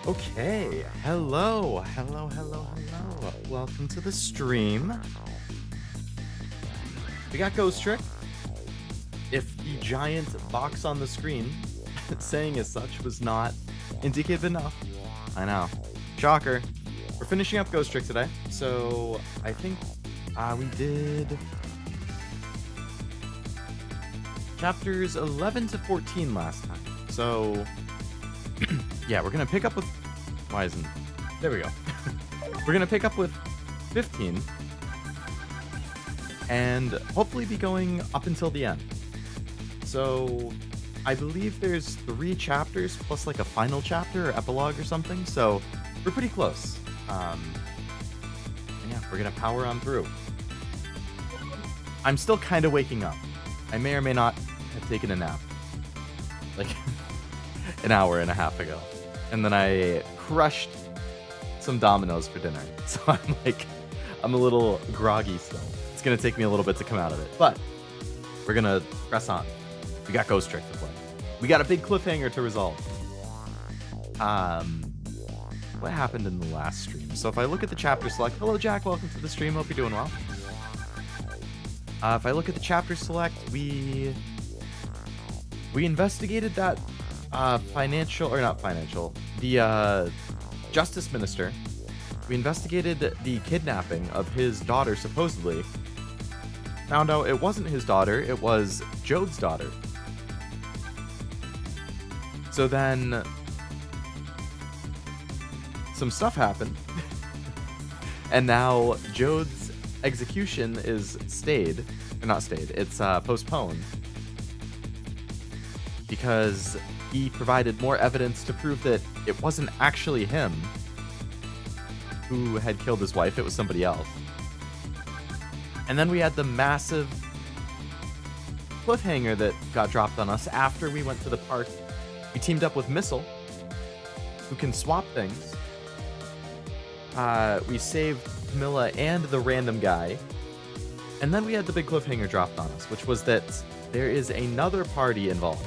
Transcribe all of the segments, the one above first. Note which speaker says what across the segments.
Speaker 1: Okay, hello. Welcome to the stream. We got Ghost Trick. If the giant box on the screen saying as such was not indicative enough, I know. Shocker. We're finishing up Ghost Trick today. So I think we did chapters 11 to 14 last time. So yeah, we're gonna pick up with there we go. We're gonna pick up with 15 and hopefully be going up until the end. So I believe there's 3 chapters plus like a final chapter or epilogue or something, so we're pretty close. And yeah, we're gonna power on through. I'm still kind of waking up. I may or may not have taken a nap like an hour and a half ago, and then I crushed some Dominoes for dinner, so I'm a little groggy still. It's gonna take me a little bit to come out of it, but we're gonna press on. We got Ghost Trick to play. We got a big cliffhanger to resolve. What happened in the last stream? So if I look at the chapter select, hello Jack, welcome to the stream, hope you're doing well. If I look at the chapter select, we investigated that the justice minister. We investigated the kidnapping of his daughter, supposedly. Found out it wasn't his daughter, it was Jode's daughter. So then some stuff happened. And now Jode's execution is it's postponed. Because he provided more evidence to prove that it wasn't actually him who had killed his wife, it was somebody else. And then we had the massive cliffhanger that got dropped on us after we went to the park. We teamed up with Sissel, who can swap things. We saved Camilla and the random guy. And then we had the big cliffhanger dropped on us, which was that there is another party involved.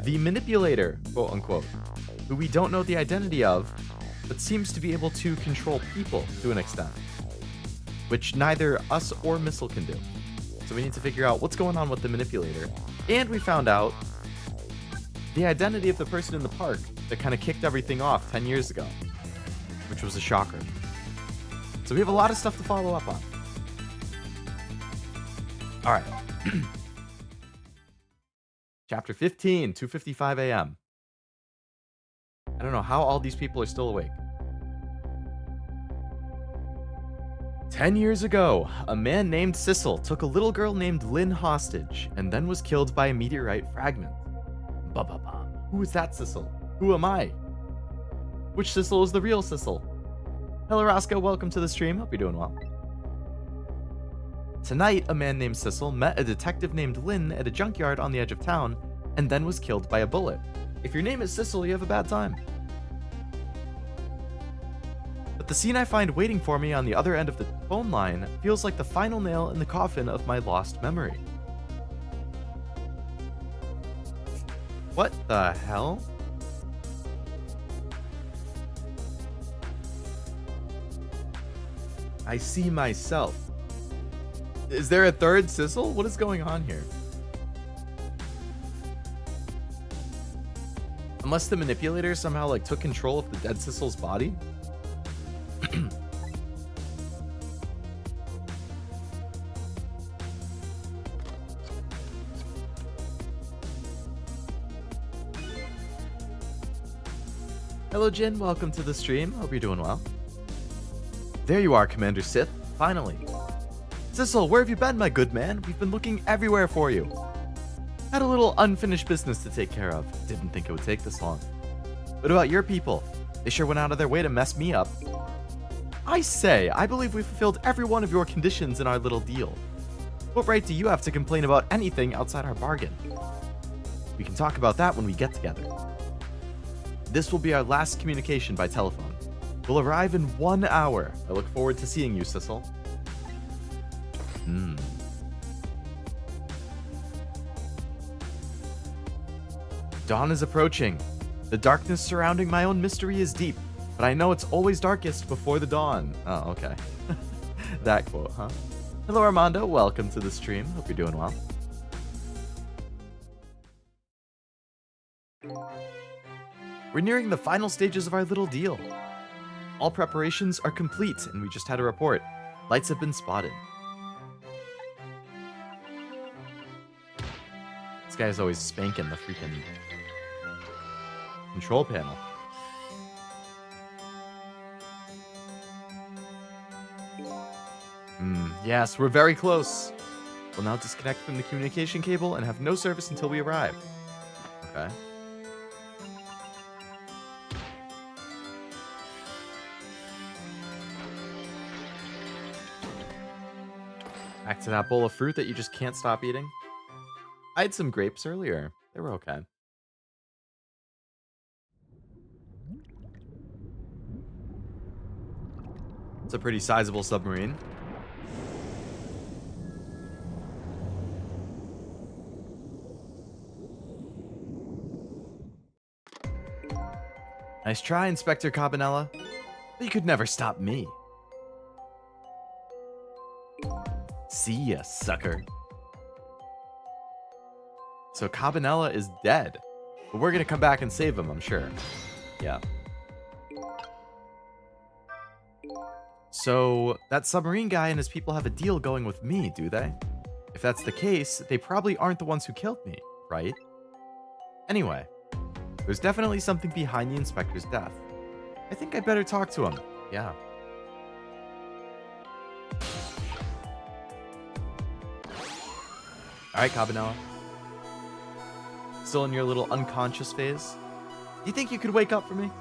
Speaker 1: The manipulator, quote unquote, who we don't know the identity of, but seems to be able to control people to an extent, which neither us or Sissel can do. So we need to figure out what's going on with the manipulator. And we found out the identity of the person in the park that kind of kicked everything off 10 years ago, which was a shocker. So we have a lot of stuff to follow up on. All right. Chapter 15, 2:55 a.m. I don't know how all these people are still awake. 10 years ago, a man named Sissel took a little girl named Lynne hostage and then was killed by a meteorite fragment. Ba-ba-bam. Who is that Sissel? Who am I? Which Sissel is the real Sissel? Hello Roscoe, welcome to the stream. Hope you're doing well. Tonight, a man named Sissel met a detective named Lynne at a junkyard on the edge of town, and then was killed by a bullet. If your name is Sissel, you have a bad time. But the scene I find waiting for me on the other end of the phone line feels like the final nail in the coffin of my lost memory. What the hell? I see myself. Is there a third Sissel? What is going on here? Unless the manipulator somehow like took control of the dead Sissel's body? Hello Jin, welcome to the stream. Hope you're doing well. There you are, Commander Sith. Finally. Sissel, where have you been, my good man? We've been looking everywhere for you. Had a little unfinished business to take care of. Didn't think it would take this long. What about your people? They sure went out of their way to mess me up. I say, I believe we fulfilled every one of your conditions in our little deal. What right do you have to complain about anything outside our bargain? We can talk about that when we get together. This will be our last communication by telephone. We'll arrive in 1 hour. I look forward to seeing you, Sissel. Dawn is approaching. The darkness surrounding my own mystery is deep, but I know it's always darkest before the dawn. Oh, okay. That quote, huh? Hello, Armando. Welcome to the stream. Hope you're doing well. We're nearing the final stages of our little deal. All preparations are complete, and we just had a report. Lights have been spotted. This guy's always spanking the freaking control panel. Yes, we're very close. We'll now disconnect from the communication cable and have no service until we arrive. Okay. Back to that bowl of fruit that you just can't stop eating. I had some grapes earlier. They were okay. It's a pretty sizable submarine. Nice try, Inspector Cabanella. But you could never stop me. See ya, sucker. So Cabanella is dead. But we're gonna come back and save him, I'm sure. Yeah. So that submarine guy and his people have a deal going with me, do they? If that's the case, they probably aren't the ones who killed me, right? Anyway, there's definitely something behind the inspector's death. I think I'd better talk to him. Yeah. Alright, Cabanella. Still in your little unconscious phase? Do you think you could wake up for me?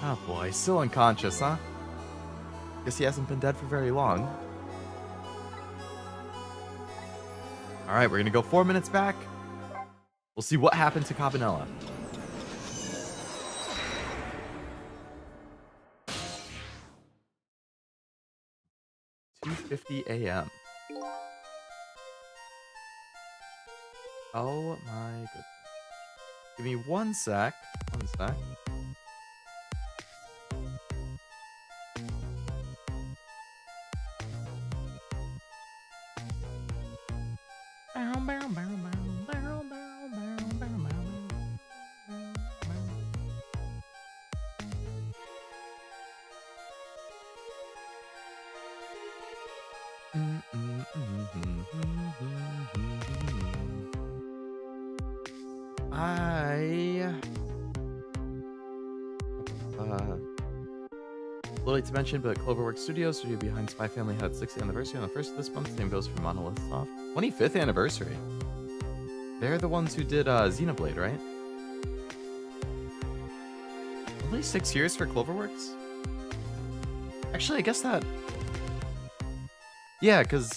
Speaker 1: Oh boy, still unconscious, huh? Guess he hasn't been dead for very long. Alright, we're gonna go 4 minutes back. We'll see what happened to Cabanella. "2:50 a.m. Oh my goodness. Give me one sec. One sec. Little late to mention, but Cloverworks studio behind Spy Family had its 60th anniversary on the 1st of this month. Same goes for Monolith Soft. 25th anniversary. They're the ones who did Xenoblade, right? Only 6 years for Cloverworks? Actually, I guess that... Yeah, because,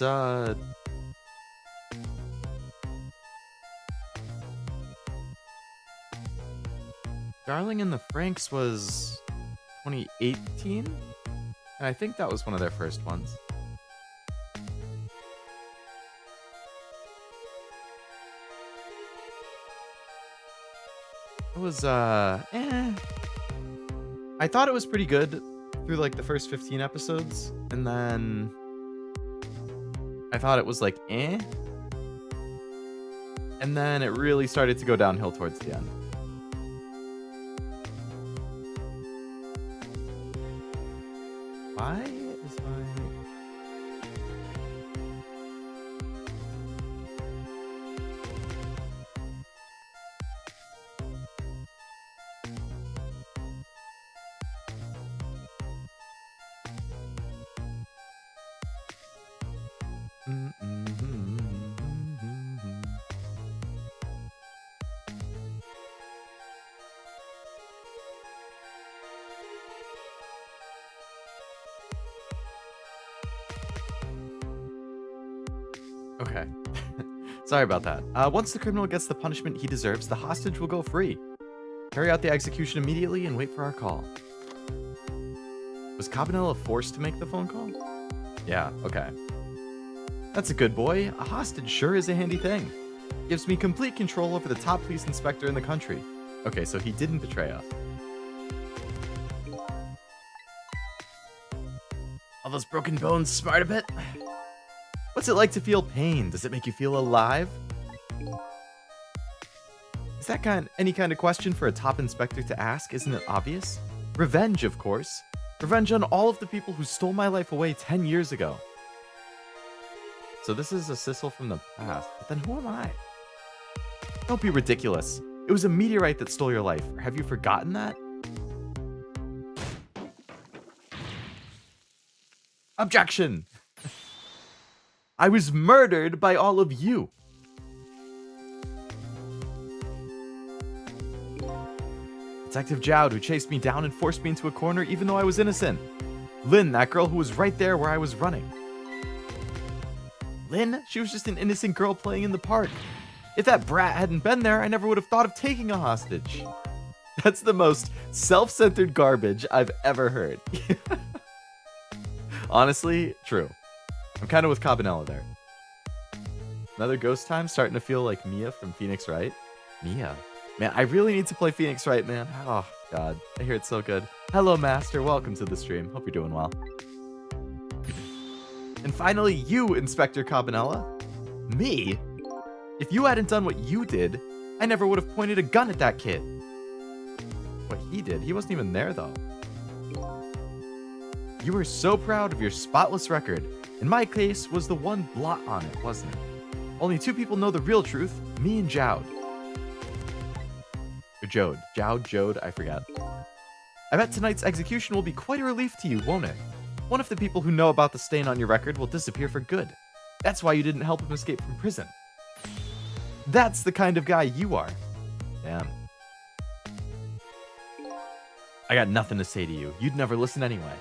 Speaker 1: Darling in the Franxx was 2018? And I think that was one of their first ones. It was, I thought it was pretty good through, like, the first 15 episodes. And then I thought it was, like, And then it really started to go downhill towards the end. Why is my... Okay. Sorry about that. Once the criminal gets the punishment he deserves, the hostage will go free. Carry out the execution immediately and wait for our call. Was Cabanella forced to make the phone call? Yeah, okay. That's a good boy. A hostage sure is a handy thing. Gives me complete control over the top police inspector in the country. Okay, so he didn't betray us. All those broken bones smart a bit? What's it like to feel pain? Does it make you feel alive? Is that any kind of question for a top inspector to ask? Isn't it obvious? Revenge, of course. Revenge on all of the people who stole my life away 10 years ago. So this is a Sissel from the past. But then who am I? Don't be ridiculous. It was a meteorite that stole your life. Have you forgotten that? Objection! I was murdered by all of you. Detective Jowd, who chased me down and forced me into a corner even though I was innocent. Lynne, that girl who was right there where I was running. Lynne? She was just an innocent girl playing in the park. If that brat hadn't been there, I never would have thought of taking a hostage. That's the most self-centered garbage I've ever heard. Honestly, true. I'm kind of with Cabanella there. Another ghost time, starting to feel like Mia from Phoenix Wright. Mia? Man, I really need to play Phoenix Wright, man. Oh, God. I hear it's so good. Hello, Master. Welcome to the stream. Hope you're doing well. And finally, you, Inspector Cabanella. Me? If you hadn't done what you did, I never would have pointed a gun at that kid. What he did? He wasn't even there, though. You were so proud of your spotless record. In my case, was the one blot on it, wasn't it? Only two people know the real truth, me and Jowd. Or Jowd, I forgot. I bet tonight's execution will be quite a relief to you, won't it? One of the people who know about the stain on your record will disappear for good. That's why you didn't help him escape from prison. That's the kind of guy you are. Damn. I got nothing to say to you. You'd never listen anyway.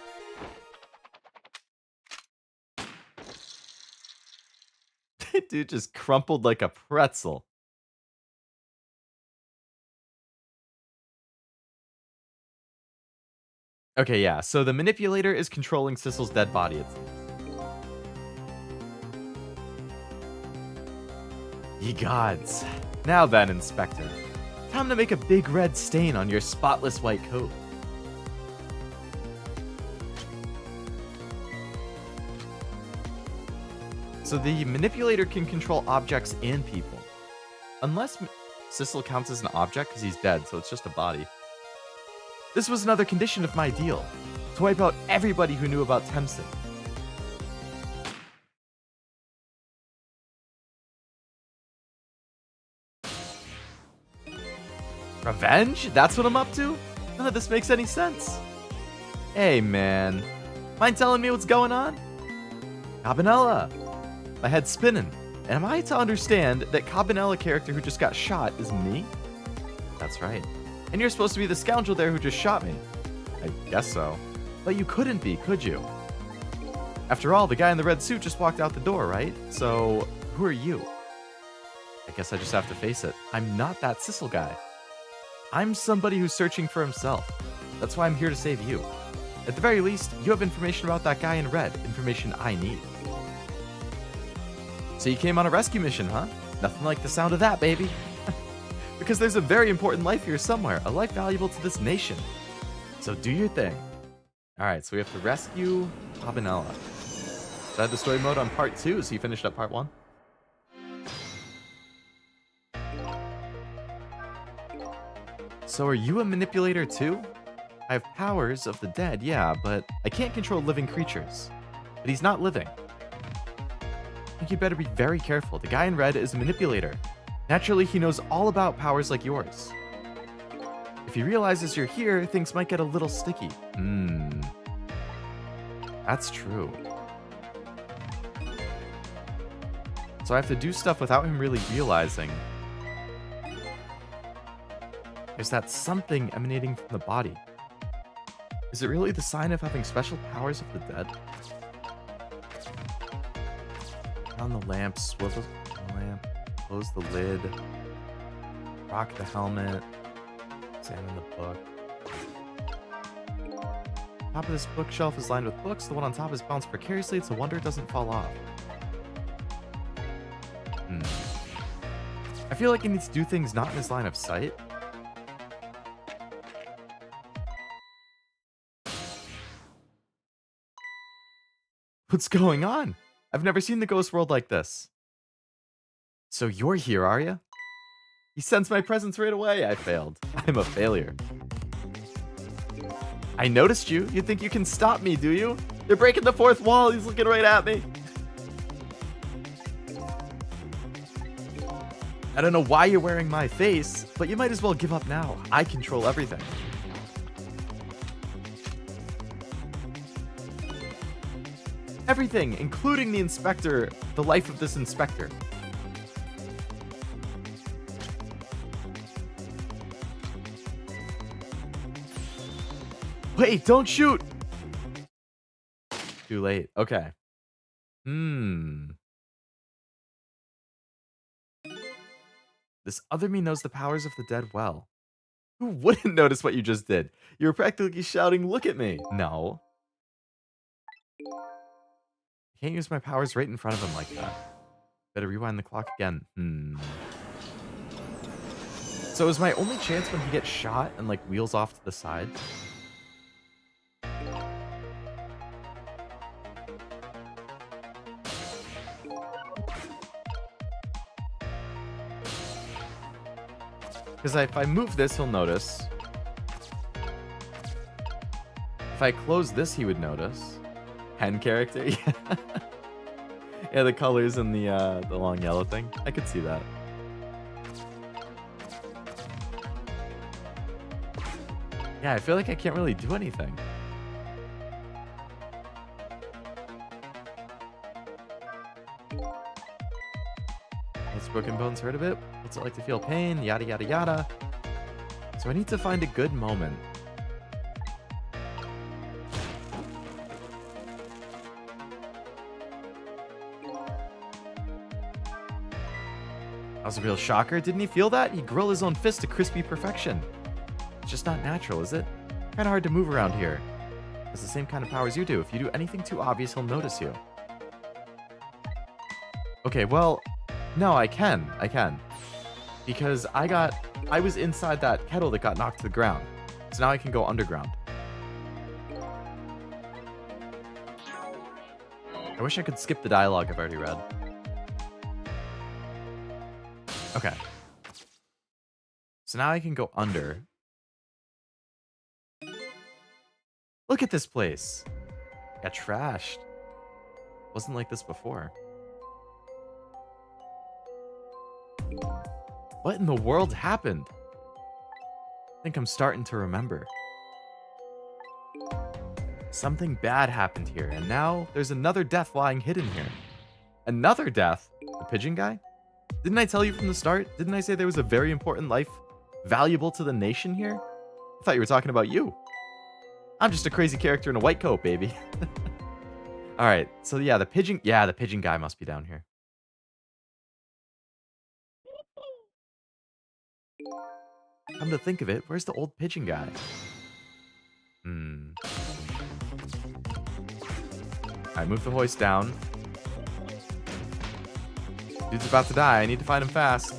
Speaker 1: Dude just crumpled like a pretzel. Okay, yeah, so the manipulator is controlling Sissel's dead body, it seems. Ye gods. Now then, Inspector. Time to make a big red stain on your spotless white coat. So the manipulator can control objects and people. Unless Sissel counts as an object because he's dead, so it's just a body. This was another condition of my deal. To wipe out everybody who knew about Temsin. Revenge? That's what I'm up to? None of this makes any sense. Hey, man. Mind telling me what's going on? Cabanella. My head's spinning. And am I to understand that Cabanella character who just got shot is me? That's right. And you're supposed to be the scoundrel there who just shot me. I guess so. But you couldn't be, could you? After all, the guy in the red suit just walked out the door, right? So, who are you? I guess I just have to face it. I'm not that Sissel guy. I'm somebody who's searching for himself. That's why I'm here to save you. At the very least, you have information about that guy in red. Information I need. So you came on a rescue mission, huh? Nothing like the sound of that, baby. Because there's a very important life here somewhere. A life valuable to this nation. So do your thing. Alright, so we have to rescue Cabanella. So I had the story mode on part 2, so you finished up part 1. So are you a manipulator too? I have powers of the dead, yeah, but I can't control living creatures. But he's not living. I think you better be very careful. The guy in red is a manipulator. Naturally, he knows all about powers like yours. If he realizes you're here, things might get a little sticky. That's true. So I have to do stuff without him really realizing. There's that something emanating from the body. Is it really the sign of having special powers of the dead? On the lamp, swivel the lamp, close the lid, rock the helmet, examine the book. Top of this bookshelf is lined with books. The one on top is bounced precariously. It's a wonder it doesn't fall off. I feel like he needs to do things not in his line of sight. What's going on? I've never seen the ghost world like this. So you're here, are you? He sensed my presence right away. I failed. I'm a failure. I noticed you. You think you can stop me, do you? You're breaking the fourth wall. He's looking right at me. I don't know why you're wearing my face, but you might as well give up now. I control everything. Everything, including the inspector, the life of this inspector. Wait, don't shoot! Too late. Okay. This other me knows the powers of the dead well. Who wouldn't notice what you just did? You were practically shouting, look at me. No. I can't use my powers right in front of him like that. Better rewind the clock again. So is my only chance when he gets shot and like wheels off to the side? Because if I move this, he'll notice. If I close this, he would notice. Pen character? Yeah. Yeah, the colors and the long yellow thing. I could see that. Yeah, I feel like I can't really do anything. Has broken bones hurt a bit? What's it like to feel pain? Yada yada yada. So I need to find a good moment. That was a real shocker. Didn't he feel that? He grilled his own fist to crispy perfection. It's just not natural, is it? Kinda hard to move around here. Has the same kind of powers you do. If you do anything too obvious, he'll notice you. Okay, well, no, I can. Because I was inside that kettle that got knocked to the ground. So now I can go underground. I wish I could skip the dialogue I've already read. Okay. So now I can go under. Look at this place. Got trashed. Wasn't like this before. What in the world happened? I think I'm starting to remember. Something bad happened here, and now there's another death lying hidden here. Another death? The pigeon guy? Didn't I tell you from the start? Didn't I say there was a very important life valuable to the nation here? I thought you were talking about you. I'm just a crazy character in a white coat, baby. Alright, so yeah, the pigeon guy must be down here. Come to think of it, where's the old pigeon guy? Alright, move the hoist down. Dude's about to die. I need to find him fast.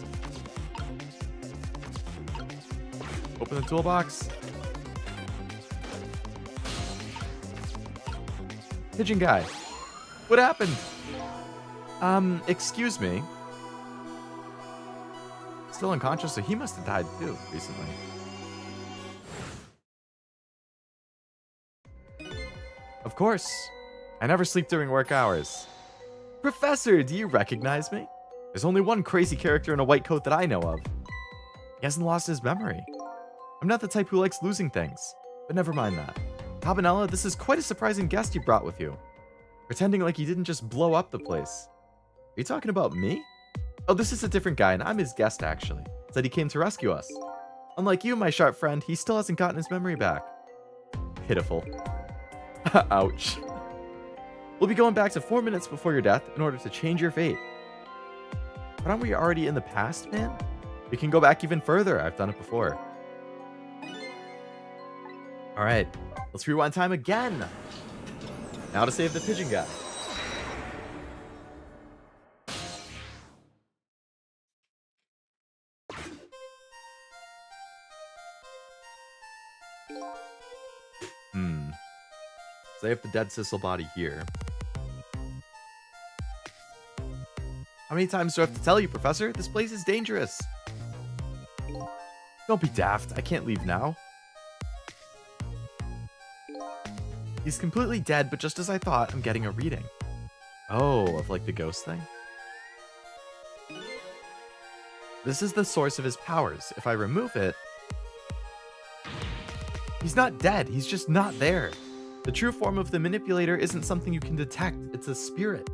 Speaker 1: Open the toolbox. Pigeon guy. What happened? Excuse me. Still unconscious, so he must have died too recently. Of course. I never sleep during work hours. Professor, do you recognize me? There's only one crazy character in a white coat that I know of. He hasn't lost his memory. I'm not the type who likes losing things, but never mind that. Habanella, this is quite a surprising guest you brought with you. Pretending like he didn't just blow up the place. Are you talking about me? Oh, this is a different guy, and I'm his guest, actually. Said he came to rescue us. Unlike you, my sharp friend, he still hasn't gotten his memory back. Pitiful. Ouch. We'll be going back to 4 minutes before your death in order to change your fate. But aren't we already in the past, man? We can go back even further. I've done it before. Alright, let's rewind time again. Now to save the pigeon guy. So I have the dead Sissel body here. How many times do I have to tell you, Professor? This place is dangerous. Don't be daft. I can't leave now. He's completely dead, but just as I thought, I'm getting a reading. Oh, of like the ghost thing? This is the source of his powers. If I remove it... He's not dead. He's just not there. The true form of the manipulator isn't something you can detect. It's a spirit.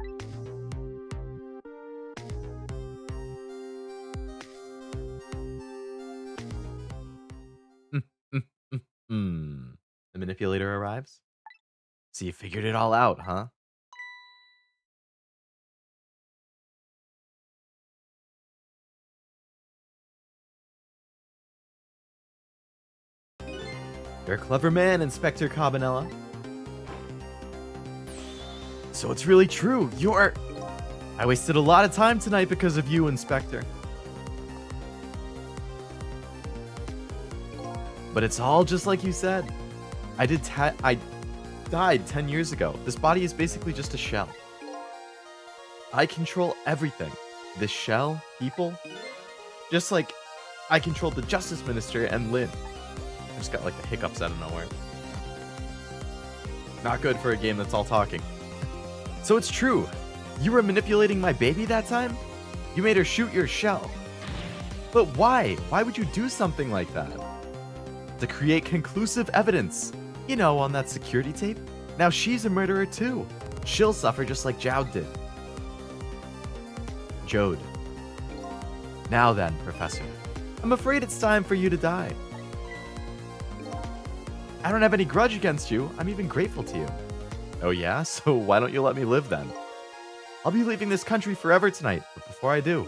Speaker 1: The manipulator arrives. So you figured it all out, huh? You're a clever man, Inspector Cabanella. So it's really true. You're... I wasted a lot of time tonight because of you, Inspector. But it's all just like you said. I died 10 years ago. This body is basically just a shell. I control everything. This shell, people. Just like I controlled the Justice Minister and Lynne. I just got like the hiccups out of nowhere. Not good for a game that's all talking. So it's true. You were manipulating my baby that time? You made her shoot your shell. But why? Why would you do something like that? To create conclusive evidence. You know, on that security tape? Now she's a murderer too. She'll suffer just like Jowd did. Jode. Now then, Professor. I'm afraid it's time for you to die. I don't have any grudge against you. I'm even grateful to you. Oh yeah? So why don't you let me live then? I'll be leaving this country forever tonight, but before I do,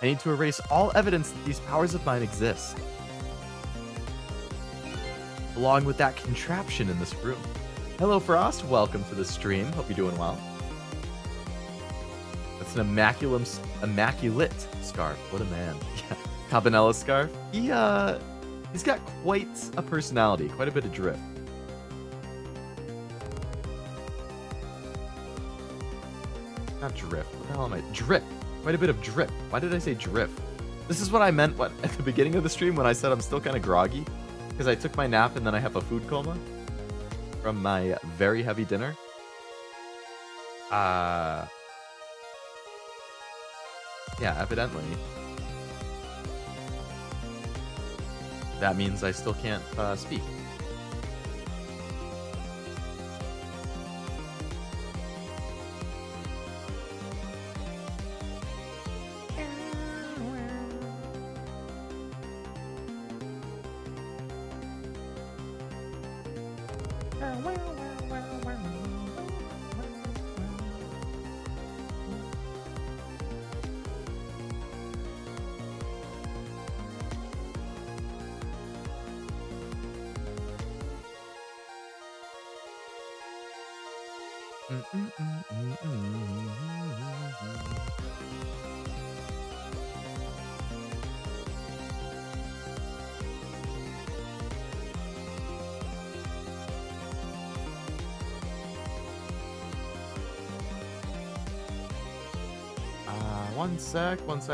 Speaker 1: I need to erase all evidence that these powers of mine exist. Along with that contraption in this room. Hello, Frost. Welcome to the stream. Hope you're doing well. That's an immaculate scarf. What a man. Yeah. Cabanella scarf. He's got quite a personality, quite a bit of drip. Not drift. What the hell am I? Drip. Quite a bit of drip. Why did I say drift? This is what I meant at the beginning of the stream when I said I'm still kind of groggy. Because I took my nap and then I have a food coma from my very heavy dinner. Yeah, evidently. That means I still can't speak. One sec. All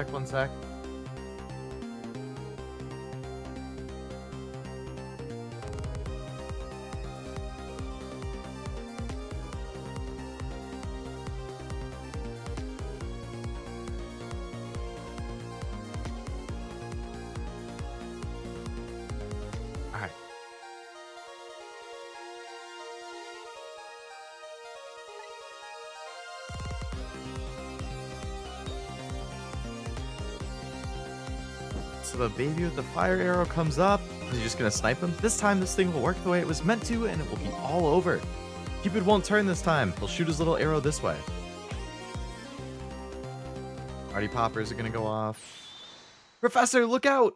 Speaker 1: right. So the baby with the fire arrow comes up. Is he just gonna snipe him? This time this thing will work the way it was meant to and it will be all over. Cupid won't turn this time. He'll shoot his little arrow this way. Party poppers are gonna go off. Professor, look out!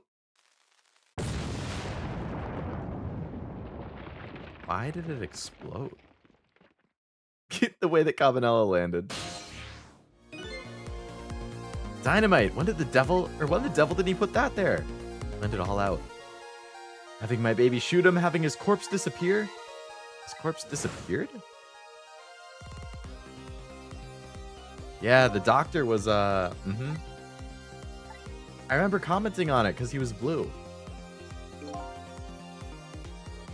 Speaker 1: Why did it explode? The way that Cabanella landed. Dynamite! When the devil did he put that there? Blend it all out. Having my baby shoot him, having his corpse disappear? His corpse disappeared? Yeah, the doctor was, I remember commenting on it because he was blue.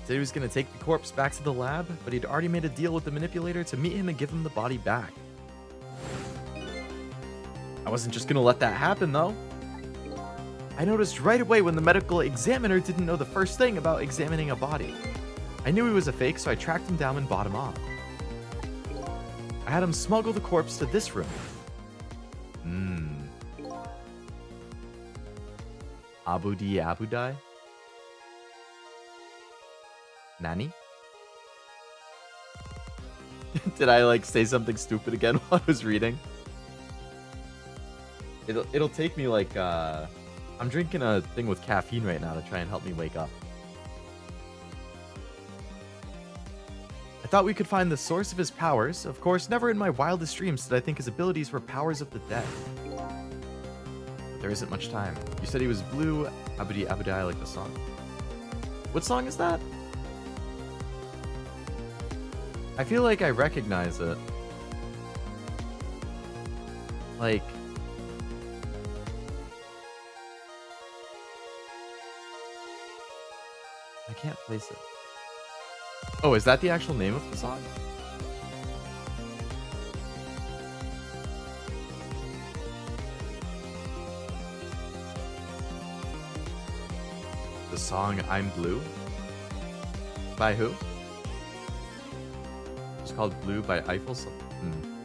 Speaker 1: Said he was going to take the corpse back to the lab, but he'd already made a deal with the manipulator to meet him and give him the body back. I wasn't just going to let that happen, though. I noticed right away when the medical examiner didn't know the first thing about examining a body. I knew he was a fake, so I tracked him down and bought him off. I had him smuggle the corpse to this room. Abudai? Nani? Did I like say something stupid again while I was reading? It'll take me like I'm drinking a thing with caffeine right now to try and help me wake up. I thought we could find the source of his powers. Of course, never in my wildest dreams did I think his abilities were powers of the dead. But there isn't much time. You said he was blue. Abudi, I like the song. What song is that? I feel like I recognize it. Like... I can't place it. Oh, is that the actual name of the song? The song I'm Blue? By who? It's called Blue by Eiffel.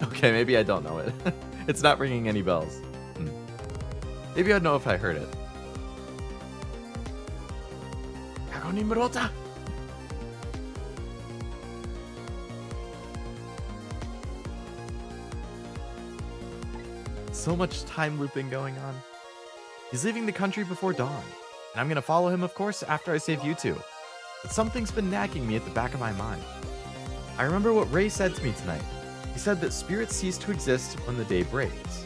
Speaker 1: Okay, maybe I don't know it. It's not ringing any bells. Maybe I'd know if I heard it. Kagoni Murota! So much time looping going on. He's leaving the country before dawn, and I'm gonna follow him, of course, after I save you two. But something's been nagging me at the back of my mind. I remember what Ray said to me tonight. He said that spirits cease to exist when the day breaks.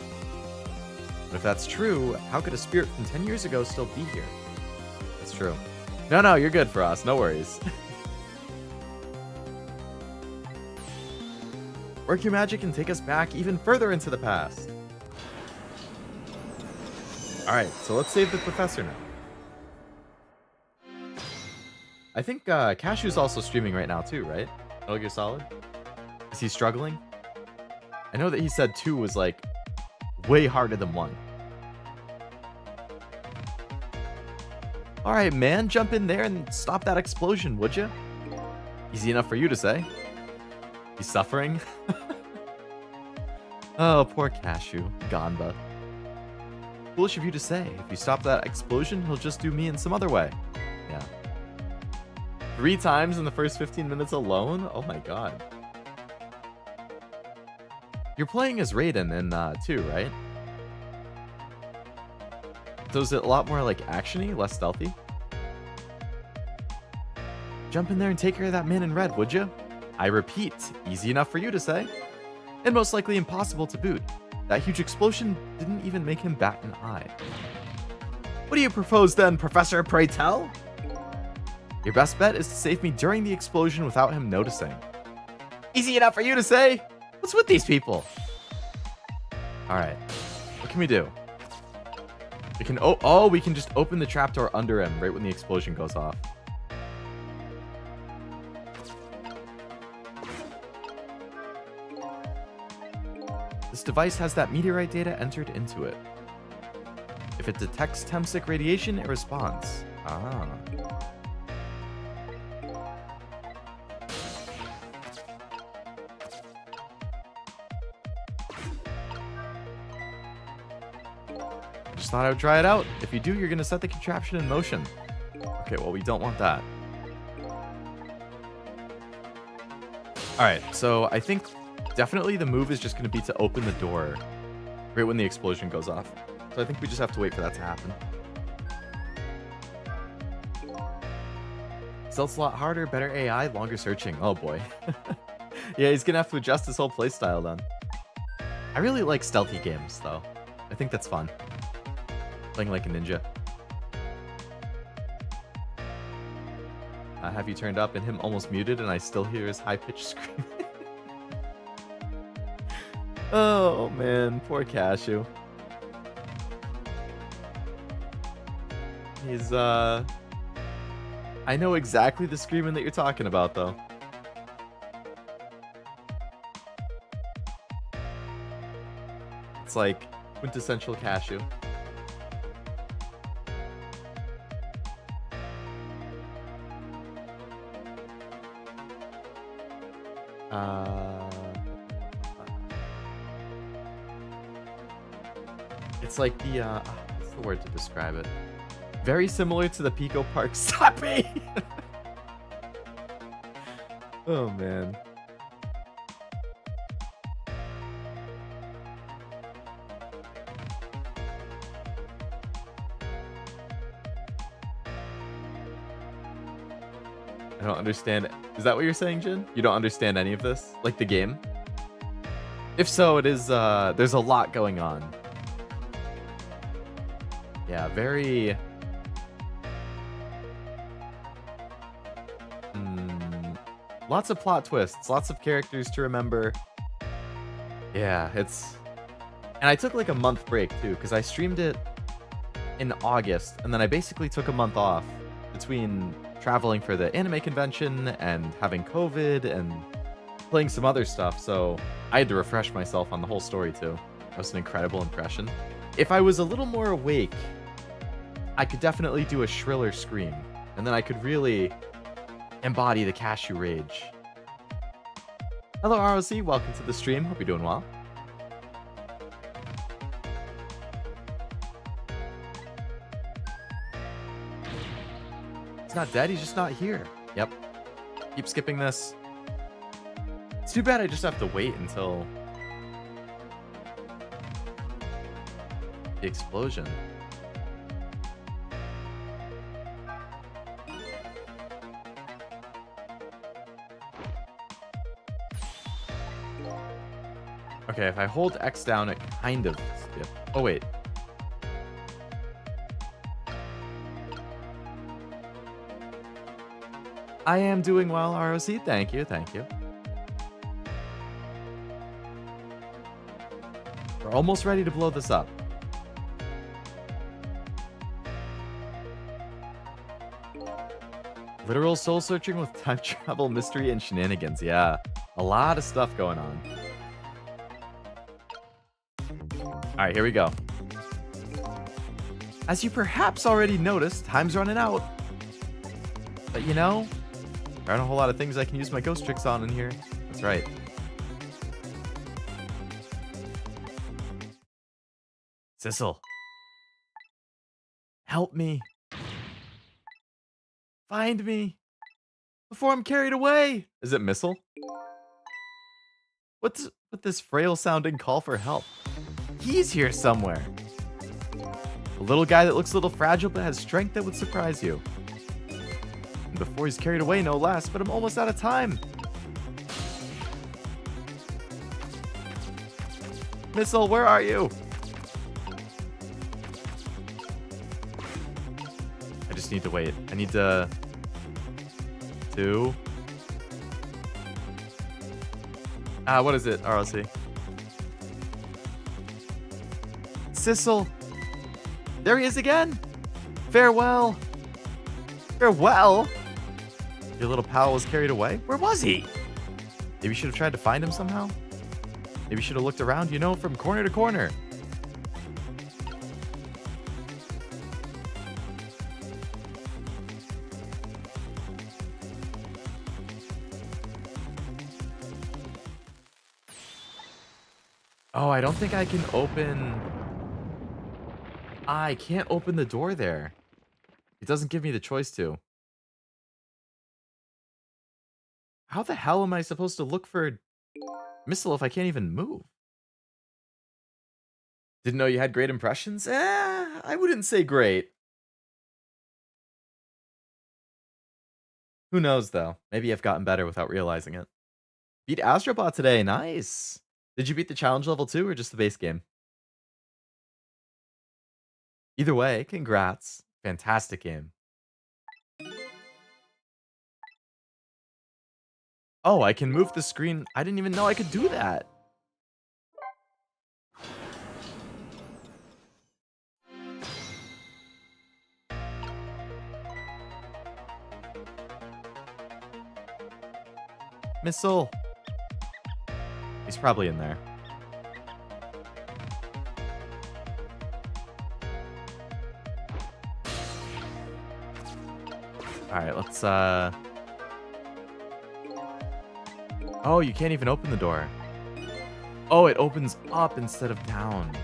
Speaker 1: But if that's true, how could a spirit from 10 years ago still be here? That's true. No, you're good for us. No worries. Work your magic and take us back even further into the past. Alright, so let's save the professor now. I think Cashew's also streaming right now too, right? Metal Gear Solid? Is he struggling? I know that he said 2 was like way harder than 1. Alright, man, jump in there and stop that explosion, would you? Easy enough for you to say. He's suffering? Oh, poor Cashew. Ganba. Foolish of you to say. If you stop that explosion, he'll just do me in some other way. Yeah. 3 times in the first 15 minutes alone? Oh my god. You're playing as Raiden in 2, right? So is it a lot more like action-y, less stealthy? Jump in there and take care of that man in red, would you? I repeat, easy enough for you to say. And most likely impossible to boot. That huge explosion didn't even make him bat an eye. What do you propose then, Professor, pray tell? Your best bet is to save me during the explosion without him noticing. Easy enough for you to say? What's with these people? Alright. What can we do? We can we can just open the trapdoor under him right when the explosion goes off. This device has that meteorite data entered into it. If it detects Temsic radiation, it responds. Ah. Just thought I would try it out. If you do, you're going to set the contraption in motion. Okay, well, we don't want that. Alright, so I think definitely the move is just going to be to open the door right when the explosion goes off. So I think we just have to wait for that to happen. Stealth's a lot harder, better AI, longer searching. Oh boy. Yeah, he's going to have to adjust his whole playstyle then. I really like stealthy games, though. I think that's fun. Playing like a ninja. have you turned up and him almost muted and I still hear his high-pitched scream. Oh man, poor Cashew. He's I know exactly the screaming that you're talking about though. It's like quintessential Cashew. It's like the what's the word to describe it? Very similar to the Pico Park Slappy. Oh man. I don't understand. Is that what you're saying, Jin? You don't understand any of this? Like the game? If so, it is, there's a lot going on. Yeah, very... lots of plot twists, lots of characters to remember. Yeah, it's... And I took like a month break too, because I streamed it in August, and then I basically took a month off between traveling for the anime convention and having COVID and playing some other stuff, so I had to refresh myself on the whole story too. That was an incredible impression. If I was a little more awake, I could definitely do a shriller scream, and then I could really embody the Cashew rage. Hello ROC, welcome to the stream, hope you're doing well. He's not dead, he's just not here. Yep. Keep skipping this. It's too bad I just have to wait until the explosion. Okay, if I hold X down, it kind of skip. Oh, wait. I am doing well, ROC. Thank you, thank you. We're almost ready to blow this up. Literal soul searching with time travel, mystery, and shenanigans. Yeah, a lot of stuff going on. All right, here we go. As you perhaps already noticed, time's running out. But you know, there aren't a whole lot of things I can use my ghost tricks on in here. That's right. Sissel. Help me. Find me. Before I'm carried away. Is it Missile? What's with this frail sounding call for help? He's here somewhere. A little guy that looks a little fragile but has strength that would surprise you. And before he's carried away, no less, but I'm almost out of time. Missile, where are you? I just need to wait. I need to... what is it, RLC? Sissel! There he is again! Farewell! Farewell? Your little pal was carried away? Where was he? Maybe you should have tried to find him somehow? Maybe you should have looked around, you know, from corner to corner. Oh, I don't think I can open... I can't open the door there. It doesn't give me the choice to. How the hell am I supposed to look for Missile if I can't even move? Didn't know you had great impressions? I wouldn't say great. Who knows, though? Maybe I've gotten better without realizing it. Beat Astrobot today. Nice. Did you beat the challenge level 2 or just the base game? Either way, congrats. Fantastic game. Oh, I can move the screen. I didn't even know I could do that. Missile. He's probably in there. Alright, let's, Oh, you can't even open the door. Oh, it opens up instead of down.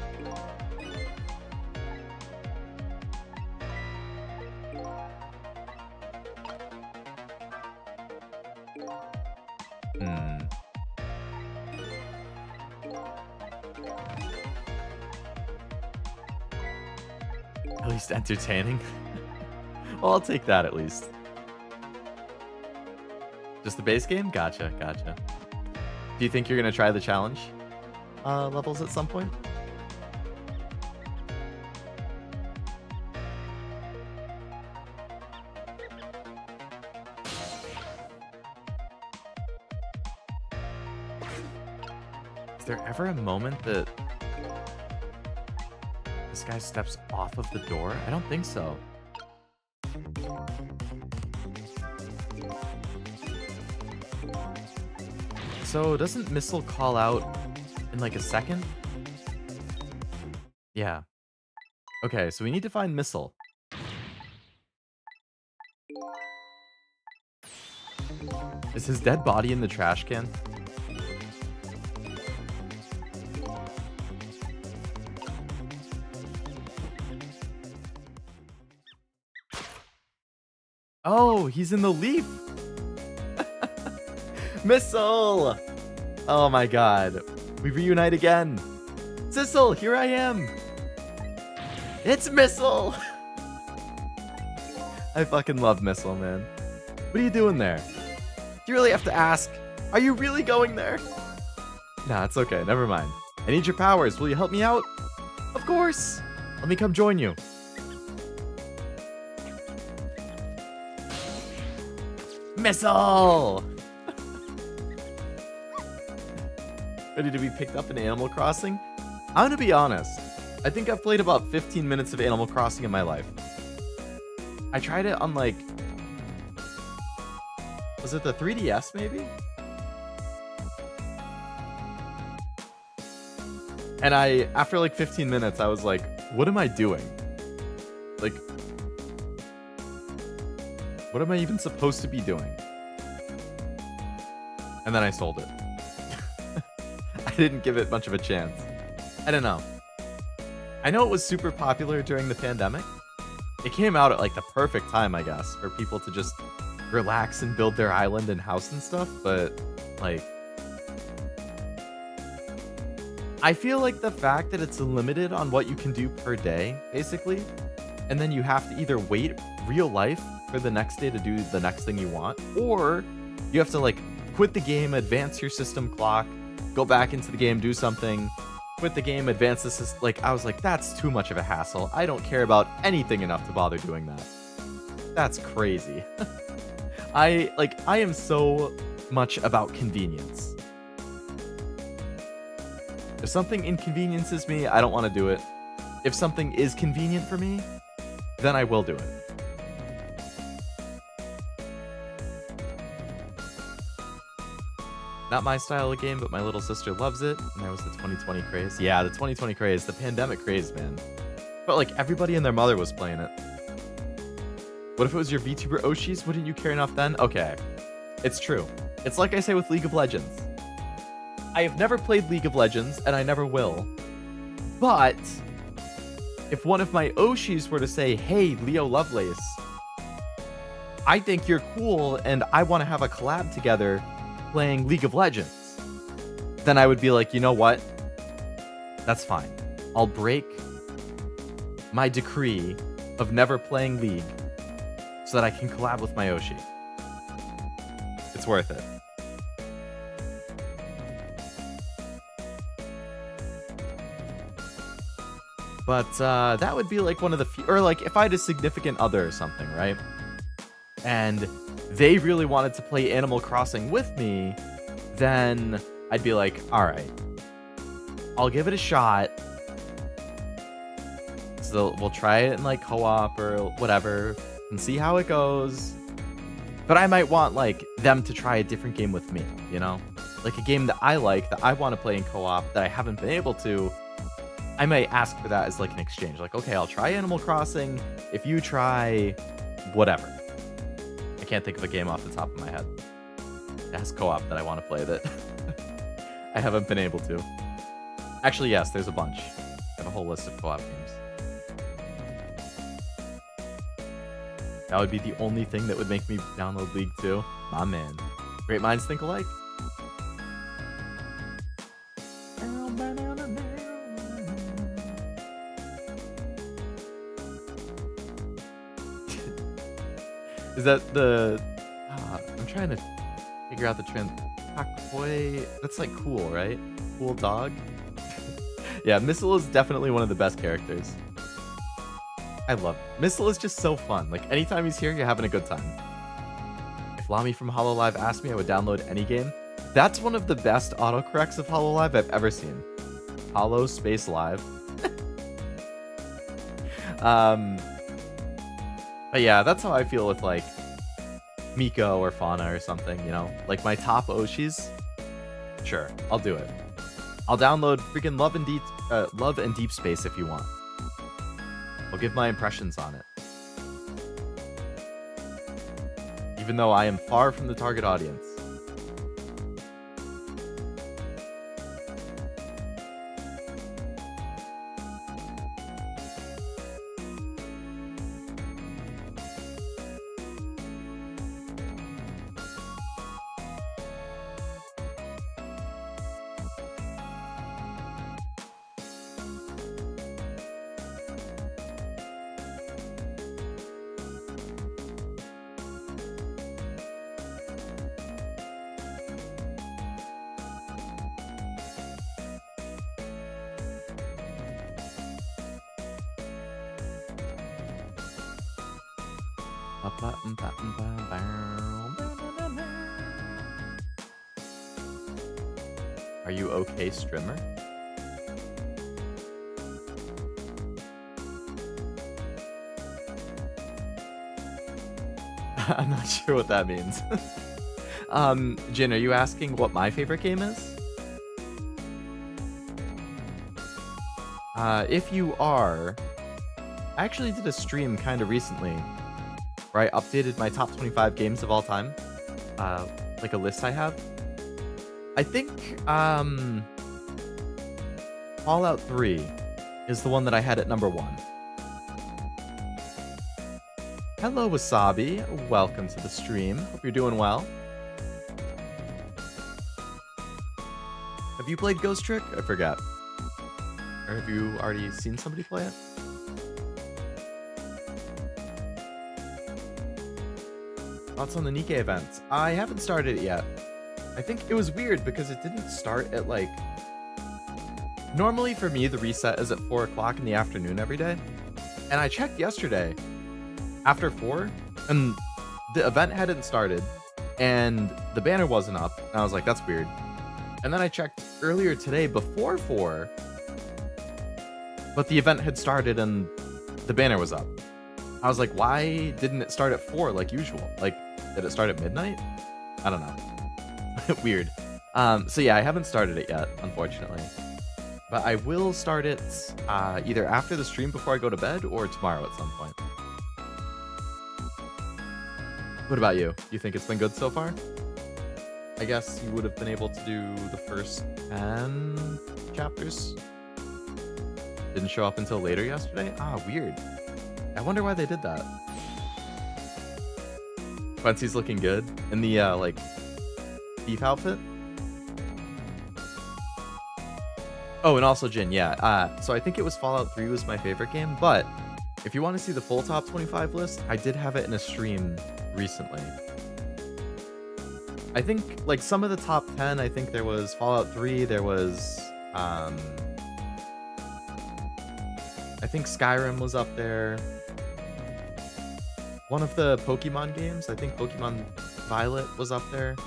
Speaker 1: At least entertaining. Well, I'll take that at least. Just the base game? Gotcha, gotcha. Do you think you're gonna try the challenge levels at some point? Is there ever a moment that this guy steps off of the door? I don't think so. So doesn't Missile call out in like a second? Yeah. Okay, so we need to find Missile. Is his dead body in the trash can? Oh, he's in the leaf. Missile! Oh my god. We reunite again. Sissel, here I am. It's Missile! I fucking love Missile, man. What are you doing there? Do you really have to ask? Are you really going there? Nah, it's okay. Never mind. I need your powers. Will you help me out? Of course. Let me come join you. Missile! Ready to be picked up in Animal Crossing? I'm gonna be honest. I think I've played about 15 minutes of Animal Crossing in my life. I tried it on like... Was it the 3DS maybe? And after like 15 minutes, I was like, what am I doing? Like, what am I even supposed to be doing? And then I sold it. I didn't give it much of a chance. I don't know. I know it was super popular during the pandemic. It came out at like the perfect time, I guess, for people to just relax and build their island and house and stuff, but like... I feel like the fact that it's limited on what you can do per day, basically, and then you have to either wait real life for the next day to do the next thing you want, or you have to like quit the game, advance your system clock, go back into the game, do something, quit the game, advance the system. Like, I was like, that's too much of a hassle. I don't care about anything enough to bother doing that. That's crazy. I am so much about convenience. If something inconveniences me, I don't want to do it. If something is convenient for me, then I will do it. Not my style of game, but my little sister loves it, and that was the 2020 craze. Yeah, the 2020 craze, the pandemic craze, man. But like, everybody and their mother was playing it. What if it was your VTuber Oshis? Wouldn't you care enough then? Okay. It's true. It's like I say with League of Legends. I have never played League of Legends, and I never will. But if one of my Oshis were to say, hey, Leo Lovelace, I think you're cool, and I want to have a collab together playing League of Legends, then I would be like, you know what? That's fine. I'll break my decree of never playing League so that I can collab with my Oshi. It's worth it. But that would be like one of the few, or like if I had a significant other or something, right? And they really wanted to play Animal Crossing with me, then I'd be like, all right, I'll give it a shot. So we'll try it in like co-op or whatever and see how it goes. But I might want like them to try a different game with me, you know? Like a game that I like, that I want to play in co-op, that I haven't been able to. I might ask for that as like an exchange. Like, okay, I'll try Animal Crossing if you try whatever. I can't think of a game off the top of my head that has co-op that I want to play that I haven't been able to. Actually, yes, there's a bunch. I have a whole list of co-op games. That would be the only thing that would make me download League 2. My man. Great minds think alike. Is that the... I'm trying to figure out the trend. Takoi... That's like cool, right? Cool dog? Yeah, Sissel is definitely one of the best characters. I love it. Sissel is just so fun. Like, anytime he's here, you're having a good time. If Lami from Hololive asked me, I would download any game. That's one of the best autocorrects of Hololive I've ever seen. Holo space live. But yeah, that's how I feel with, like, Miko or Fauna or something, you know? Like, my top Oshis? Sure, I'll do it. I'll download freaking Love and Deep Space if you want. I'll give my impressions on it. Even though I am far from the target audience. Are you okay, Strimmer? I'm not sure what that means. Jin, are you asking what my favorite game is? If you are, I actually did a stream kind of recently where I updated my top 25 games of all time. Like a list I have. I think Fallout 3 is the one that I had at number 1. Hello, Wasabi. Welcome to the stream. Hope you're doing well. Have you played Ghost Trick? I forgot. Or have you already seen somebody play it? Thoughts on the Nikkei event? I haven't started it yet. I think it was weird because it didn't start at like... Normally for me, the reset is at 4 o'clock in the afternoon every day. And I checked yesterday after 4 and the event hadn't started and the banner wasn't up. And I was like, that's weird. And then I checked earlier today before 4, but the event had started and the banner was up. I was like, why didn't it start at 4 like usual? Like, did it start at midnight? I don't know. Weird. So yeah, I haven't started it yet, unfortunately. But I will start it either after the stream before I go to bed or tomorrow at some point. What about you? You think it's been good so far? I guess you would have been able to do the first 10 chapters. Didn't show up until later yesterday? Ah, weird. I wonder why they did that. Quincy's looking good in the, like, thief outfit. Oh, and also Jin, yeah. So I think it was Fallout 3 was my favorite game, but if you want to see the full top 25 list, I did have it in a stream recently. I think, like, some of the top 10, I think there was Fallout 3, there was, I think Skyrim was up there. one of the Pokemon games. I think Pokemon Violet was up there.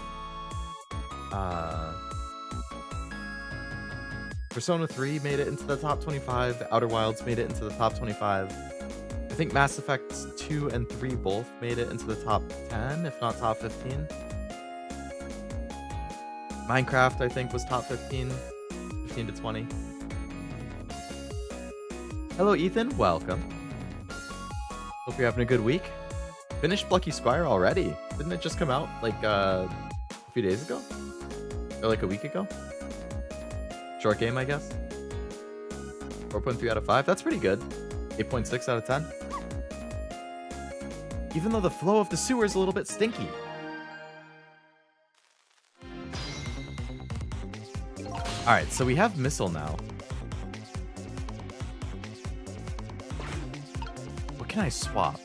Speaker 1: Persona 3 made it into the top 25. Outer Wilds made it into the top 25. I think Mass Effect 2 and 3 both made it into the top 10, if not top 15. Minecraft, I think, was top 15. 15 to 20. Hello, Ethan. Welcome. Hope you're having a good week. Finished Plucky Squire already. Didn't it just come out like a few days ago? Or like a week ago? Short game, I guess. 4.3 out of 5. That's pretty good. 8.6 out of 10. Even though the flow of the sewer is a little bit stinky. Alright, so we have Missile now. What can I swap?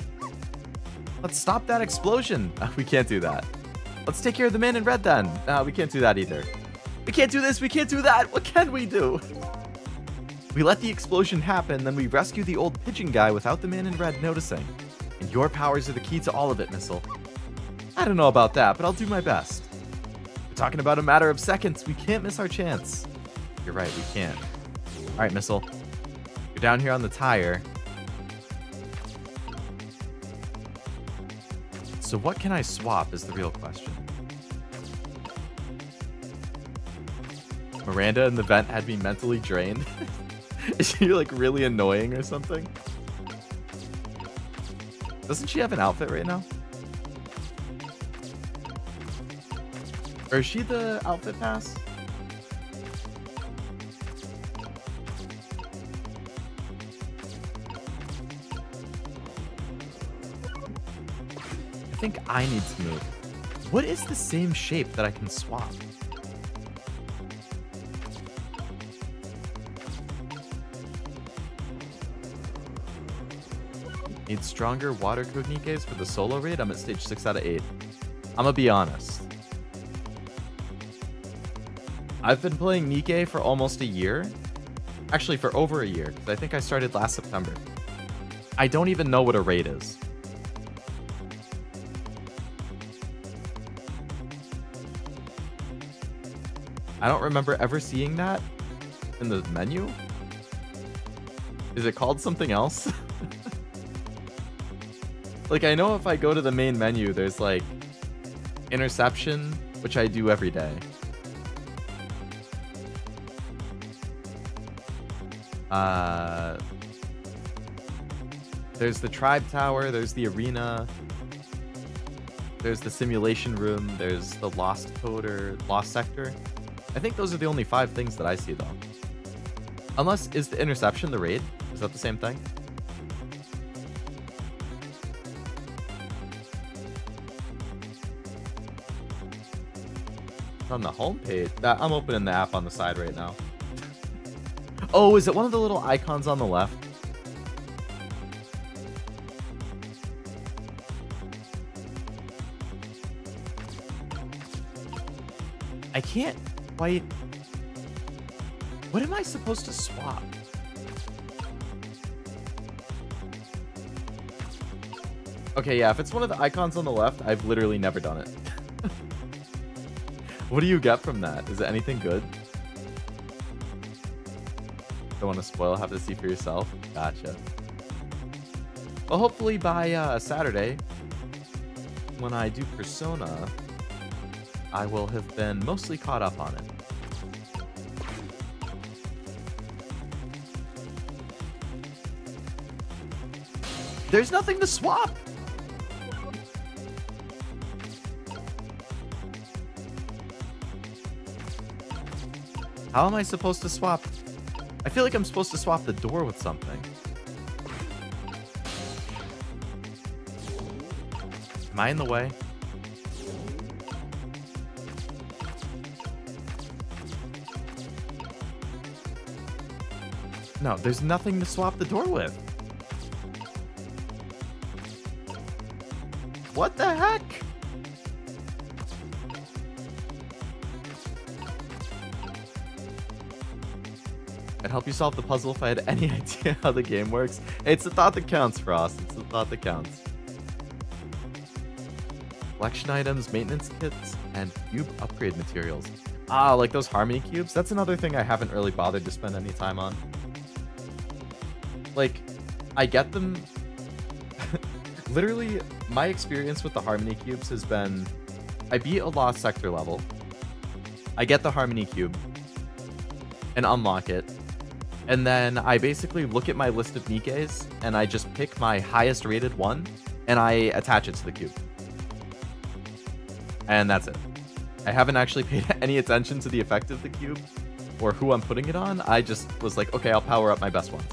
Speaker 1: Let's stop that explosion. We can't do that. Let's take care of the man in red then. We can't do that either. We can't do this, we can't do that. What can we do? We let the explosion happen, then we rescue the old pigeon guy without the man in red noticing. And your powers are the key to all of it, Missile. I don't know about that, but I'll do my best. We're talking about a matter of seconds. We can't miss our chance. You're right, we can't. Alright, Missile. You're down here on the tire. So what can I swap is the real question. Miranda in the vent had me mentally drained. Is she like really annoying or something? Doesn't she have an outfit right now? Or is she the outfit pass? I think I need to move. What is the same shape that I can swap? Need stronger water code Nikkes for the solo raid? I'm at stage 6 out of 8. I'm gonna be honest. I've been playing Nikke for almost a year. Actually, for over a year, because I think I started last September. I don't even know what a raid is. I don't remember ever seeing that in the menu. Is it called something else? Like, I know if I go to the main menu, there's like interception, which I do every day. There's the tribe tower, there's the arena, there's the simulation room, there's the lost code or lost sector. I think those are the only 5 things that I see though. Unless, is the interception the raid? Is that the same thing? On the home page. I'm opening the app on the side right now. Oh, is it one of the little icons on the left? I can't quite... What am I supposed to swap? Okay, yeah, if it's one of the icons on the left, I've literally never done it. What do you get from that? Is it anything good? Don't want to spoil, have to see for yourself. Gotcha. Well, hopefully by Saturday, when I do Persona, I will have been mostly caught up on it. There's nothing to swap! How am I supposed to swap? I feel like I'm supposed to swap the door with something. Am I in the way? No, there's nothing to swap the door with. What the heck? I'd help you solve the puzzle if I had any idea how the game works. It's the thought that counts, Frost. It's the thought that counts. collection items, maintenance kits, and cube upgrade materials. Ah, like those harmony cubes? That's another thing I haven't really bothered to spend any time on. Like, I get them... Literally, my experience with the harmony cubes has been... I beat a lost sector level. I get the harmony cube. And unlock it. And then I basically look at my list of Nikes, and I just pick my highest rated one, and I attach it to the cube. And that's it. I haven't actually paid any attention to the effect of the cube, or who I'm putting it on. I just was like, okay, I'll power up my best ones.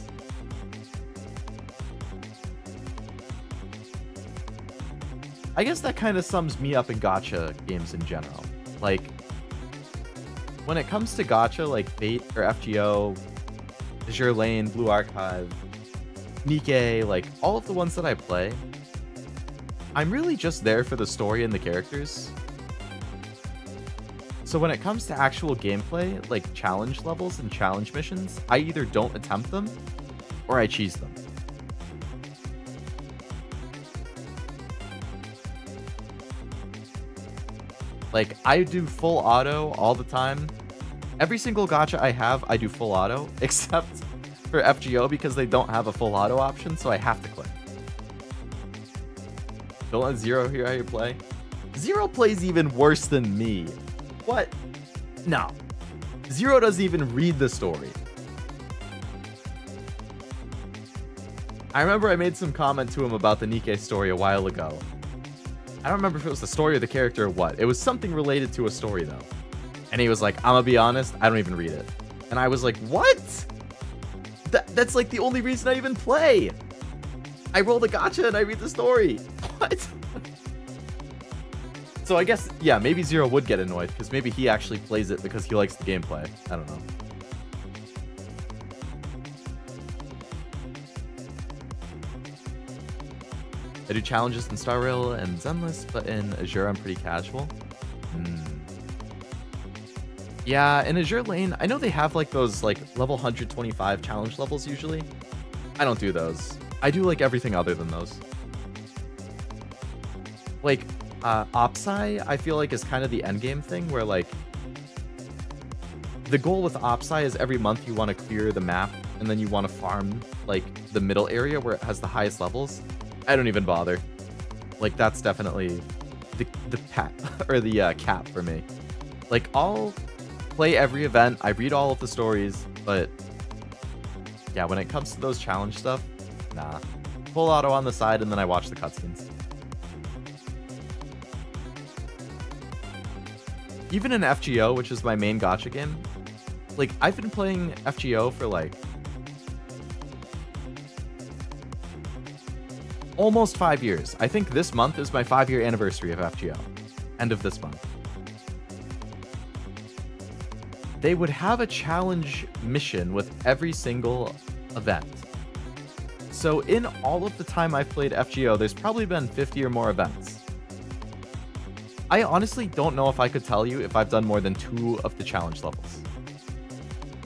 Speaker 1: I guess that kind of sums me up in gacha games in general. Like, when it comes to gacha, like Fate or FGO, Azure Lane, Blue Archive, Nikke, like all of the ones that I play, I'm really just there for the story and the characters. So when it comes to actual gameplay, like challenge levels and challenge missions, I either don't attempt them or I cheese them. Like, I do full auto all the time. Every single gacha I have, I do full auto, except for FGO because they don't have a full auto option, so I have to click. Don't let Zero hear how you play. Zero plays even worse than me. What? No. Zero doesn't even read the story. I remember I made some comment to him about the Nikke story a while ago. I don't remember if it was the story or the character or what. It was something related to a story, though. And he was like, I'm gonna be honest, I don't even read it. And I was like, what? That's like the only reason I even play. I roll the gacha and I read the story. What? So I guess, yeah, maybe Zero would get annoyed, because maybe he actually plays it because he likes the gameplay. I don't know. I do challenges in Star Rail and Zenless, but in Azure I'm pretty casual. Yeah, in Azure Lane, I know they have like those like level 125 challenge levels usually. I don't do those. I do like everything other than those. Like, Opsai, I feel like is kind of the endgame thing where like the goal with Opsai is every month you want to clear the map and then you want to farm like the middle area where it has the highest levels. I don't even bother. Like, that's definitely the pat or the cap for me. Like, I'll play every event, I read all of the stories, but yeah, when it comes to those challenge stuff, nah. Full auto on the side and then I watch the cutscenes. Even in FGO, which is my main gacha game, like, I've been playing FGO for like almost 5 years. I think this month is my 5-year anniversary of FGO. End of this month. They would have a challenge mission with every single event. So in all of the time I've played FGO, there's probably been 50 or more events. I honestly don't know if I could tell you if I've done more than 2 of the challenge levels.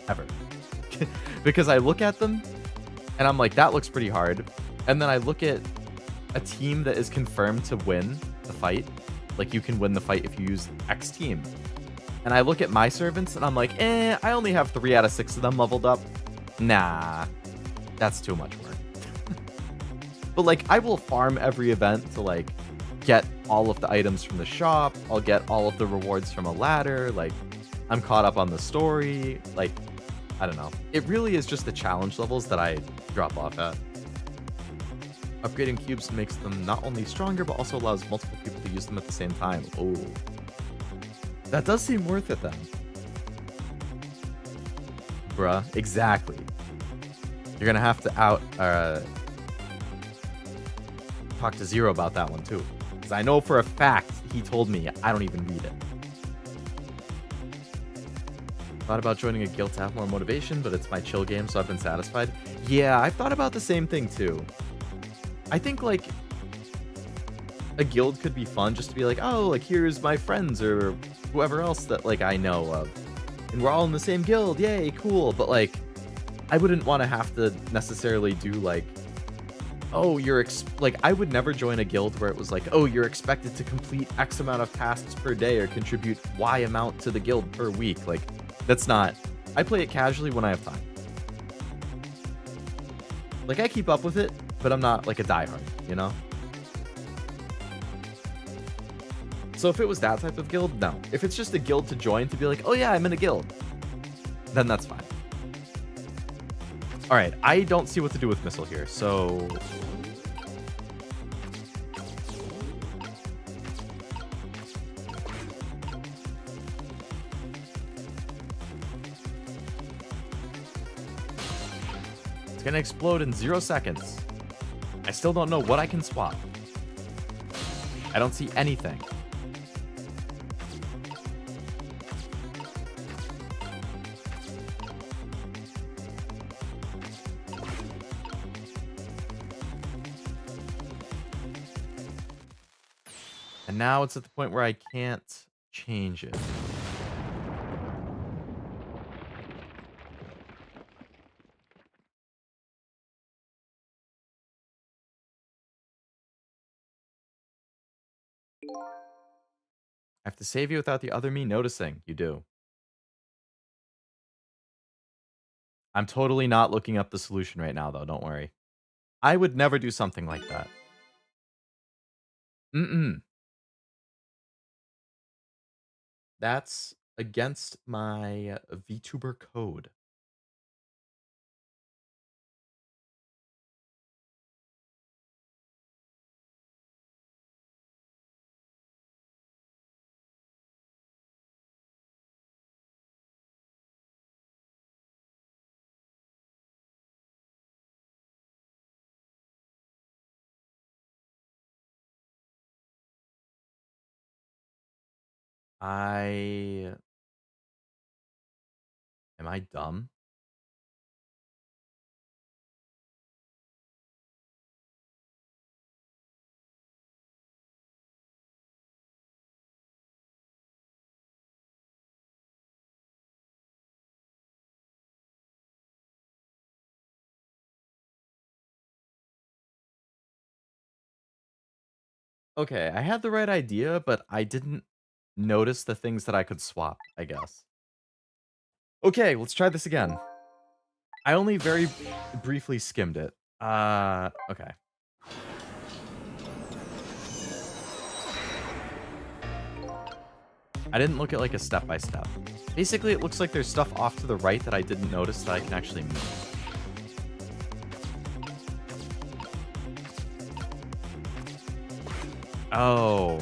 Speaker 1: Ever. Because I look at them, and I'm like, that looks pretty hard. And then I look at a team that is confirmed to win the fight. Like, you can win the fight if you use X team. And I look at my servants, and I'm like, I only have 3 out of 6 of them leveled up. Nah, that's too much work. But, like, I will farm every event to, like, get all of the items from the shop. I'll get all of the rewards from a ladder. Like, I'm caught up on the story. Like, I don't know. It really is just the challenge levels that I drop off at. Upgrading cubes makes them not only stronger, but also allows multiple people to use them at the same time. Oh. That does seem worth it then. Bruh, exactly. You're gonna have to talk to Zero about that one too. Because I know for a fact he told me I don't even read it. Thought about joining a guild to have more motivation, but it's my chill game, so I've been satisfied. Yeah, I've thought about the same thing too. I think, like, a guild could be fun just to be like, oh, like, here's my friends or whoever else that, like, I know of. And we're all in the same guild. Yay, cool. But, like, I wouldn't want to have to necessarily do, like, oh, like, I would never join a guild where it was like, oh, you're expected to complete X amount of tasks per day or contribute Y amount to the guild per week. Like, that's not. I play it casually when I have time. Like, I keep up with it, but I'm not like a diehard, you know? So if it was that type of guild, no. If it's just a guild to join to be like, oh yeah, I'm in a guild, then that's fine. All right, I don't see what to do with Missile here, so... It's gonna explode in 0 seconds. I still don't know what I can swap. I don't see anything. And now it's at the point where I can't change it. I have to save you without the other me noticing. You do. I'm totally not looking up the solution right now, though. Don't worry. I would never do something like that. Mm-mm. That's against my VTuber code. Am I dumb? Okay, I had the right idea, but I didn't notice the things that I could swap, I guess. Okay, let's try this again. I only very briefly skimmed it. Okay. I didn't look at like a step-by-step. Basically, it looks like there's stuff off to the right that I didn't notice that I can actually move. Oh.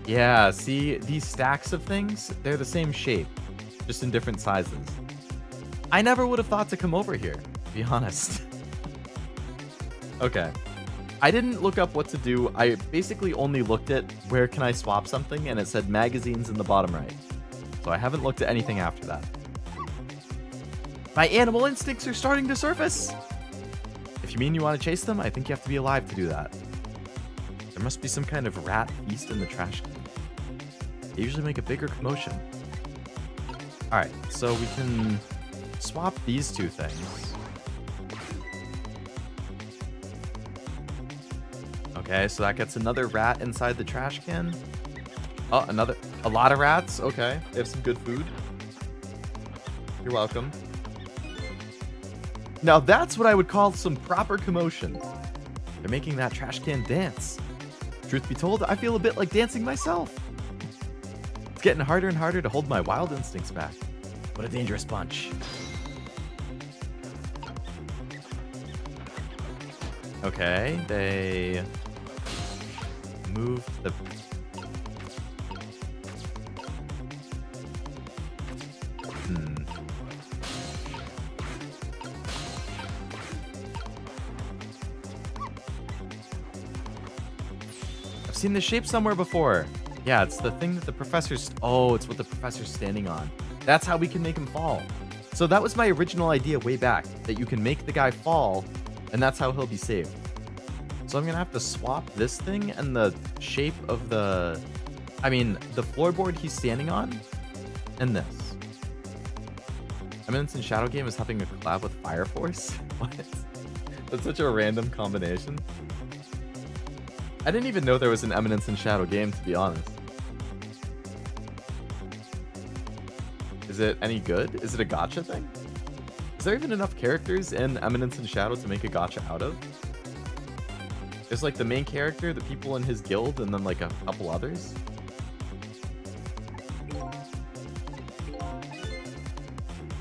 Speaker 1: Yeah, see, these stacks of things, they're the same shape, just in different sizes. I never would have thought to come over here, to be honest. Okay. I didn't look up what to do. I basically only looked at where can I swap something, and it said magazines in the bottom right. So I haven't looked at anything after that. My animal instincts are starting to surface! If you mean you want to chase them, I think you have to be alive to do that. There must be some kind of rat feast in the trash can. They usually make a bigger commotion. Alright, so we can swap these two things. Okay, so that gets another rat inside the trash can. Oh, a lot of rats. Okay, they have some good food. You're welcome. Now that's what I would call some proper commotion. They're making that trash can dance. Truth be told, I feel a bit like dancing myself. It's getting harder and harder to hold my wild instincts back. What a dangerous bunch. Okay, they moved the... I've seen this shape somewhere before. Yeah, it's the thing that the professor's... Oh, it's what the professor's standing on. That's how we can make him fall. So that was my original idea way back, that you can make the guy fall, and that's how he'll be saved. So I'm going to have to swap this thing and the shape of the... I mean, the floorboard he's standing on, and this. Eminence in Shadow Game is having a collab with Fire Force? What? That's such a random combination. I didn't even know there was an Eminence in Shadow game, to be honest. Is it any good? Is it a gacha thing? Is there even enough characters in Eminence in Shadow to make a gacha out of? There's like the main character, the people in his guild, and then like a couple others.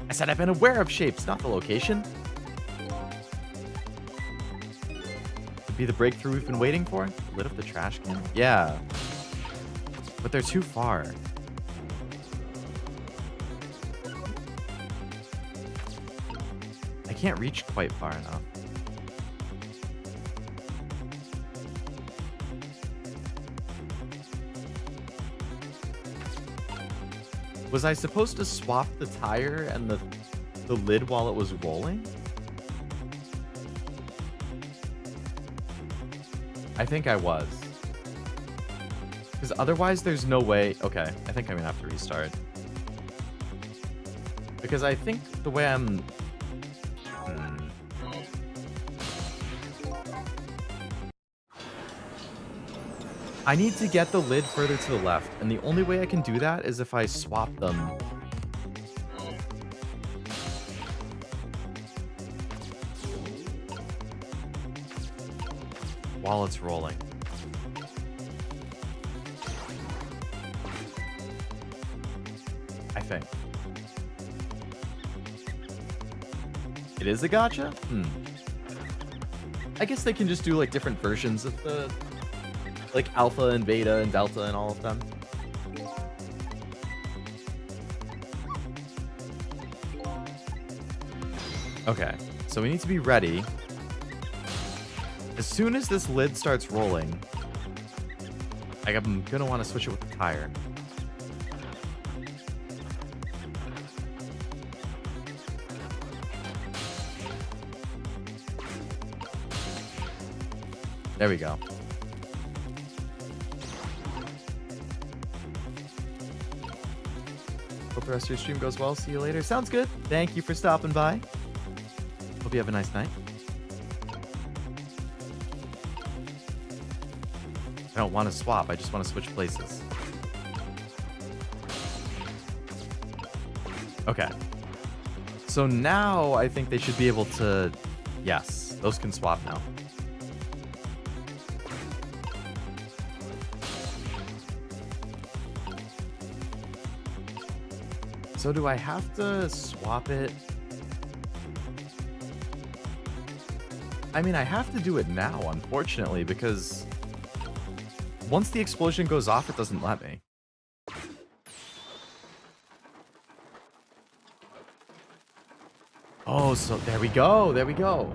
Speaker 1: I said I've been aware of shapes, not the location. Could be the breakthrough we've been waiting for. Lit up the trash can. Yeah. But they're too far. I can't reach quite far enough. Was I supposed to swap the tire and the lid while it was rolling? I think I was. Because otherwise there's no way... Okay, I think I'm gonna have to restart. Because I think the way I'm... I need to get the lid further to the left, and the only way I can do that is if I swap them. While it's rolling. I think. It is a gacha? I guess they can just do like different versions of the... like alpha and beta and delta and all of them. Okay, so we need to be ready. As soon as this lid starts rolling, I'm gonna want to switch it with the tire. There we go. Hope the rest of your stream goes well. See you later. Sounds good. Thank you for stopping by. Hope you have a nice night. I don't want to swap. I just want to switch places. Okay. So now I think they should be able to... Yes, those can swap now. So do I have to swap it? I mean, I have to do it now, unfortunately, because once the explosion goes off, it doesn't let me. Oh, so there we go. There we go.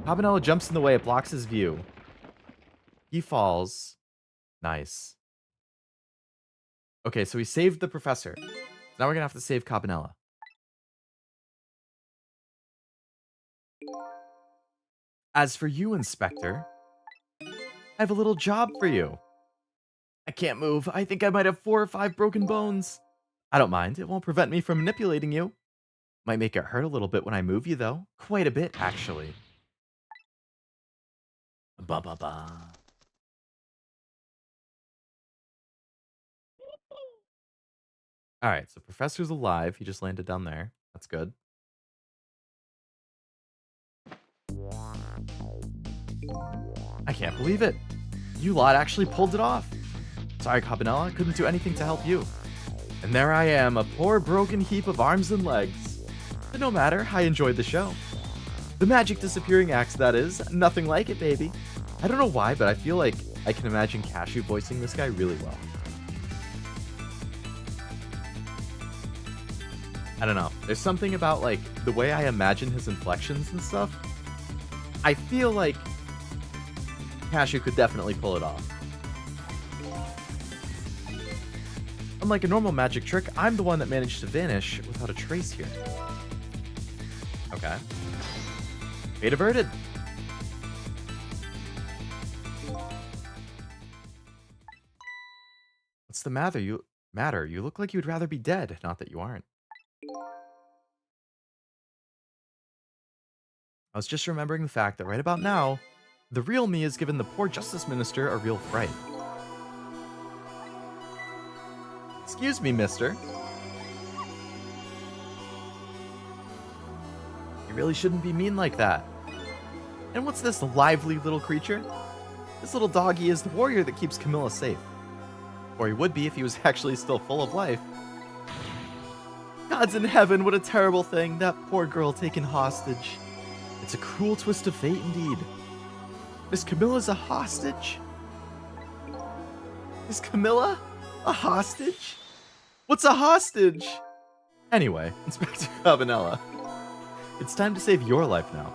Speaker 1: Habanello jumps in the way. It blocks his view. He falls. Nice. Okay, so we saved the professor. Now we're gonna have to save Cabanella. As for you, Inspector, I have a little job for you. I can't move. I think I might have 4 or 5 broken bones. I don't mind. It won't prevent me from manipulating you. Might make it hurt a little bit when I move you, though. Quite a bit, actually. Ba ba ba. Alright, so Professor's alive. He just landed down there. That's good. I can't believe it. You lot actually pulled it off. Sorry, Cabanella. I couldn't do anything to help you. And there I am, a poor broken heap of arms and legs. But no matter, I enjoyed the show. The magic disappearing acts, that is. Nothing like it, baby. I don't know why, but I feel like I can imagine Cashew voicing this guy really well. I don't know. There's something about, like, the way I imagine his inflections and stuff. I feel like Cashew could definitely pull it off. Unlike a normal magic trick, I'm the one that managed to vanish without a trace here. Okay. Fate averted. What's the matter? You look like you'd rather be dead, not that you aren't. I was just remembering the fact that right about now, the real me has given the poor Justice Minister a real fright. Excuse me, mister. You really shouldn't be mean like that. And what's this lively little creature? This little doggy is the warrior that keeps Camilla safe. Or he would be if he was actually still full of life. Gods in heaven, what a terrible thing. That poor girl taken hostage. It's a cruel twist of fate indeed. Miss Camilla's a hostage? Is Camilla a hostage? What's a hostage? Anyway, Inspector Cabanella, it's time to save your life now.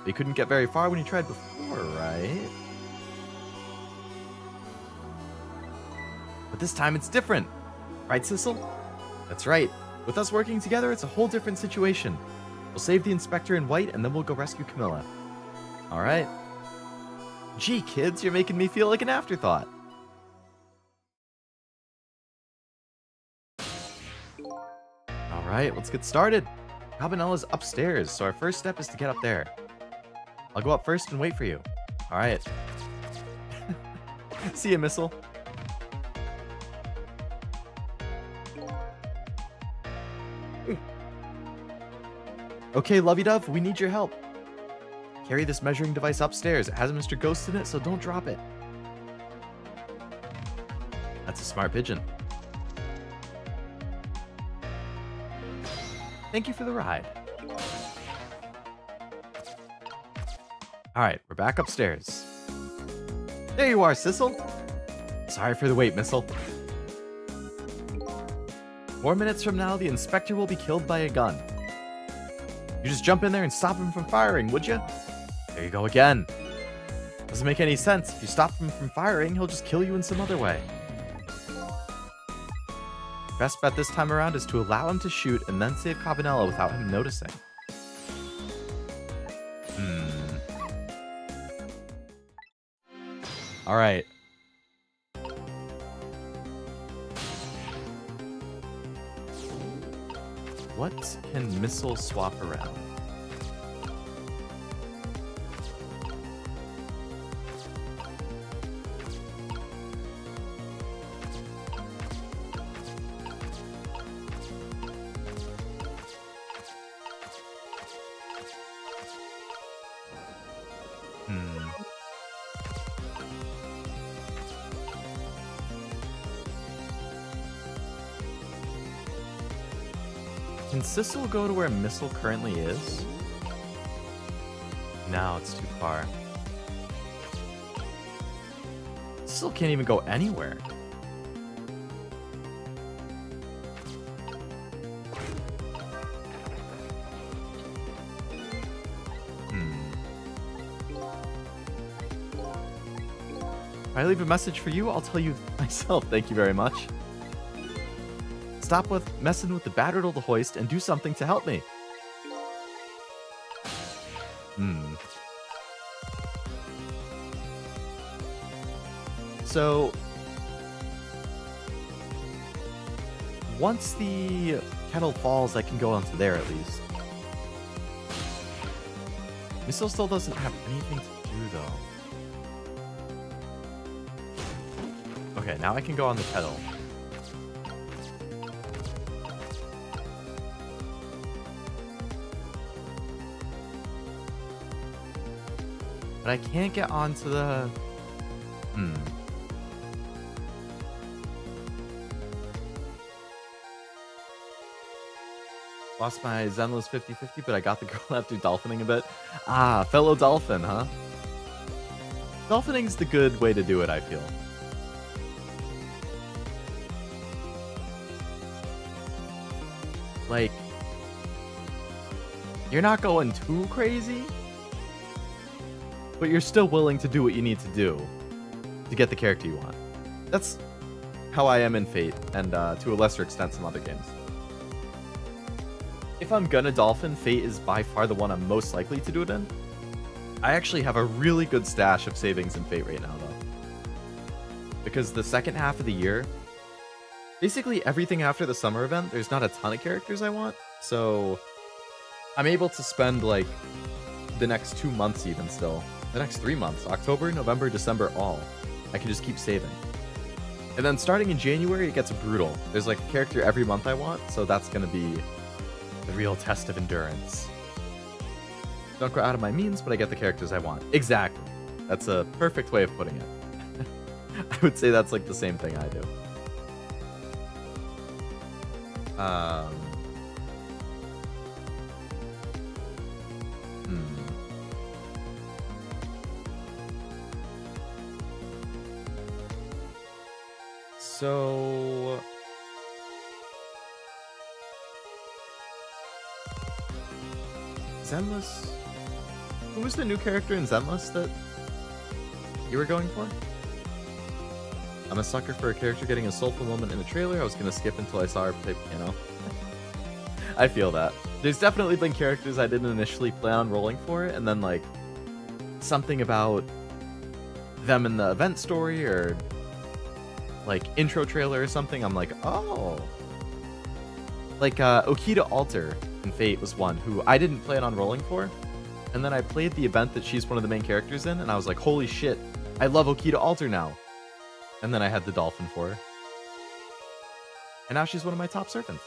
Speaker 1: You couldn't get very far when you tried before, right? But this time it's different. Right, Sissel? That's right. With us working together, it's a whole different situation. We'll save the Inspector in white, and then we'll go rescue Camilla. Alright. Gee, kids, you're making me feel like an afterthought. Alright, let's get started. Cabanella's upstairs, so our first step is to get up there. I'll go up first and wait for you. Alright. See ya, Missile. Okay, Lovey-Dove, we need your help. Carry this measuring device upstairs. It has Mr. Ghost in it, so don't drop it. That's a smart pigeon. Thank you for the ride. Alright, we're back upstairs. There you are, Sissel. Sorry for the wait, Missile. 4 minutes from now, the Inspector will be killed by a gun. You just jump in there and stop him from firing, would you? There you go again. Doesn't make any sense. If you stop him from firing, he'll just kill you in some other way. Best bet this time around is to allow him to shoot and then save Cabanella without him noticing. Alright. What can Missile swap around? Can Sissel go to where Missile currently is? No, it's too far. Sissel can't even go anywhere. If I leave a message for you, I'll tell you myself. Thank you very much. Stop with messing with the battered old hoist and do something to help me. So, once the kettle falls, I can go onto there at least. Missile still doesn't have anything to do, though. Okay, now I can go on the kettle. But I can't get onto the... Lost my Zenless 50-50, but I got the girl after dolphining a bit. Ah, fellow dolphin, huh? Dolphining's the good way to do it, I feel. Like, you're not going too crazy, but you're still willing to do what you need to do to get the character you want. That's how I am in Fate, and to a lesser extent some other games. If I'm gonna dolphin, Fate is by far the one I'm most likely to do it in. I actually have a really good stash of savings in Fate right now, though. Because the second half of the year, basically everything after the summer event, there's not a ton of characters I want, so I'm able to spend like the next 2 months even still. The next 3 months. October, November, December, all. I can just keep saving. And then starting in January, it gets brutal. There's like a character every month I want, so that's going to be the real test of endurance. Don't go out of my means, but I get the characters I want. Exactly. That's a perfect way of putting it. I would say that's like the same thing I do. So Zenless. Who was the new character in Zenless that you were going for? I'm a sucker for a character getting a soulful moment in a trailer. I was gonna skip until I saw her play piano. I feel that. There's definitely been characters I didn't initially plan on rolling for, and then like something about them in the event story or like intro trailer or something, I'm like, oh. Like Okita Alter in Fate was one who I didn't plan on rolling for, and then I played the event that she's one of the main characters in, and I was like, holy shit, I love Okita Alter now. And then I had the dolphin for her. And now she's one of my top servants.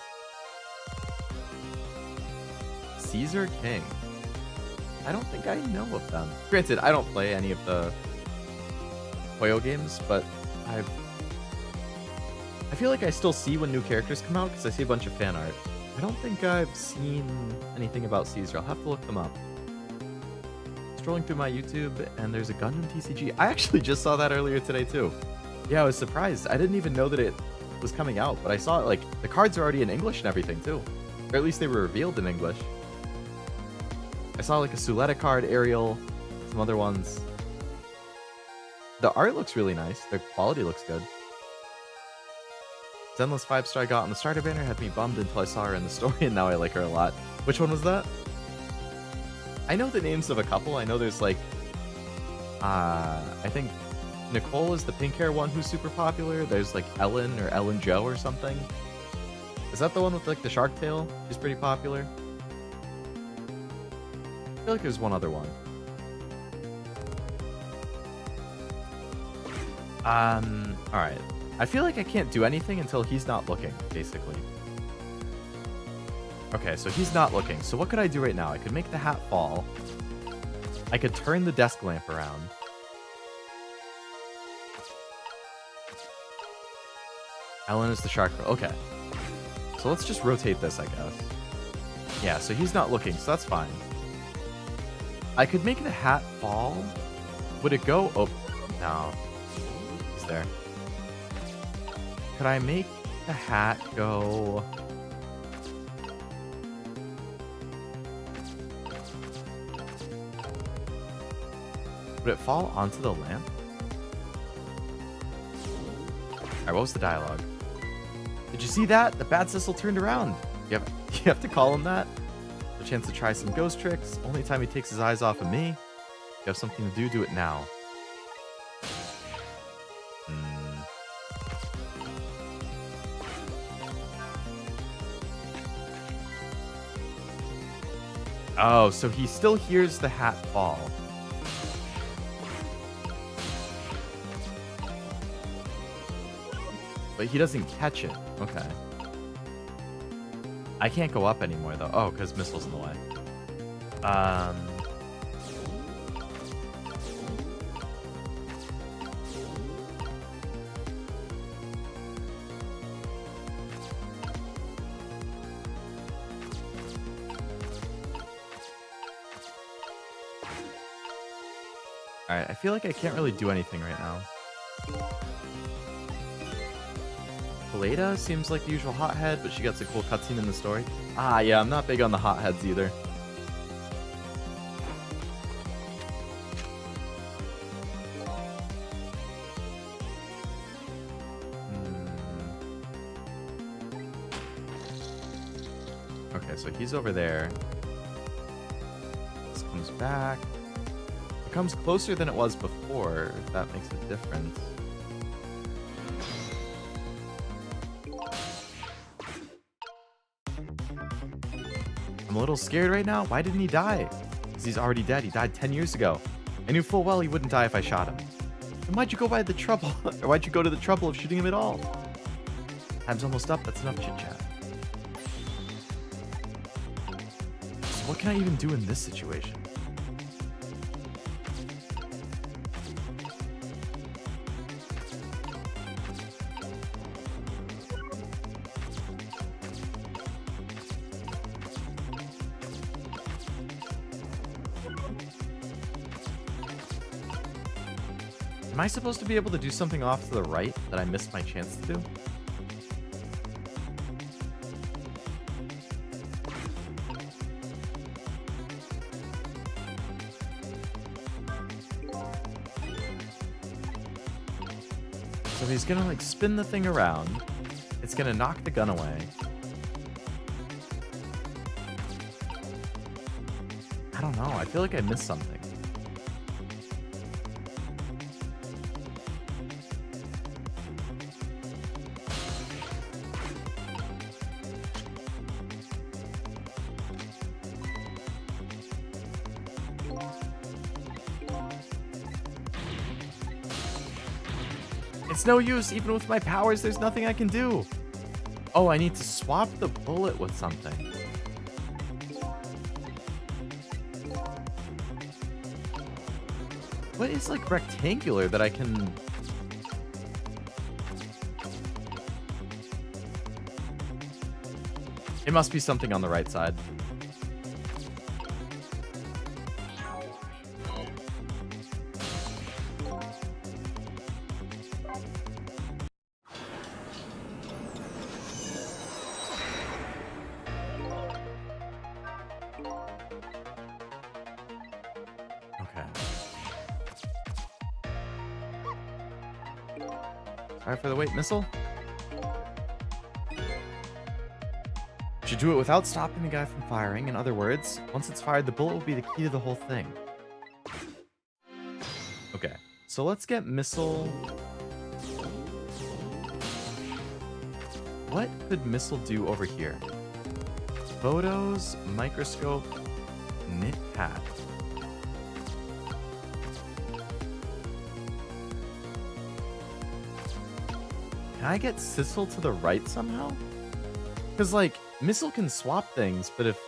Speaker 1: Caesar King. I don't think I know of them. Granted, I don't play any of the Hoyo games, but I feel like I still see when new characters come out because I see a bunch of fan art. I don't think I've seen anything about Caesar. I'll have to look them up. Scrolling through my YouTube, and there's a Gundam TCG. I actually just saw that earlier today, too. Yeah, I was surprised. I didn't even know that it was coming out, but I saw it, like, the cards are already in English and everything, too. Or at least they were revealed in English. I saw, like, a Suletta card, Ariel, some other ones. The art looks really nice. The quality looks good. Zenless 5-star I got on the starter banner had me bummed until I saw her in the story, and now I like her a lot. Which one was that? I know the names of a couple. I know there's like, I think Nicole is the pink hair one who's super popular. There's like Ellen or Ellen Joe or something. Is that the one with like the shark tail? She's pretty popular. I feel like there's one other one. Alright. I feel like I can't do anything until he's not looking, basically. Okay, so he's not looking. So what could I do right now? I could make the hat fall. I could turn the desk lamp around. Ellen is the shark. Okay. So let's just rotate this, I guess. Yeah, so he's not looking, so that's fine. I could make the hat fall. Would it go? Oh, no. He's there. Could I make the hat go? Would it fall onto the lamp? Alright, what was the dialogue? Did you see that? The bad Sissel turned around. You have to call him that? A chance to try some ghost tricks. Only time he takes his eyes off of me. You have something to do it now. Oh, so he still hears the hat fall. But he doesn't catch it. Okay. I can't go up anymore, though. Oh, because Missile's in the way. Alright, I feel like I can't really do anything right now. Kaleda seems like the usual hothead, but she gets a cool cutscene in the story. Ah, yeah, I'm not big on the hotheads either. Okay, so he's over there. This comes back. It comes closer than it was before, if that makes a difference. I'm a little scared right now. Why didn't he die? Because he's already dead. He died 10 years ago. I knew full well he wouldn't die if I shot him. Then why'd you go by the trouble? Or why'd you go to the trouble of shooting him at all? Time's almost up. That's enough chit-chat. So what can I even do in this situation? Am I supposed to be able to do something off to the right that I missed my chance to do? So he's gonna like spin the thing around. It's gonna knock the gun away. I don't know. I feel like I missed something. It's no use, even with my powers, there's nothing I can do. Oh, I need to swap the bullet with something. What is like rectangular that I can... It must be something on the right side. Sorry for the wait, missile. Should do it without stopping the guy from firing. In other words, once it's fired, the bullet will be the key to the whole thing. Okay, so let's get missile. What could missile do over here? Photos, microscope, knit pad. Can I get Sissel to the right somehow? Because, like, Missile can swap things, but if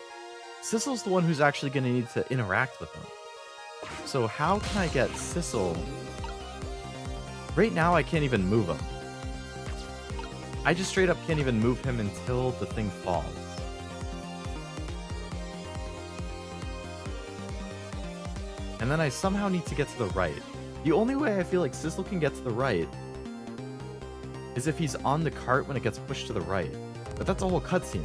Speaker 1: Sissel's the one who's actually going to need to interact with them. So how can I get Sissel? Right now, I can't even move him. I just straight up can't even move him until the thing falls. And then I somehow need to get to the right. The only way I feel like Sissel can get to the right is if he's on the cart when it gets pushed to the right. But that's a whole cutscene.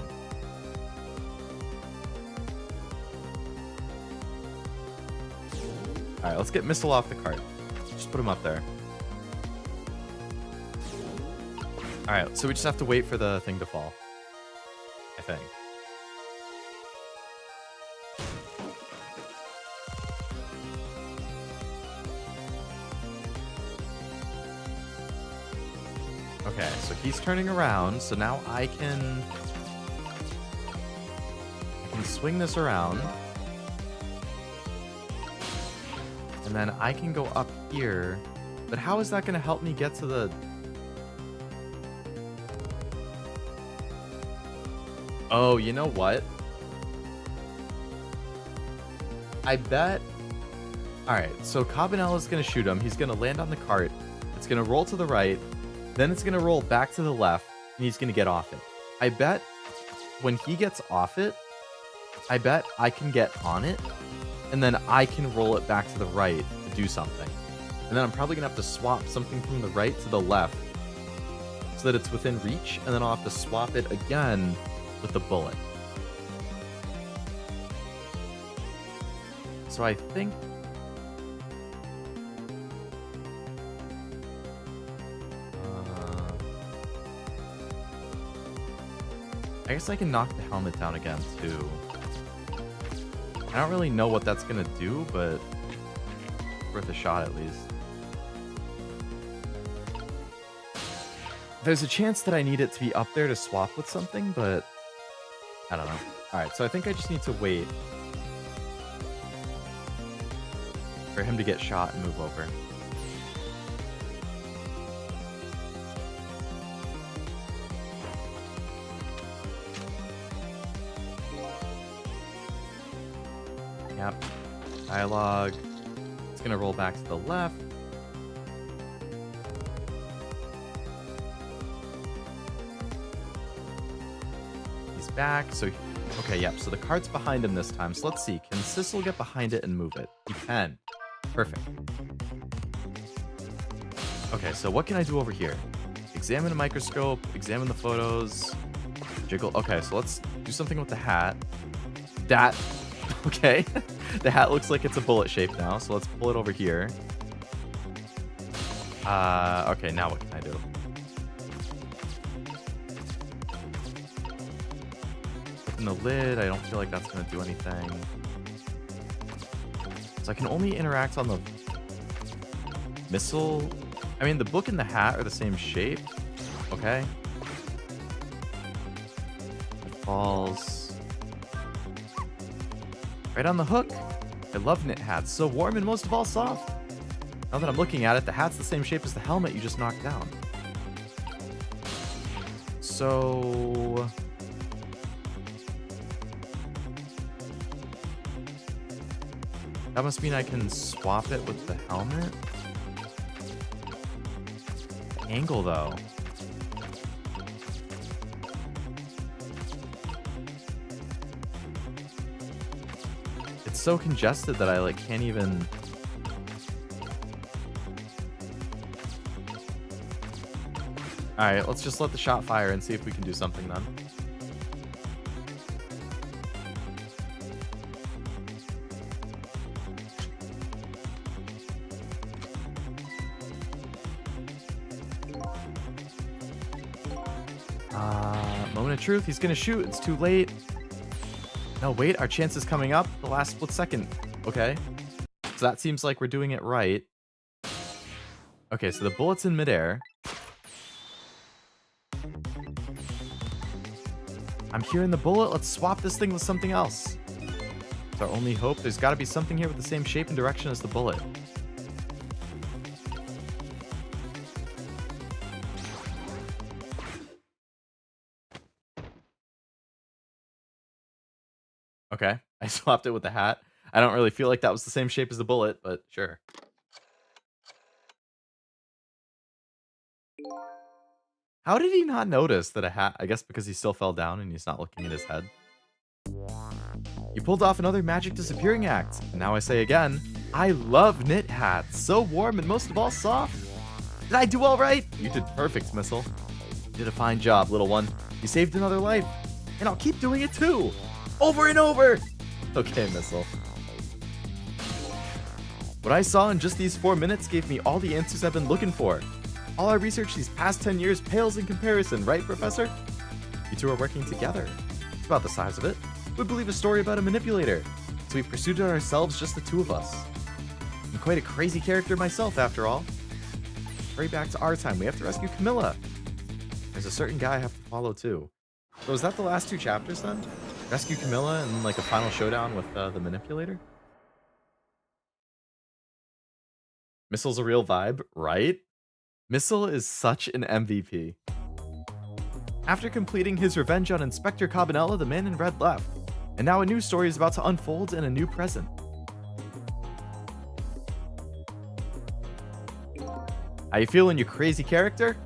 Speaker 1: Alright, let's get Missile off the cart. Just put him up there. Alright, so we just have to wait for the thing to fall. I think. Okay, so he's turning around, so now I can swing this around. And then I can go up here. But how is that going to help me get to the... Oh, you know what? I bet... Alright, so Cabanella's going to shoot him. He's going to land on the cart. It's going to roll to the right. Then it's going to roll back to the left, and he's going to get off it. I bet when he gets off it, I bet I can get on it, and then I can roll it back to the right to do something. And then I'm probably going to have to swap something from the right to the left so that it's within reach, and then I'll have to swap it again with the bullet. So I think... I guess I can knock the helmet down again, too. I don't really know what that's going to do, but worth a shot at least. There's a chance that I need it to be up there to swap with something, but I don't know. Alright, so I think I just need to wait for him to get shot and move over. Yep. Dialogue. It's gonna roll back to the left. He's back, so okay, yep, so the cart's behind him this time. So let's see, can Sissel get behind it and move it? He can. Perfect. Okay, so what can I do over here? Examine a microscope, examine the photos, jiggle. Okay, so let's do something with the hat. That, okay. The hat looks like it's a bullet shape now, so let's pull it over here. Okay, now what can I do? Open the lid, I don't feel like that's gonna do anything. So I can only interact on the missile. I mean, the book and the hat are the same shape. Okay. It falls right on the hook. I love knit hats. So warm and most of all soft. Now that I'm looking at it, the hat's the same shape as the helmet you just knocked down. So that must mean I can swap it with the helmet. The angle, though. It's so congested that I like can't even. All right, let's just let the shot fire and see if we can do something then. Moment of truth. He's gonna shoot. It's too late. No, wait. Our chance is coming up. The last split second. Okay. So that seems like we're doing it right. Okay, so the bullet's in midair. I'm hearing the bullet. Let's swap this thing with something else. It's our only hope. There's got to be something here with the same shape and direction as the bullet. Okay, I swapped it with the hat. I don't really feel like that was the same shape as the bullet, but sure. How did he not notice that a hat? I guess because he still fell down and he's not looking at his head. You pulled off another magic disappearing act. And now I say again, I love knit hats. So warm and most of all soft. Did I do all right? You did perfect, Sissel. You did a fine job, little one. You saved another life. And I'll keep doing it too. Over and over. Okay, Sissel. What I saw in just these 4 minutes gave me all the answers I've been looking for. All our research these past 10 years pales in comparison, right, Professor? You two are working together. It's about the size of it. We believe a story about a manipulator, so we pursued it ourselves, just the two of us. I'm quite a crazy character myself, after all. Hurry back to our time. We have to rescue Camilla. There's a certain guy I have to follow, too. So is that the last 2 chapters, then? Rescue Camilla and, like, a final showdown with the manipulator? Missil's a real vibe, right? Missil is such an MVP. After completing his revenge on Inspector Cabanela, the man in red left. And now a new story is about to unfold in a new present. How you feeling, you crazy character?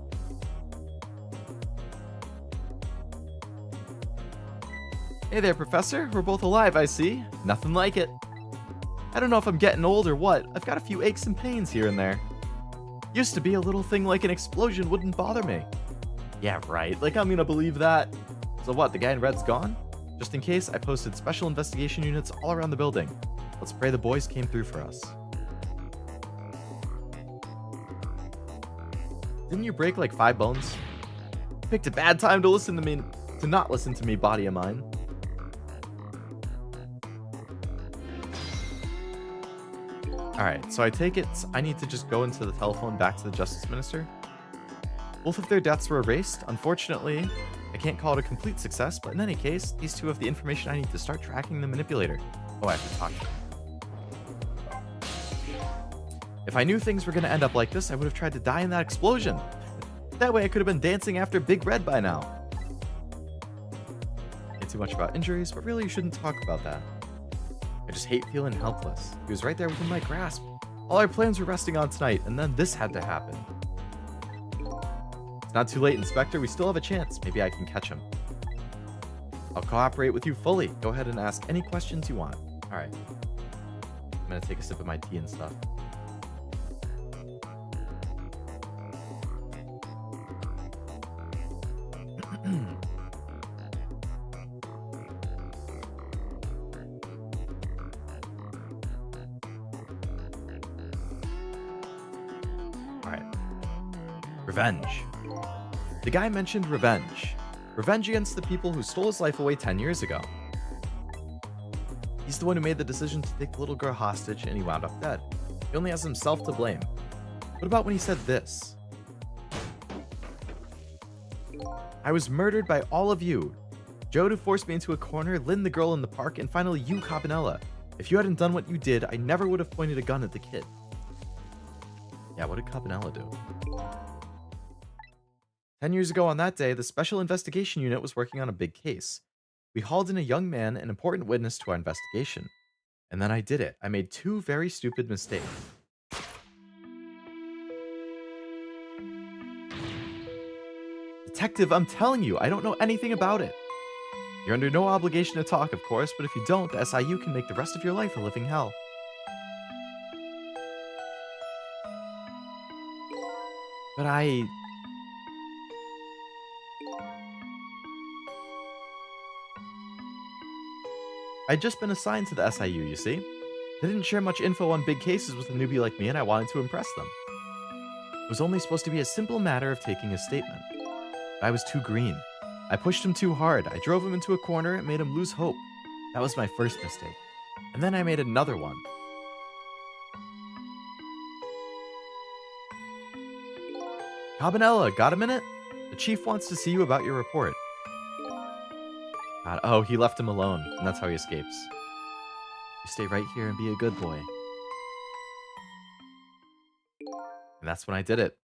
Speaker 1: Hey there, Professor. We're both alive, I see. Nothing like it. I don't know if I'm getting old or what. I've got a few aches and pains here and there. Used to be a little thing like an explosion wouldn't bother me. Yeah, right. Like, I'm gonna believe that. So what, the guy in red's gone? Just in case, I posted special investigation units all around the building. Let's pray the boys came through for us. Didn't you break like 5 bones? Picked a bad time to not listen to me, body of mine. Alright, so I take it I need to just go into the telephone back to the Justice Minister. Both of their deaths were erased. Unfortunately, I can't call it a complete success, but in any case, these two have the information I need to start tracking the manipulator. Oh, I have to talk to him. If I knew things were gonna end up like this, I would have tried to die in that explosion. That way I could have been dancing after Big Red by now. Ain't too much about injuries, but really you shouldn't talk about that. I just hate feeling helpless. He was right there within my grasp. All our plans were resting on tonight, and then this had to happen. It's not too late, Inspector. We still have a chance. Maybe I can catch him. I'll cooperate with you fully. Go ahead and ask any questions you want. Alright. I'm gonna take a sip of my tea and stuff. Alright. Revenge. The guy mentioned revenge. Revenge against the people who stole his life away 10 years ago. He's the one who made the decision to take the little girl hostage and he wound up dead. He only has himself to blame. What about when he said this? I was murdered by all of you. Joe, who forced me into a corner, Lynne, the girl in the park, and finally you, Cabanella. If you hadn't done what you did, I never would have pointed a gun at the kid. Yeah, what did Cabanella do? 10 years ago on that day, the Special Investigation Unit was working on a big case. We hauled in a young man, an important witness to our investigation. And then I did it. I made 2 very stupid mistakes. Detective, I'm telling you, I don't know anything about it. You're under no obligation to talk, of course, but if you don't, the SIU can make the rest of your life a living hell. But I'd just been assigned to the SIU, you see. They didn't share much info on big cases with a newbie like me, and I wanted to impress them. It was only supposed to be a simple matter of taking a statement. But I was too green. I pushed him too hard. I drove him into a corner and made him lose hope. That was my first mistake. And then I made another one. Cabanella, got a minute? The chief wants to see you about your report. God, oh, he left him alone, and that's how he escapes. You stay right here and be a good boy. And that's when I did it.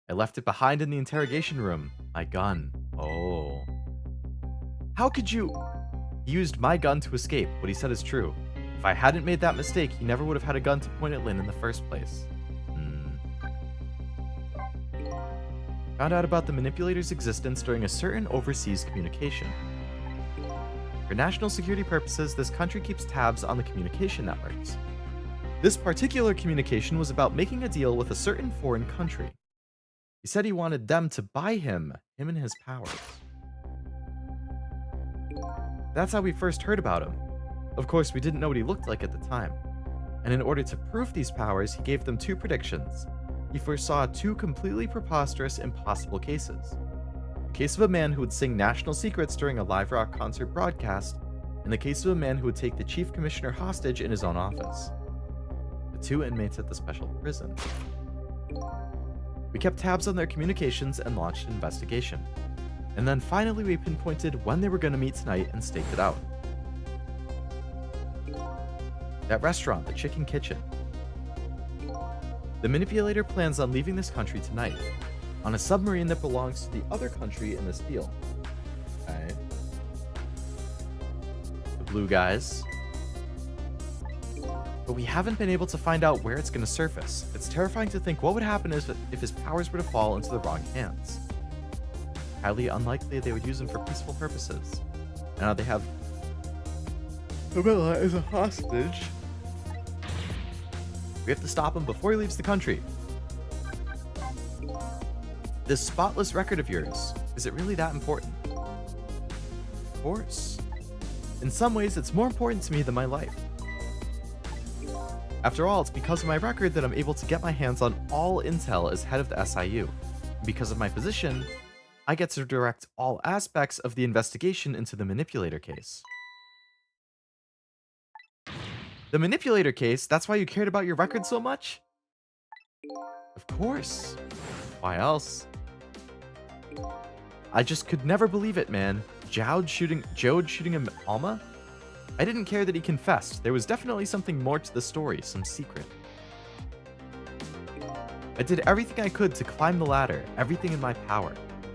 Speaker 1: I left it behind in the interrogation room. My gun. Oh. How could you... He used my gun to escape. What he said is true. If I hadn't made that mistake, he never would have had a gun to point at Lynne in the first place. Found out about the manipulator's existence during a certain overseas communication. For national security purposes, this country keeps tabs on the communication networks. This particular communication was about making a deal with a certain foreign country. He said he wanted them to buy him and his powers. That's how we first heard about him. Of course, we didn't know what he looked like at the time. And in order to prove these powers, he gave them 2 predictions. He foresaw 2 completely preposterous, impossible cases. The case of a man who would sing national secrets during a live rock concert broadcast, and the case of a man who would take the chief commissioner hostage in his own office. The 2 inmates at the special prison. We kept tabs on their communications and launched an investigation. And then finally we pinpointed when they were going to meet tonight and staked it out. That restaurant, the Chicken Kitchen. The manipulator plans on leaving this country tonight, on a submarine that belongs to the other country in this deal. Okay. The blue guys. But we haven't been able to find out where it's going to surface. It's terrifying to think what would happen if his powers were to fall into the wrong hands. Highly unlikely they would use them for peaceful purposes. Now they have Camilla as a hostage. We have to stop him before he leaves the country. This spotless record of yours, is it really that important? Of course. In some ways, it's more important to me than my life. After all, it's because of my record that I'm able to get my hands on all intel as head of the SIU. Because of my position, I get to direct all aspects of the investigation into the manipulator case. The manipulator case? That's why you cared about your record so much? Of course. Why else? I just could never believe it, man. Jode shooting him Alma? I didn't care that he confessed. There was definitely something more to the story, some secret. I did everything I could to climb the ladder, everything in my power.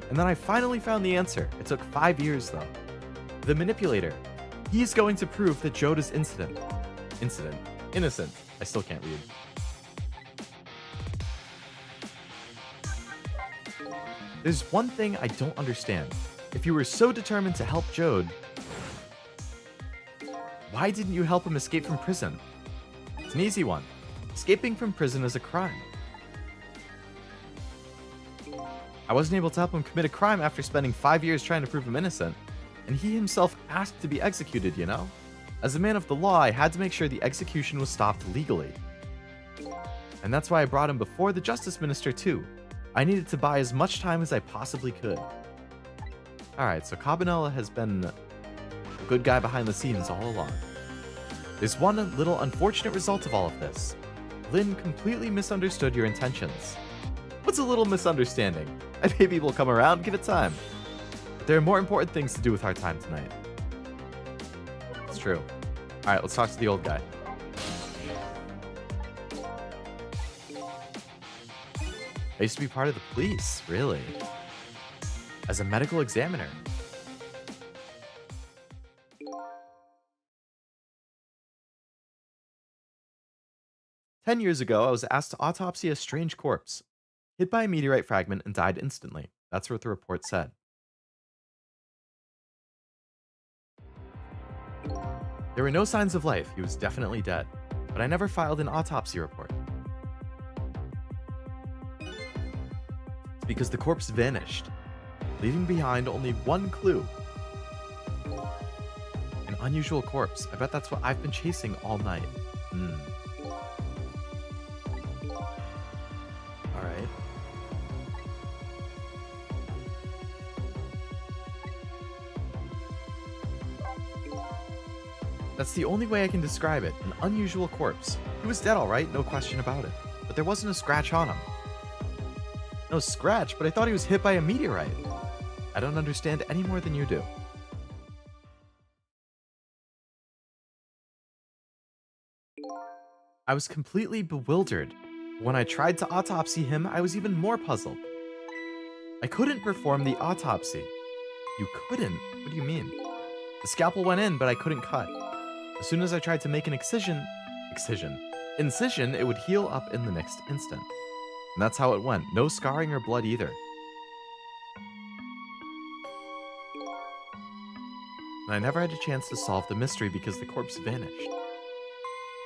Speaker 1: And then I finally found the answer. It took 5 years though. The manipulator. He's going to prove that Jode is innocent. I still can't read. There's one thing I don't understand. If you were so determined to help Jode, why didn't you help him escape from prison? It's an easy one. Escaping from prison is a crime. I wasn't able to help him commit a crime after spending 5 years trying to prove him innocent, and he himself asked to be executed, you know? As a man of the law, I had to make sure the execution was stopped legally. And that's why I brought him before the Justice Minister too. I needed to buy as much time as I possibly could. Alright, so Cabanela has been a good guy behind the scenes all along. There's one little unfortunate result of all of this. Lynne completely misunderstood your intentions. What's a little misunderstanding? Maybe we'll come around, give it time. But there are more important things to do with our time tonight. It's true. Alright, let's talk to the old guy. I used to be part of the police, really? As a medical examiner. "10 years ago, I was asked to autopsy a strange corpse. Hit by a meteorite fragment and died instantly." That's what the report said. There were no signs of life. He was definitely dead. But I never filed an autopsy report. It's because the corpse vanished, leaving behind only one clue. An unusual corpse. I bet that's what I've been chasing all night. Alright. That's the only way I can describe it. An unusual corpse. He was dead alright, no question about it. But there wasn't a scratch on him. No scratch, but I thought he was hit by a meteorite. I don't understand any more than you do. I was completely bewildered. When I tried to autopsy him, I was even more puzzled. I couldn't perform the autopsy. You couldn't? What do you mean? The scalpel went in, but I couldn't cut. As soon as I tried to make an incision, it would heal up in the next instant. And that's how it went. No scarring or blood either. And I never had a chance to solve the mystery because the corpse vanished.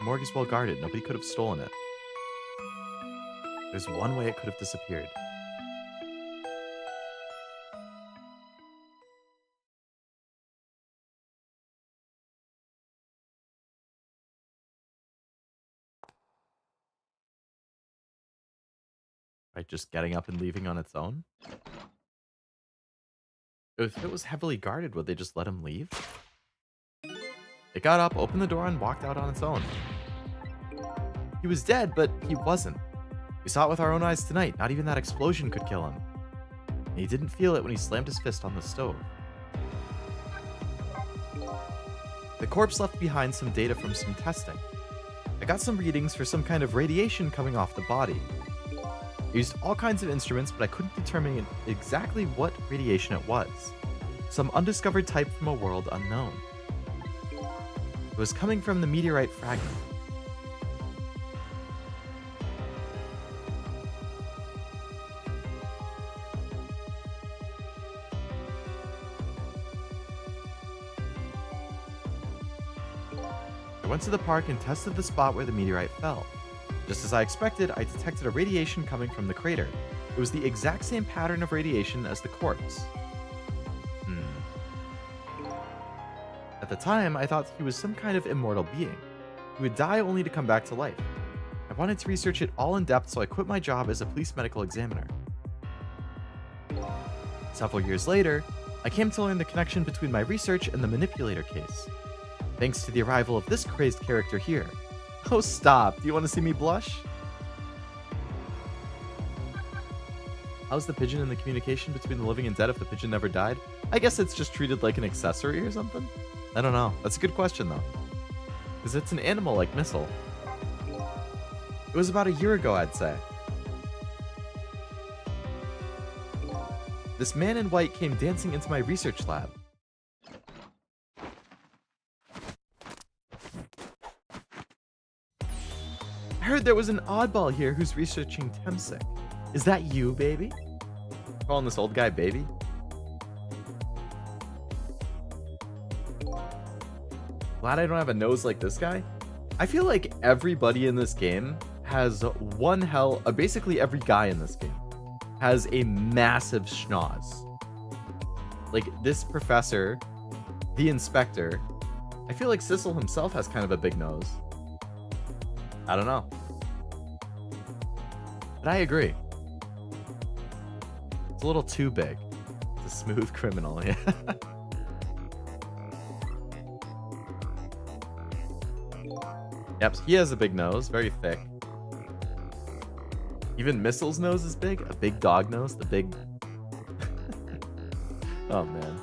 Speaker 1: The morgue is well guarded. Nobody could have stolen it. There's one way it could have disappeared. By just getting up and leaving on its own? If it was heavily guarded, would they just let him leave? It got up, opened the door, and walked out on its own. He was dead, but he wasn't. We saw it with our own eyes tonight. Not even that explosion could kill him. And he didn't feel it when he slammed his fist on the stove. The corpse left behind some data from some testing. I got some readings for some kind of radiation coming off the body. I used all kinds of instruments, but I couldn't determine exactly what radiation it was. Some undiscovered type from a world unknown. It was coming from the meteorite fragment. I went to the park and tested the spot where the meteorite fell. Just as I expected, I detected a radiation coming from the crater. It was the exact same pattern of radiation as the corpse. At the time, I thought he was some kind of immortal being. He would die only to come back to life. I wanted to research it all in depth, so I quit my job as a police medical examiner. Several years later, I came to learn the connection between my research and the manipulator case. Thanks to the arrival of this crazed character here. Oh, stop. Do you want to see me blush? How's the pigeon in the communication between the living and dead if the pigeon never died? I guess it's just treated like an accessory or something? I don't know. That's a good question, though. Because it's an animal like Missile. It was about a year ago, I'd say. This man in white came dancing into my research lab. I heard there was an oddball here who's researching Temsic. Is that you, baby? Calling this old guy baby? Glad I don't have a nose like this guy. I feel like everybody in this game has basically every guy in this game has a massive schnoz. Like this professor, the inspector, I feel like Sissel himself has kind of a big nose. I don't know. But I agree. It's a little too big. It's a smooth criminal, yeah. Yep, he has a big nose, very thick. Even Missil's nose is big. A big dog nose, the big... Oh, man.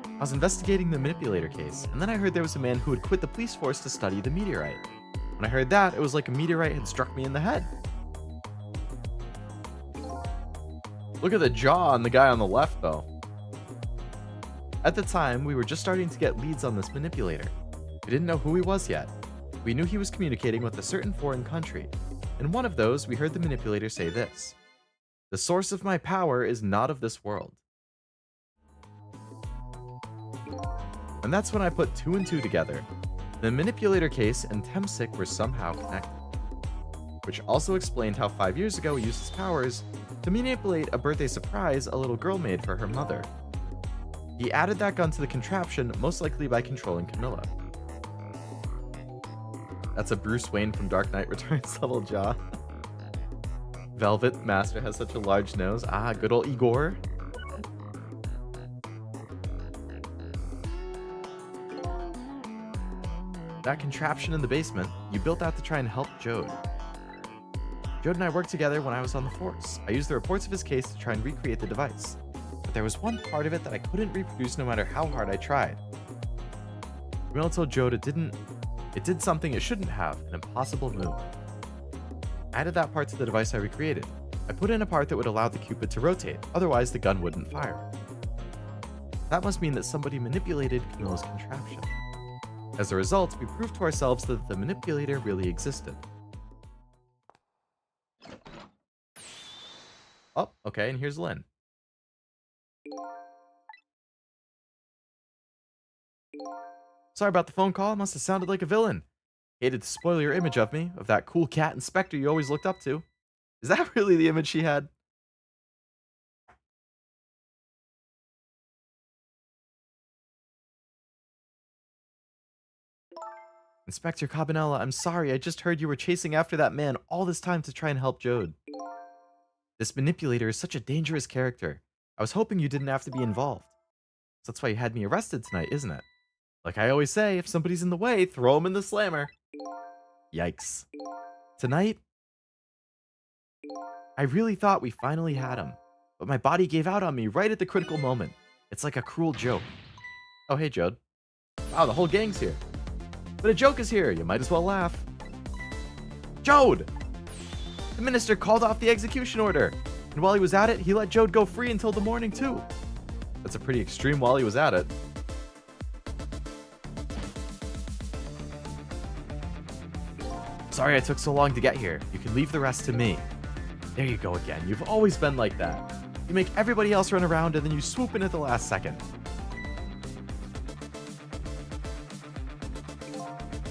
Speaker 1: I was investigating the manipulator case, and then I heard there was a man who had quit the police force to study the meteorite. When I heard that, it was like a meteorite had struck me in the head. Look at the jaw on the guy on the left, though. At the time, we were just starting to get leads on this manipulator. We didn't know who he was yet. We knew he was communicating with a certain foreign country. In one of those, we heard the manipulator say this: "The source of my power is not of this world." And that's when I put 2 and 2 together. The manipulator case and Temsic were somehow connected. Which also explained how 5 years ago he used his powers to manipulate a birthday surprise a little girl made for her mother. He added that gun to the contraption, most likely by controlling Camilla. That's a Bruce Wayne from Dark Knight Returns level jaw. Velvet Master has such a large nose. Ah, good old Igor. That contraption in the basement, you built that to try and help Jode. Jode and I worked together when I was on the force. I used the reports of his case to try and recreate the device. But there was one part of it that I couldn't reproduce no matter how hard I tried. Camilla told Jode it did something it shouldn't have, an impossible move. I added that part to the device I recreated. I put in a part that would allow the Cupid to rotate, otherwise the gun wouldn't fire. That must mean that somebody manipulated Camilla's contraption. As a result, we proved to ourselves that the manipulator really existed. Oh, okay, and here's Lynne. Sorry about the phone call, must have sounded like a villain. Hated to spoil your image of me, of that cool cat inspector you always looked up to. Is that really the image she had? Inspector Cabanella, I'm sorry, I just heard you were chasing after that man all this time to try and help Jode. This manipulator is such a dangerous character. I was hoping you didn't have to be involved. So that's why you had me arrested tonight, isn't it? Like I always say, if somebody's in the way, throw him in the slammer. Yikes. Tonight, I really thought we finally had him, but my body gave out on me right at the critical moment. It's like a cruel joke. Oh, hey, Jode. Wow, the whole gang's here. But a joke is here, you might as well laugh. Jode! The minister called off the execution order, and while he was at it, he let Jode go free until the morning, too. That's a pretty extreme while he was at it. Sorry I took so long to get here. You can leave the rest to me. There you go again. You've always been like that. You make everybody else run around and then you swoop in at the last second.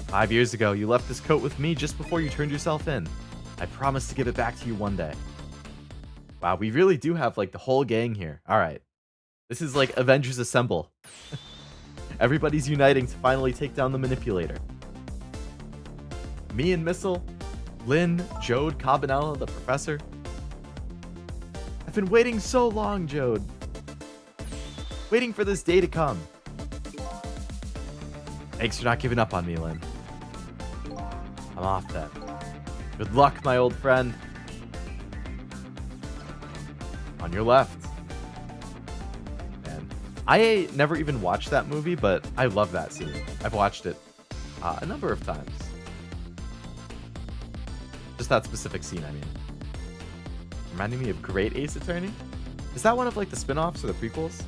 Speaker 1: 5 years ago, you left this coat with me just before you turned yourself in. I promise to give it back to you one day. Wow, we really do have like the whole gang here. All right. This is like Avengers Assemble. Everybody's uniting to finally take down the manipulator. Me and Missile, Lynne, Jode, Cabanella, the professor. I've been waiting so long, Jode. Waiting for this day to come. Thanks for not giving up on me, Lynne. I'm off then. Good luck, my old friend. On your left. Man, I never even watched that movie, but I love that scene. I've watched it a number of times. Just that specific scene, I mean. Reminding me of Great Ace Attorney? Is that one of like the spin-offs or the prequels?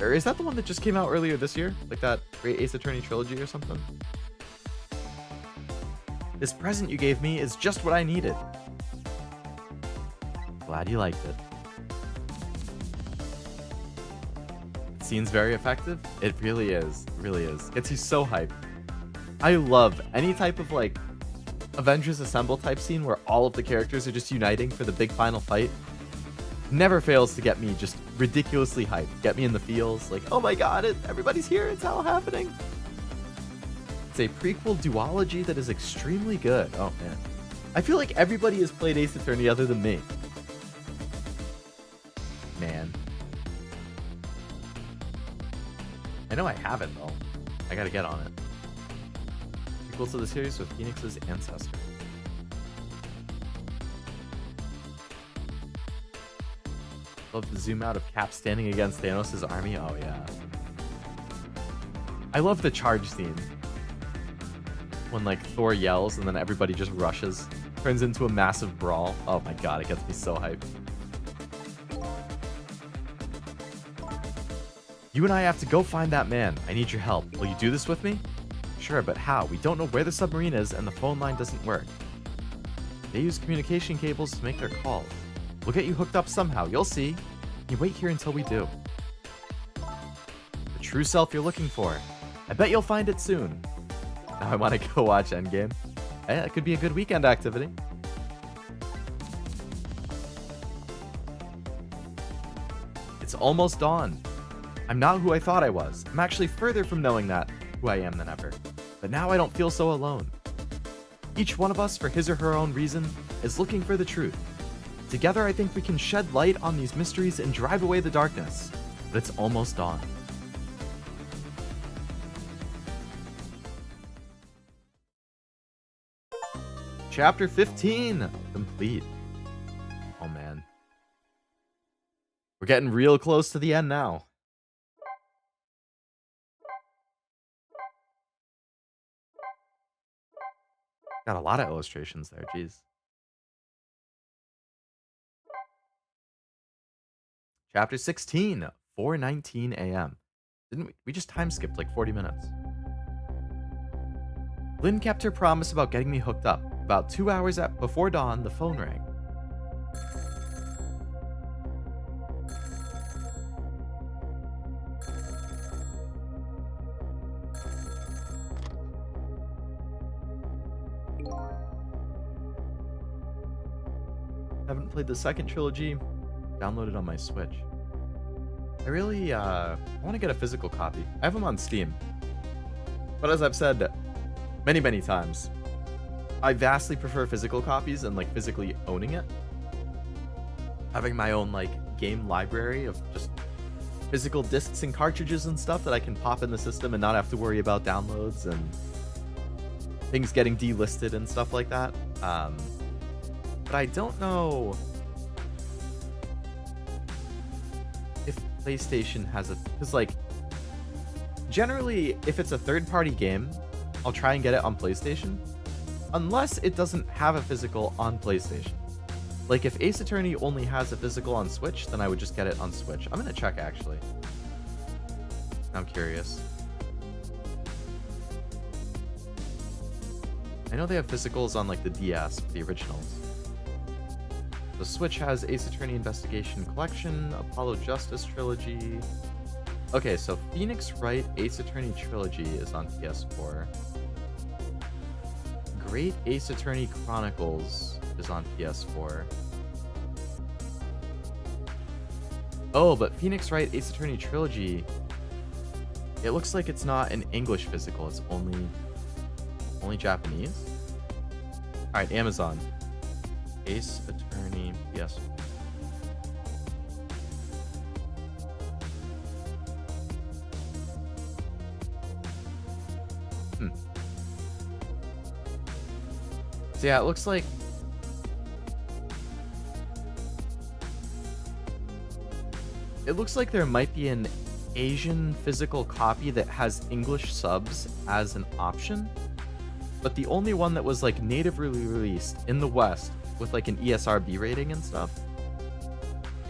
Speaker 1: Or is that the one that just came out earlier this year? Like that Great Ace Attorney trilogy or something? This present you gave me is just what I needed. Glad you liked it. It seems very effective. It really is. It really is. Gets you so hyped. I love any type of like Avengers Assemble type scene where all of the characters are just uniting for the big final fight. Never fails to get me just ridiculously hyped. Get me in the feels. Like, oh my god, everybody's here. It's all happening. It's a prequel duology that is extremely good. Oh man. I feel like everybody has played Ace Attorney other than me. Man. I know I haven't though. I gotta get on it. Sequel to the series with Phoenix's ancestor. Love the zoom out of Cap standing against Thanos' army. Oh yeah. I love the charge scene. When like Thor yells and then everybody just rushes. Turns into a massive brawl. Oh my god, it gets me so hyped. You and I have to go find that man. I need your help. Will you do this with me? Sure, but how? We don't know where the submarine is and the phone line doesn't work. They use communication cables to make their calls. We'll get you hooked up somehow. You'll see. You wait here until we do. The true self you're looking for. I bet you'll find it soon. Now I want to go watch Endgame. Hey, that could be a good weekend activity. It's almost dawn. I'm not who I thought I was. I'm actually further from knowing that who I am than ever. But now I don't feel so alone. Each one of us, for his or her own reason, is looking for the truth. Together, I think we can shed light on these mysteries and drive away the darkness. But it's almost dawn. Chapter 15 complete. Oh man. We're getting real close to the end now. Got a lot of illustrations there, jeez. Chapter 16, 4:19 a.m. Didn't we just time skipped like 40 minutes. Lynne kept her promise about getting me hooked up. About 2 hours before dawn, the phone rang. Haven't played the second trilogy. Downloaded on my Switch. I really I want to get a physical copy. I have them on Steam. But as I've said many times, I vastly prefer physical copies and like physically owning it. Having my own like game library of just physical discs and cartridges and stuff that I can pop in the system and not have to worry about downloads and things getting delisted and stuff like that. But I don't know if PlayStation has a... Because, like, generally, if it's a third-party game, I'll try and get it on PlayStation. Unless it doesn't have a physical on PlayStation. Like, if Ace Attorney only has a physical on Switch, then I would just get it on Switch. I'm gonna check, actually. I'm curious. I know they have physicals on, like, the DS, the originals. The Switch has Ace Attorney Investigation Collection, Apollo Justice Trilogy. Okay, so Phoenix Wright Ace Attorney Trilogy is on PS4. Great Ace Attorney Chronicles is on PS4. Oh, but Phoenix Wright Ace Attorney Trilogy, it looks like it's not an English physical, it's only Japanese. Alright, Amazon. Ace Attorney PS4. So yeah, it looks like there might be an Asian physical copy that has English subs as an option, but the only one that was like natively released in the West with like an ESRB rating and stuff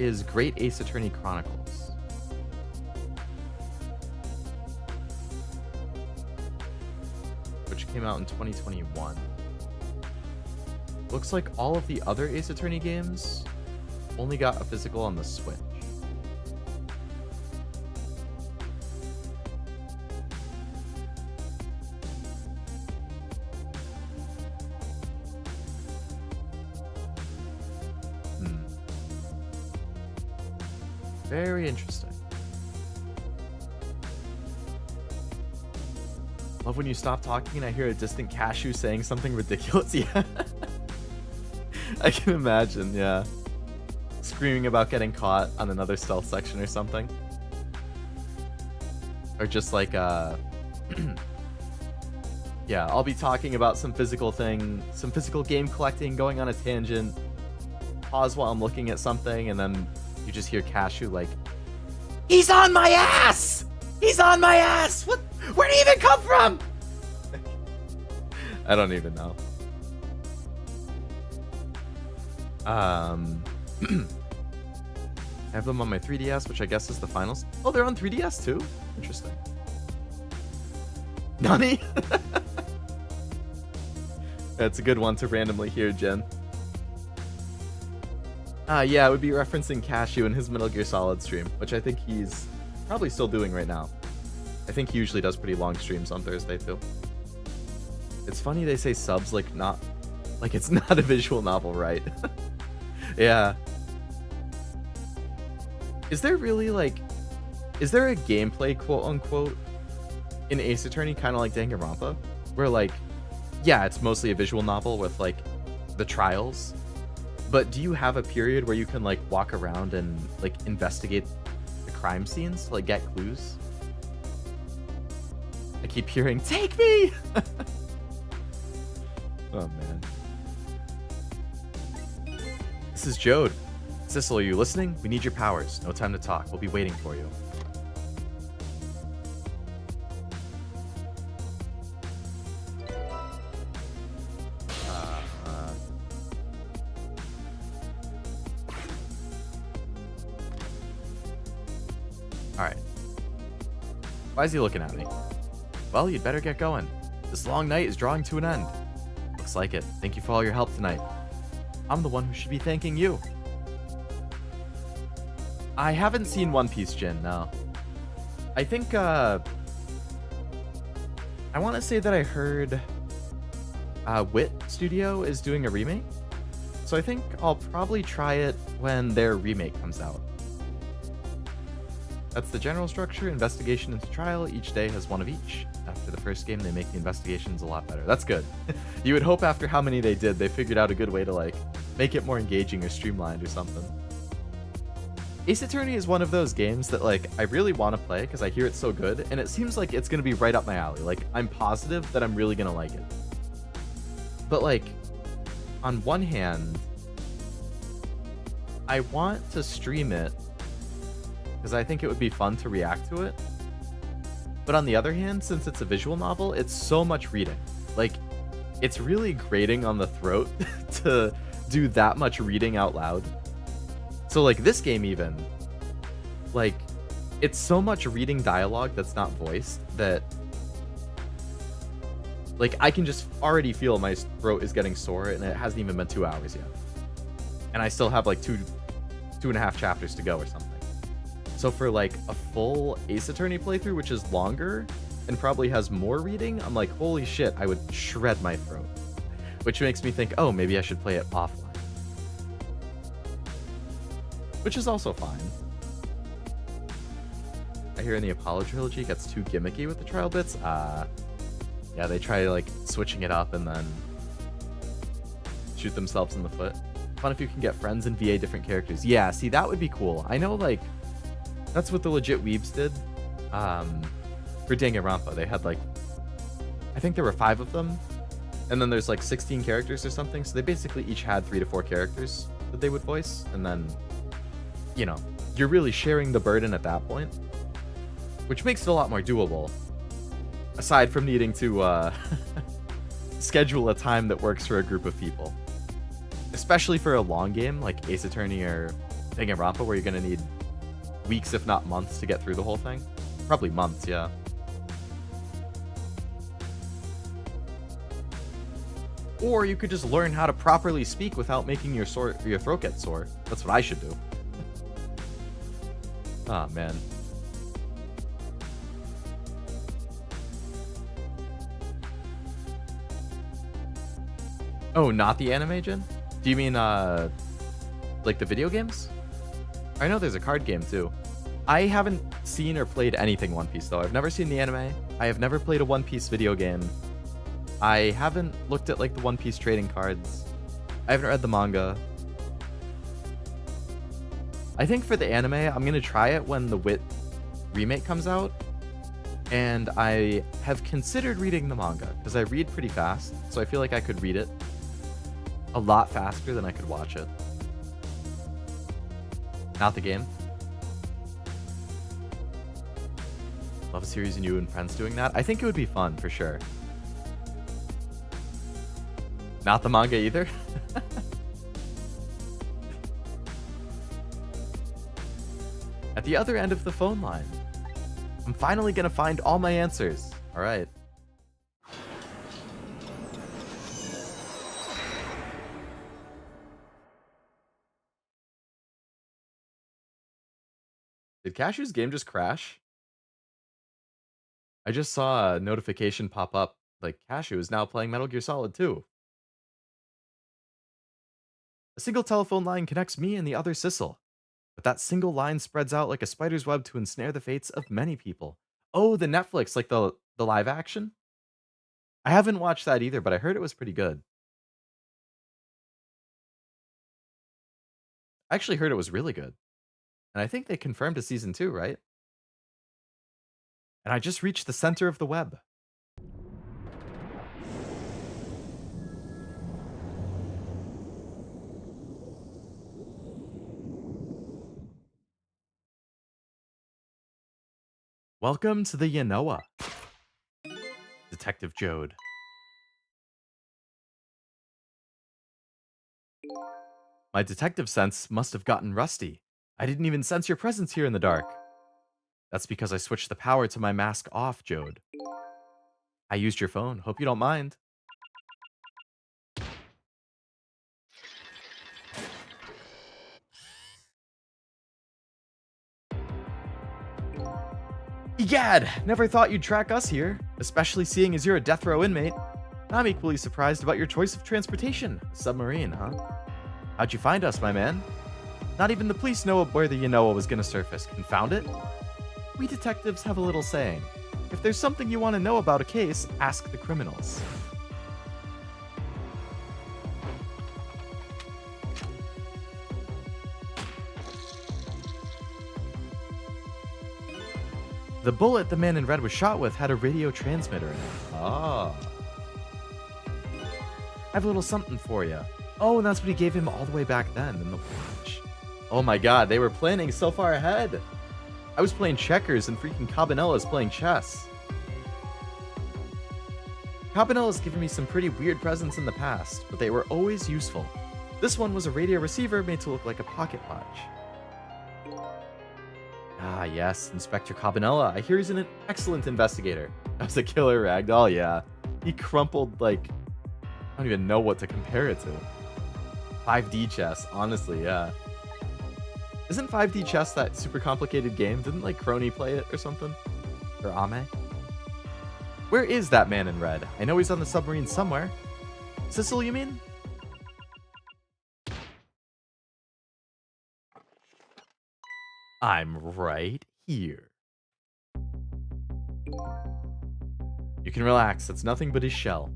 Speaker 1: is Great Ace Attorney Chronicles. Which came out in 2021. Looks like all of the other Ace Attorney games only got a physical on the Switch. Very interesting. Love when you stop talking and I hear a distant cashew saying something ridiculous. Yeah. I can imagine, yeah. Screaming about getting caught on another stealth section or something. Or just like, yeah, I'll be talking about some physical thing, some physical game collecting, going on a tangent, pause while I'm looking at something, and then you just hear Cashew like, "He's on my ass! He's on my ass! What? Where'd he even come from?" I don't even know. I have them on my 3DS, which I guess is the finals. Oh, they're on 3DS too? Interesting. Nani? That's a good one to randomly hear, Jen. Yeah, it would be referencing Cashew in his Metal Gear Solid stream, which I think he's probably still doing right now. I think he usually does pretty long streams on Thursday, too. It's funny they say subs like not... like it's not a visual novel, right? Yeah. Is there really, like... is there a gameplay, quote-unquote, in Ace Attorney, kind of like Danganronpa? Where, like, yeah, it's mostly a visual novel with, like, the trials. But do you have a period where you can, like, walk around and, like, investigate the crime scenes to, like, get clues? I keep hearing, "Take me!" Oh, man. This is Jode. Sissel, are you listening? We need your powers. No time to talk. We'll be waiting for you. Alright. Why is he looking at me? Well, you'd better get going. This long night is drawing to an end. Looks like it. Thank you for all your help tonight. I'm the one who should be thanking you. I haven't seen One Piece, Jin, no. I think, I want to say that I heard Wit Studio is doing a remake. So I think I'll probably try it when their remake comes out. That's the general structure. Investigation into trial. Each day has one of each. After the first game, they make the investigations a lot better. That's good. You would hope after how many they did, they figured out a good way to, like, make it more engaging or streamlined or something. Ace Attorney is one of those games that, like, I really want to play because I hear it's so good, and it seems like it's going to be right up my alley. Like, I'm positive that I'm really going to like it. But, like, on one hand, I want to stream it because I think it would be fun to react to it. But on the other hand, since it's a visual novel, it's so much reading. Like, it's really grating on the throat to do that much reading out loud. So, like, this game even, like, it's so much reading dialogue that's not voiced that, like, I can just already feel my throat is getting sore, and it hasn't even been 2 hours yet. And I still have, like, two and a half chapters to go or something. So for, like, a full Ace Attorney playthrough, which is longer and probably has more reading, I'm like, holy shit, I would shred my throat. Which makes me think, oh, maybe I should play it offline. Which is also fine. I hear in the Apollo trilogy it gets too gimmicky with the trial bits. Yeah, they try, like, switching it up and then shoot themselves in the foot. Fun if you can get friends and VA different characters. Yeah, see, that would be cool. I know, like, that's what the legit weebs did. For Danganronpa, they had, like, I think there were 5 of them, and then there's, like, 16 characters or something, so they basically each had 3 to 4 characters that they would voice, and then, you know, you're really sharing the burden at that point, which makes it a lot more doable, aside from needing to, schedule a time that works for a group of people. Especially for a long game, like Ace Attorney or Danganronpa, where you're gonna need weeks, if not months, to get through the whole thing. Probably months, yeah. Or you could just learn how to properly speak without making your throat get sore. That's what I should do. Oh, man. Oh, not the anime, Jin? Do you mean, like the video games? I know there's a card game, too. I haven't seen or played anything One Piece, though. I've never seen the anime. I have never played a One Piece video game. I haven't looked at, like, the One Piece trading cards. I haven't read the manga. I think for the anime, I'm gonna try it when the Wit remake comes out. And I have considered reading the manga, because I read pretty fast, so I feel like I could read it a lot faster than I could watch it. Not the game. Love a series and you and friends doing that. I think it would be fun, for sure. Not the manga either. At the other end of the phone line, I'm finally gonna find all my answers. All right. Did Cashew's game just crash? I just saw a notification pop up like Cashew is now playing Metal Gear Solid 2. A single telephone line connects me and the other Sissel, but that single line spreads out like a spider's web to ensnare the fates of many people. Oh, the Netflix, like the live action? I haven't watched that either, but I heard it was pretty good. I actually heard it was really good. And I think they confirmed a season 2, right? And I just reached the center of the web. Welcome to the Yanoa, Detective Jode. My detective sense must have gotten rusty. I didn't even sense your presence here in the dark. That's because I switched the power to my mask off, Jode. I used your phone. Hope you don't mind. Egad! Never thought you'd track us here, especially seeing as you're a death row inmate. I'm equally surprised about your choice of transportation. A submarine, huh? How'd you find us, my man? Not even the police know where the Yanoa was gonna surface. Confound it? We detectives have a little saying. If there's something you want to know about a case, ask the criminals. The bullet the man in red was shot with had a radio transmitter in it. Ah. I have a little something for you. Oh, and that's what he gave him all the way back then in the watch. Oh my god, they were planning so far ahead. I was playing checkers and freaking Cabanella's playing chess. Cabanella's given me some pretty weird presents in the past, but they were always useful. This one was a radio receiver made to look like a pocket watch. Ah yes, Inspector Cabanella. I hear he's an excellent investigator. That was a killer ragdoll, yeah. He crumpled like, I don't even know what to compare it to. 5D chess, honestly, yeah. Isn't 5D chess that super complicated game? Didn't like Crony play it or something? Or Ame? Where is that man in red? I know he's on the submarine somewhere. Sissel, you mean? I'm right here. You can relax, it's nothing but his shell.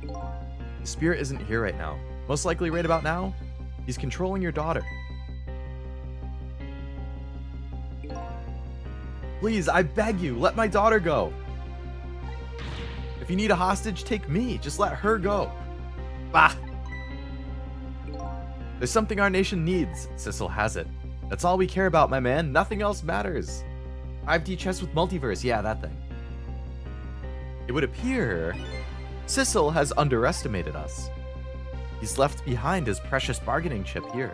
Speaker 1: The spirit isn't here right now. Most likely right about now, he's controlling your daughter. Please, I beg you, let my daughter go. If you need a hostage, take me. Just let her go. Bah! There's something our nation needs. Sissel has it. That's all we care about, my man. Nothing else matters. 5D chess with multiverse. Yeah, that thing. It would appear Sissel has underestimated us. He's left behind his precious bargaining chip here.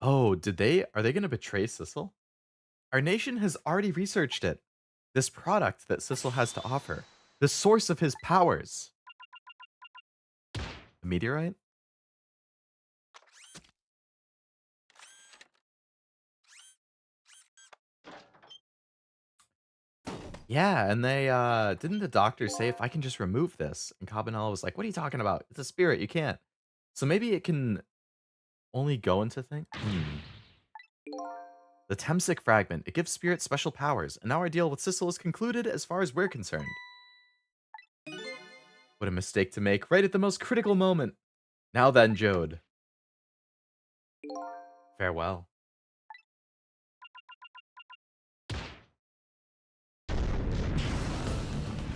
Speaker 1: Oh, are they going to betray Sissel? Our nation has already researched it. This product that Sissel has to offer. The source of his powers. The meteorite? Yeah, and they, didn't the doctor say if I can just remove this? And Cabanela was like, what are you talking about? It's a spirit, you can't. So maybe it can only go into things? The Temsic fragment. It gives spirits special powers, and now our deal with Sissel is concluded as far as we're concerned. What a mistake to make right at the most critical moment. Now then, Jode. Farewell.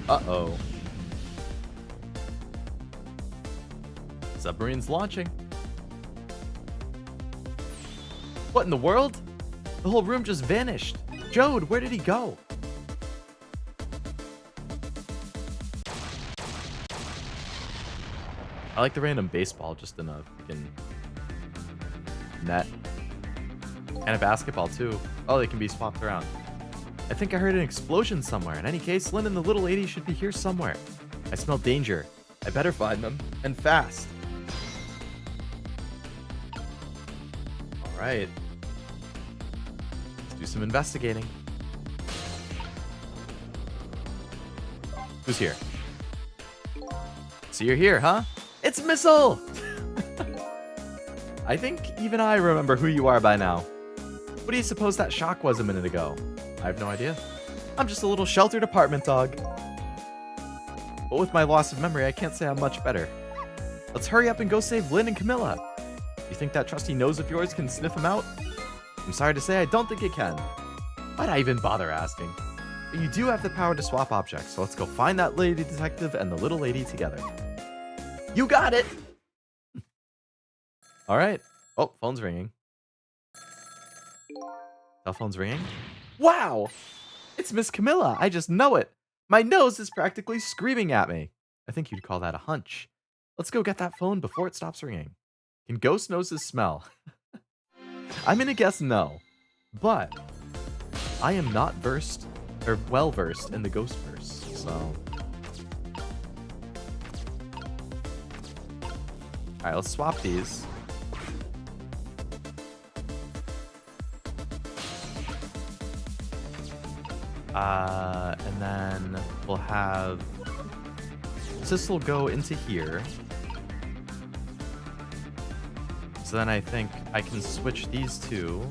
Speaker 1: Uh-oh. Submarine's launching. What in the world? The whole room just vanished. Jode, where did he go? I like the random baseball just in a freaking net. And a basketball too. Oh, they can be swapped around. I think I heard an explosion somewhere. In any case, Lynne and the little lady should be here somewhere. I smell danger. I better find them. And fast. Alright. Let's do some investigating. Who's here? So you're here, huh? It's Missile! I think even I remember who you are by now. What do you suppose that shock was a minute ago? I have no idea. I'm just a little sheltered apartment dog. But with my loss of memory, I can't say I'm much better. Let's hurry up and go save Lynne and Camilla. You think that trusty nose of yours can sniff him out? I'm sorry to say I don't think it can. Why'd I even bother asking? But you do have the power to swap objects, so let's go find that lady detective and the little lady together. You got it! Alright. Oh, phone's ringing. Cell phone's ringing. Wow! It's Miss Camilla. I just know it. My nose is practically screaming at me. I think you'd call that a hunch. Let's go get that phone before it stops ringing. Can ghost noses smell? I'm gonna guess no. But I am not versed, or well versed in the ghost verse, so. Alright, let's swap these. And then we'll have Sissel go into here. So then I think I can switch these two.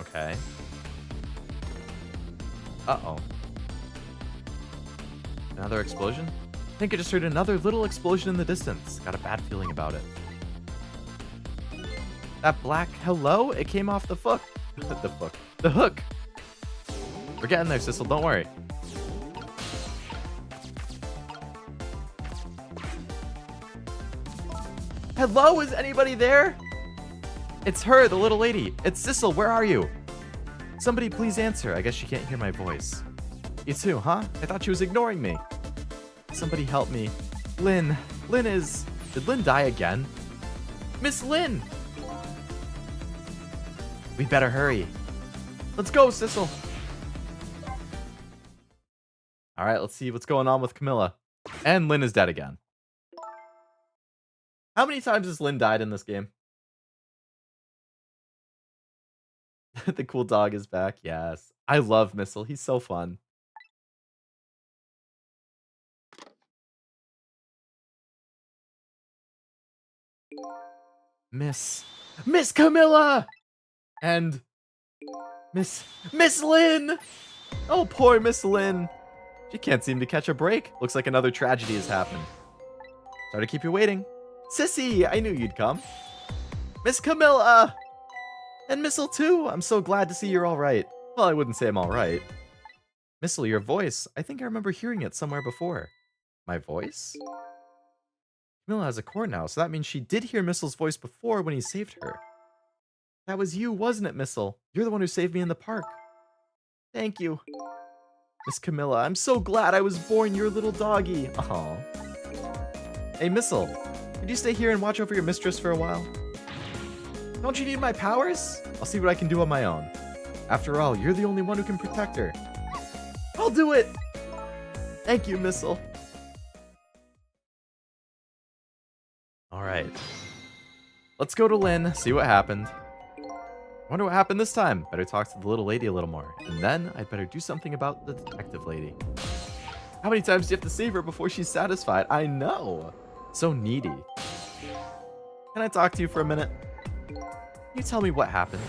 Speaker 1: Okay. Uh-oh. Another explosion? I think I just heard another little explosion in the distance. Got a bad feeling about it. That black hello? It came off the hook. The hook. We're getting there, Sissel. Don't worry. Hello? Is anybody there? It's her, the little lady. It's Sissel. Where are you? Somebody please answer. I guess she can't hear my voice. You too, huh? I thought she was ignoring me. Somebody help me. Lynne. Lynne is... Did Lynne die again? Miss Lynne! We better hurry. Let's go, Sissel. Alright, let's see what's going on with Camilla. And Lynne is dead again. How many times has Lynne died in this game? The cool dog is back. Yes. I love Missile. He's so fun. Miss Camilla! And Miss Lynne! Oh, poor Miss Lynne. She can't seem to catch a break. Looks like another tragedy has happened. Sorry to keep you waiting. Sissy, I knew you'd come. Miss Camilla! And Missile too. I'm so glad to see you're alright. Well, I wouldn't say I'm alright. Missile, your voice. I think I remember hearing it somewhere before. My voice? Camilla has a core now, so that means she did hear Missile's voice before when he saved her. That was you, wasn't it, Missile? You're the one who saved me in the park. Thank you. Miss Camilla, I'm so glad I was born your little doggy. Aw. Hey, Missile, could you stay here and watch over your mistress for a while? Don't you need my powers? I'll see what I can do on my own. After all, you're the only one who can protect her. I'll do it! Thank you, Missile. Alright. Let's go to Lynne, see what happened. Wonder what happened this time. Better talk to the little lady a little more. And then, I'd better do something about the detective lady. How many times do you have to save her before she's satisfied? I know! So needy. Can I talk to you for a minute? Can you tell me what happened?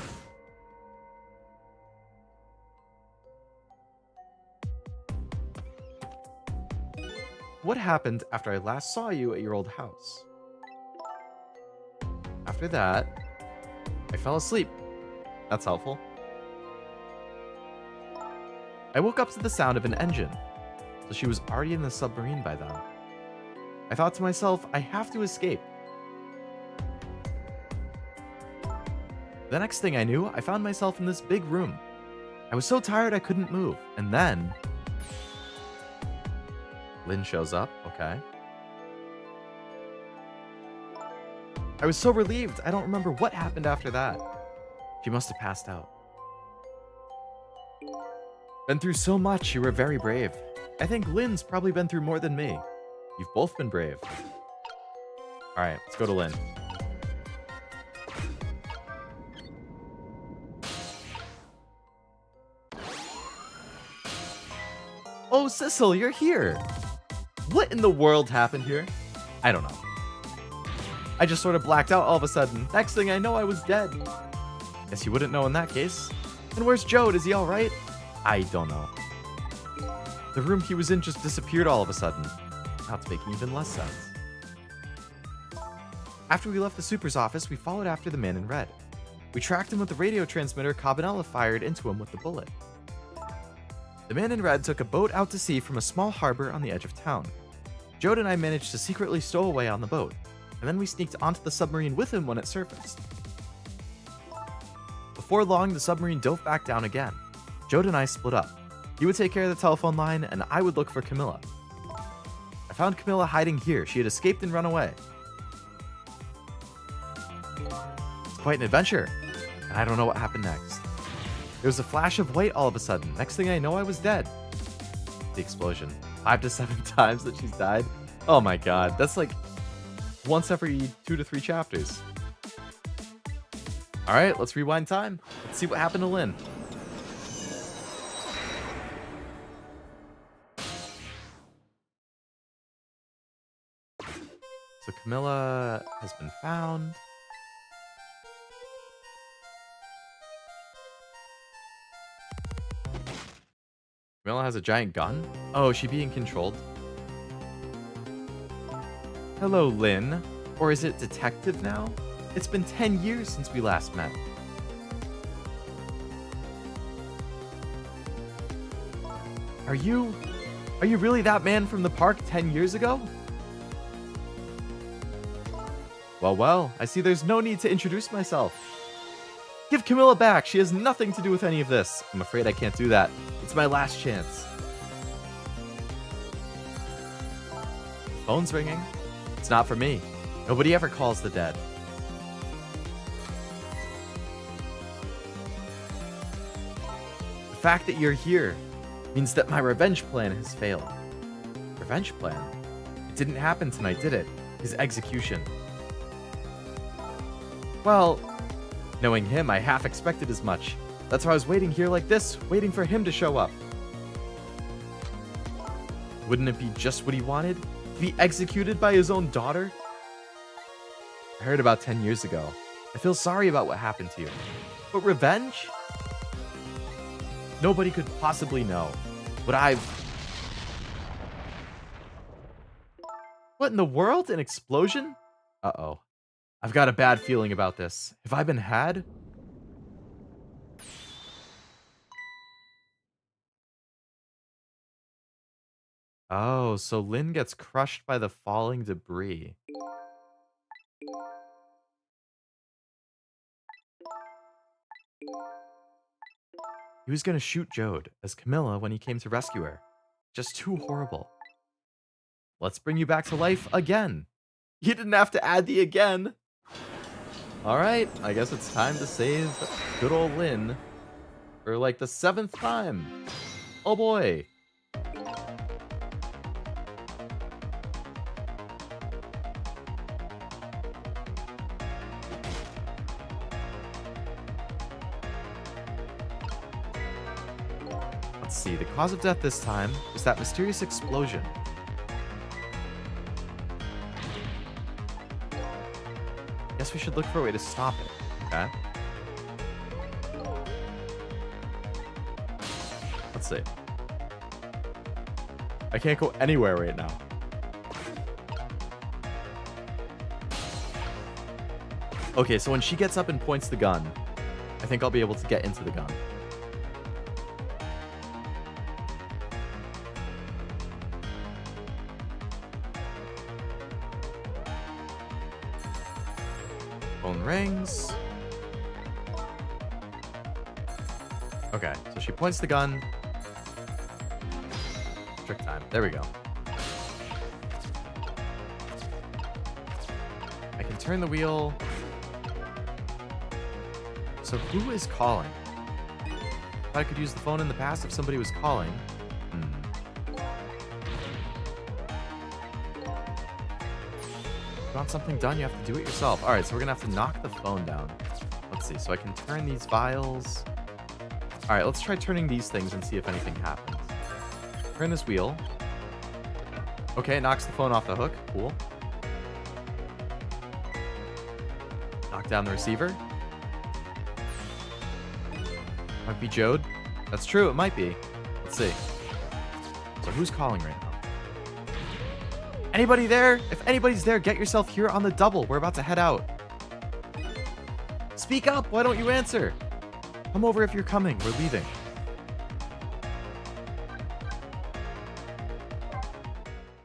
Speaker 1: What happened after I last saw you at your old house? After that, I fell asleep. That's helpful. I woke up to the sound of an engine, so she was already in the submarine by then. I thought to myself, I have to escape. The next thing I knew, I found myself in this big room. I was so tired I couldn't move, and then Lynne shows up, okay. I was so relieved, I don't remember what happened after that. She must have passed out. Been through so much, you were very brave. I think Lynne's probably been through more than me. You've both been brave. Alright, let's go to Lynne. Oh, Sissel, you're here! What in the world happened here? I don't know. I just sort of blacked out all of a sudden. Next thing I know, I was dead. Guess you wouldn't know in that case. And where's Jode? Is he alright? I don't know. The room he was in just disappeared all of a sudden. Now it's making even less sense. After we left the super's office, we followed after the man in red. We tracked him with the radio transmitter Cabanella fired into him with the bullet. The man in red took a boat out to sea from a small harbor on the edge of town. Jode and I managed to secretly stow away on the boat, and then we sneaked onto the submarine with him when it surfaced. Before long, the submarine dove back down again. Jode and I split up. He would take care of the telephone line, and I would look for Camilla. I found Camilla hiding here. She had escaped and run away. It's quite an adventure, and I don't know what happened next. There was a flash of white all of a sudden. Next thing I know, I was dead. The explosion. 5 to 7 times that she's died. Oh my god, that's like once every 2 to 3 chapters. Alright, let's rewind time. Let's see what happened to Lynne. So Camilla has been found. Camilla has a giant gun? Oh, is she being controlled? Hello, Lynne. Or is it detective now? It's been 10 years since we last met. Are you really that man from the park 10 years ago? Well, I see there's no need to introduce myself. Give Camilla back. She has nothing to do with any of this. I'm afraid I can't do that. It's my last chance. Phone's ringing. It's not for me. Nobody ever calls the dead. The fact that you're here means that my revenge plan has failed. Revenge plan? It didn't happen tonight, did it? His execution. Well, knowing him, I half expected as much. That's why I was waiting here like this, waiting for him to show up. Wouldn't it be just what he wanted? To be executed by his own daughter? I heard about 10 years ago. I feel sorry about what happened to you. But revenge? Nobody could possibly know. But What in the world? An explosion? Uh-oh. I've got a bad feeling about this. Have I been had? Oh, so Lynne gets crushed by the falling debris. He was gonna shoot Jode as Camilla when he came to rescue her. Just too horrible. Let's bring you back to life again. You didn't have to add the again. Alright, I guess it's time to save good old Lynne for like the 7th time. Oh boy. Let's see, the cause of death this time was that mysterious explosion. Guess we should look for a way to stop it, okay? Let's see. I can't go anywhere right now. Okay, so when she gets up and points the gun, I think I'll be able to get into the gun. Phone rings. Okay, so she points the gun. Trick time. There we go. I can turn the wheel. So who is calling? I could use the phone in the past if somebody was calling. If you want something done, you have to do it yourself. All right, so we're gonna have to knock the phone down. Let's see, so I can turn these vials. All right, let's try turning these things and see if anything happens. Turn this wheel. Okay, it knocks the phone off the hook. Cool. Knock down the receiver. Might be Jode. That's true, it might be. Let's see. So who's calling right now? Anybody there? If anybody's there, get yourself here on the double. We're about to head out. Speak up, why don't you answer? Come over if you're coming, we're leaving.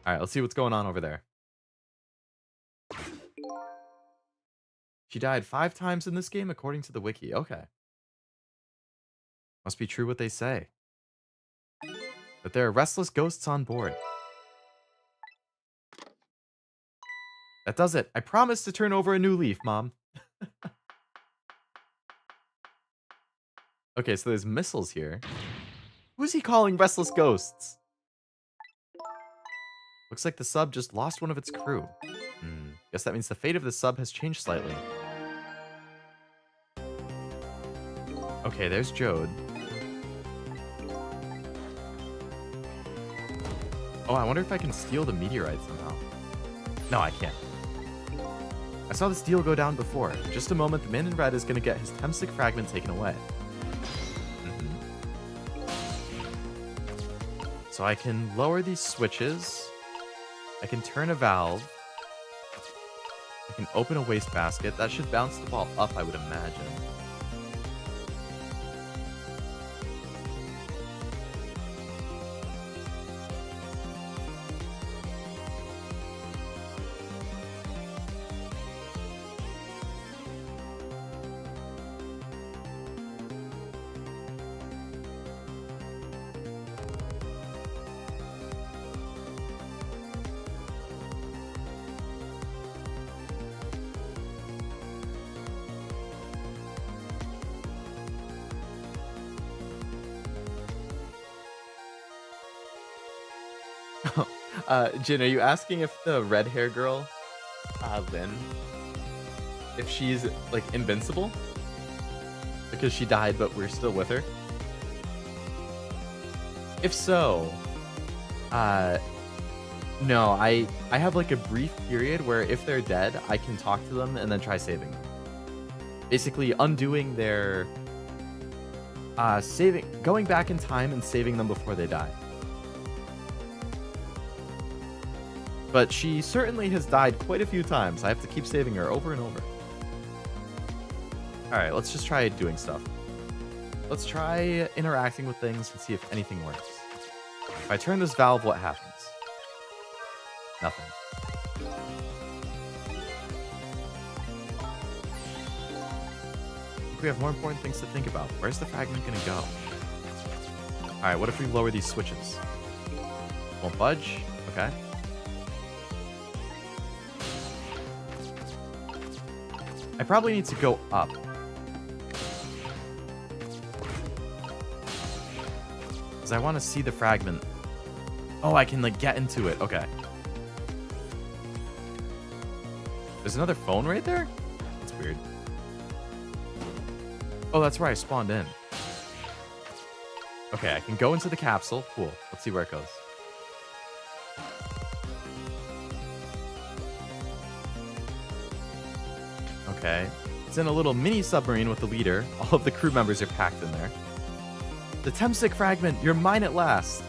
Speaker 1: Alright, let's see what's going on over there. She died 5 times in this game according to the wiki. Okay. Must be true what they say. That there are restless ghosts on board. That does it. I promise to turn over a new leaf, Mom. Okay, so there's missiles here. Who's he calling restless ghosts? Looks like the sub just lost one of its crew. Guess that means the fate of the sub has changed slightly. Okay, there's Jode. Oh, I wonder if I can steal the meteorite somehow. No, I can't. I saw this deal go down before. In just a moment, the man in red is going to get his Temsic fragment taken away. So I can lower these switches. I can turn a valve. I can open a wastebasket. That should bounce the ball up, I would imagine. Jin, are you asking if the red hair girl, Lynne, if she's like invincible? Because she died, but we're still with her? If so, no, I have like a brief period where if they're dead, I can talk to them and then try saving them. Basically undoing their, going back in time and saving them before they die. But she certainly has died quite a few times. I have to keep saving her over and over. Alright, let's just try doing stuff. Let's try interacting with things and see if anything works. If I turn this valve, what happens? Nothing. we have more important things to think about. Where's the fragment gonna go? Alright, what if we lower these switches? Won't budge? Okay. I probably need to go up. Because I want to see the fragment. Oh, I can, like, get into it. Okay. There's another phone right there? That's weird. Oh, that's where I spawned in. Okay, I can go into the capsule. Cool. Let's see where it goes. Okay. It's in a little mini submarine with the leader. All of the crew members are packed in there. The Temsic fragment, you're mine at last.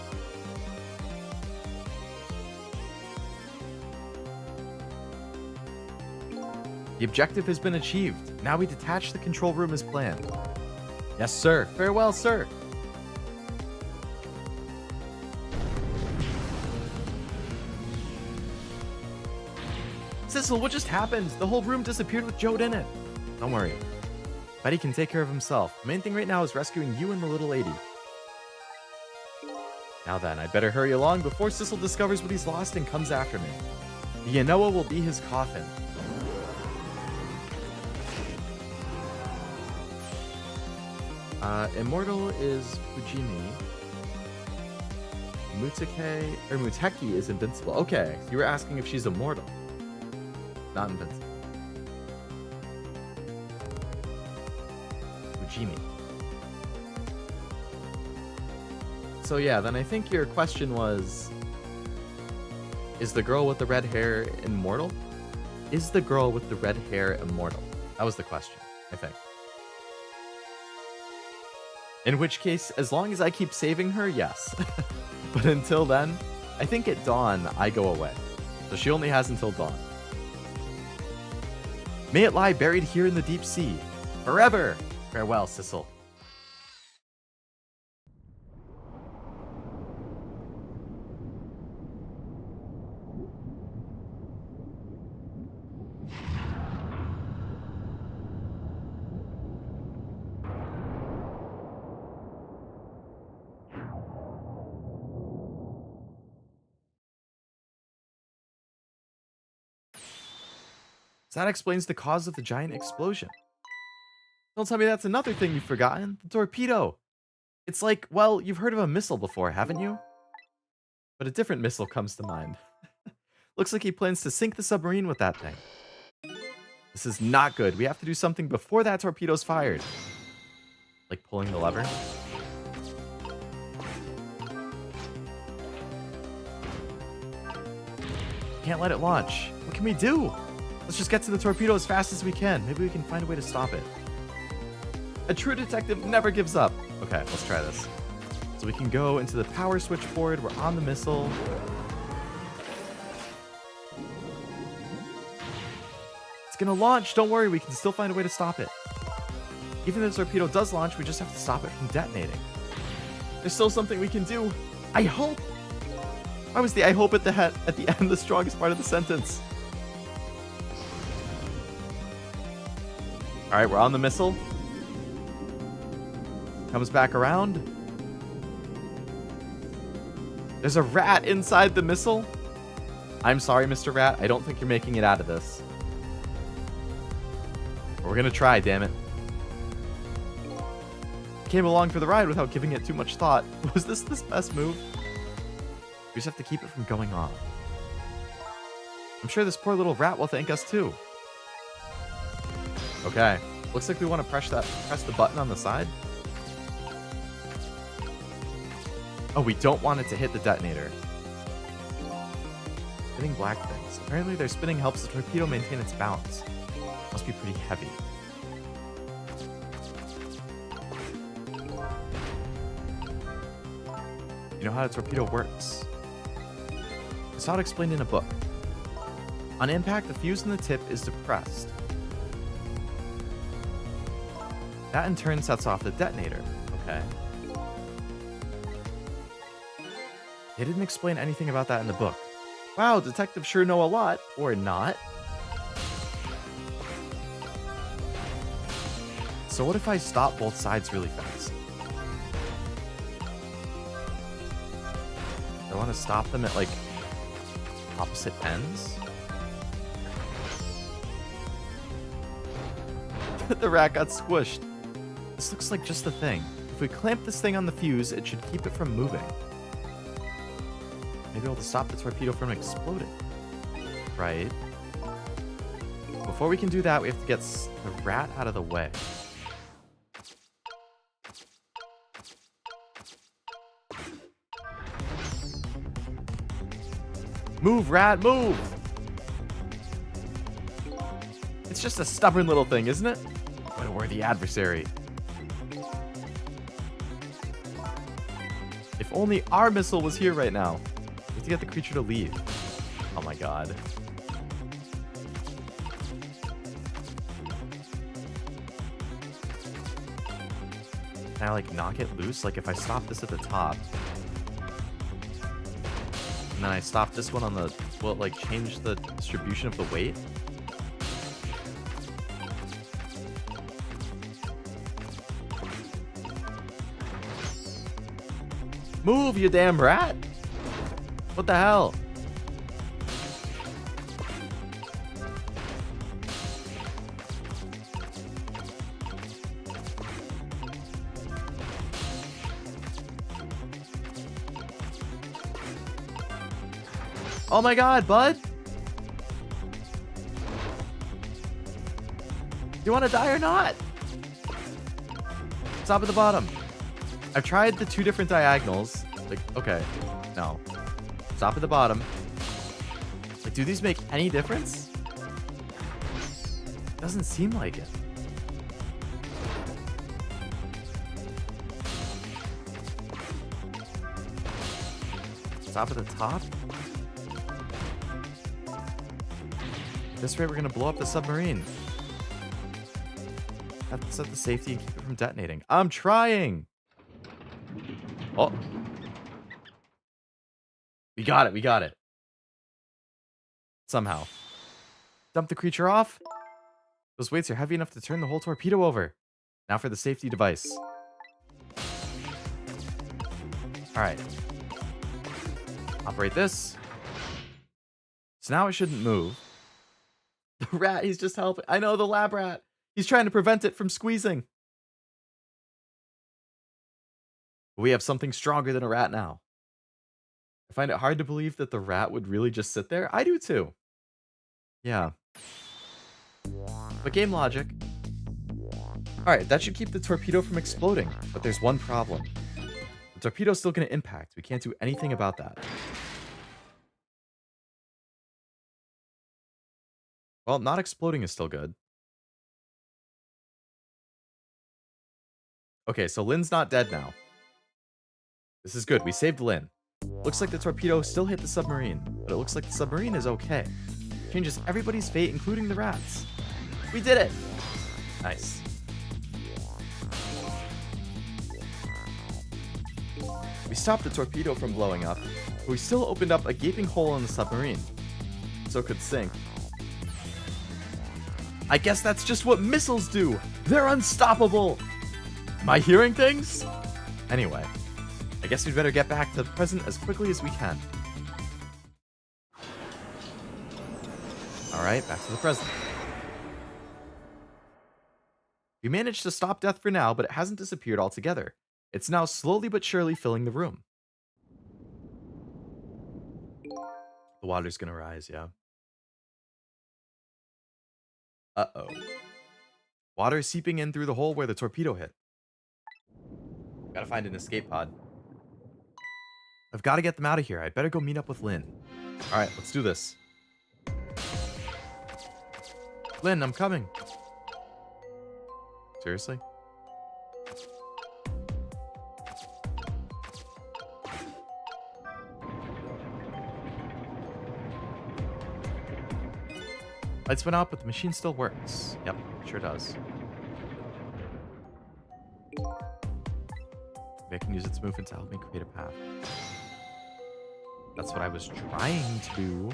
Speaker 1: The objective has been achieved. Now we detach the control room as planned. Yes, sir. Farewell, sir. Sissel, what just happened? The whole room disappeared with Jode in it. Don't worry. Betty can take care of himself. The main thing right now is rescuing you and the little lady. Now then, I'd better hurry along before Sissel discovers what he's lost and comes after me. The Yanoa will be his coffin. Immortal is Fujimi. Muteki is invincible. Okay, so you were asking if she's immortal. Not invincible. Fujimi. So yeah, then I think your question was, is the girl with the red hair immortal? Is the girl with the red hair immortal? That was the question, I think. In which case, as long as I keep saving her, yes. But until then, I think at dawn, I go away. So she only has until dawn. May it lie buried here in the deep sea. Forever! Farewell, Sissel. That explains the cause of the giant explosion. Don't tell me that's another thing you've forgotten. The torpedo. It's like, well, you've heard of a missile before, haven't you? But a different missile comes to mind. Looks like he plans to sink the submarine with that thing. This is not good. We have to do something before that torpedo's fired. Like pulling the lever. Can't let it launch. What can we do? Let's just get to the torpedo as fast as we can. Maybe we can find a way to stop it. A true detective never gives up. Okay, let's try this. So we can go into the power switchboard. We're on the missile. It's gonna launch. Don't worry, we can still find a way to stop it. Even if the torpedo does launch, we just have to stop it from detonating. There's still something we can do. I hope. Why was the I hope at the end the strongest part of the sentence? All right, we're on the missile. Comes back around. There's a rat inside the missile. I'm sorry, Mr. Rat. I don't think you're making it out of this. But we're gonna try, damn it. Came along for the ride without giving it too much thought. Was this the best move? We just have to keep it from going off. I'm sure this poor little rat will thank us too. Okay. Looks like we want to press the button on the side. Oh, we don't want it to hit the detonator. Spinning black things. Apparently their spinning helps the torpedo maintain its balance. Must be pretty heavy. You know how the torpedo works. I saw it explained in a book. On impact, the fuse in the tip is depressed. That in turn sets off the detonator. Okay. They didn't explain anything about that in the book. Wow, detectives sure know a lot. Or not. So what if I stop both sides really fast? I want to stop them at like opposite ends. The rat got squished. This looks like just the thing. If we clamp this thing on the fuse, it should keep it from moving. Maybe able to stop the torpedo from exploding. Right. Before we can do that, we have to get the rat out of the way. Move, rat, move! It's just a stubborn little thing, isn't it? What a worthy adversary. If only our missile was here right now. We have to get the creature to leave. Oh my god. Can I like knock it loose? Like if I stop this at the top. And then I stop this one on the... Will it like change the distribution of the weight? Move, you damn rat! What the hell? Oh my god, bud! You want to die or not? Stop at the bottom. I've tried the two different diagonals. Like, okay. No. Stop at the bottom. Like, do these make any difference? Doesn't seem like it. Stop at the top? At this rate, we're gonna blow up the submarine. Have to set the safety and keep it from detonating. I'm trying! Oh. We got it, we got it. Somehow. Dump the creature off. Those weights are heavy enough to turn the whole torpedo over. Now for the safety device. Alright. Operate this. So now it shouldn't move. The rat, he's just helping. I know, the lab rat. He's trying to prevent it from squeezing. We have something stronger than a rat now. I find it hard to believe that the rat would really just sit there. I do too. Yeah. But game logic. Alright, that should keep the torpedo from exploding. But there's one problem. The torpedo's still going to impact. We can't do anything about that. Well, not exploding is still good. Okay, so Lynne's not dead now. This is good. We saved Lynne. Looks like the torpedo still hit the submarine, but it looks like the submarine is okay. Changes everybody's fate, including the rats. We did it! Nice. We stopped the torpedo from blowing up, but we still opened up a gaping hole in the submarine, so it could sink. I guess that's just what missiles do! They're unstoppable! Am I hearing things? Anyway, I guess we'd better get back to the present as quickly as we can. Alright, back to the present. We managed to stop death for now, but it hasn't disappeared altogether. It's now slowly but surely filling the room. The water's gonna rise, yeah. Uh-oh. Water is seeping in through the hole where the torpedo hit. Gotta find an escape pod. I've got to get them out of here. I'd better go meet up with Lynne. Alright, let's do this. Lynne, I'm coming. Seriously? Lights went out, but the machine still works. Yep, sure does. Maybe I can use its movement to help me create a path. That's what I was trying to do.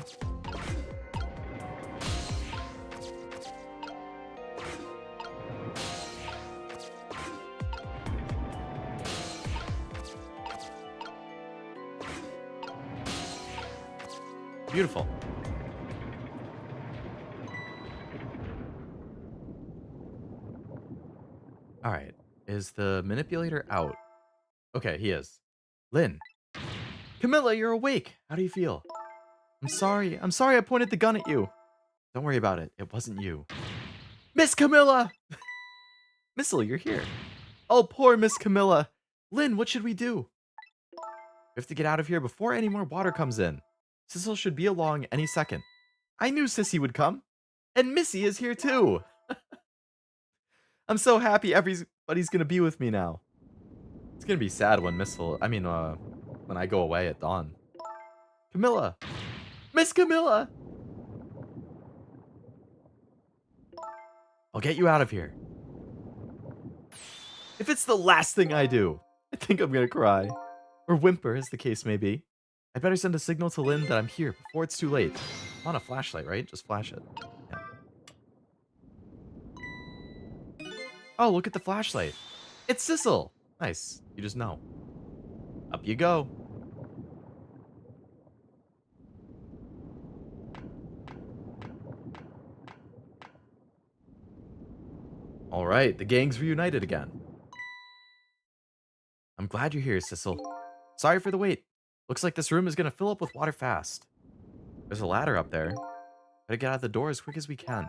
Speaker 1: Beautiful. All right. Is the manipulator out? Okay, he is. Lynn. Camilla, you're awake. How do you feel? I'm sorry. I'm sorry I pointed the gun at you. Don't worry about it. It wasn't you. Miss Camilla! Missile, you're here. Oh, poor Miss Camilla. Lynn, what should we do? We have to get out of here before any more water comes in. Sissel should be along any second. I knew Sissy would come. And Missy is here too. I'm so happy everybody's gonna be with me now. It's gonna be sad when when I go away at dawn. Camilla! Miss Camilla! I'll get you out of here. If it's the last thing I do, I think I'm gonna cry. Or whimper, as the case may be. I'd better send a signal to Lynn that I'm here before it's too late. I'm on a flashlight, right? Just flash it. Yeah. Oh, look at the flashlight. It's Sissel. Nice. You just know. Up you go. All right, the gang's reunited again. I'm glad you're here, Sissel. Sorry for the wait. Looks like this room is gonna fill up with water fast. There's a ladder up there. Gotta get out the door as quick as we can.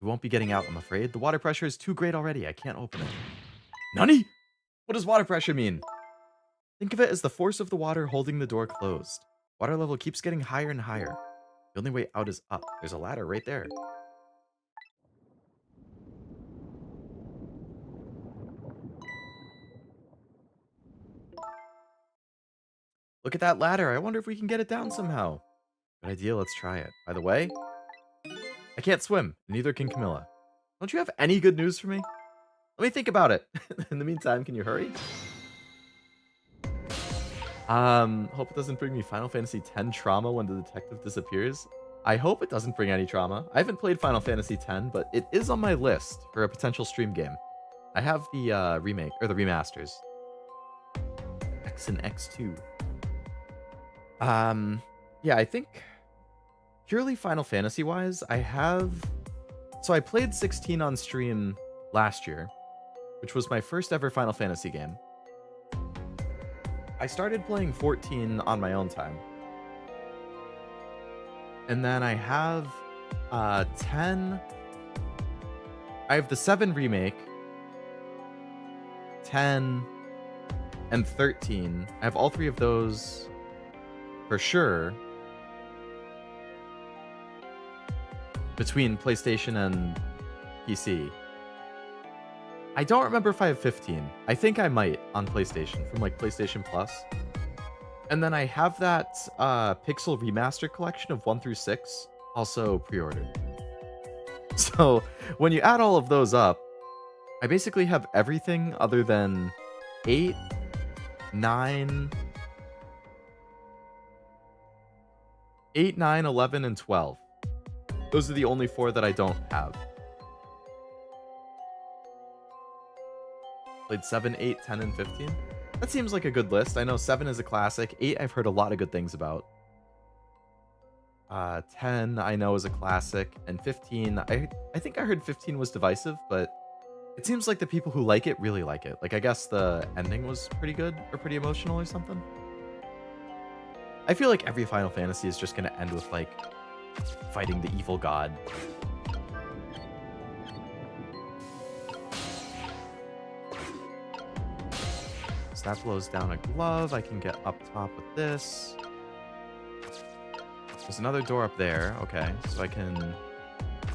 Speaker 1: We won't be getting out, I'm afraid. The water pressure is too great already. I can't open it. Nani? What does water pressure mean? Think of it as the force of the water holding the door closed. Water level keeps getting higher and higher. The only way out is up. There's a ladder right there. Look at that ladder. I wonder if we can get it down somehow. Good idea. Let's try it. By the way, I can't swim. Neither can Camilla. Don't you have any good news for me? Let me think about it. In the meantime, can you hurry? Hope it doesn't bring me Final Fantasy X trauma when the detective disappears. I hope it doesn't bring any trauma. I haven't played Final Fantasy X, but it is on my list for a potential stream game. I have the remake, or the remasters. X and X2. Yeah, I think purely Final Fantasy wise, so I played 16 on stream last year, which was my first ever Final Fantasy game. I started playing 14 on my own time. And then I have 10. I have the 7 remake, 10, and 13. I have all 3 of those for sure between PlayStation and PC. I don't remember if I have 15. I think I might on PlayStation from like PlayStation Plus. And then I have that Pixel Remaster collection of 1 through 6 also pre-ordered. So when you add all of those up, I basically have everything other than 8, 9, 11, and 12. Those are the only 4 that I don't have. Played 7, 8, 10, and 15. That seems like a good list. I know 7 is a classic. 8 I've heard a lot of good things about. 10 I know is a classic. And 15, I think I heard 15 was divisive, but it seems like the people who like it really like it. Like, I guess the ending was pretty good or pretty emotional or something. I feel like every Final Fantasy is just going to end with, like, fighting the evil god. So that blows down a glove. I can get up top with this. There's another door up there. Okay, so I can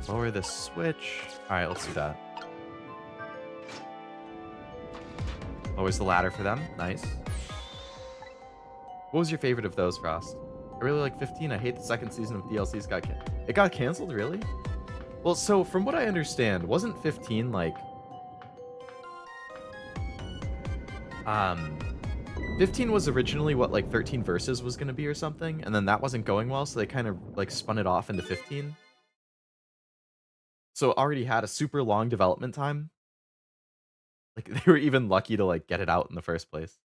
Speaker 1: lower this switch. All right, let's do that. Lowers the ladder for them. Nice. What was your favorite of those, Frost? I really like 15. I hate the second season of DLCs it got canceled, really? Well, so from what I understand, wasn't 15 like 15 was originally what like 13 verses was going to be or something, and then that wasn't going well, so they kind of like spun it off into 15. So it already had a super long development time. Like, they were even lucky to like get it out in the first place.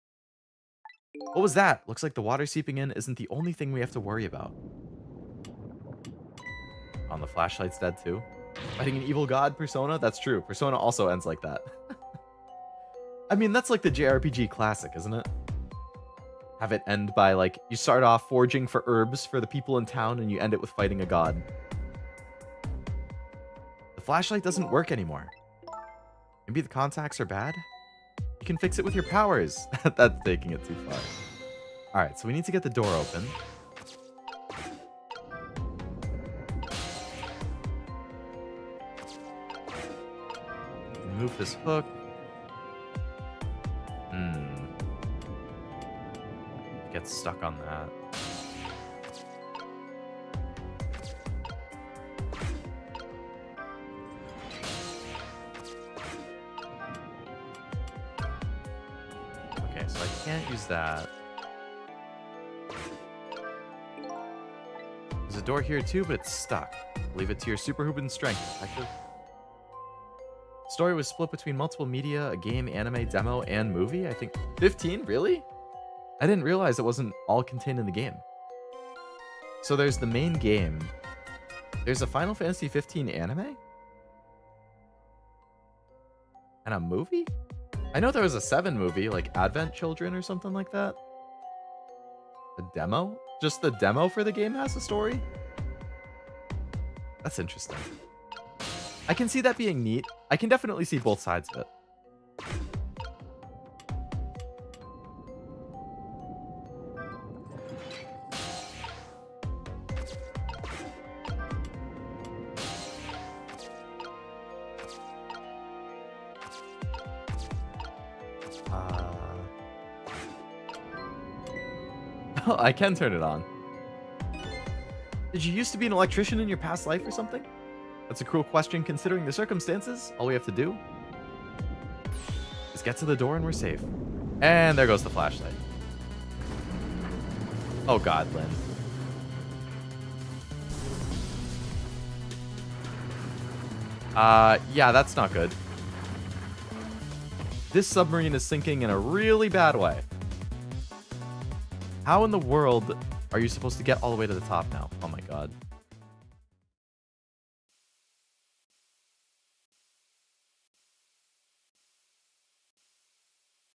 Speaker 1: What was that? Looks like the water seeping in isn't the only thing we have to worry about. On the flashlight's dead too. Fighting an evil god, Persona? That's true. Persona also ends like that. I mean, that's like the JRPG classic, isn't it? Have it end by, like, you start off foraging for herbs for the people in town and you end it with fighting a god. The flashlight doesn't work anymore. Maybe the contacts are bad? You can fix it with your powers. That's taking it too far. Alright, so we need to get the door open. Remove this hook. Get stuck on that. Okay, so I can't use that. There's a door here too, but it's stuck. Leave it to your superhuman strength, detective. The story was split between multiple media, a game, anime, demo, and movie. I think 15? Really? I didn't realize it wasn't all contained in the game. So there's the main game. There's a Final Fantasy 15 anime? And a movie? I know there was a 7 movie, like Advent Children or something like that. A demo? Just the demo for the game has a story? That's interesting. I can see that being neat. I can definitely see both sides of it. Oh, I can turn it on. Did you used to be an electrician in your past life or something? That's a cruel question considering the circumstances. All we have to do is get to the door and we're safe. And there goes the flashlight. Oh god, Lynne. Yeah, that's not good. This submarine is sinking in a really bad way. How in the world are you supposed to get all the way to the top now? Oh my god.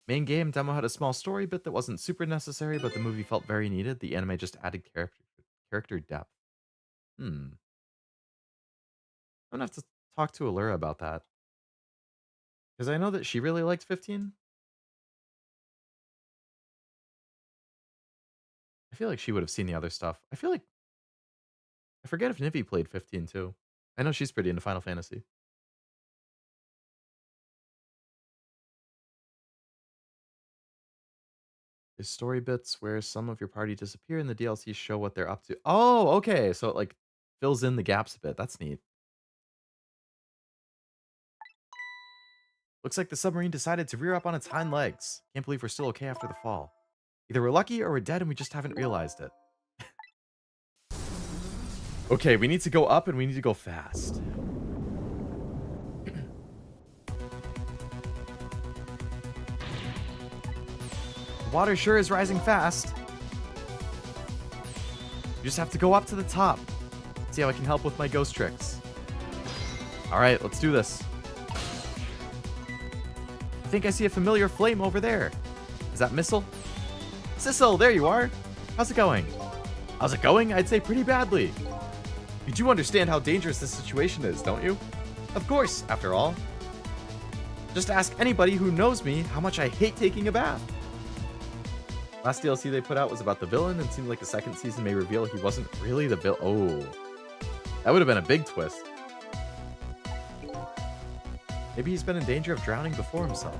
Speaker 1: Main game demo had a small story bit that wasn't super necessary, but the movie felt very needed. The anime just added character depth. I'm gonna have to talk to Allura about that. Because I know that she really liked 15. I feel like she would have seen the other stuff. I feel like... I forget if Nivi played 15 too. I know she's pretty into Final Fantasy. There's story bits where some of your party disappear and the DLC show what they're up to. Oh, okay. So it like fills in the gaps a bit. That's neat. Looks like the submarine decided to rear up on its hind legs. Can't believe we're still okay after the fall. Either we're lucky or we're dead and we just haven't realized it. Okay, we need to go up and we need to go fast. The water sure is rising fast. You just have to go up to the top. See how I can help with my ghost tricks. Alright, let's do this. I think I see a familiar flame over there. Is that Missile? Sissel, there you are. How's it going? How's it going? I'd say pretty badly. You do understand how dangerous this situation is, don't you? Of course, after all. Just ask anybody who knows me how much I hate taking a bath. Last DLC they put out was about the villain, and it seemed like the second season may reveal he wasn't really the villain. Oh. That would have been a big twist. Maybe he's been in danger of drowning before himself.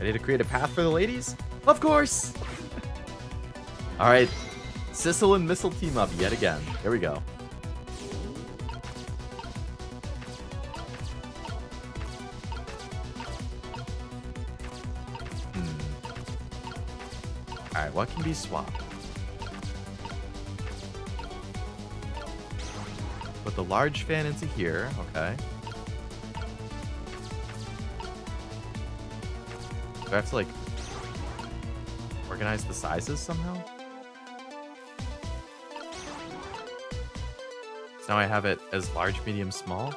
Speaker 1: Ready to create a path for the ladies? Of course! Alright. Sissel and Missile team up yet again. Here we go. Alright, what can be swapped? Put the large fan into here. Okay. Do I have to, like, organize the sizes somehow? It's Now I have it as large, medium, small.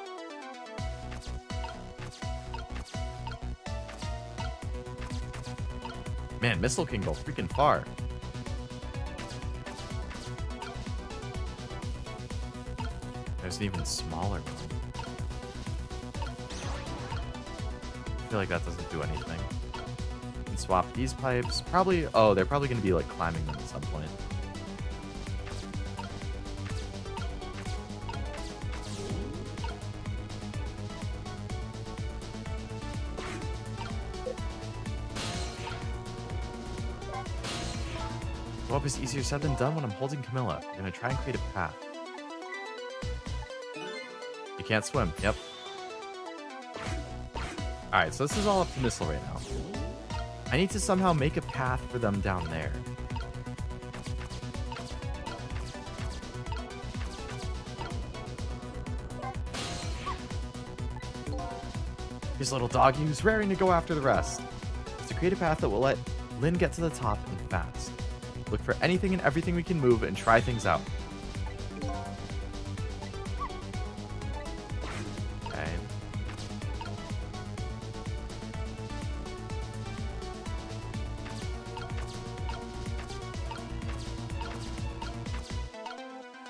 Speaker 1: Man, Missile can go freaking far. There's an even smaller one. I feel like that doesn't do anything. And swap these pipes. Probably, oh, they're probably going to be like climbing them at some point. Go up is easier said than done when I'm holding Camilla. We're going to try and create a path. You can't swim. Yep. Alright, so this is all up to Missile right now. I need to somehow make a path for them down there. Here's little doggy who's raring to go after the rest. It's to create a path that will let Lynne get to the top and fast. Look for anything and everything we can move and try things out. Okay.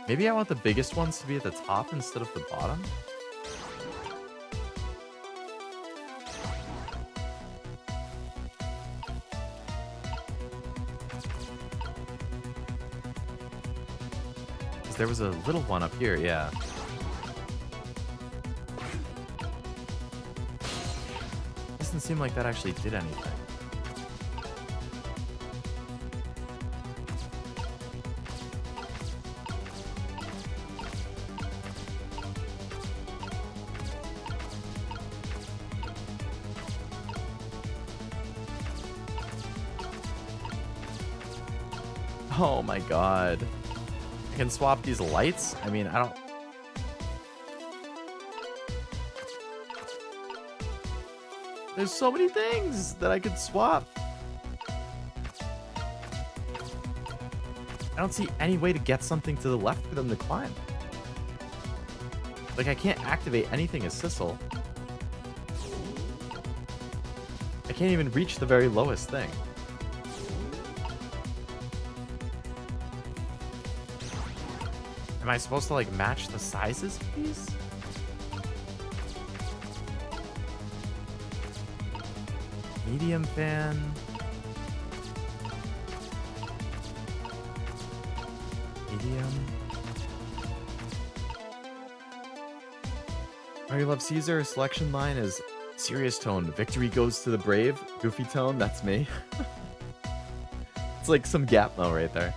Speaker 1: Maybe I want the biggest ones to be at the top instead of the bottom? There was a little one up here, yeah. Doesn't seem like that actually did anything. Oh my god. I can swap these lights? I mean, I don't... There's so many things that I could swap. I don't see any way to get something to the left for them to climb. Like, I can't activate anything as Sissel. I can't even reach the very lowest thing. Am I supposed to, like, match the sizes, please? Medium fan. Medium. I love Caesar. Selection line is serious tone. Victory goes to the brave. Goofy tone. That's me. It's like some Gapmo right there.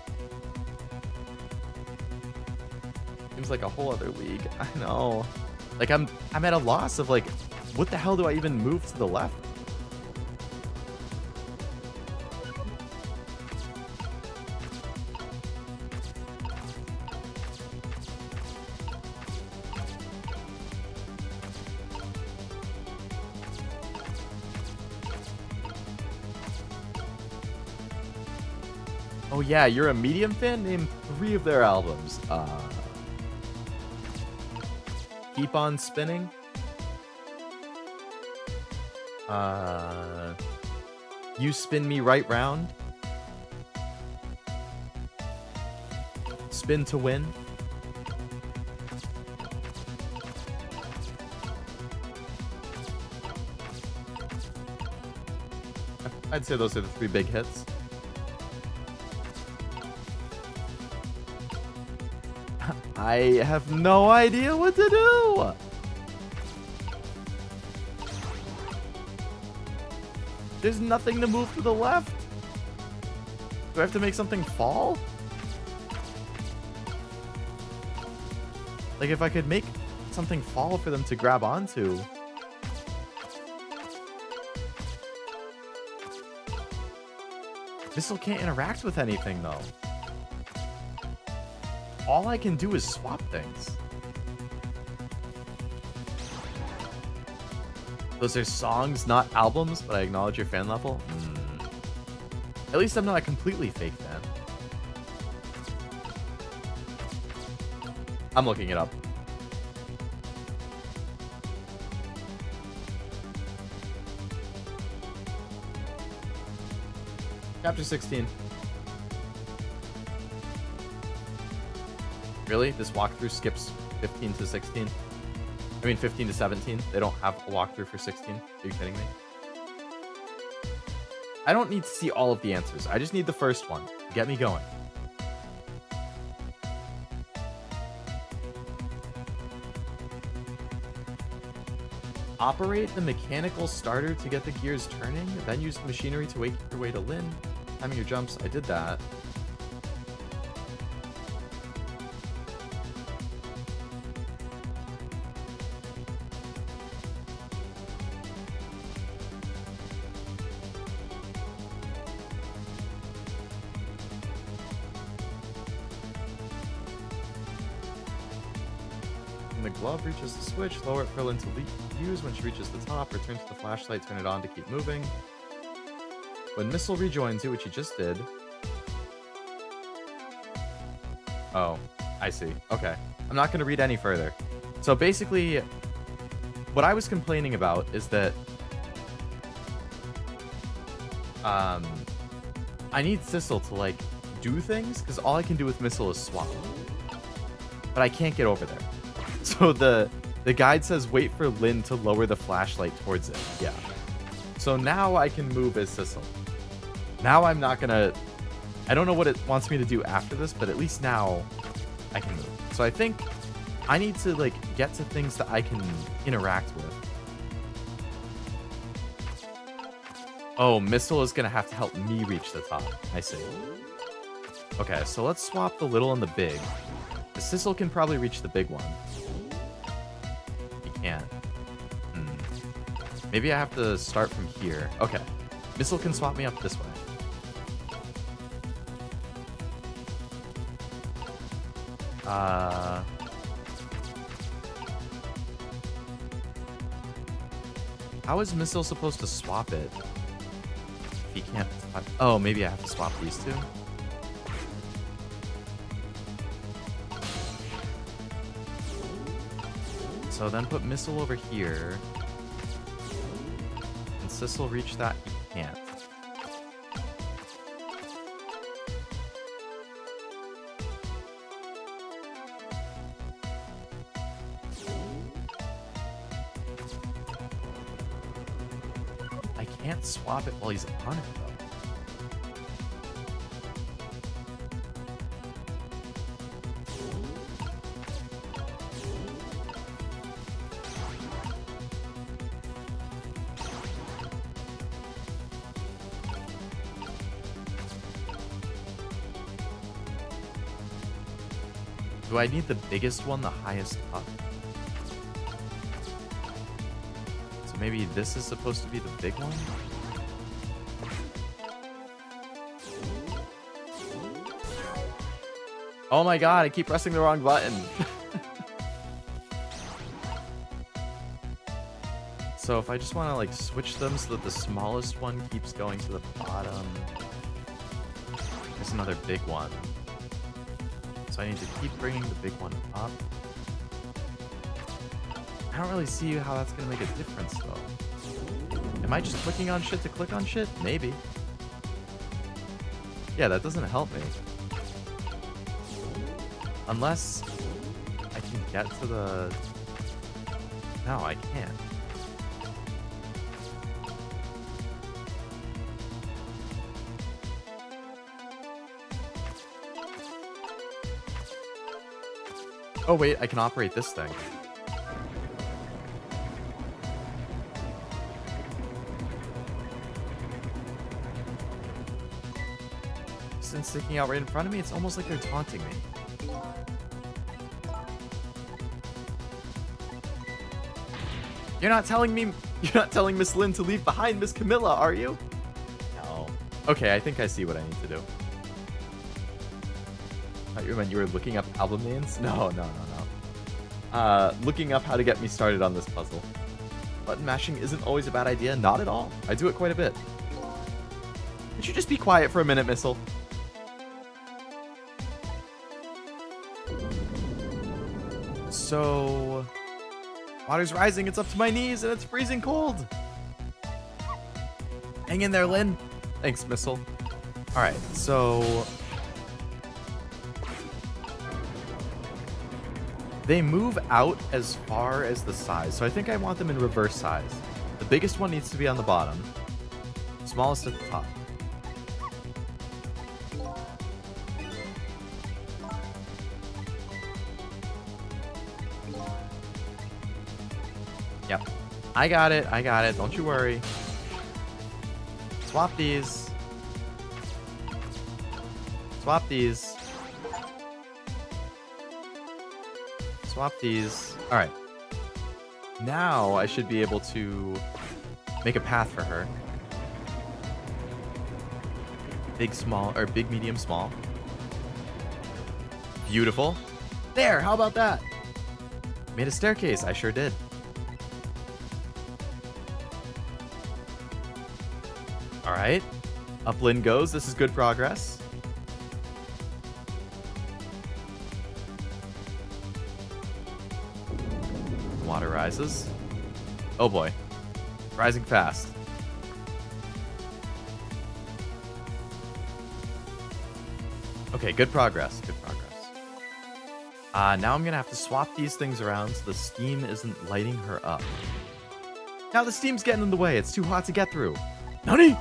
Speaker 1: Seems like a whole other league. I know. Like I'm at a loss of like, what the hell do I even move to the left? Oh yeah, you're a medium fan? Name 3 of their albums. Keep on Spinning. You Spin Me Right Round. Spin to Win. I'd say those are the 3 big hits. I have no idea what to do. There's nothing to move to the left. Do I have to make something fall? Like if I could make something fall for them to grab onto. Missile can't interact with anything though. All I can do is swap things. Those are songs, not albums, but I acknowledge your fan level. At least I'm not a completely fake fan. I'm looking it up. Chapter 16. Really? This walkthrough skips 15 to 16? I mean 15 to 17? They don't have a walkthrough for 16? Are you kidding me? I don't need to see all of the answers. I just need the first one. Get me going. Operate the mechanical starter to get the gears turning, then use the machinery to wake your way to Lynne. Timing your jumps, I did that. When the glove reaches the switch, lower it for Lynne to use. When she reaches the top, return to the flashlight, turn it on to keep moving. When Missile rejoins you, which he just did. Oh, I see. Okay. I'm not going to read any further. So basically, what I was complaining about is that I need Sissel to, like, do things, because all I can do with Missile is swap. But I can't get over there. So the guide says wait for Lynne to lower the flashlight towards it. Yeah. So now I can move as Sissel. Now I'm not gonna... I don't know what it wants me to do after this, but at least now I can move. So I think I need to, like, get to things that I can interact with. Oh, Missile is gonna have to help me reach the top. I see. Okay, so let's swap the little and the big. The Sissel can probably reach the big one. He can't. Maybe I have to start from here. Okay. Missile can swap me up this way. How is Missile supposed to swap it? If he can't... Oh, maybe I have to swap these two? So then put Missile over here. And Sissel reach that? He can't. I can't swap it while he's on it, though. Do I need the biggest one, the highest up? So maybe this is supposed to be the big one? Oh my god, I keep pressing the wrong button. So if I just want to, like, switch them so that the smallest one keeps going to the bottom. There's another big one. So I need to keep bringing the big one up. I don't really see how that's going to make a difference, though. Am I just clicking on shit to click on shit? Maybe. Yeah, that doesn't help me. Unless I can get to the... No, I can't. Oh wait, I can operate this thing. Since sticking out right in front of me, it's almost like they're taunting me. You're not telling Miss Lynne to leave behind Miss Camilla, are you? No. Okay, I think I see what I need to do. I thought you meant you were looking up album names? No. Looking up how to get me started on this puzzle. Button mashing isn't always a bad idea. Not at all. I do it quite a bit. Could you just be quiet for a minute, Missile? So... Water's rising. It's up to my knees, and it's freezing cold. Hang in there, Lynne. Thanks, Missile. All right, so they move out as far as the size. So I think I want them in reverse size. The biggest one needs to be on the bottom. Smallest at the top. Yep. I got it. I got it. Don't you worry. Swap these. Swap these. Swap these. All right. Now I should be able to make a path for her. Big, small, or big, medium, small. Beautiful. There, how about that? Made a staircase. I sure did. All right. Up Lynne goes. This is good progress. Water rises. Oh boy. Rising fast. Okay, good progress. Good progress. Now I'm going to have to swap these things around so the steam isn't lighting her up. Now the steam's getting in the way. It's too hot to get through. Nani?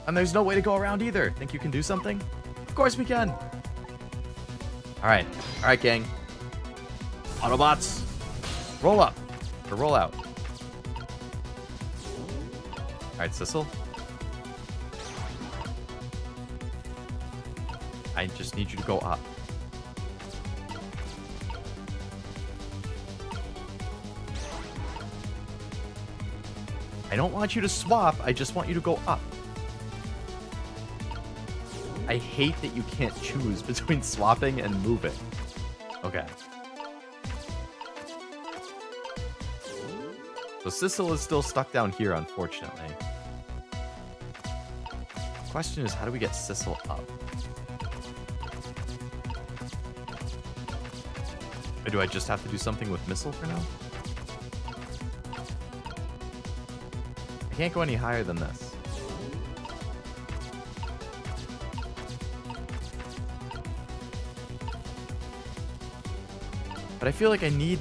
Speaker 1: And there's no way to go around either. Think you can do something? Of course we can. All right. All right, gang. Autobots. Roll up. Or roll out. All right, Sissel. I just need you to go up. I don't want you to swap. I just want you to go up. I hate that you can't choose between swapping and moving. Okay. So Sissel is still stuck down here, unfortunately. The question is, how do we get Sissel up? Or do I just have to do something with Missile for now? I can't go any higher than this. But I feel like I need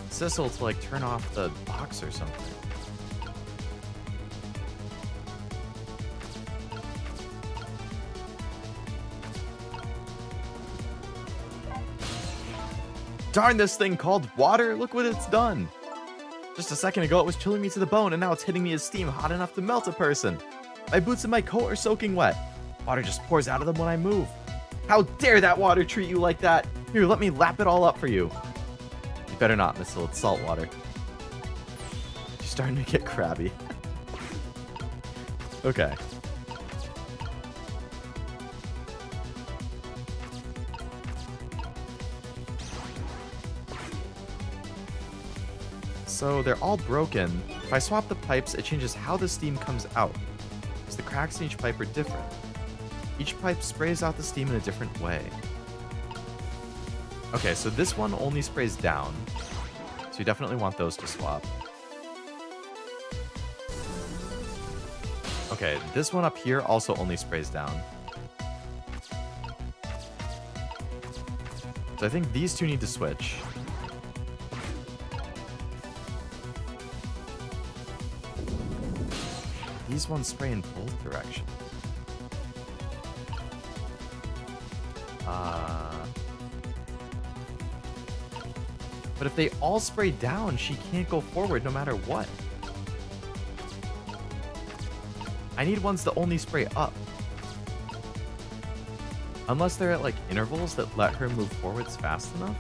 Speaker 1: Sissel to like turn off the box or something. Darn this thing called water, look what it's done. Just a second ago it was chilling me to the bone and now it's hitting me as steam hot enough to melt a person. My boots and my coat are soaking wet. Water just pours out of them when I move. How dare that water treat you like that? Here, let me lap it all up for you. You better not, Missile, it's salt water. She's starting to get crabby. Okay. So they're all broken. If I swap the pipes, it changes how the steam comes out, because the cracks in each pipe are different. Each pipe sprays out the steam in a different way. Okay, so this one only sprays down, so you definitely want those to swap. Okay, this one up here also only sprays down. So I think these two need to switch. These ones spray in both directions. But if they all spray down, she can't go forward no matter what. I need ones that only spray up. Unless they're at like intervals that let her move forwards fast enough.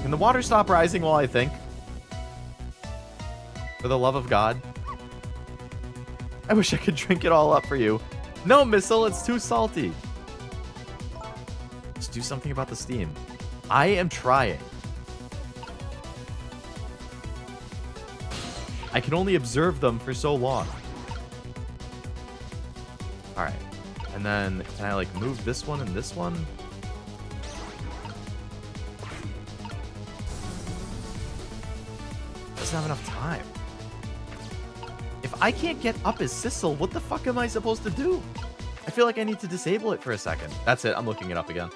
Speaker 1: Can the water stop rising while I think? For the love of God. I wish I could drink it all up for you. No, Missile, it's too salty. Just do something about the steam. I am trying. I can only observe them for so long. Alright. And then, can I, like, move this one and this one? doesn't have enough time. If I can't get up as Sissel, what the fuck am I supposed to do? I feel like I need to disable it for a second. That's it. I'm looking it up again.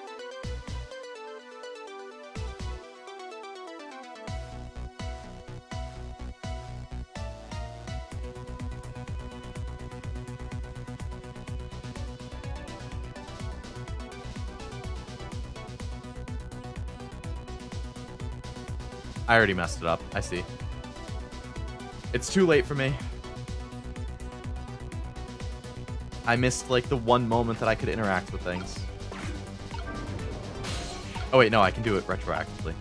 Speaker 1: I already messed it up. I see. It's too late for me. I missed, like, the one moment that I could interact with things. Oh, wait, no, I can do it retroactively.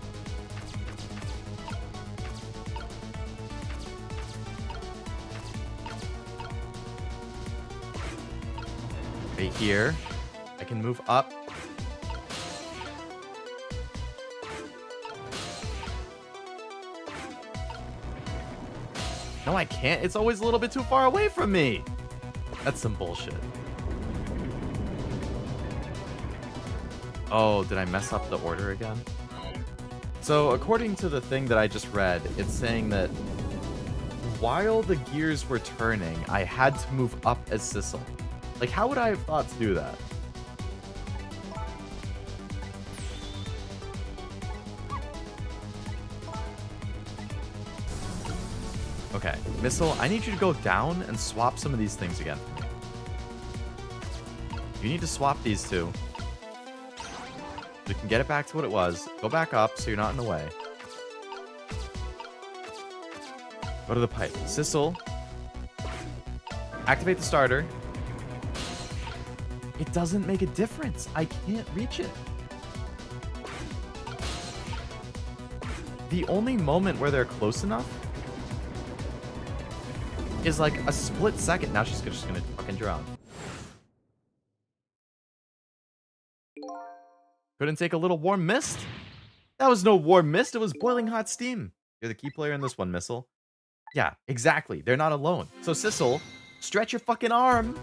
Speaker 1: Right here. I can move up. No, I can't. It's always a little bit too far away from me. That's some bullshit. Oh, did I mess up the order again? So, according to the thing that I just read, it's saying that while the gears were turning, I had to move up as Sissel. Like, how would I have thought to do that? Okay, Missile, I need you to go down and swap some of these things again for me. You need to swap these two. We can get it back to what it was. Go back up so you're not in the way. Go to the pipe. Sissel. Activate the starter. It doesn't make a difference. I can't reach it. The only moment where they're close enough is like a split second. Now she's just gonna fucking drown. Couldn't take a little warm mist? That was no warm mist. It was boiling hot steam. You're the key player in this one, Missile. Yeah, exactly. They're not alone. So, Sissel, stretch your fucking arm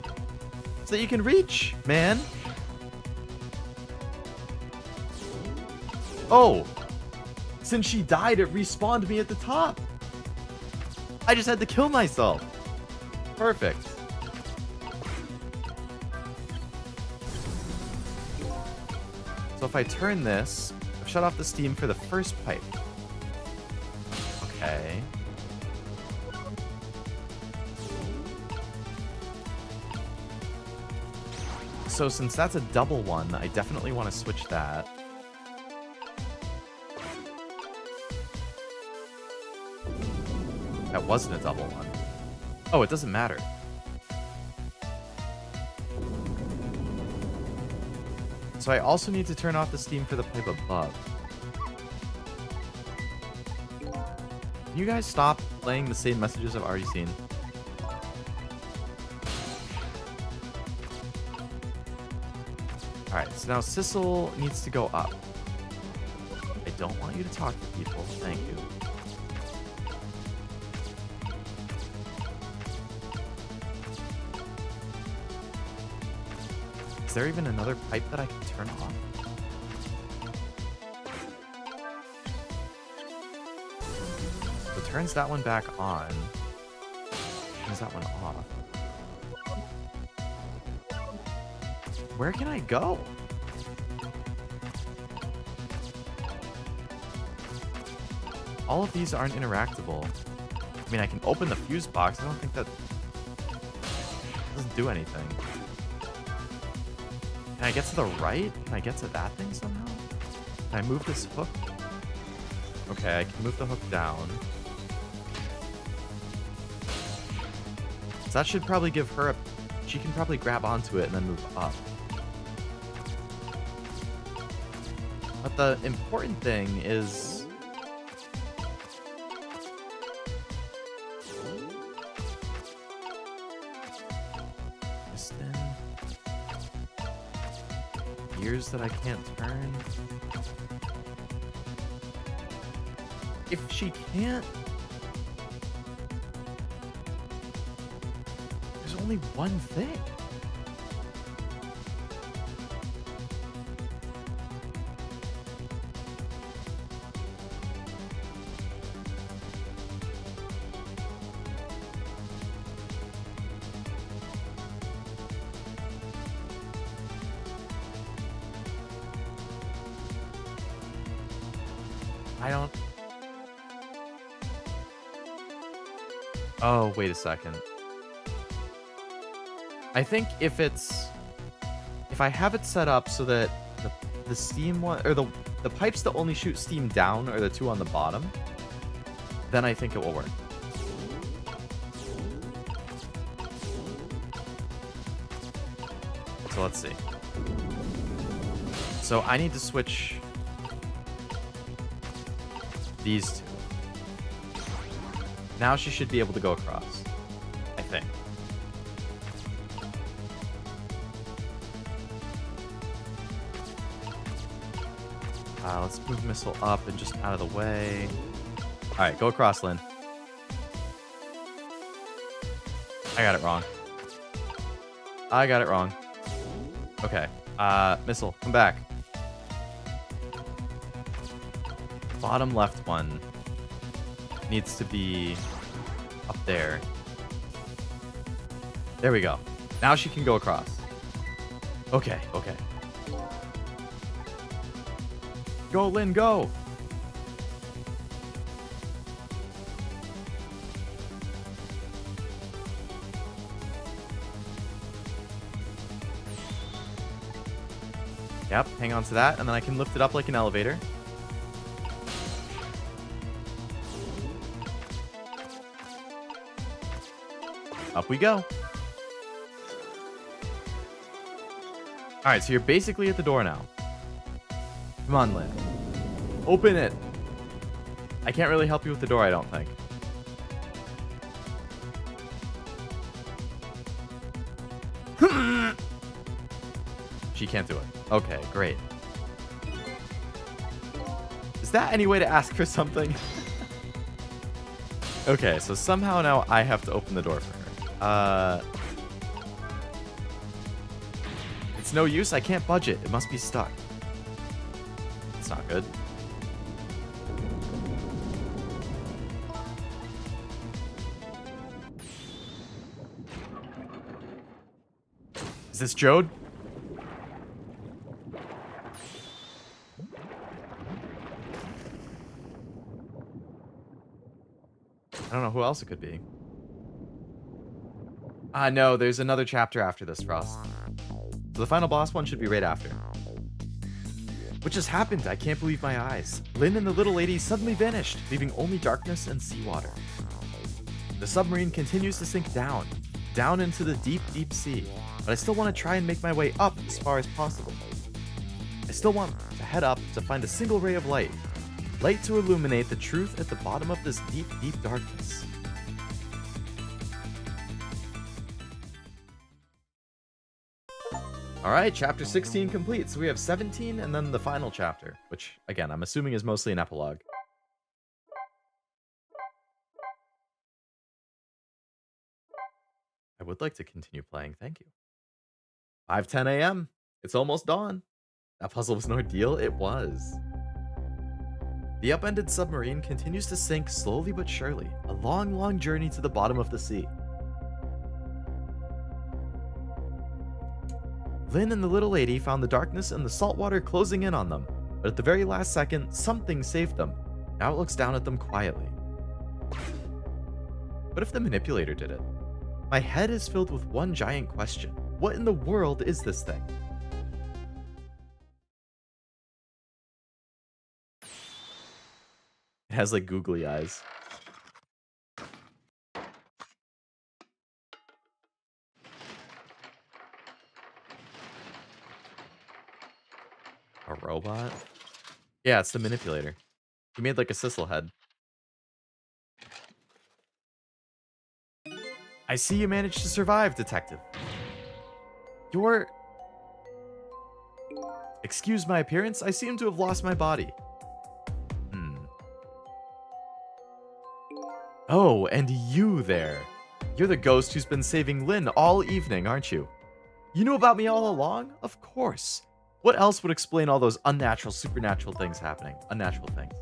Speaker 1: so that you can reach, man. Oh, since she died, it respawned me at the top. I just had to kill myself. Perfect. So if I turn this, I've shut off the steam for the first pipe. Okay. So since that's a double one, I definitely want to switch that. That wasn't a double one. Oh, it doesn't matter. So I also need to turn off the steam for the pipe above. Can you guys stop playing the same messages I've already seen? Alright, so now Sissel needs to go up. I don't want you to talk to people. Thank you. Is there even another pipe that I can turn off? So it turns that one back on. Turns that one off. Where can I go? All of these aren't interactable. I mean, I can open the fuse box. I don't think that doesn't do anything. Can I get to the right? Can I get to that thing somehow? Can I move this hook? Okay, I can move the hook down. So that should probably give her a... She can probably grab onto it and then move up. But the important thing is... Piston. Gears that I can't turn. If she can't... There's only one thing. I don't... Oh, wait a second. I think if I have it set up so that the steam one, or the pipes that only shoot steam down are the two on the bottom, then I think it will work. So let's see. So I need to switch these two. Now she should be able to go across, I think. Let's move missile up and just out of the way. All right, go across, Lynne. I got it wrong. I got it wrong. Okay. Missile, come back. Bottom left one needs to be up there. There we go. Now she can go across. Okay, okay. Go, Lynne, go! Yep, hang on to that, and then I can lift it up like an elevator. Up we go. Alright, so you're basically at the door now. Come on, Lynne. Open it. I can't really help you with the door, I don't think. She can't do it. Okay, great. Is that any way to ask for something? Okay, so somehow now I have to open the door for her. It's no use, I can't budge it. It must be stuck. It's not good. Is this Jode? I don't know who else it could be. No, there's another chapter after this, Frost. So the final boss one should be right after. What just happened? I can't believe my eyes. Lynne and the little lady suddenly vanished, leaving only darkness and seawater. The submarine continues to sink down into the deep, deep sea, but I still want to try and make my way up as far as possible. I still want to head up to find a single ray of light. Light to illuminate the truth at the bottom of this deep, deep darkness. Alright, chapter 16 complete. So we have 17 and then the final chapter, which, again, I'm assuming is mostly an epilogue. I would like to continue playing, thank you. 5:10 a.m. It's almost dawn. That puzzle was an ordeal, it was. The upended submarine continues to sink slowly but surely, a long, long journey to the bottom of the sea. Lynne and the little lady found the darkness and the salt water closing in on them, but at the very last second, something saved them. Now it looks down at them quietly. What if the manipulator did it? My head is filled with one giant question. What in the world is this thing? It has like googly eyes. A robot? Yeah, it's the manipulator. He made like a Sissel head. I see you managed to survive, detective. You're... Excuse my appearance, I seem to have lost my body. Oh, and you there. You're the ghost who's been saving Lynne all evening, aren't you? You knew about me all along? Of course. What else would explain all those unnatural, supernatural things happening? Unnatural things.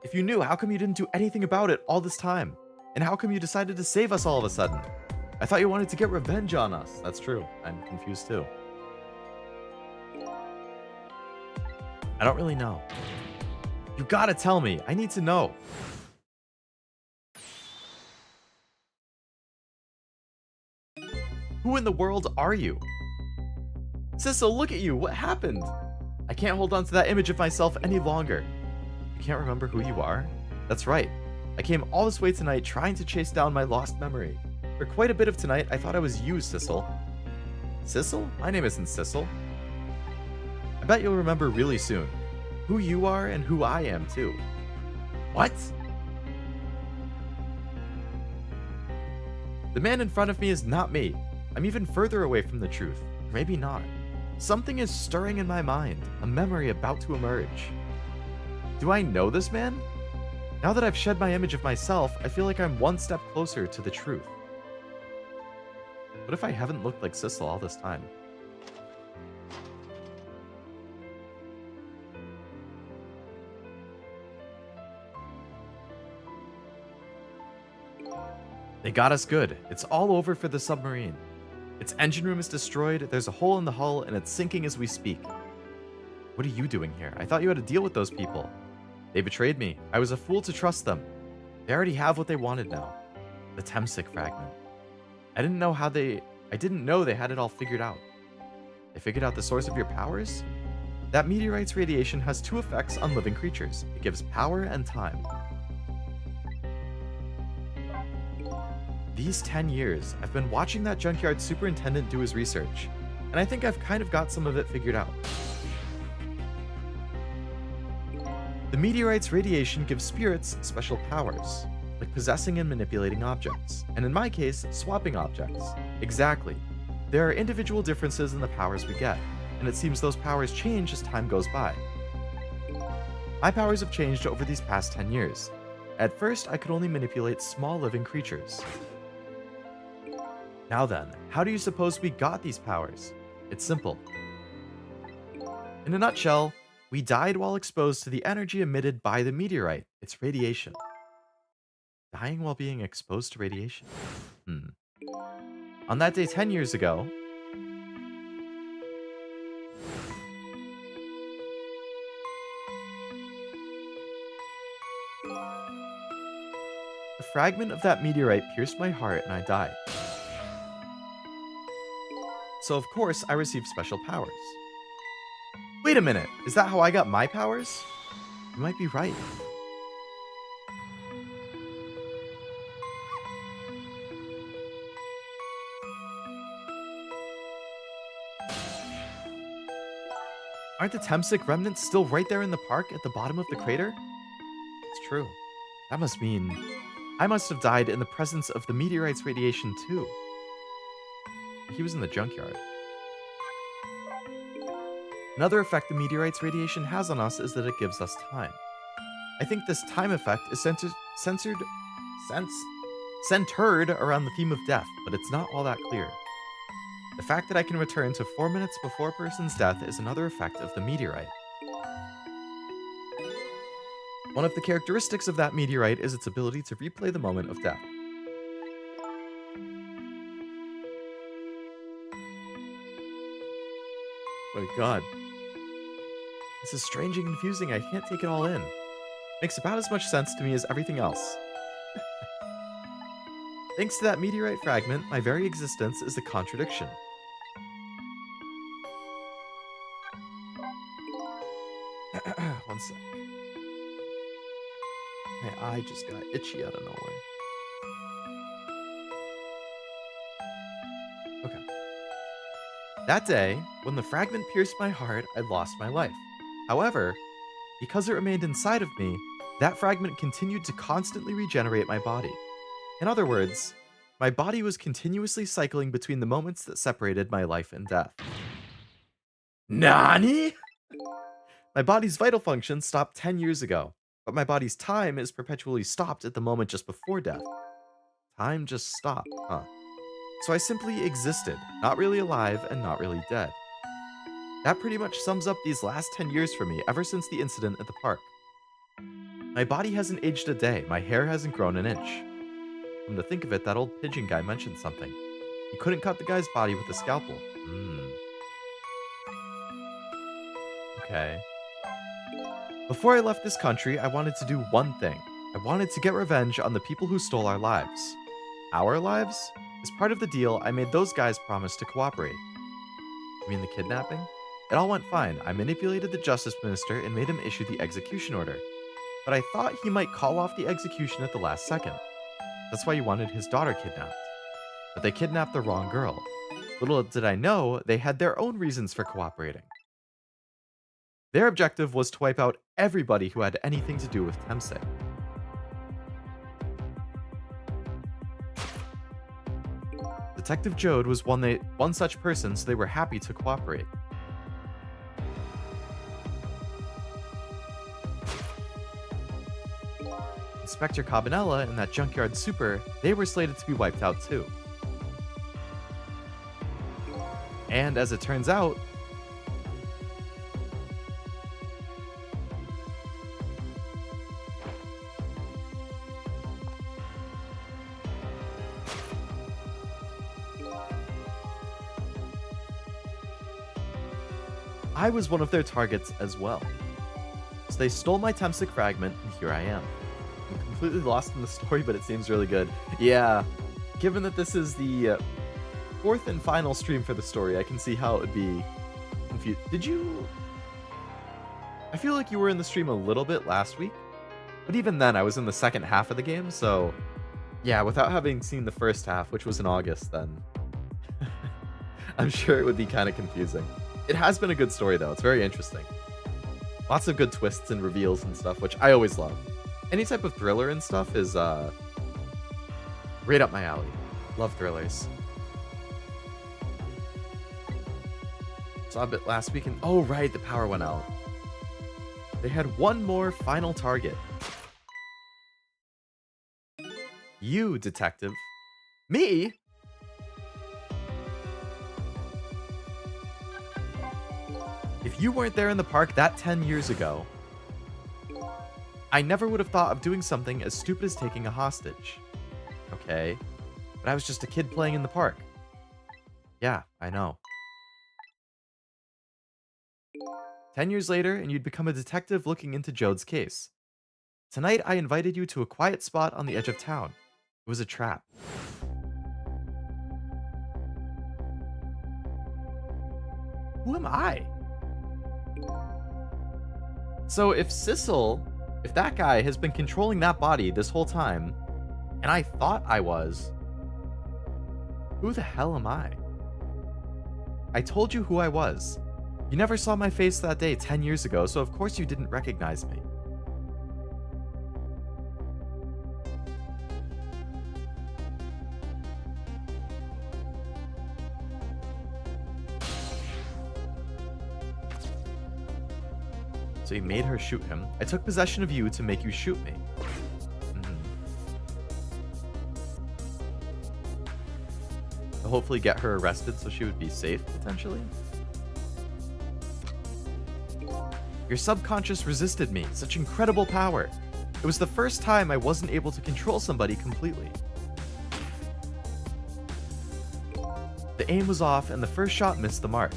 Speaker 1: If you knew, how come you didn't do anything about it all this time? And how come you decided to save us all of a sudden? I thought you wanted to get revenge on us. That's true. I'm confused too. I don't really know. You gotta tell me. I need to know. Who in the world are you? Sissel, look at you. What happened? I can't hold on to that image of myself any longer. You can't remember who you are? That's right. I came all this way tonight trying to chase down my lost memory. For quite a bit of tonight, I thought I was you, Sissel. Sissel? My name isn't Sissel. I bet you'll remember really soon. Who you are and who I am, too. What? The man in front of me is not me. I'm even further away from the truth. Or maybe not. Something is stirring in my mind, a memory about to emerge. Do I know this man? Now that I've shed my image of myself, I feel like I'm one step closer to the truth. What if I haven't looked like Sissel all this time? They got us good. It's all over for the submarine. Its engine room is destroyed, there's a hole in the hull, and it's sinking as we speak. What are you doing here? I thought you had to deal with those people. They betrayed me. I was a fool to trust them. They already have what they wanted now. The Temsic fragment. I didn't know they had it all figured out. They figured out the source of your powers? That meteorite's radiation has two effects on living creatures. It gives power and time. These 10 years, I've been watching that junkyard superintendent do his research, and I think I've kind of got some of it figured out. The meteorite's radiation gives spirits special powers, like possessing and manipulating objects, and in my case, swapping objects. Exactly. There are individual differences in the powers we get, and it seems those powers change as time goes by. My powers have changed over these past 10 years. At first, I could only manipulate small living creatures. Now then, how do you suppose we got these powers? It's simple. In a nutshell, we died while exposed to the energy emitted by the meteorite, its radiation. Dying while being exposed to radiation? On that day 10 years ago, a fragment of that meteorite pierced my heart and I died. So of course, I received special powers. Wait a minute, is that how I got my powers? You might be right. Aren't the Temsic remnants still right there in the park at the bottom of the crater? It's true. That must mean I must have died in the presence of the meteorite's radiation too. He was in the junkyard. Another effect the meteorite's radiation has on us is that it gives us time. I think this time effect is centered around the theme of death, but it's not all that clear. The fact that I can return to 4 minutes before a person's death is another effect of the meteorite. One of the characteristics of that meteorite is its ability to replay the moment of death. My god. This is strange and confusing, I can't take it all in. Makes about as much sense to me as everything else. Thanks to that meteorite fragment, my very existence is a contradiction. One sec. My eye just got itchy out of nowhere. Okay. That day, when the fragment pierced my heart, I lost my life. However, because it remained inside of me, that fragment continued to constantly regenerate my body. In other words, my body was continuously cycling between the moments that separated my life and death. Nani? My body's vital functions stopped 10 years ago, but my body's time is perpetually stopped at the moment just before death. Time just stopped, huh? So I simply existed, not really alive and not really dead. That pretty much sums up these last 10 years for me ever since the incident at the park. My body hasn't aged a day, my hair hasn't grown an inch. Come to think of it, that old pigeon guy mentioned something. He couldn't cut the guy's body with a scalpel. Okay. Before I left this country, I wanted to do one thing. I wanted to get revenge on the people who stole our lives. Our lives? As part of the deal, I made those guys promise to cooperate. You mean the kidnapping? It all went fine. I manipulated the justice minister and made him issue the execution order. But I thought he might call off the execution at the last second. That's why you wanted his daughter kidnapped. But they kidnapped the wrong girl. Little did I know, they had their own reasons for cooperating. Their objective was to wipe out everybody who had anything to do with Temse. Detective Jode was one such person, so they were happy to cooperate. Inspector Cabanella and that junkyard super, they were slated to be wiped out too. And as it turns out, I was one of their targets as well. So they stole my Temsic fragment, and here I am. I'm completely lost in the story, but it seems really good. Yeah, given that this is the fourth and final stream for the story, I can see how it would be confused. Did you... I feel like you were in the stream a little bit last week, but even then I was in the second half of the game, so yeah, without having seen the first half, which was in August then, I'm sure it would be kind of confusing. It has been a good story though, it's very interesting. Lots of good twists and reveals and stuff, which I always love. Any type of thriller and stuff is right up my alley. Love thrillers. Saw a bit last week and oh right, the power went out. They had one more final target. You, detective. Me? If you weren't there in the park that 10 years ago, I never would have thought of doing something as stupid as taking a hostage. Okay, but I was just a kid playing in the park. Yeah, I know. 10 years later, and you'd become a detective looking into Jode's case. Tonight, I invited you to a quiet spot on the edge of town. It was a trap. Who am I? So if Sissel, if that guy has been controlling that body this whole time, and I thought I was, who the hell am I? I told you who I was. You never saw my face that day 10 years ago, so of course you didn't recognize me. So you made her shoot him. I took possession of you to make you shoot me. To hopefully get her arrested so she would be safe, potentially. Your subconscious resisted me. Such incredible power. It was the first time I wasn't able to control somebody completely. The aim was off and the first shot missed the mark.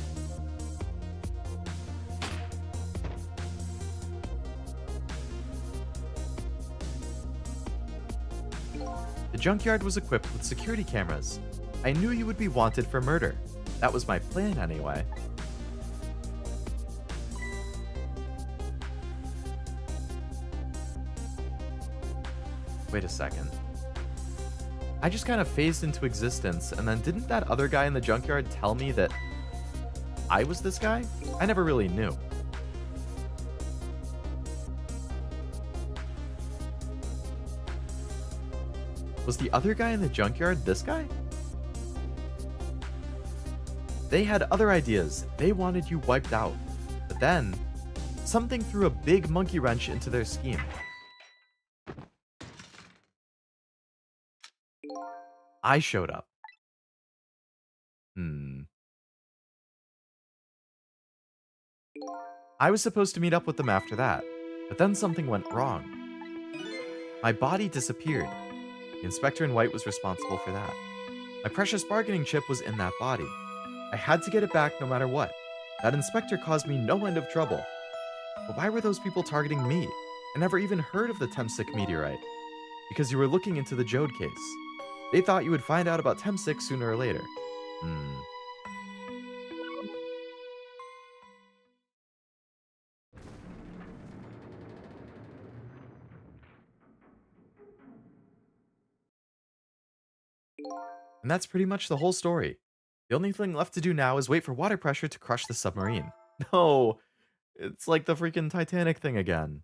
Speaker 1: The junkyard was equipped with security cameras. I knew you would be wanted for murder. That was my plan anyway. Wait a second. I just kind of phased into existence, and then didn't that other guy in the junkyard tell me that I was this guy? I never really knew. Was the other guy in the junkyard this guy? They had other ideas. They wanted you wiped out. But then, something threw a big monkey wrench into their scheme. I showed up. I was supposed to meet up with them after that, but then something went wrong. My body disappeared. The inspector in white was responsible for that. My precious bargaining chip was in that body. I had to get it back no matter what. That inspector caused me no end of trouble. But why were those people targeting me? I never even heard of the Temsik meteorite. Because you were looking into the Jode case. They thought you would find out about Temsik sooner or later. Hmm. And that's pretty much the whole story. The only thing left to do now is wait for water pressure to crush the submarine. No, it's like the freaking Titanic thing again.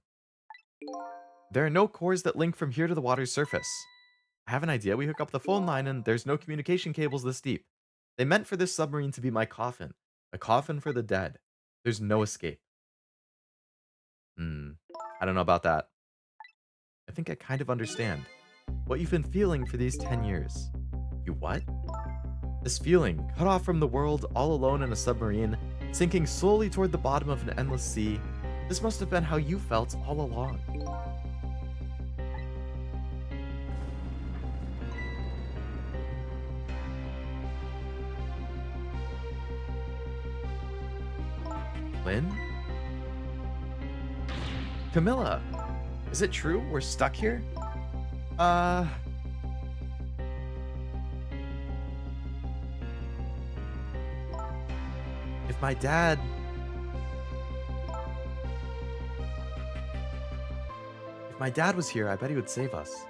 Speaker 1: There are no cores that link from here to the water's surface. I have an idea. We hook up the phone line and there's no communication cables this deep. They meant for this submarine to be my coffin. A coffin for the dead. There's no escape. I don't know about that. I think I kind of understand. What you've been feeling for these 10 years. You what? This feeling, cut off from the world, all alone in a submarine, sinking slowly toward the bottom of an endless sea. This must have been how you felt all along. Lynne? Camilla? Is it true we're stuck here? If my dad... If my dad was here, I bet he would save us.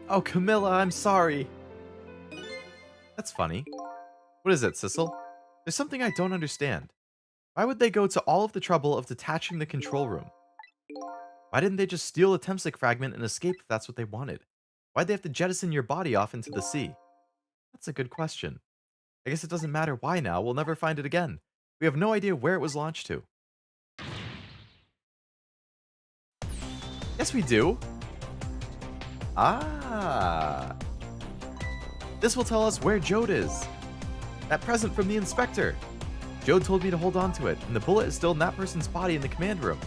Speaker 1: Oh, Camilla, I'm sorry. That's funny. What is it, Sissel? There's something I don't understand. Why would they go to all of the trouble of detaching the control room? Why didn't they just steal a Temsik fragment and escape if that's what they wanted? Why'd they have to jettison your body off into the sea? That's a good question. I guess it doesn't matter why now, we'll never find it again. We have no idea where it was launched to. Yes, we do. Ah. This will tell us where Jode is. That present from the inspector. Jode told me to hold on to it, and the bullet is still in that person's body in the command room.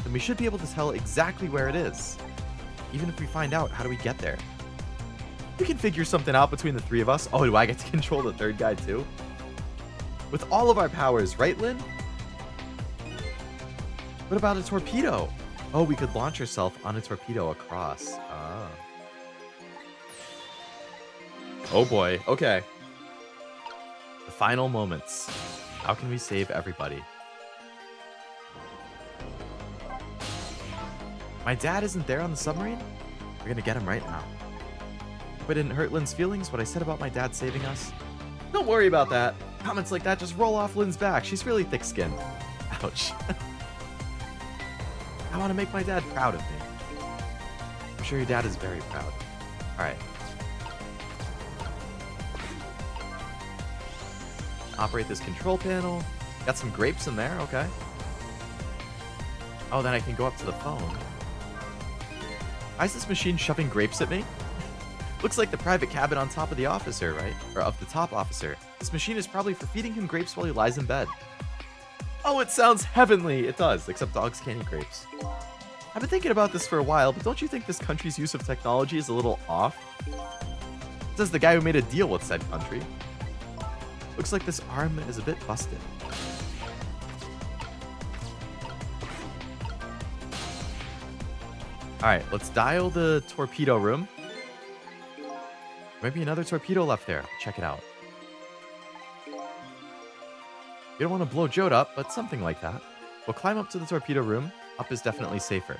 Speaker 1: Then we should be able to tell exactly where it is. Even if we find out, how do we get there? We can figure something out between the three of us. Oh, do I get to control the third guy too? With all of our powers, right, Lynne? What about a torpedo? Oh, we could launch ourselves on a torpedo across. Ah. Oh boy, okay. The final moments. How can we save everybody? My dad isn't there on the submarine? We're gonna get him right now. Hope I didn't hurt Lynne's feelings, what I said about my dad saving us. Don't worry about that. Comments like that just roll off Lynne's back. She's really thick-skinned. Ouch. I want to make my dad proud of me. I'm sure your dad is very proud. Alright. Operate this control panel. Got some grapes in there, okay. Oh, then I can go up to the phone. Why is this machine shoving grapes at me? Looks like the private cabin on top of the officer, right? Or of the top officer. This machine is probably for feeding him grapes while he lies in bed. Oh, it sounds heavenly! It does, except dogs can't eat grapes. I've been thinking about this for a while, but don't you think this country's use of technology is a little off? Says the guy who made a deal with said country. Looks like this arm is a bit busted. Alright, let's dial the torpedo room. Maybe another torpedo left there. Check it out. You don't want to blow Jode up, but something like that. We'll climb up to the torpedo room. Up is definitely safer.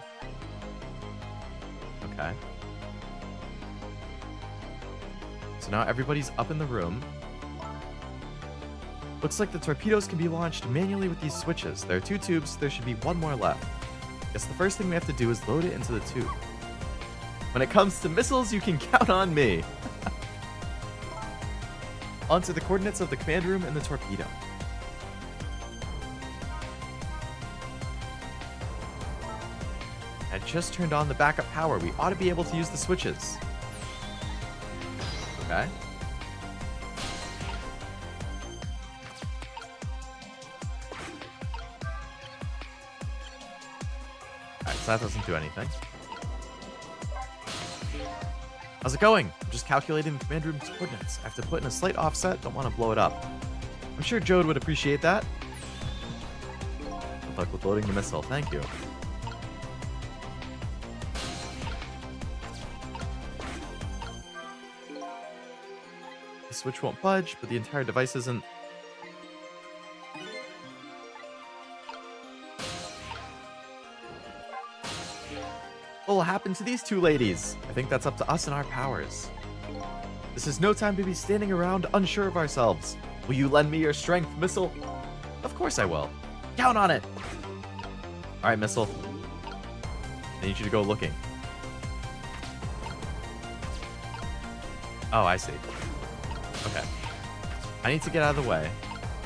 Speaker 1: Okay. So now everybody's up in the room. Looks like the torpedoes can be launched manually with these switches. There are 2 tubes, there should be 1 more left. Guess the first thing we have to do is load it into the tube. When it comes to missiles, you can count on me. Onto the coordinates of the command room and the torpedo. I just turned on the backup power. We ought to be able to use the switches. Okay. Alright, so that doesn't do anything. How's it going? I'm just calculating the command room's coordinates. I have to put in a slight offset, don't want to blow it up. I'm sure Jode would appreciate that. Good luck with loading the missile, thank you. The switch won't budge, but the entire device isn't. What will happen to these two ladies? I think that's up to us and our powers. This is no time to be standing around unsure of ourselves. Will you lend me your strength, Missile? Of course I will. Count on it! Alright, Missile. I need you to go looking. Oh, I see. Okay. I need to get out of the way.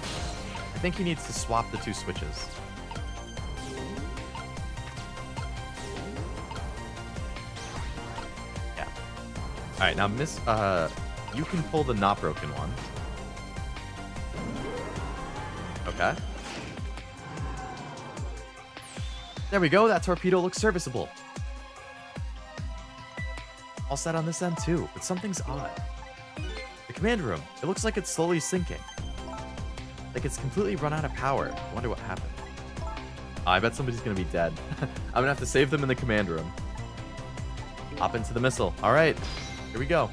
Speaker 1: I think he needs to swap the two switches. Alright, now you can pull the not broken one. Okay. There we go, that torpedo looks serviceable. All set on this end too, but something's odd. The command room, it looks like it's slowly sinking. Like it's completely run out of power. I wonder what happened. Oh, I bet somebody's gonna be dead. I'm gonna have to save them in the command room. Hop into the missile. Alright. Here we go.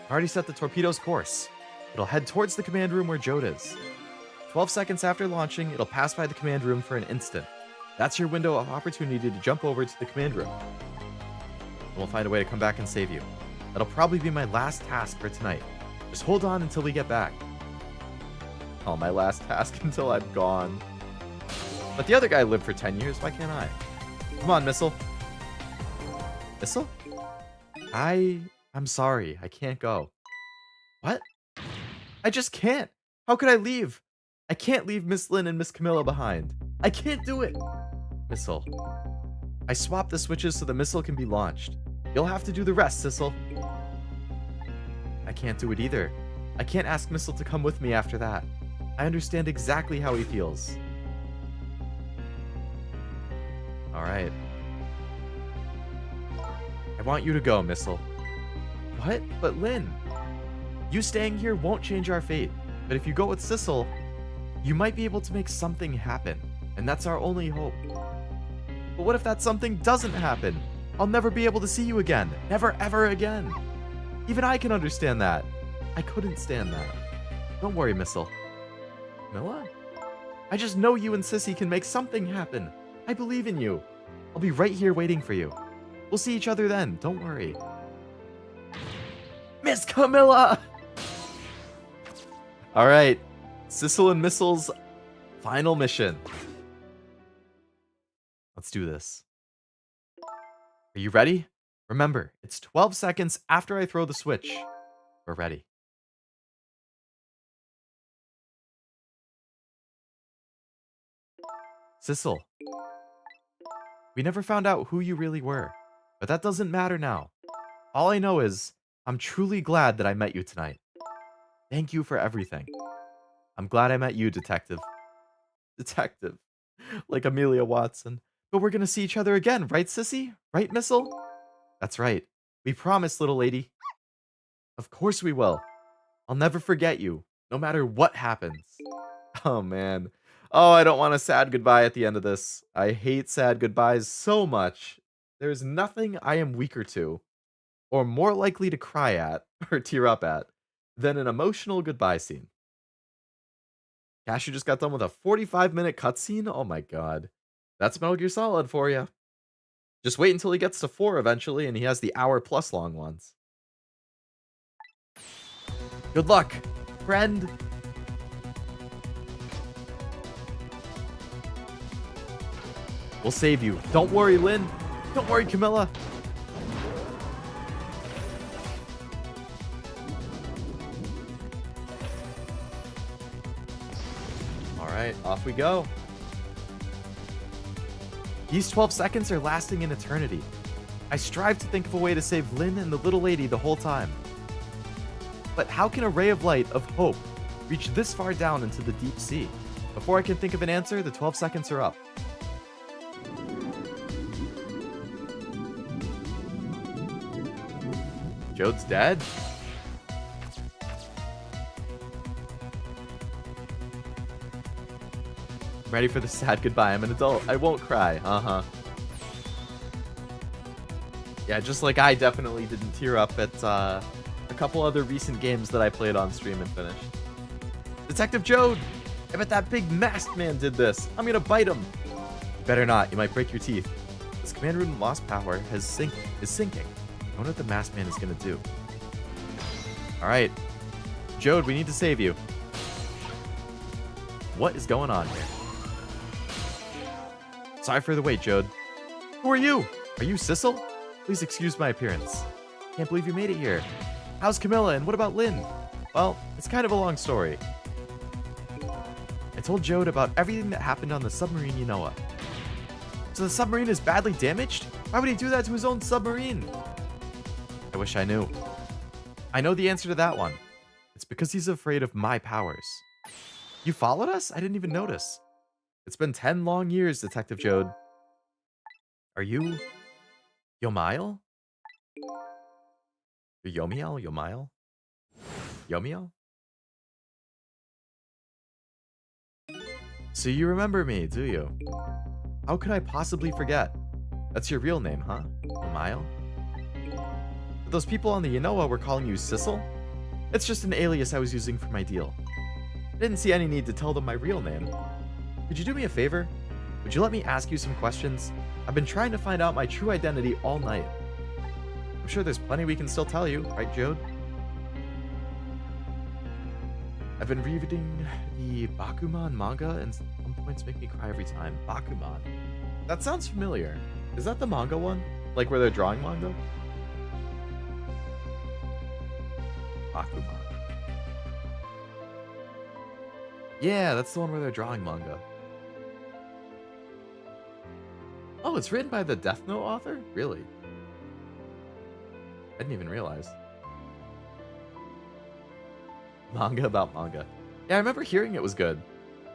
Speaker 1: I've already set the torpedo's course. It'll head towards the command room where Jode is. 12 seconds after launching, it'll pass by the command room for an instant. That's your window of opportunity to jump over to the command room. And we'll find a way to come back and save you. That'll probably be my last task for tonight. Just hold on until we get back. Oh, my last task until I'm gone. But the other guy lived for 10 years, why can't I? Come on, Missile. Missile? I'm sorry, I can't go. What? I just can't. How could I leave? I can't leave Miss Lynne and Miss Camilla behind. I can't do it. Missile. I swapped the switches so the missile can be launched. You'll have to do the rest, Sissel. I can't do it either. I can't ask Missile to come with me after that. I understand exactly how he feels. Alright. I want you to go, Missile. What? But Lynne, you staying here won't change our fate. But if you go with Sissel, you might be able to make something happen. And that's our only hope. But what if that something doesn't happen? I'll never be able to see you again. Never ever again. Even I can understand that. I couldn't stand that. Don't worry, Missile. Milla? I just know you and Sissy can make something happen. I believe in you. I'll be right here waiting for you. We'll see each other then. Don't worry. Miss Camilla! Alright. Sissel and Missile's final mission. Let's do this. Are you ready? Remember, it's 12 seconds after I throw the switch. We're ready. Sissel. We never found out who you really were, but that doesn't matter now. All I know is, I'm truly glad that I met you tonight. Thank you for everything. I'm glad I met you, Detective. Detective. Like Amelia Watson. But we're gonna see each other again, right, Sissy? Right, Missile? That's right. We promise, little lady. Of course we will. I'll never forget you, no matter what happens. Oh, man. Oh, I don't want a sad goodbye at the end of this. I hate sad goodbyes so much. There's nothing I am weaker to, or more likely to cry at, or tear up at, than an emotional goodbye scene. Cashew just got done with a 45-minute cutscene? Oh my god. That's Metal Gear Solid for you. Just wait until he gets to 4 eventually, and he has the hour-plus long ones. Good luck, friend. We'll save you. Don't worry, Lynne. Don't worry, Camilla. Alright, off we go. These 12 seconds are lasting an eternity. I strive to think of a way to save Lynne and the little lady the whole time. But how can a ray of light of hope reach this far down into the deep sea? Before I can think of an answer, the 12 seconds are up. Jode's dead? Ready for the sad goodbye. I'm an adult. I won't cry. Uh-huh. Yeah, just like I definitely didn't tear up at a couple other recent games that I played on stream and finished. Detective Jode! I bet that big masked man did this. I'm gonna bite him. Better not. You might break your teeth. This command room lost power is sinking. I wonder what the masked man is gonna do. Alright. Jode, we need to save you. What is going on here? Sorry for the wait, Jode. Who are you? Are you Sissel? Please excuse my appearance. Can't believe you made it here. How's Camilla and what about Lynne? Well, it's kind of a long story. I told Jode about everything that happened on the submarine you know of. So the submarine is badly damaged? Why would he do that to his own submarine? I wish I knew. I know the answer to that one. It's because he's afraid of my powers. You followed us? I didn't even notice. It's been 10 long years, Detective Jode. Are you... Yomiel? You're Yomiel? Yomiel? Yomiel? So you remember me, do you? How could I possibly forget? That's your real name, huh? Yomiel? Those people on the Yanoa were calling you Sissel? It's just an alias I was using for my deal. I didn't see any need to tell them my real name. Could you do me a favor? Would you let me ask you some questions? I've been trying to find out my true identity all night. I'm sure there's plenty we can still tell you, right, Jode? I've been reading the Bakuman manga, and some points make me cry every time. Bakuman. That sounds familiar. Is that the manga one? Like where they're drawing manga? Bakuman. Yeah, that's the one where they're drawing manga. Oh, it's written by the Death Note author? Really? I didn't even realize. Manga about manga. Yeah, I remember hearing it was good,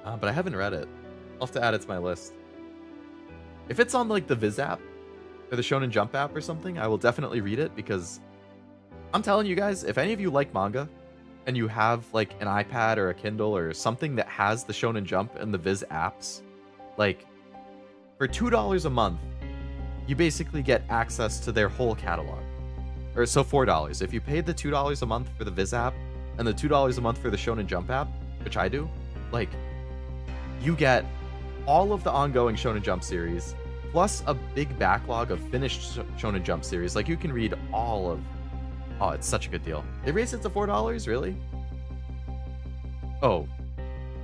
Speaker 1: but I haven't read it. I'll have to add it to my list. If it's on like the Viz app or the Shonen Jump app or something, I will definitely read it because I'm telling you guys, if any of you like manga and you have like an iPad or a Kindle or something that has the Shonen Jump and the Viz apps, like for $2 a month, you basically get access to their whole catalog. Or so $4. If you paid the $2 a month for the Viz app and the $2 a month for the Shonen Jump app, which I do, like, you get all of the ongoing Shonen Jump series, plus a big backlog of finished Shonen Jump series. Like, you can read all of... Oh, it's such a good deal. They raised it to $4? Really? Oh.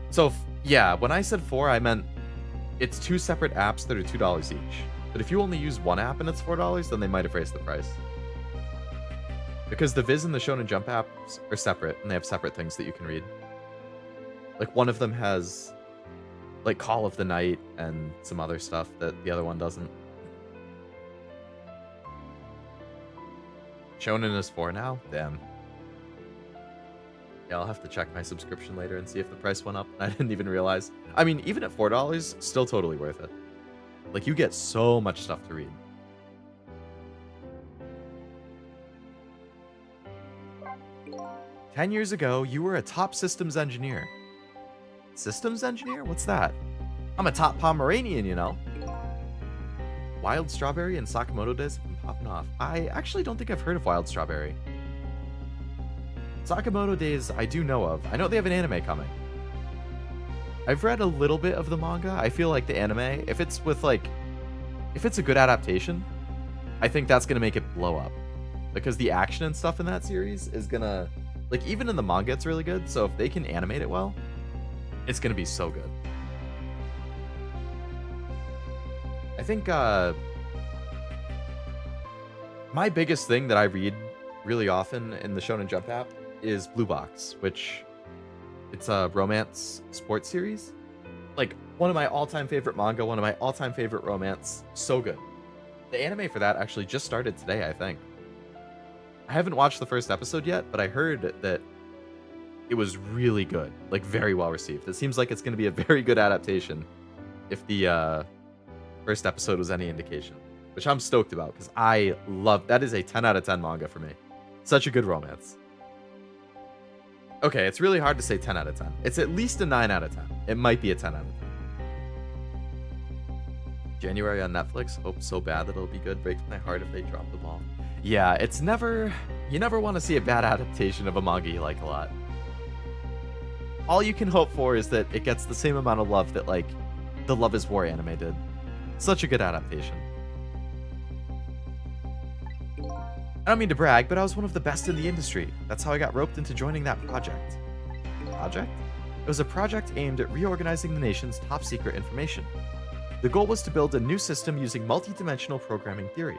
Speaker 1: So, yeah, when I said 4, I meant it's 2 separate apps that are $2 each. But if you only use one app and it's $4, then they might have raised the price. Because the Viz and the Shonen Jump apps are separate, and they have separate things that you can read. Like, one of them has, like, Call of the Night and some other stuff that the other one doesn't. Shonen is 4 now? Damn. Yeah, I'll have to check my subscription later and see if the price went up. I didn't even realize. I mean, even at $4, still totally worth it. Like, you get so much stuff to read. "10 years ago, you were a top systems engineer." Systems engineer? What's that? I'm a top Pomeranian, you know. Wild Strawberry and Sakamoto Days have been popping off. I actually don't think I've heard of Wild Strawberry. Sakamoto Days I do know of. I know they have an anime coming. I've read a little bit of the manga. I feel like the anime, if it's a good adaptation, I think that's gonna make it blow up. Because the action and stuff in that series is gonna, like, even in the manga it's really good, so if they can animate it well, it's gonna be so good. I think, my biggest thing that I read really often in the Shonen Jump app is Blue Box, which it's a romance sports series. Like, one of my all-time favorite manga, one of my all-time favorite romance. So good. The anime for that actually just started today, I think. I haven't watched the first episode yet, but I heard that it was really good. Like, very well received. It seems like it's going to be a very good adaptation if the first episode was any indication. Which I'm stoked about, because I love... That is a 10 out of 10 manga for me. Such a good romance. Okay, it's really hard to say 10 out of 10. It's at least a 9 out of 10. It might be a 10 out of 10. January on Netflix. Hope so bad that it'll be good. Breaks my heart if they drop the ball. Yeah, it's never... You never want to see a bad adaptation of a manga you like a lot. All you can hope for is that it gets the same amount of love that, like, the Love is War anime did. Such a good adaptation. I don't mean to brag, but I was one of the best in the industry. That's how I got roped into joining that project. Project? It was a project aimed at reorganizing the nation's top secret information. The goal was to build a new system using multi-dimensional programming theory.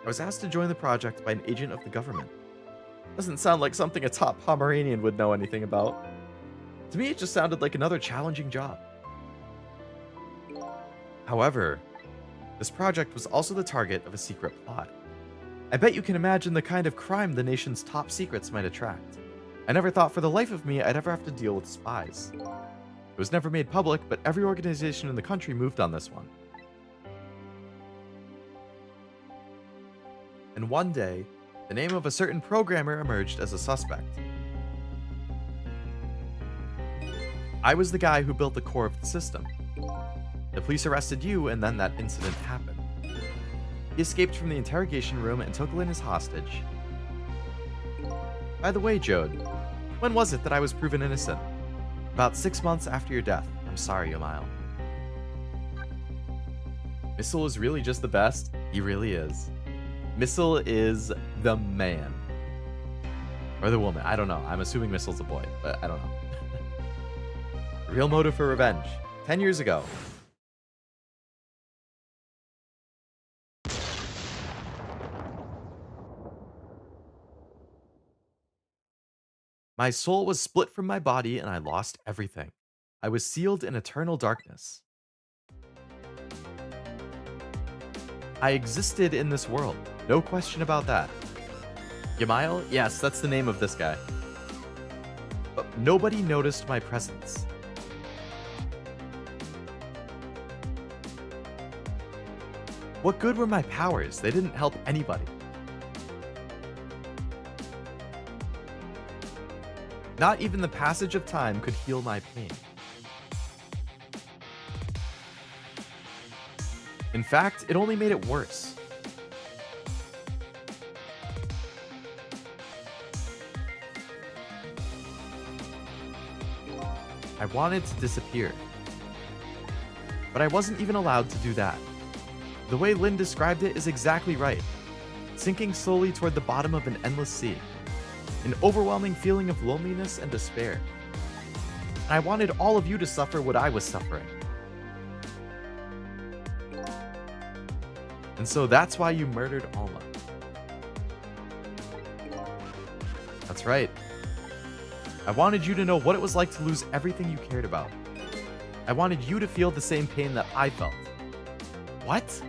Speaker 1: I was asked to join the project by an agent of the government. Doesn't sound like something a top Pomeranian would know anything about. To me, it just sounded like another challenging job. However, this project was also the target of a secret plot. I bet you can imagine the kind of crime the nation's top secrets might attract. I never thought for the life of me I'd ever have to deal with spies. It was never made public, but every organization in the country moved on this one. And one day, the name of a certain programmer emerged as a suspect. I was the guy who built the core of the system. The police arrested you, and then that incident happened. He escaped from the interrogation room and took Lynne as hostage. By the way, Jode, when was it that I was proven innocent? About 6 months after your death. I'm sorry, Yamile. Sissel is really just the best. He really is. Sissel is the man. Or the woman. I don't know. I'm assuming Missel's a boy, but I don't know. Real motive for revenge. 10 years ago. My soul was split from my body and I lost everything. I was sealed in eternal darkness. I existed in this world. No question about that. Yamile? Yes, that's the name of this guy. But nobody noticed my presence. What good were my powers? They didn't help anybody. Not even the passage of time could heal my pain. In fact, it only made it worse. I wanted to disappear. But I wasn't even allowed to do that. The way Lynne described it is exactly right. Sinking slowly toward the bottom of an endless sea. An overwhelming feeling of loneliness and despair. And I wanted all of you to suffer what I was suffering. And so that's why you murdered Alma. That's right. I wanted you to know what it was like to lose everything you cared about. I wanted you to feel the same pain that I felt. What?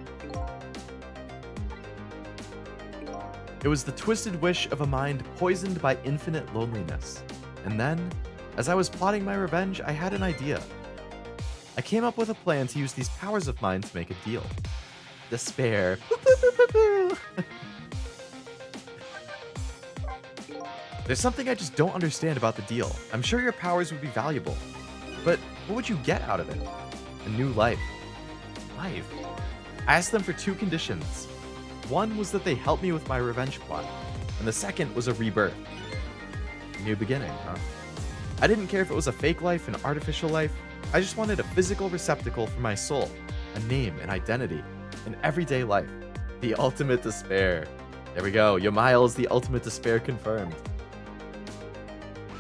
Speaker 1: It was the twisted wish of a mind poisoned by infinite loneliness. And then, as I was plotting my revenge, I had an idea. I came up with a plan to use these powers of mine to make a deal. Despair. There's something I just don't understand about the deal. I'm sure your powers would be valuable. But what would you get out of it? A new life. Life? I asked them for 2 conditions. One was that they help me with my revenge plot, and the second was a rebirth. A new beginning, huh? I didn't care if it was a fake life, an artificial life. I just wanted a physical receptacle for my soul, a name, an identity, an everyday life. The ultimate despair. There we go, Yamile is the ultimate despair confirmed.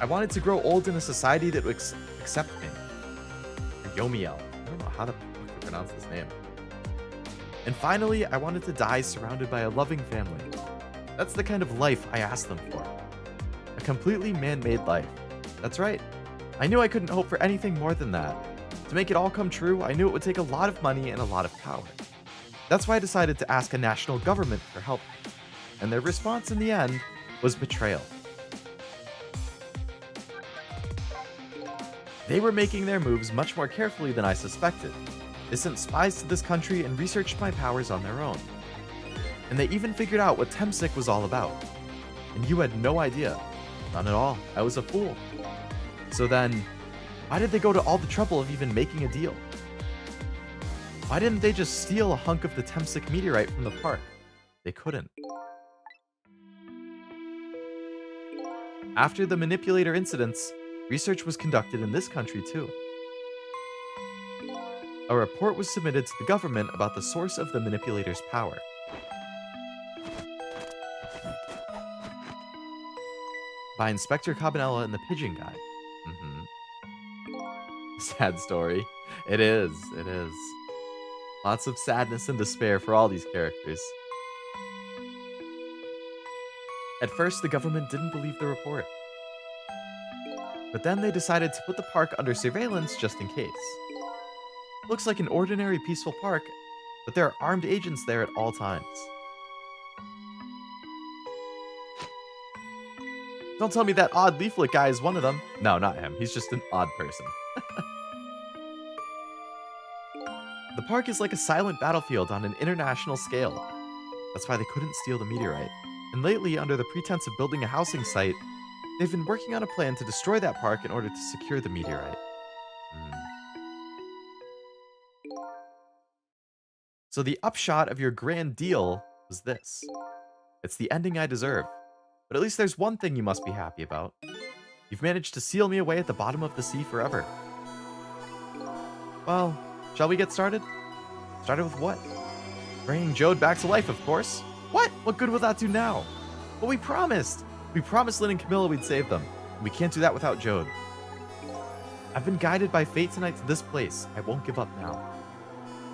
Speaker 1: I wanted to grow old in a society that would accept me. Or Yomiel. I don't know how to pronounce this name. And finally, I wanted to die surrounded by a loving family. That's the kind of life I asked them for. A completely man-made life. That's right. I knew I couldn't hope for anything more than that. To make it all come true, I knew it would take a lot of money and a lot of power. That's why I decided to ask a national government for help. And their response in the end was betrayal. They were making their moves much more carefully than I suspected. They sent spies to this country and researched my powers on their own. And they even figured out what Temsik was all about. and you had no idea. None at all. I was a fool. So then, why did they go to all the trouble of even making a deal? Why didn't they just steal a hunk of the Temsic meteorite from the park? They couldn't. After the manipulator incidents, research was conducted in this country too. A report was submitted to the government about the source of the manipulator's power. By Inspector Cabanella and the Pigeon Guy. Sad story. It is. It is. Lots of sadness and despair for all these characters. At first, the government didn't believe the report. But then they decided to put the park under surveillance just in case. Looks like an ordinary peaceful park, but there are armed agents there at all times. Don't tell me that odd leaflet guy is one of them. No, not him. He's just an odd person. The park is like a silent battlefield on an international scale. That's why they couldn't steal the meteorite. And lately, under the pretense of building a housing site, they've been working on a plan to destroy that park in order to secure the meteorite. So the upshot of your grand deal was this. It's the ending I deserve. But at least there's one thing you must be happy about. You've managed to seal me away at the bottom of the sea forever. Well, shall we get started? Started with what? Bringing Jode back to life, of course. What? What good will that do now? But we promised! We promised Lynne and Camilla we'd save them. And we can't do that without Jode. I've been guided by fate tonight to this place. I won't give up now.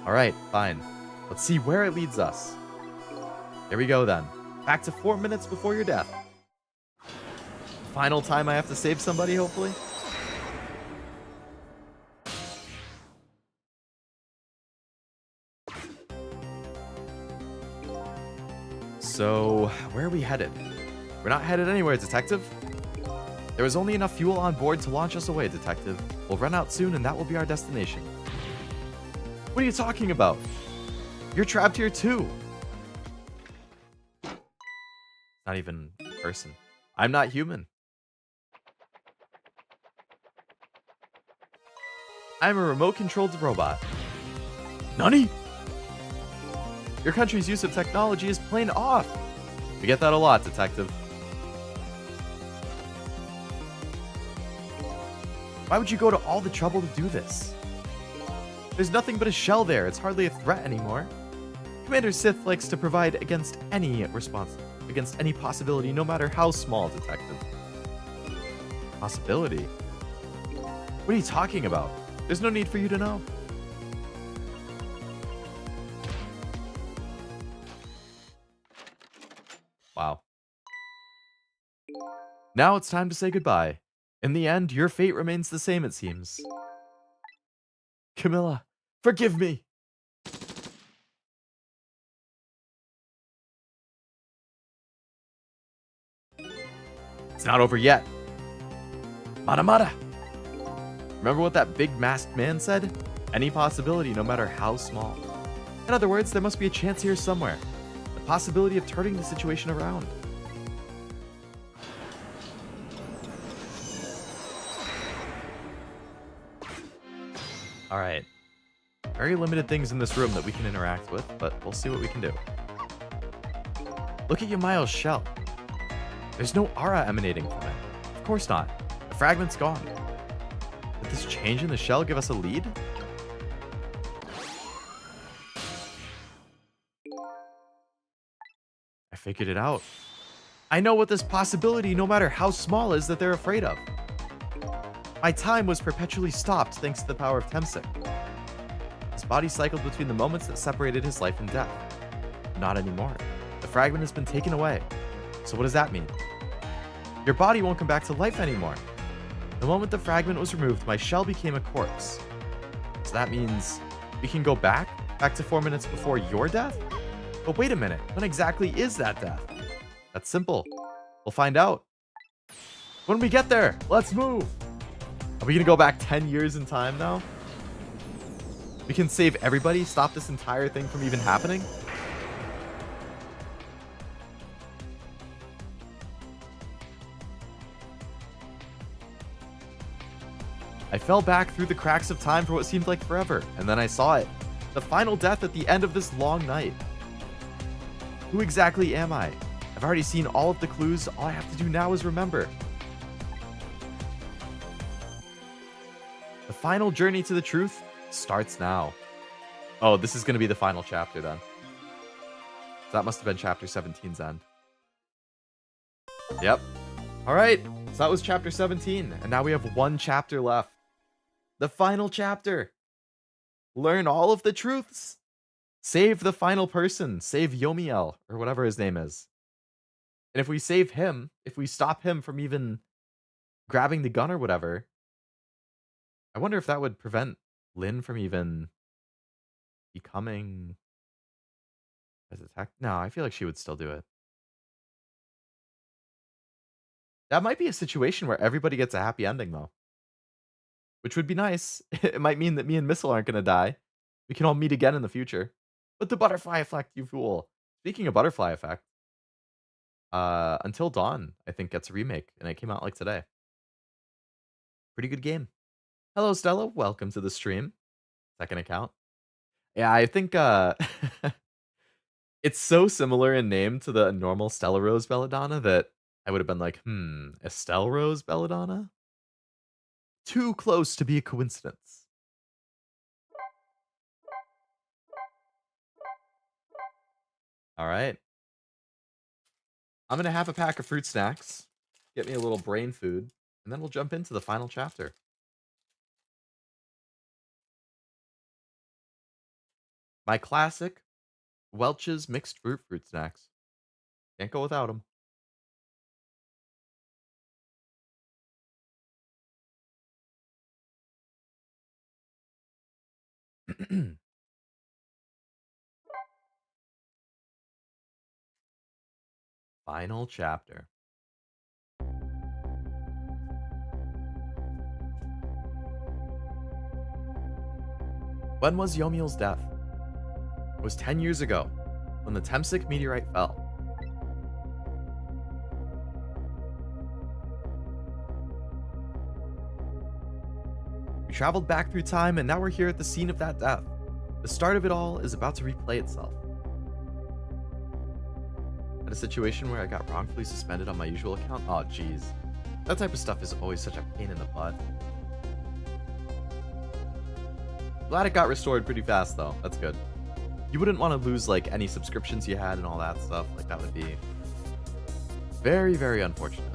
Speaker 1: Alright, fine. Let's see where it leads us. Here we go then. Back to 4 minutes before your death. Final time I have to save somebody, hopefully. So, where are we headed? We're not headed anywhere, Detective. There is only enough fuel on board to launch us away, Detective. We'll run out soon and that will be our destination. What are you talking about? You're trapped here too. Not even a person. I'm not human. I'm a remote-controlled robot. Nani? Your country's use of technology is plain off. We get that a lot, Detective. Why would you go to all the trouble to do this? There's nothing but a shell there. It's hardly a threat anymore. Commander Sith likes to provide against any possibility, no matter how small, Detective. Possibility? What are you talking about? There's no need for you to know. Wow. Now it's time to say goodbye. In the end, your fate remains the same, it seems. Camilla, forgive me! It's not over yet. Mata mata! Remember what that big masked man said? Any possibility, no matter how small. In other words, there must be a chance here somewhere. The possibility of turning the situation around. Alright. Very limited things in this room that we can interact with, but we'll see what we can do. Look at Yamayo's shell. There's no aura emanating from it. Of course not. The fragment's gone. Did this change in the shell give us a lead? I figured it out. I know what this possibility, no matter how small, is that they're afraid of. My time was perpetually stopped thanks to the power of Temsic. His body cycled between the moments that separated his life and death. Not anymore. The fragment has been taken away. So what does that mean? Your body won't come back to life anymore. The moment the fragment was removed, my shell became a corpse. So that means we can go back to 4 minutes before your death? But wait a minute, when exactly is that death? That's simple. We'll find out. When we get there, let's move! Are we gonna go back 10 years in time now? We can save everybody, stop this entire thing from even happening? I fell back through the cracks of time for what seemed like forever, and then I saw it. The final death at the end of this long night. Who exactly am I? I've already seen all of the clues. All I have to do now is remember. The final journey to the truth starts now. Oh, this is going to be the final chapter then. That must have been chapter 17's end. Yep. All right. So that was chapter 17. And now we have one chapter left. The final chapter. Learn all of the truths. Save the final person. Save Yomiel, or whatever his name is. And if we save him, if we stop him from even grabbing the gun or whatever, I wonder if that would prevent Lynne from even becoming as attacked. No, I feel like she would still do it. That might be a situation where everybody gets a happy ending, though. Which would be nice. It might mean that me and Missile aren't going to die. We can all meet again in the future. But the butterfly effect, you fool. Speaking of butterfly effect, Until Dawn, I think, gets a remake, and it came out like today. Pretty good game. Hello, Stella. Welcome to the stream. Second account. Yeah, I think it's so similar in name to the normal Stella Rose Belladonna that I would have been like, Estelle Rose Belladonna? Too close to be a coincidence. All right. I'm going to have a pack of fruit snacks, get me a little brain food, and then we'll jump into the final chapter. My classic Welch's mixed fruit snacks. Can't go without them. Final chapter. When was Yomiel's death? It was 10 years ago, when the Temsik meteorite fell. We traveled back through time, and now we're here at the scene of that death. The start of it all is about to replay itself. At a situation where I got wrongfully suspended on my usual account? Oh, jeez. That type of stuff is always such a pain in the butt. Glad it got restored pretty fast, though. That's good. You wouldn't want to lose, like, any subscriptions you had and all that stuff. Like, that would be very, very unfortunate.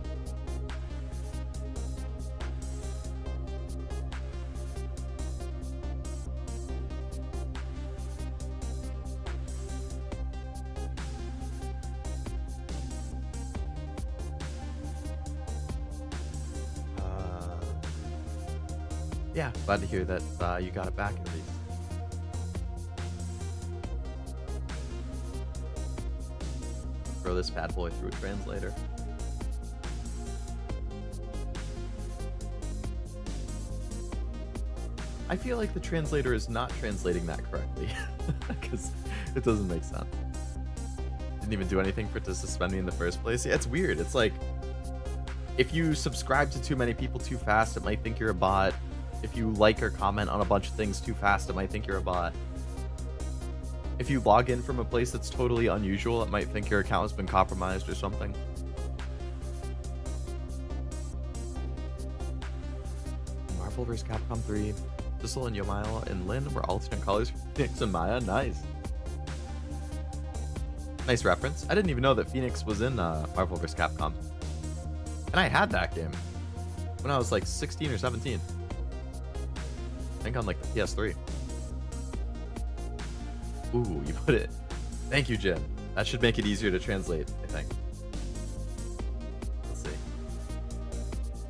Speaker 1: Yeah, glad to hear that you got it back at least. Throw this bad boy through a translator. I feel like the translator is not translating that correctly, because it doesn't make sense. Didn't even do anything for it to suspend me in the first place. Yeah, it's weird. It's like, if you subscribe to too many people too fast, it might think you're a bot. If you like or comment on a bunch of things too fast, it might think you're a bot. If you log in from a place that's totally unusual, it might think your account has been compromised or something. Marvel vs. Capcom 3. Sissel and Yomiel and Lynne were alternate colors for Phoenix and Maya. Nice. Nice reference. I didn't even know that Phoenix was in Marvel vs. Capcom. And I had that game when I was like 16 or 17. I think on like the PS3. Ooh, you put it. Thank you, Jin. That should make it easier to translate, I think. Let's see.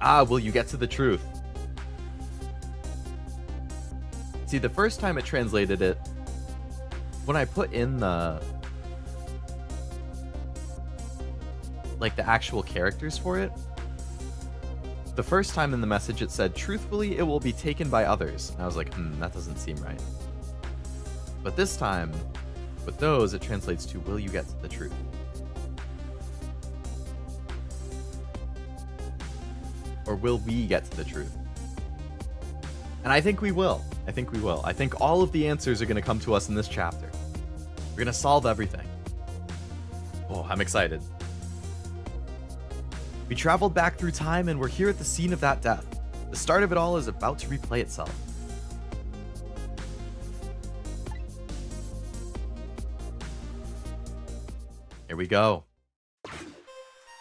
Speaker 1: Ah, will you get to the truth? See, the first time it translated it, when I put in the actual characters for it, the first time in the message it said, truthfully, it will be taken by others. And I was like, that doesn't seem right. But this time, with those, it translates to, will you get to the truth? Or will we get to the truth? And I think we will. I think we will. I think all of the answers are going to come to us in this chapter. We're going to solve everything. Oh, I'm excited. We traveled back through time and we're here at the scene of that death. The start of it all is about to replay itself. Here we go.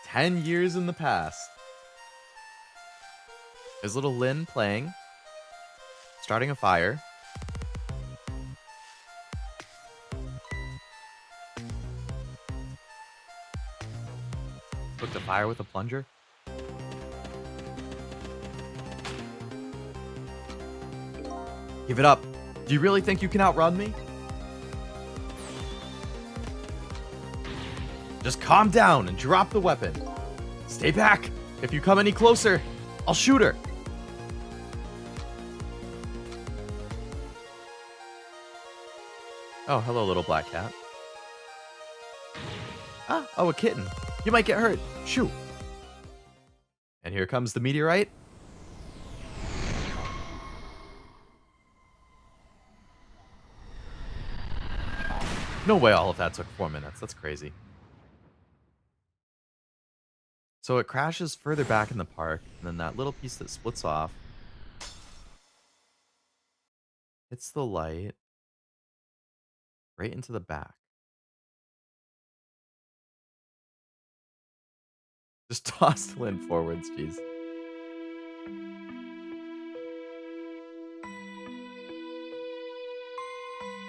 Speaker 1: 10 years in the past. There's little Lynne playing. Starting a fire. Cooked a fire with a plunger. Give it up. Do you really think you can outrun me? Just calm down and drop the weapon. Stay back. If you come any closer, I'll shoot her. Oh, hello, little black cat. Ah, oh, a kitten. You might get hurt. Shoo. And here comes the meteorite. No way all of that took 4 minutes. That's crazy. So it crashes further back in the park, and then that little piece that splits off hits the light right into the back. Just tossed Lynne forwards, jeez.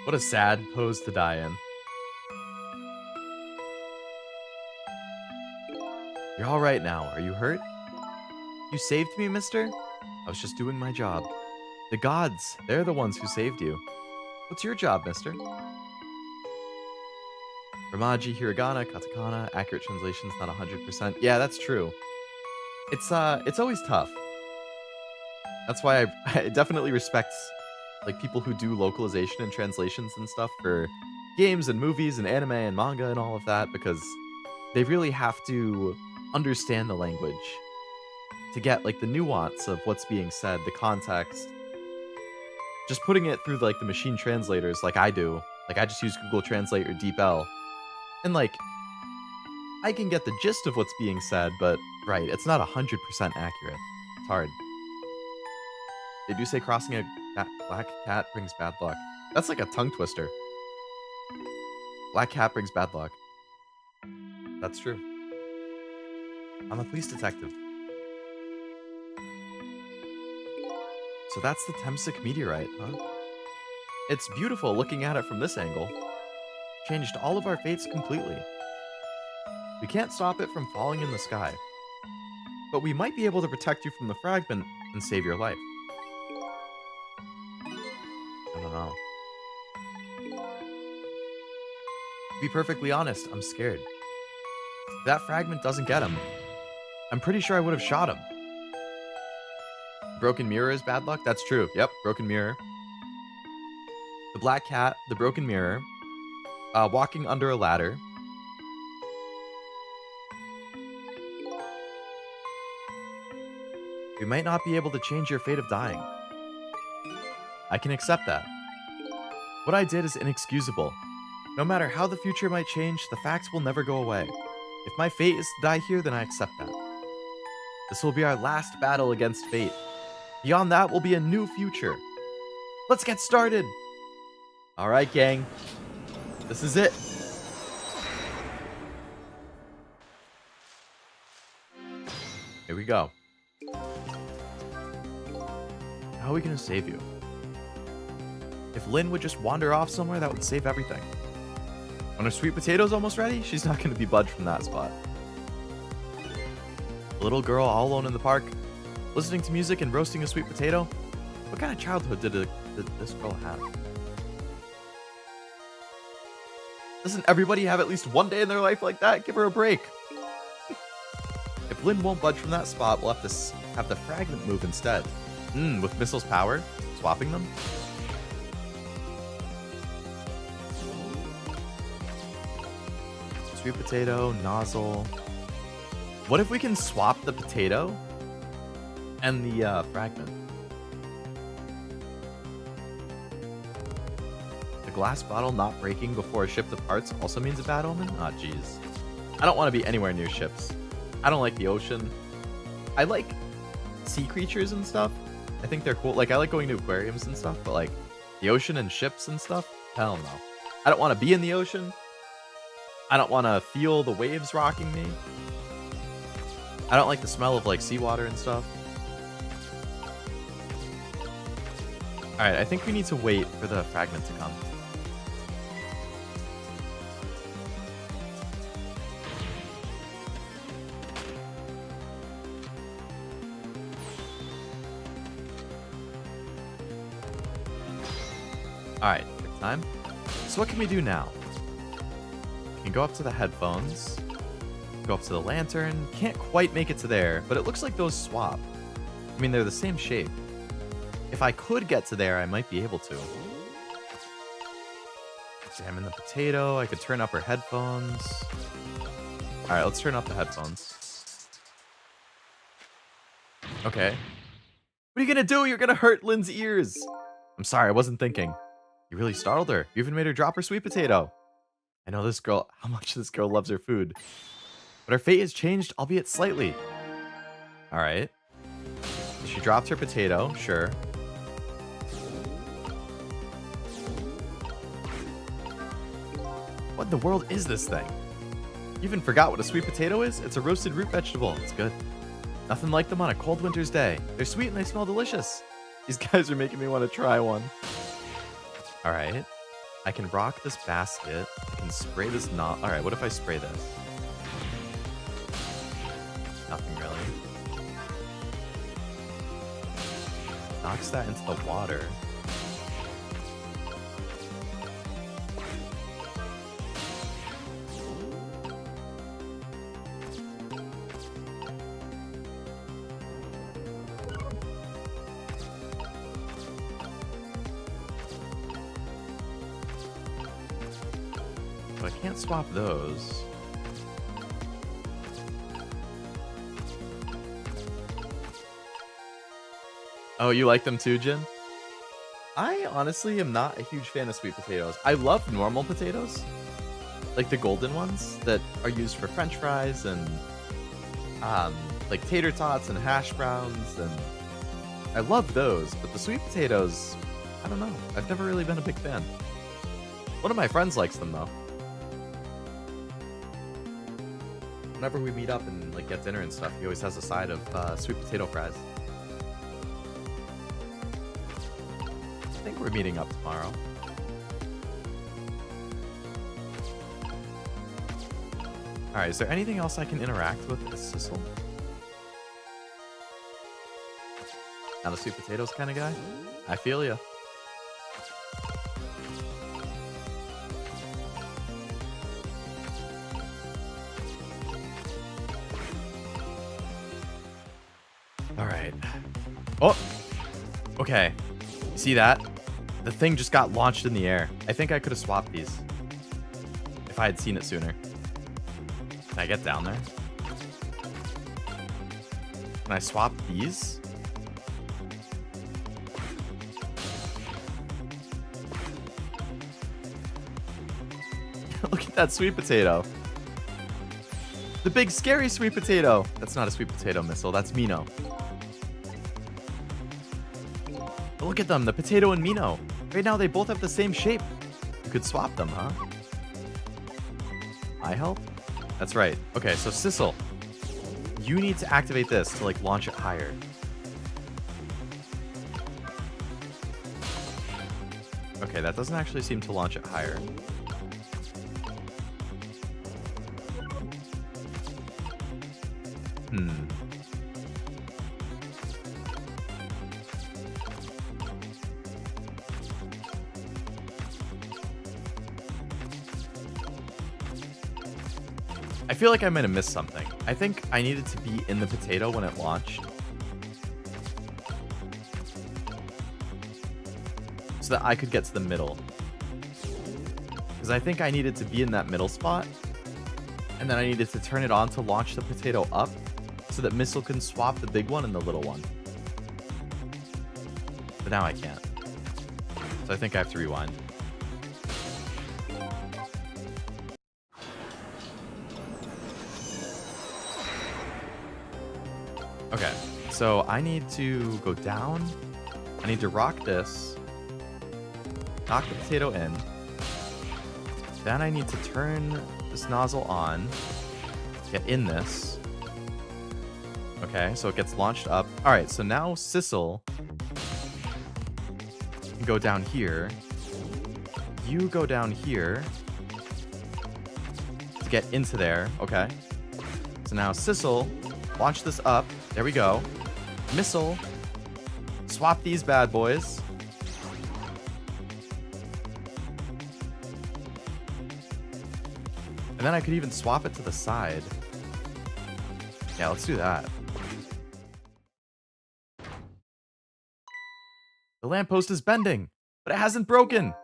Speaker 1: What a sad pose to die in. You're all right now. Are you hurt? You saved me, mister? I was just doing my job. The gods, they're the ones who saved you. What's your job, mister? Ramaji, hiragana, katakana, accurate translation's not 100%. Yeah, that's true. It's always tough. That's why I definitely respect like people who do localization and translations and stuff for games and movies and anime and manga and all of that, because they really have to understand the language to get like the nuance of what's being said, the context. Just putting it through like the machine translators like I do. Like I just use Google Translate or DeepL. And like I can get the gist of what's being said, but right, it's not 100% accurate. It's hard. They do say crossing a black cat brings bad luck. That's like a tongue twister. Black cat brings bad luck. That's true. I'm a police detective. So that's the Temsic meteorite, huh? It's beautiful looking at it from this angle. Changed all of our fates completely. We can't stop it from falling in the sky. But we might be able to protect you from the fragment and save your life. I don't know. To be perfectly honest, I'm scared. If that fragment doesn't get him, I'm pretty sure I would have shot him. Broken mirror is bad luck? That's true. Yep, broken mirror. The black cat, the broken mirror, walking under a ladder. We might not be able to change your fate of dying. I can accept that. What I did is inexcusable. No matter how the future might change, the facts will never go away. If my fate is to die here, then I accept that. This will be our last battle against fate. Beyond that will be a new future. Let's get started! Alright, gang. This is it. Here we go. How are we gonna save you? If Lynne would just wander off somewhere, that would save everything. When her sweet potato's almost ready, she's not gonna be budged from that spot. A little girl all alone in the park, listening to music and roasting a sweet potato? What kind of childhood did this girl have? Doesn't everybody have at least one day in their life like that? Give her a break. If Lynne won't budge from that spot, we'll have to have the fragment move instead. With Missil's power, swapping them. Sweet potato, nozzle. What if we can swap the potato and the fragment? glass bottle not breaking before a ship departs also means a bad omen? Ah, jeez. I don't want to be anywhere near ships. I don't like the ocean. I like sea creatures and stuff. I think they're cool. Like, I like going to aquariums and stuff, but like the ocean and ships and stuff? Hell no. I don't want to be in the ocean. I don't want to feel the waves rocking me. I don't like the smell of like seawater and stuff. Alright, I think we need to wait for the fragment to come. Alright, quick time. So what can we do now? We can go up to the headphones. Go up to the lantern. Can't quite make it to there, but it looks like those swap. I mean, they're the same shape. If I could get to there, I might be able to. Examine the potato. I could turn up her headphones. Alright, let's turn up the headphones. Okay. What are you gonna do? You're gonna hurt Lynne's ears. I'm sorry, I wasn't thinking. You really startled her. You even made her drop her sweet potato. I know this girl, how much this girl loves her food. But her fate has changed, albeit slightly. Alright. She dropped her potato, sure. What in the world is this thing? You even forgot what a sweet potato is? It's a roasted root vegetable. It's good. Nothing like them on a cold winter's day. They're sweet and they smell delicious. These guys are making me want to try one. Alright. I can rock this basket. I can spray this knot. Alright, what if I spray this? Nothing really. Knocks that into the water. I can't swap those. Oh, you like them too, Jin? I honestly am not a huge fan of sweet potatoes. I love normal potatoes, like the golden ones that are used for French fries and like tater tots and hash browns, and I love those. But the sweet potatoes, I don't know. I've never really been a big fan. One of my friends likes them though. Whenever we meet up and like get dinner and stuff, he always has a side of sweet potato fries. I think we're meeting up tomorrow. Alright, is there anything else I can interact with as Sissel? Not a sweet potatoes kind of guy? I feel ya. Alright. Oh! Okay. You see that? The thing just got launched in the air. I think I could have swapped these. If I had seen it sooner. Can I get down there? Can I swap these? Look at that sweet potato. The big scary sweet potato. That's not a sweet potato missile. That's Mino. But look at them. The potato and Mino. Right now they both have the same shape. You could swap them, huh? I help? That's right. Okay, so Sissel, you need to activate this to like launch it higher. Okay, that doesn't actually seem to launch it higher. I feel like I might have missed something. I think I needed to be in the potato when it launched, so that I could get to the middle. Because I think I needed to be in that middle spot, and then I needed to turn it on to launch the potato up, so that Missile can swap the big one and the little one. But now I can't. So I think I have to rewind. so I need to go down. I need to rock this. Knock the potato in. Then I need to turn this nozzle on. Get in this. Okay, so it gets launched up. Alright, so now Sissel can go down here. You go down here to get into there. Okay. So now Sissel, launch this up. There we go. Missile. Swap these bad boys. And then I could even swap it to the side. Yeah, let's do that. The lamppost is bending, but it hasn't broken.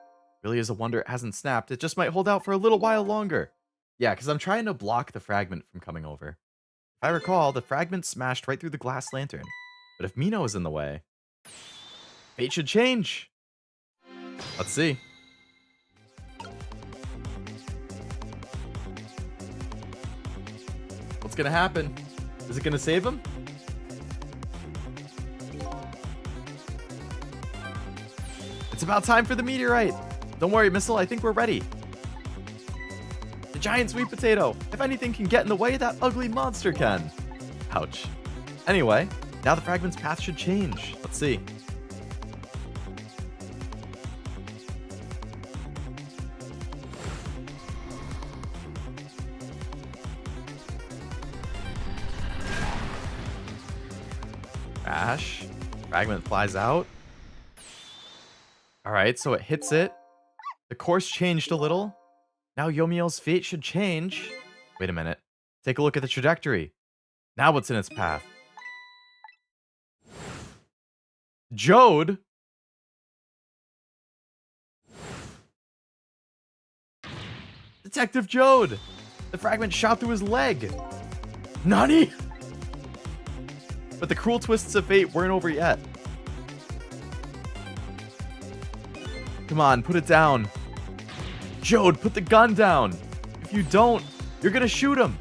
Speaker 1: Really is a wonder it hasn't snapped. It just might hold out for a little while longer. Yeah, because I'm trying to block the fragment from coming over. If I recall, the fragment smashed right through the glass lantern. But if Mino is in the way, fate should change. Let's see. What's gonna happen? Is it gonna save him? It's about time for the meteorite. Don't worry, Missile, I think we're ready. The giant sweet potato. If anything can get in the way, that ugly monster can. Ouch. Anyway, now the fragment's path should change. Let's see. Crash. Fragment flies out. Alright, so it hits it. The course changed a little. Now Yomiel's fate should change. Wait a minute. Take a look at the trajectory. Now what's in its path? Jode? Detective Jode! The fragment shot through his leg. Nani? But the cruel twists of fate weren't over yet. Come on, put it down. Jode, put the gun down. If you don't, you're gonna shoot him.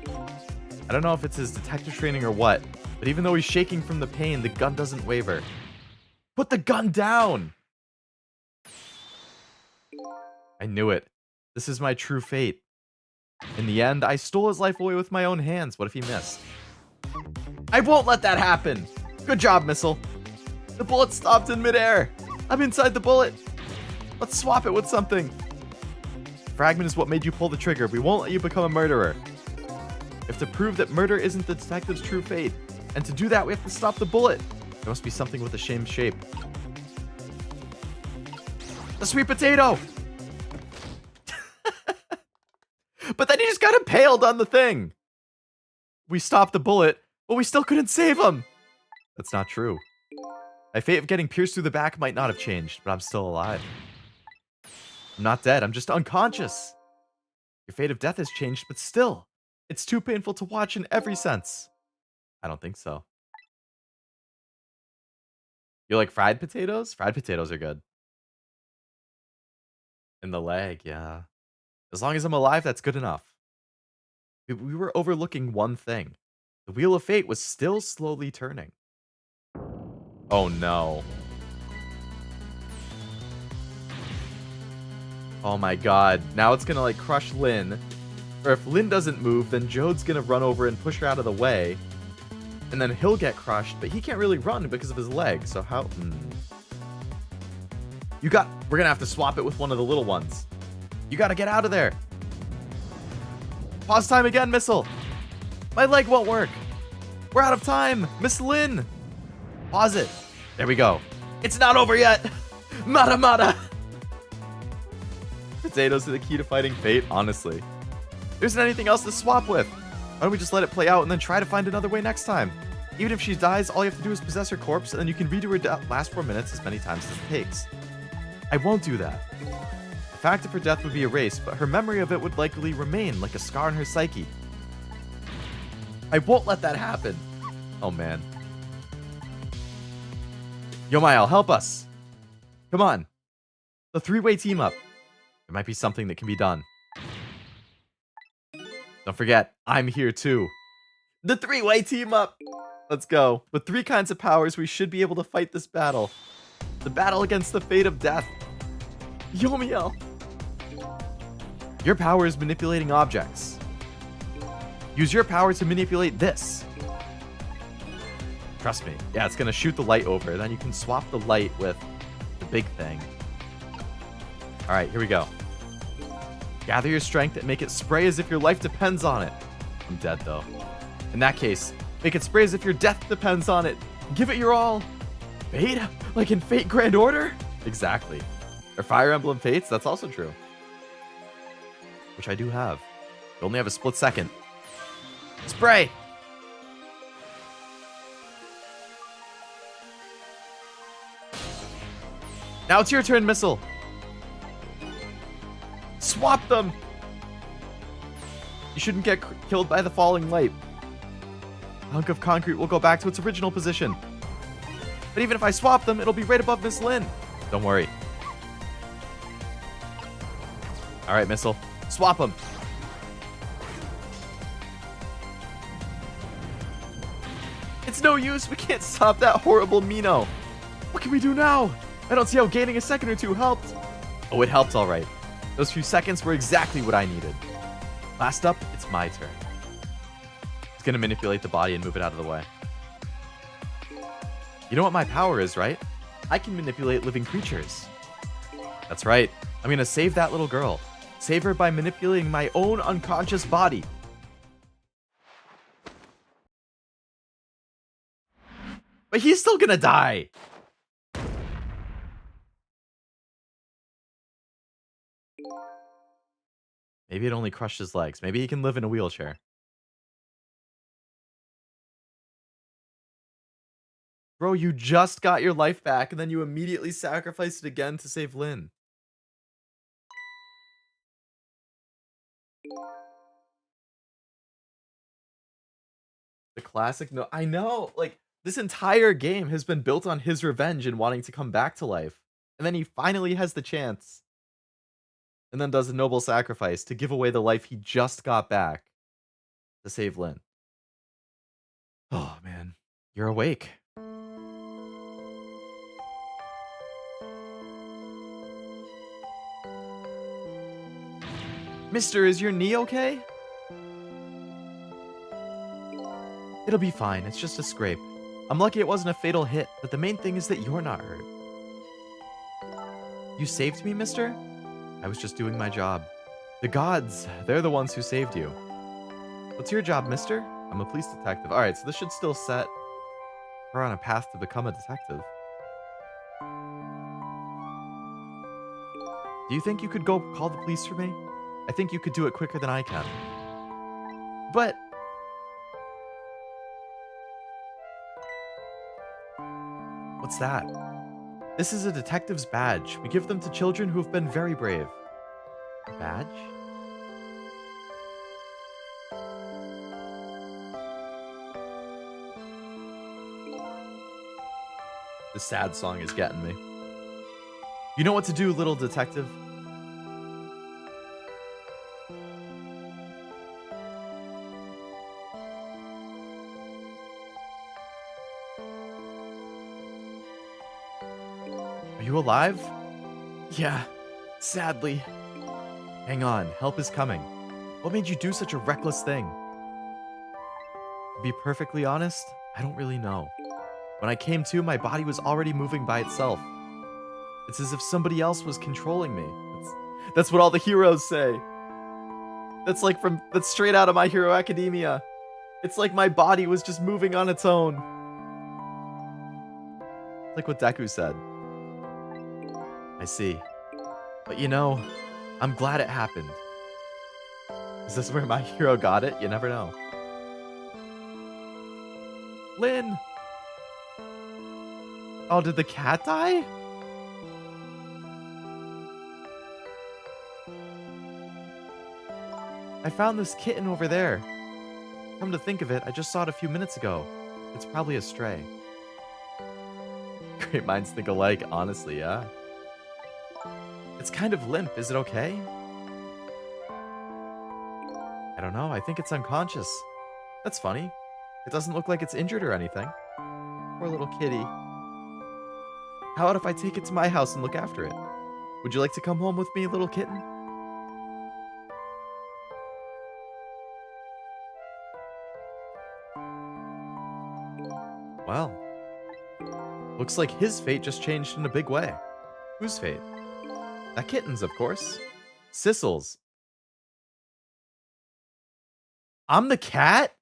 Speaker 1: I don't know if it's his detective training or what, but even though he's shaking from the pain, the gun doesn't waver. Put the gun down! I knew it. This is my true fate. In the end, I stole his life away with my own hands. What if he missed? I won't let that happen! Good job, Missile. The bullet stopped in midair. I'm inside the bullet. Let's swap it with something. Fragment is what made you pull the trigger. We won't let you become a murderer. We have to prove that murder isn't the detective's true fate. And to do that, we have to stop the bullet. There must be something with the same shape. The sweet potato! But then he just got impaled on the thing. We stopped the bullet, but we still couldn't save him. That's not true. My fate of getting pierced through the back might not have changed, but I'm still alive. I'm not dead, I'm just unconscious. Your fate of death has changed, but still, it's too painful to watch in every sense. I don't think so. You like fried potatoes? Fried potatoes are good. In the leg, yeah. As long as I'm alive, that's good enough. We were overlooking one thing. The wheel of fate was still slowly turning. Oh no. Oh my god. Now it's gonna like crush Lynne. Or if Lynne doesn't move, then Jode's gonna run over and push her out of the way. And then he'll get crushed, but he can't really run because of his leg. So how... We're gonna have to swap it with one of the little ones. You gotta get out of there. Pause time again, Missile. My leg won't work. We're out of time. Miss Lynne. Pause it. There we go. It's not over yet. Mata mata. Potatoes are the key to fighting fate, honestly. There isn't anything else to swap with. Why don't we just let it play out and then try to find another way next time? Even if she dies, all you have to do is possess her corpse, and then you can redo her last 4 minutes as many times as it takes. I won't do that. The fact of her death would be erased, but her memory of it would likely remain like a scar in her psyche. I won't let that happen. Oh man. Yomiel, help us. Come on. The three-way team up. There might be something that can be done. Don't forget, I'm here too. The three-way team up. Let's go. With 3 kinds of powers, we should be able to fight this battle. The battle against the fate of death. Yomiel. Your power is manipulating objects. Use your power to manipulate this. Trust me. Yeah, it's going to shoot the light over. Then you can swap the light with the big thing. All right, here we go. Gather your strength and make it spray as if your life depends on it. I'm dead, though. In that case, make it spray as if your death depends on it. Give it your all. Fate? Like in Fate Grand Order? Exactly. Or Fire Emblem Fates? That's also true. Which I do have. You only have a split second. Spray! Now it's your turn, Missile. Swap them! You shouldn't get killed by the falling light. A hunk of concrete will go back to its original position. But even if I swap them, it'll be right above Miss Lynne. Don't worry. Alright, Missile. Swap them. It's no use. We can't stop that horrible Mino. What can we do now? I don't see how gaining a second or two helped. Oh, it helped all right. Those few seconds were exactly what I needed. Last up, it's my turn. It's going to manipulate the body and move it out of the way. You know what my power is, right? I can manipulate living creatures. That's right. I'm going to save that little girl. Save her by manipulating my own unconscious body. But he's still going to die. Maybe it only crushed his legs. Maybe he can live in a wheelchair. Bro, you just got your life back and then you immediately sacrificed it again to save Lynne. The classic. No, I know. Like, this entire game has been built on his revenge and wanting to come back to life. And then he finally has the chance. And then does a noble sacrifice to give away the life he just got back to save Lynne. Oh, man. You're awake. Mister, is your knee okay? It'll be fine. It's just a scrape. I'm lucky it wasn't a fatal hit, but the main thing is that you're not hurt. You saved me, mister? I was just doing my job. The gods, they're the ones who saved you. What's your job, mister? I'm a police detective. Alright, so this should still set her on a path to become a detective. Do you think you could go call the police for me? I think you could do it quicker than I can. But... what's that? This is a detective's badge. We give them to children who have been very brave. A badge? The sad song is getting me. You know what to do, little detective. Are you alive? Yeah, sadly. Hang on, help is coming. What made you do such a reckless thing? To be perfectly honest, I don't really know. When I came to, my body was already moving by itself. It's as if somebody else was controlling me. That's what all the heroes say. That's straight out of My Hero Academia. It's like my body was just moving on its own. It's like what Deku said. I see. But you know, I'm glad it happened. Is this where my hero got it? You never know. Lynne! Oh, did the cat die? I found this kitten over there. Come to think of it, I just saw it a few minutes ago. It's probably a stray. Great minds think alike, honestly, yeah. It's kind of limp. Is it okay? I don't know. I think it's unconscious. That's funny. It doesn't look like it's injured or anything. Poor little kitty. How about if I take it to my house and look after it? Would you like to come home with me, little kitten? Well, looks like his fate just changed in a big way. Whose fate? That kitten's, of course. Sissel's. I'm the cat?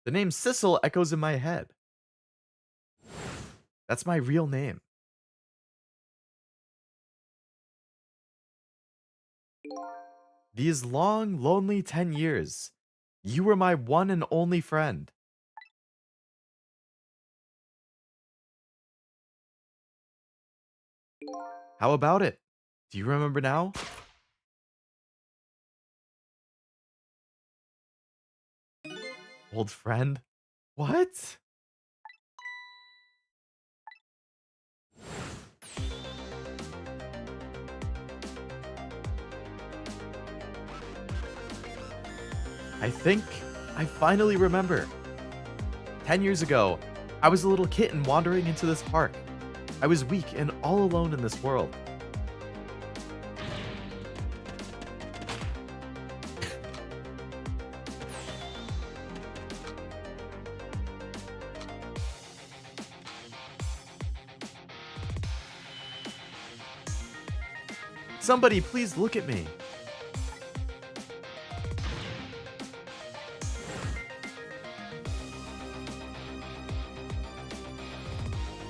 Speaker 1: The name Sissel echoes in my head. That's my real name. These long, lonely 10 years, you were my one and only friend. How about it? Do you remember now? Old friend? What? I think I finally remember. 10 years ago, I was a little kitten wandering into this park. I was weak and all alone in this world. Somebody please look at me.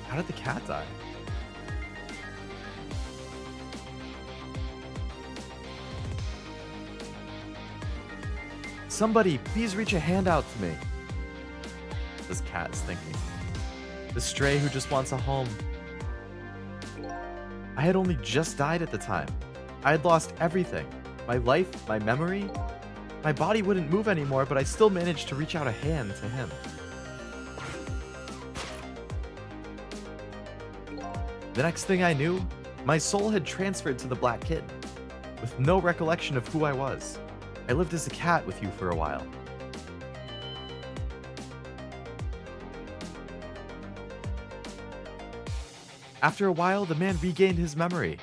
Speaker 1: How did the cat die? Somebody, please reach a hand out to me. This cat's thinking. The stray who just wants a home. I had only just died at the time. I had lost everything. My life, my memory. My body wouldn't move anymore, but I still managed to reach out a hand to him. The next thing I knew, my soul had transferred to the black kitten, with no recollection of who I was. I lived as a cat with you for a while. After a while, the man regained his memory.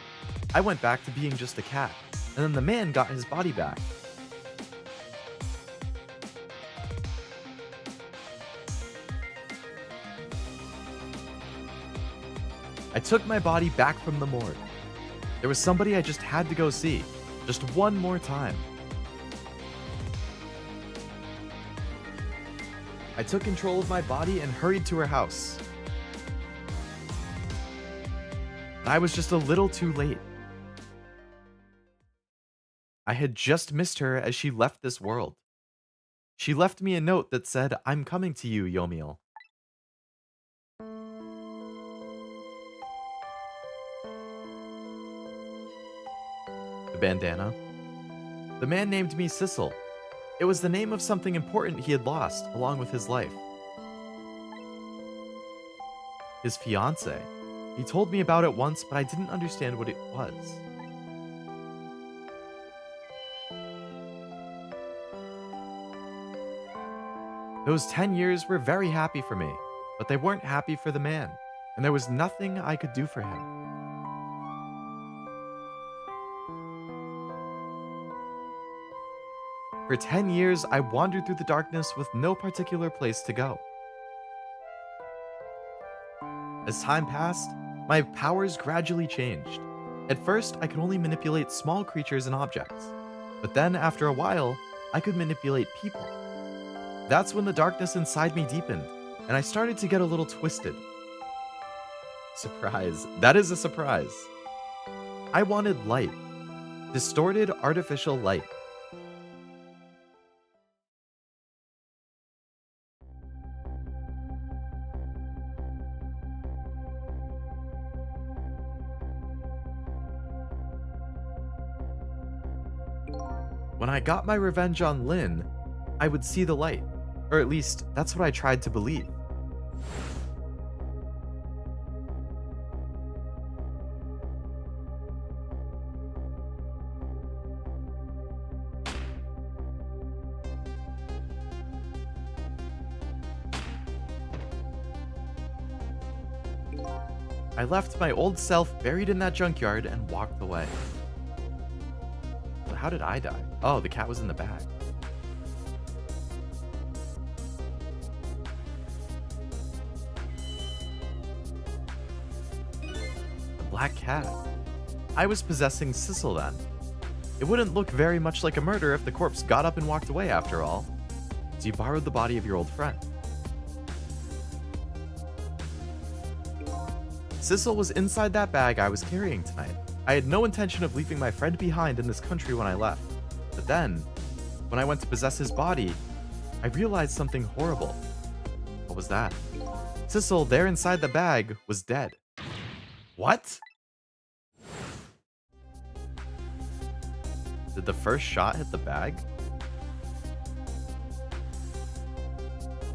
Speaker 1: I went back to being just a cat, and then the man got his body back. I took my body back from the morgue. There was somebody I just had to go see, just one more time. I took control of my body and hurried to her house. I was just a little too late. I had just missed her as she left this world. She left me a note that said, "I'm coming to you, Yomiel." The bandana. The man named me Sissel. It was the name of something important he had lost, along with his life. His fiancée. He told me about it once, but I didn't understand what it was. Those 10 years were very happy for me, but they weren't happy for the man, and there was nothing I could do for him. For 10 years, I wandered through the darkness with no particular place to go. As time passed, my powers gradually changed. At first, I could only manipulate small creatures and objects, but then after a while, I could manipulate people. That's when the darkness inside me deepened, and I started to get a little twisted. Surprise. That is a surprise. I wanted light. Distorted artificial light. When I got my revenge on Lynne, I would see the light. Or at least, that's what I tried to believe. I left my old self buried in that junkyard and walked away. But how did I die? Oh, the cat was in the bag. The black cat. I was possessing Sissel then. It wouldn't look very much like a murder if the corpse got up and walked away after all. So you borrowed the body of your old friend. Sissel was inside that bag I was carrying tonight. I had no intention of leaving my friend behind in this country when I left. But then, when I went to possess his body, I realized something horrible. What was that? Sissel, there inside the bag, was dead. What? Did the first shot hit the bag?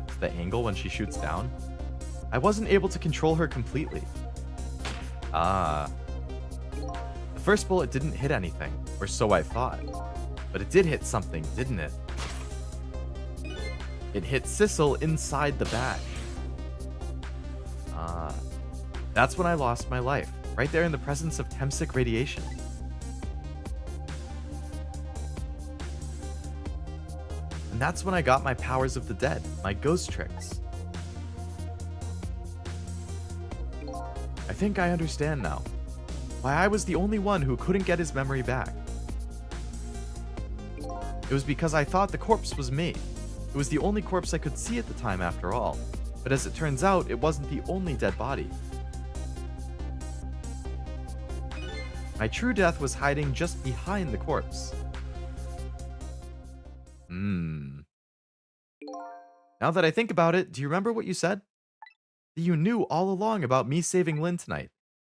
Speaker 1: Is the angle when she shoots down? I wasn't able to control her completely. Ah. The first bullet didn't hit anything, or so I thought. But it did hit something, didn't it? It hit Sissel inside the bag. Ah. That's when I lost my life, right there in the presence of Temsic radiation. And that's when I got my powers of the dead, my ghost tricks. I think I understand now why I was the only one who couldn't get his memory back. It was because I thought the corpse was me. It was the only corpse I could see at the time after all. But as it turns out, it wasn't the only dead body. My true death was hiding just behind the corpse. Now that I think about it, do you remember what you said? That you knew all along about me saving Lynne tonight.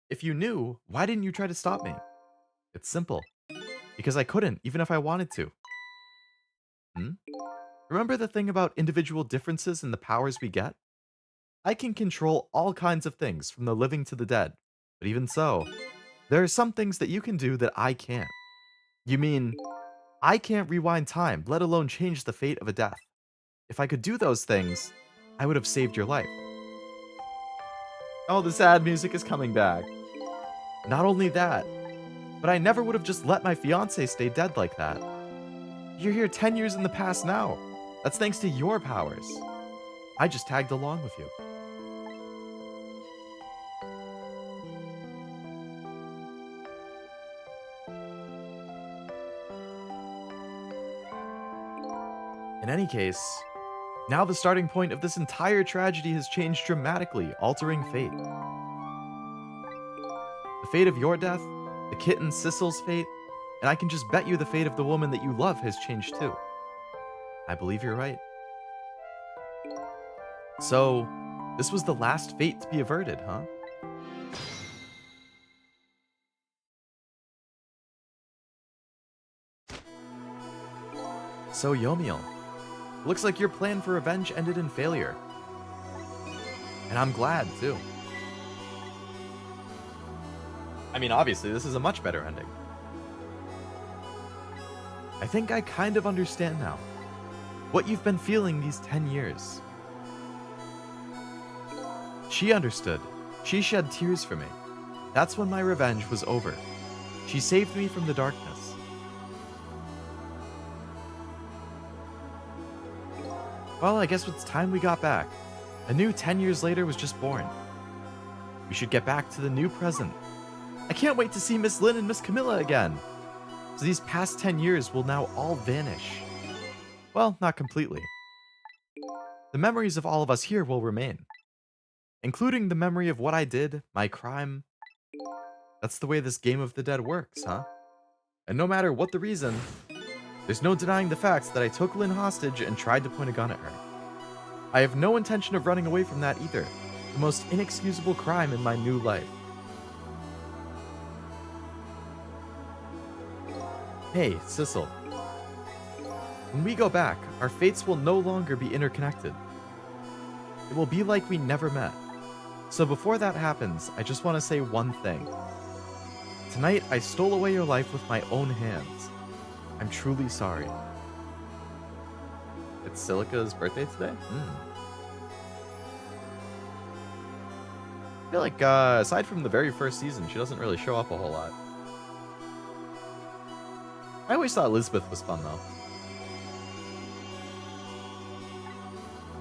Speaker 1: If you knew, why didn't you try to stop me? It's simple. Because I couldn't, even if I wanted to. Remember the thing about individual differences in the powers we get? I can control all kinds of things, from the living to the dead. But even so, there are some things that you can do that I can't. You mean, I can't rewind time, let alone change the fate of a death. If I could do those things, I would have saved your life. Oh, the sad music is coming back. Not only that, but I never would have just let my fiancé stay dead like that. You're here 10 years in the past now. That's thanks to your powers. I just tagged along with you. In any case, now the starting point of this entire tragedy has changed dramatically, altering fate. The fate of your death, the kitten Sissel's fate, and I can just bet you the fate of the woman that you love has changed too. I believe you're right. So, this was the last fate to be averted, huh? So, Yomiel, looks like your plan for revenge ended in failure. And I'm glad, too. I mean, obviously, this is a much better ending. I think I kind of understand now what you've been feeling these 10 years. She understood. She shed tears for me. That's when my revenge was over. She saved me from the darkness. Well, I guess it's time we got back. A new 10 years later was just born. We should get back to the new present. I can't wait to see Miss Lynne and Miss Camilla again. So these past 10 years will now all vanish. Well, not completely. The memories of all of us here will remain. Including the memory of what I did, my crime. That's the way this game of the dead works, huh? And no matter what the reason, there's no denying the facts that I took Lynne hostage and tried to point a gun at her. I have no intention of running away from that either. The most inexcusable crime in my new life. Hey, Sissel. When we go back, our fates will no longer be interconnected. It will be like we never met. So before that happens, I just want to say one thing. Tonight, I stole away your life with my own hands. I'm truly sorry. It's Silica's birthday today? I feel like, aside from the very first season, she doesn't really show up a whole lot. I always thought Elizabeth was fun, though.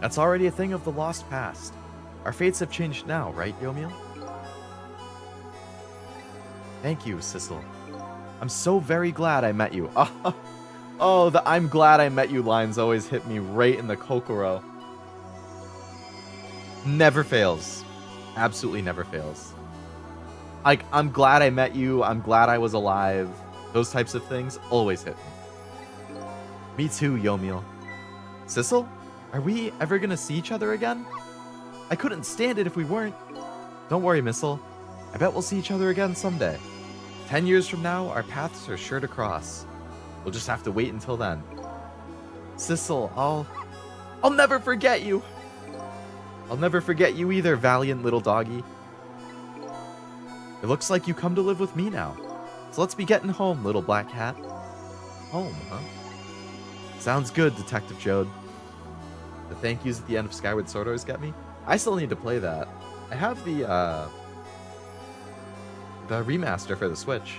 Speaker 1: That's already a thing of the lost past. Our fates have changed now, right, Yomiel? Thank you, Sissel. I'm so very glad I met you. Oh, the I'm glad I met you lines always hit me right in the kokoro. Never fails. Absolutely never fails. Like, I'm glad I met you. I'm glad I was alive. Those types of things always hit me. Me too, Yomiel. Sissel, are we ever gonna see each other again? I couldn't stand it if we weren't. Don't worry, Missile. I bet we'll see each other again someday. 10 years from now, our paths are sure to cross. We'll just have to wait until then. Sissel, I'll never forget you. I'll never forget you either, valiant little doggy. It looks like you come to live with me now. So let's be getting home, little black cat. Home, huh? Sounds good, Detective Jode. The thank yous at the end of Skyward Sword always get me. I still need to play that. I have the remaster for the Switch.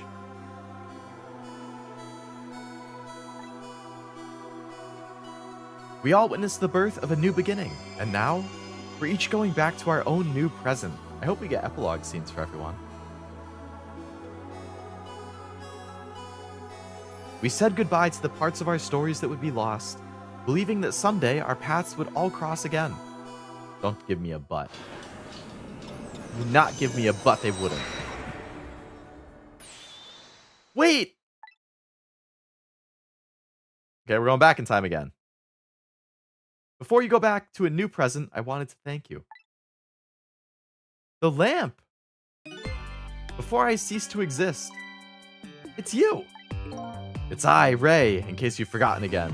Speaker 1: We all witnessed the birth of a new beginning, and now we're each going back to our own new present. I hope we get epilogue scenes for everyone. We said goodbye to the parts of our stories that would be lost, believing that someday our paths would all cross again. Don't give me a but. Do not give me a but they wouldn't. Wait! Okay, we're going back in time again. Before you go back to a new present, I wanted to thank you. The lamp! Before I cease to exist. It's you! It's I, Ray, in case you've forgotten again.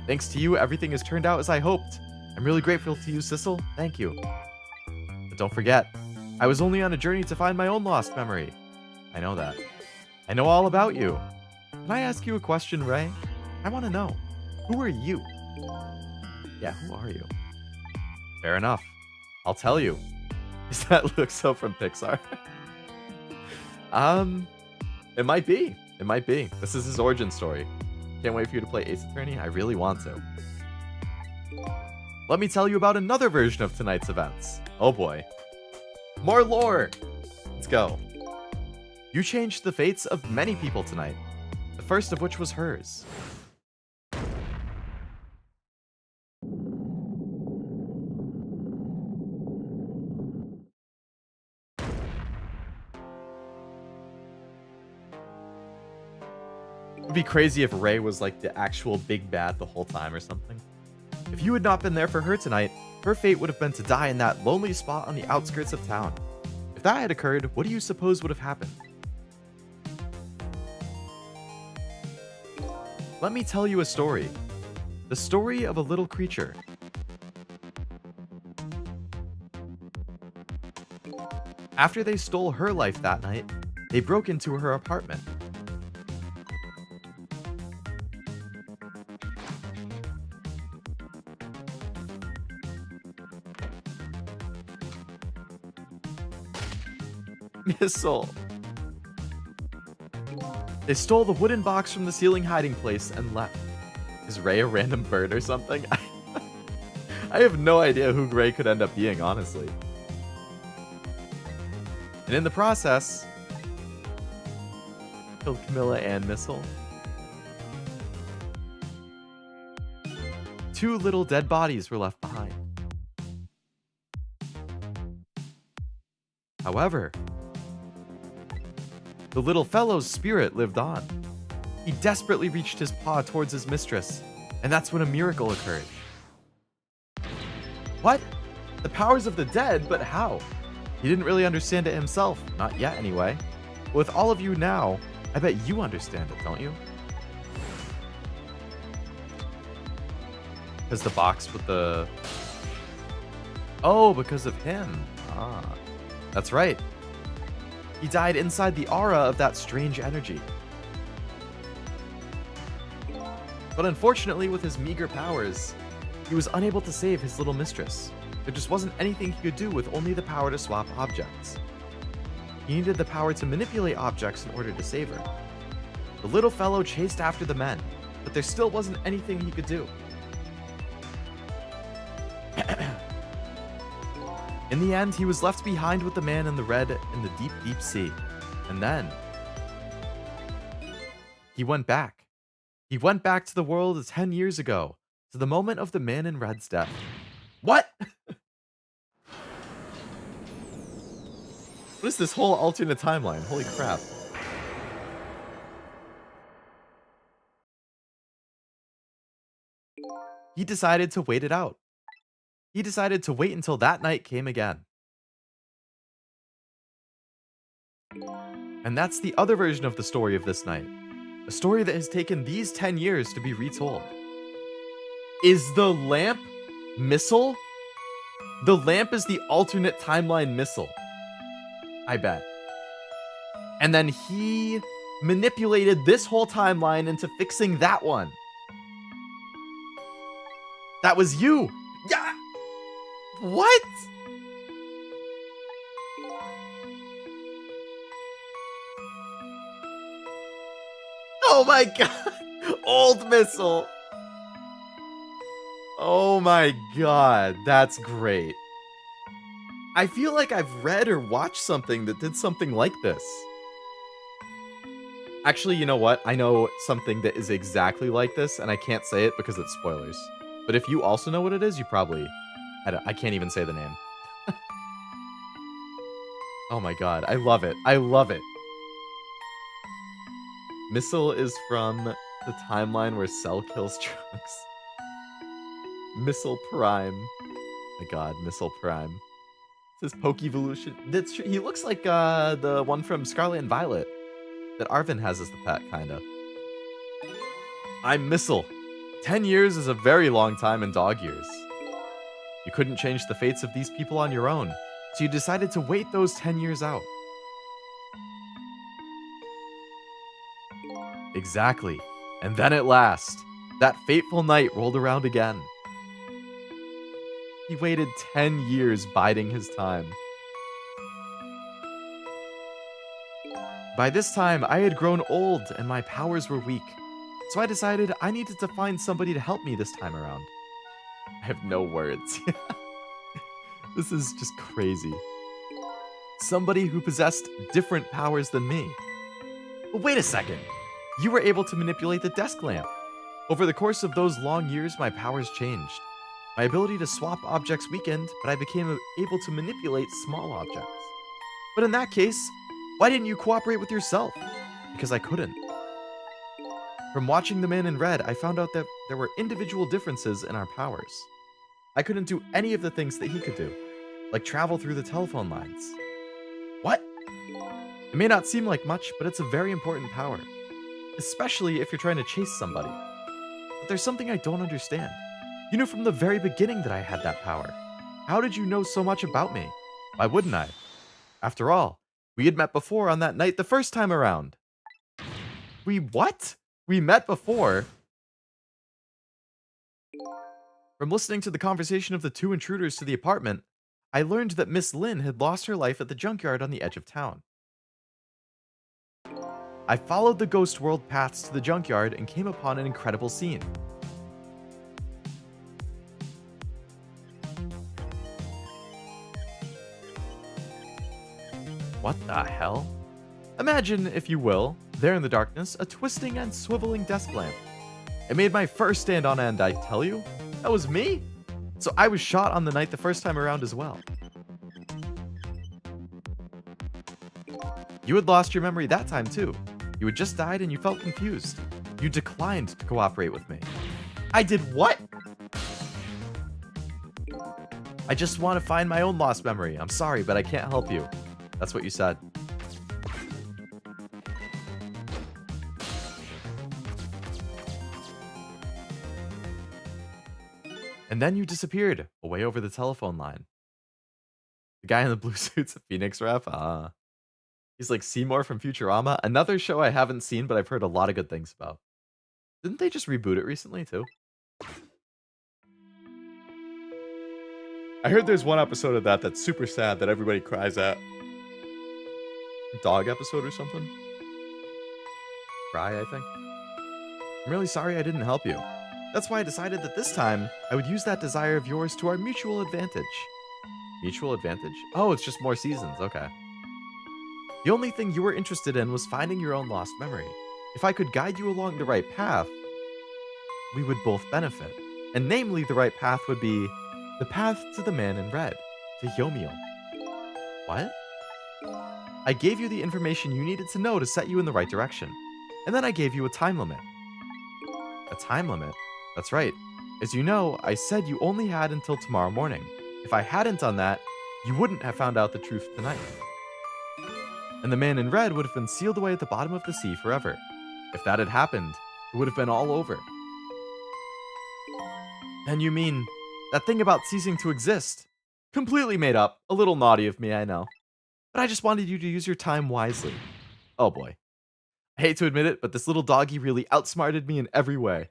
Speaker 1: Thanks to you, everything has turned out as I hoped. I'm really grateful to you, Sissel. Thank you. But don't forget, I was only on a journey to find my own lost memory. I know that. I know all about you. Can I ask you a question, Ray? I want to know. Who are you? Yeah, who are you? Fair enough. I'll tell you. Is that Luxo from Pixar? It might be. It might be. This is his origin story. Can't wait for you to play Ace Attorney. I really want to. Let me tell you about another version of tonight's events. Oh boy. More lore! Let's go. You changed the fates of many people tonight. The first of which was hers. It would be crazy if Ray was like the actual big bad the whole time or something. If you had not been there for her tonight, her fate would have been to die in that lonely spot on the outskirts of town. If that had occurred, what do you suppose would have happened? Let me tell you a story. The story of a little creature. After they stole her life that night, they broke into her apartment. Missile. They stole the wooden box from the ceiling hiding place and left. Is Ray a random bird or something? I have no idea who Ray could end up being, honestly. And in the process, killed Camilla and Missile. 2 little dead bodies were left behind. However, the little fellow's spirit lived on. He desperately reached his paw towards his mistress, and that's when a miracle occurred. What? The powers of the dead? But how? He didn't really understand it himself, not yet anyway. But with all of you now, I bet you understand it, don't you? Because the box with the... Oh, because of him. Ah, that's right. He died inside the aura of that strange energy. But unfortunately, with his meager powers, he was unable to save his little mistress. There just wasn't anything he could do with only the power to swap objects. He needed the power to manipulate objects in order to save her. The little fellow chased after the men, but there still wasn't anything he could do. In the end, he was left behind with the man in the red in the deep, deep sea. And then he went back. He went back to the world 10 years ago, to the moment of the man in red's death. What? What is this whole alternate timeline? Holy crap. He decided to wait it out. He decided to wait until that night came again. And that's the other version of the story of this night. A story that has taken these 10 years to be retold. Is the lamp Missile? The lamp is the alternate timeline Missile. I bet. And then he manipulated this whole timeline into fixing that one. That was you. Yeah. What? Oh my god. Old Missile. Oh my god. That's great. I feel like I've read or watched something that did something like this. Actually, you know what? I know something that is exactly like this, and I can't say it because it's spoilers. But if you also know what it is, you probably... I can't even say the name. Oh my god, I love it. I love it. Missile is from the timeline where Cell kills Trunks. Missile Prime. My god, Missile Prime. This is Pokevolution. That's true. He looks like the one from Scarlet and Violet that Arvin has as the pet, kinda. I'm Missile. 10 years is a very long time in dog years. You couldn't change the fates of these people on your own, so you decided to wait those 10 years out. Exactly. And then at last, that fateful night rolled around again. He waited 10 years biding his time. By this time, I had grown old and my powers were weak, so I decided I needed to find somebody to help me this time around. I have no words. This is just crazy. Somebody who possessed different powers than me. But wait a second. You were able to manipulate the desk lamp. Over the course of those long years, my powers changed. My ability to swap objects weakened, but I became able to manipulate small objects. But in that case, why didn't you cooperate with yourself? Because I couldn't. From watching the man in red, I found out that there were individual differences in our powers. I couldn't do any of the things that he could do, like travel through the telephone lines. What? It may not seem like much, but it's a very important power, especially if you're trying to chase somebody. But there's something I don't understand. You knew from the very beginning that I had that power. How did you know so much about me? Why wouldn't I? After all, we had met before on that night the first time around. We what? We met before? From listening to the conversation of the two intruders to the apartment, I learned that Miss Lynne had lost her life at the junkyard on the edge of town. I followed the ghost world paths to the junkyard and came upon an incredible scene. What the hell? Imagine, if you will, there in the darkness, a twisting and swiveling desk lamp. It made my first stand on end, I tell you. That was me? So I was shot on the night the first time around as well. You had lost your memory that time too. You had just died and you felt confused. You declined to cooperate with me. I did what? I just want to find my own lost memory. I'm sorry, but I can't help you. That's what you said. And then you disappeared, away over the telephone line. The guy in the blue suit's a Phoenix ref? He's like Seymour from Futurama. Another show I haven't seen, but I've heard a lot of good things about. Didn't they just reboot it recently, too? I heard there's one episode of that that's super sad that everybody cries at. Dog episode or something? Cry, I think. I'm really sorry I didn't help you. That's why I decided that this time, I would use that desire of yours to our mutual advantage. Mutual advantage? Oh, it's just more seasons, okay. The only thing you were interested in was finding your own lost memory. If I could guide you along the right path, we would both benefit. And namely, the right path would be the path to the man in red, to Yomiel. What? I gave you the information you needed to know to set you in the right direction. And then I gave you a time limit. A time limit? That's right. As you know, I said you only had until tomorrow morning. If I hadn't done that, you wouldn't have found out the truth tonight. And the man in red would have been sealed away at the bottom of the sea forever. If that had happened, it would have been all over. And you mean, that thing about ceasing to exist? Completely made up. A little naughty of me, I know. But I just wanted you to use your time wisely. Oh boy. I hate to admit it, but this little doggy really outsmarted me in every way.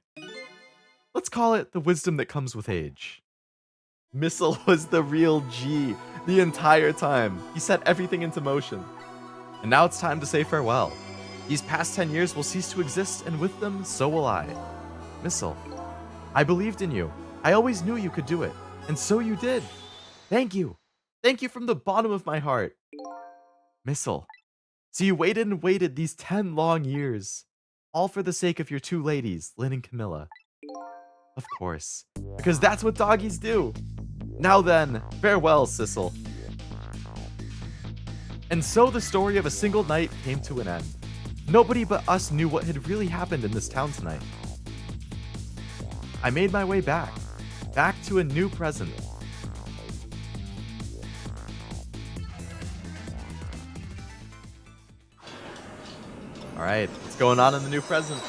Speaker 1: Let's call it the wisdom that comes with age. Missile was the real G the entire time. He set everything into motion. And now it's time to say farewell. These past 10 years will cease to exist, and with them, so will I. Missile, I believed in you. I always knew you could do it. And so you did. Thank you. Thank you from the bottom of my heart. Missile, so you waited and waited these 10 long years. All for the sake of your two ladies, Lynne and Camilla. Of course, because that's what doggies do. Now then, farewell, Sissel. And so the story of a single night came to an end. Nobody but us knew what had really happened in this town tonight. I made my way back to a new present. All right, what's going on in the new present?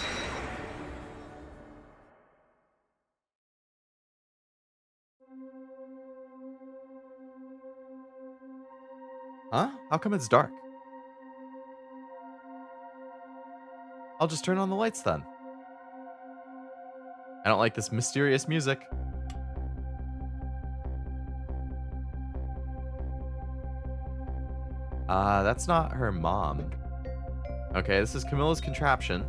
Speaker 1: Huh? How come it's dark? I'll just turn on the lights then. I don't like this mysterious music. That's not her mom. Okay, this is Camilla's contraption.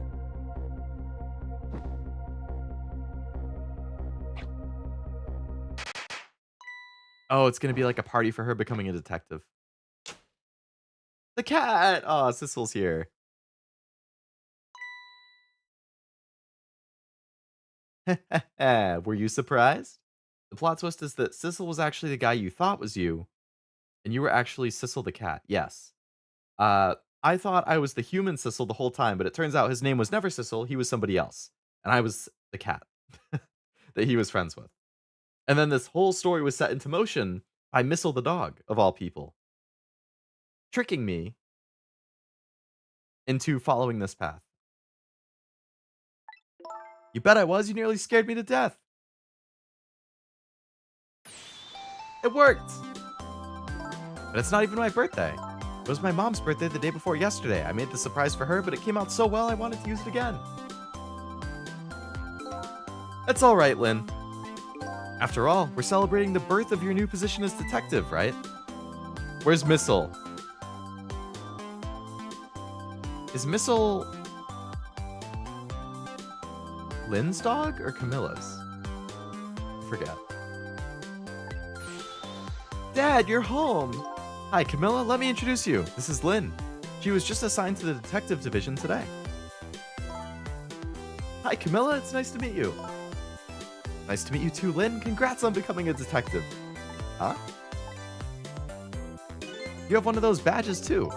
Speaker 1: Oh, it's gonna be like a party for her becoming a detective. The cat! Oh, Sissel's here. Were you surprised? The plot twist is that Sissel was actually the guy you thought was you, and you were actually Sissel the cat. Yes. I thought I was the human Sissel the whole time, but it turns out his name was never Sissel, he was somebody else. And I was the cat that he was friends with. And then this whole story was set into motion by Missile the dog, of all people, tricking me into following this path. You bet I was. You nearly scared me to death. It worked. But it's not even my birthday. It was my mom's birthday the day before yesterday. I made the surprise for her, but it came out so well I wanted to use it again. That's all right, Lynne. After all, we're celebrating the birth of your new position as detective, right? Where's Missile? Is Missile Lynne's dog or Camilla's? I forget. Dad, you're home. Hi, Camilla. Let me introduce you. This is Lynne. She was just assigned to the detective division today. Hi, Camilla. It's nice to meet you. Nice to meet you too, Lynne. Congrats on becoming a detective. Huh? You have one of those badges too.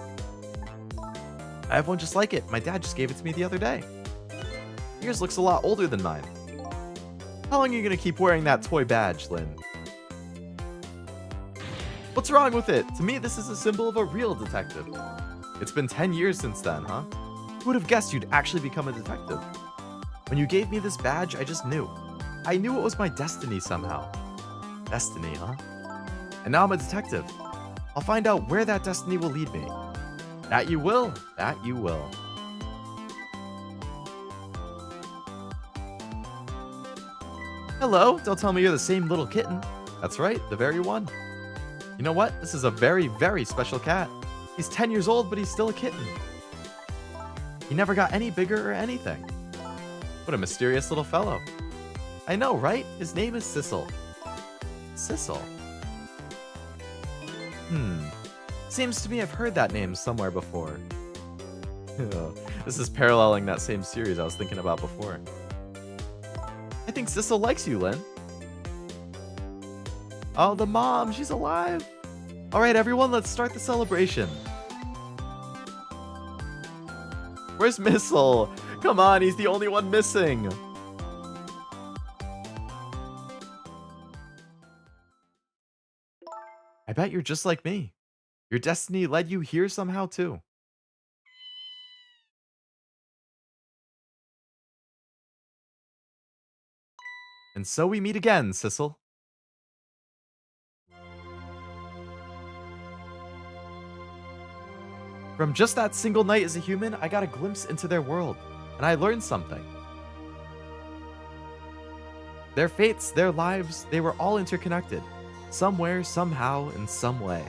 Speaker 1: I have one just like it. My dad just gave it to me the other day. Yours looks a lot older than mine. How long are you going to keep wearing that toy badge, Lynne? What's wrong with it? To me, this is a symbol of a real detective. It's been 10 years since then, huh? Who would have guessed you'd actually become a detective? When you gave me this badge, I just knew. I knew it was my destiny somehow. Destiny, huh? And now I'm a detective. I'll find out where that destiny will lead me. That you will. That you will. Hello, don't tell me you're the same little kitten. That's right, the very one. You know what? This is a very, very special cat. He's 10 years old, but he's still a kitten. He never got any bigger or anything. What a mysterious little fellow. I know, right? His name is Sissel. Sissel. Seems to me I've heard that name somewhere before. This is paralleling that same series I was thinking about before. I think Sissel likes you, Lynne. Oh, the mom, she's alive. All right, everyone, let's start the celebration. Where's Missile? Come on, he's the only one missing. I bet you're just like me. Your destiny led you here somehow, too. And so we meet again, Sissel. From just that single night as a human, I got a glimpse into their world, and I learned something. Their fates, their lives, they were all interconnected. Somewhere, somehow, in some way.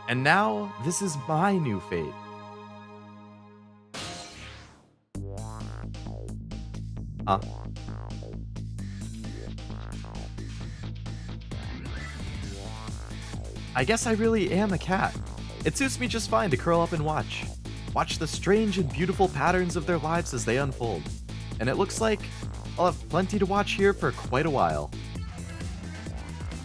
Speaker 1: And now, this is my new fate. Huh? I guess I really am a cat. It suits me just fine to curl up and watch. Watch the strange and beautiful patterns of their lives as they unfold. And it looks like I'll have plenty to watch here for quite a while.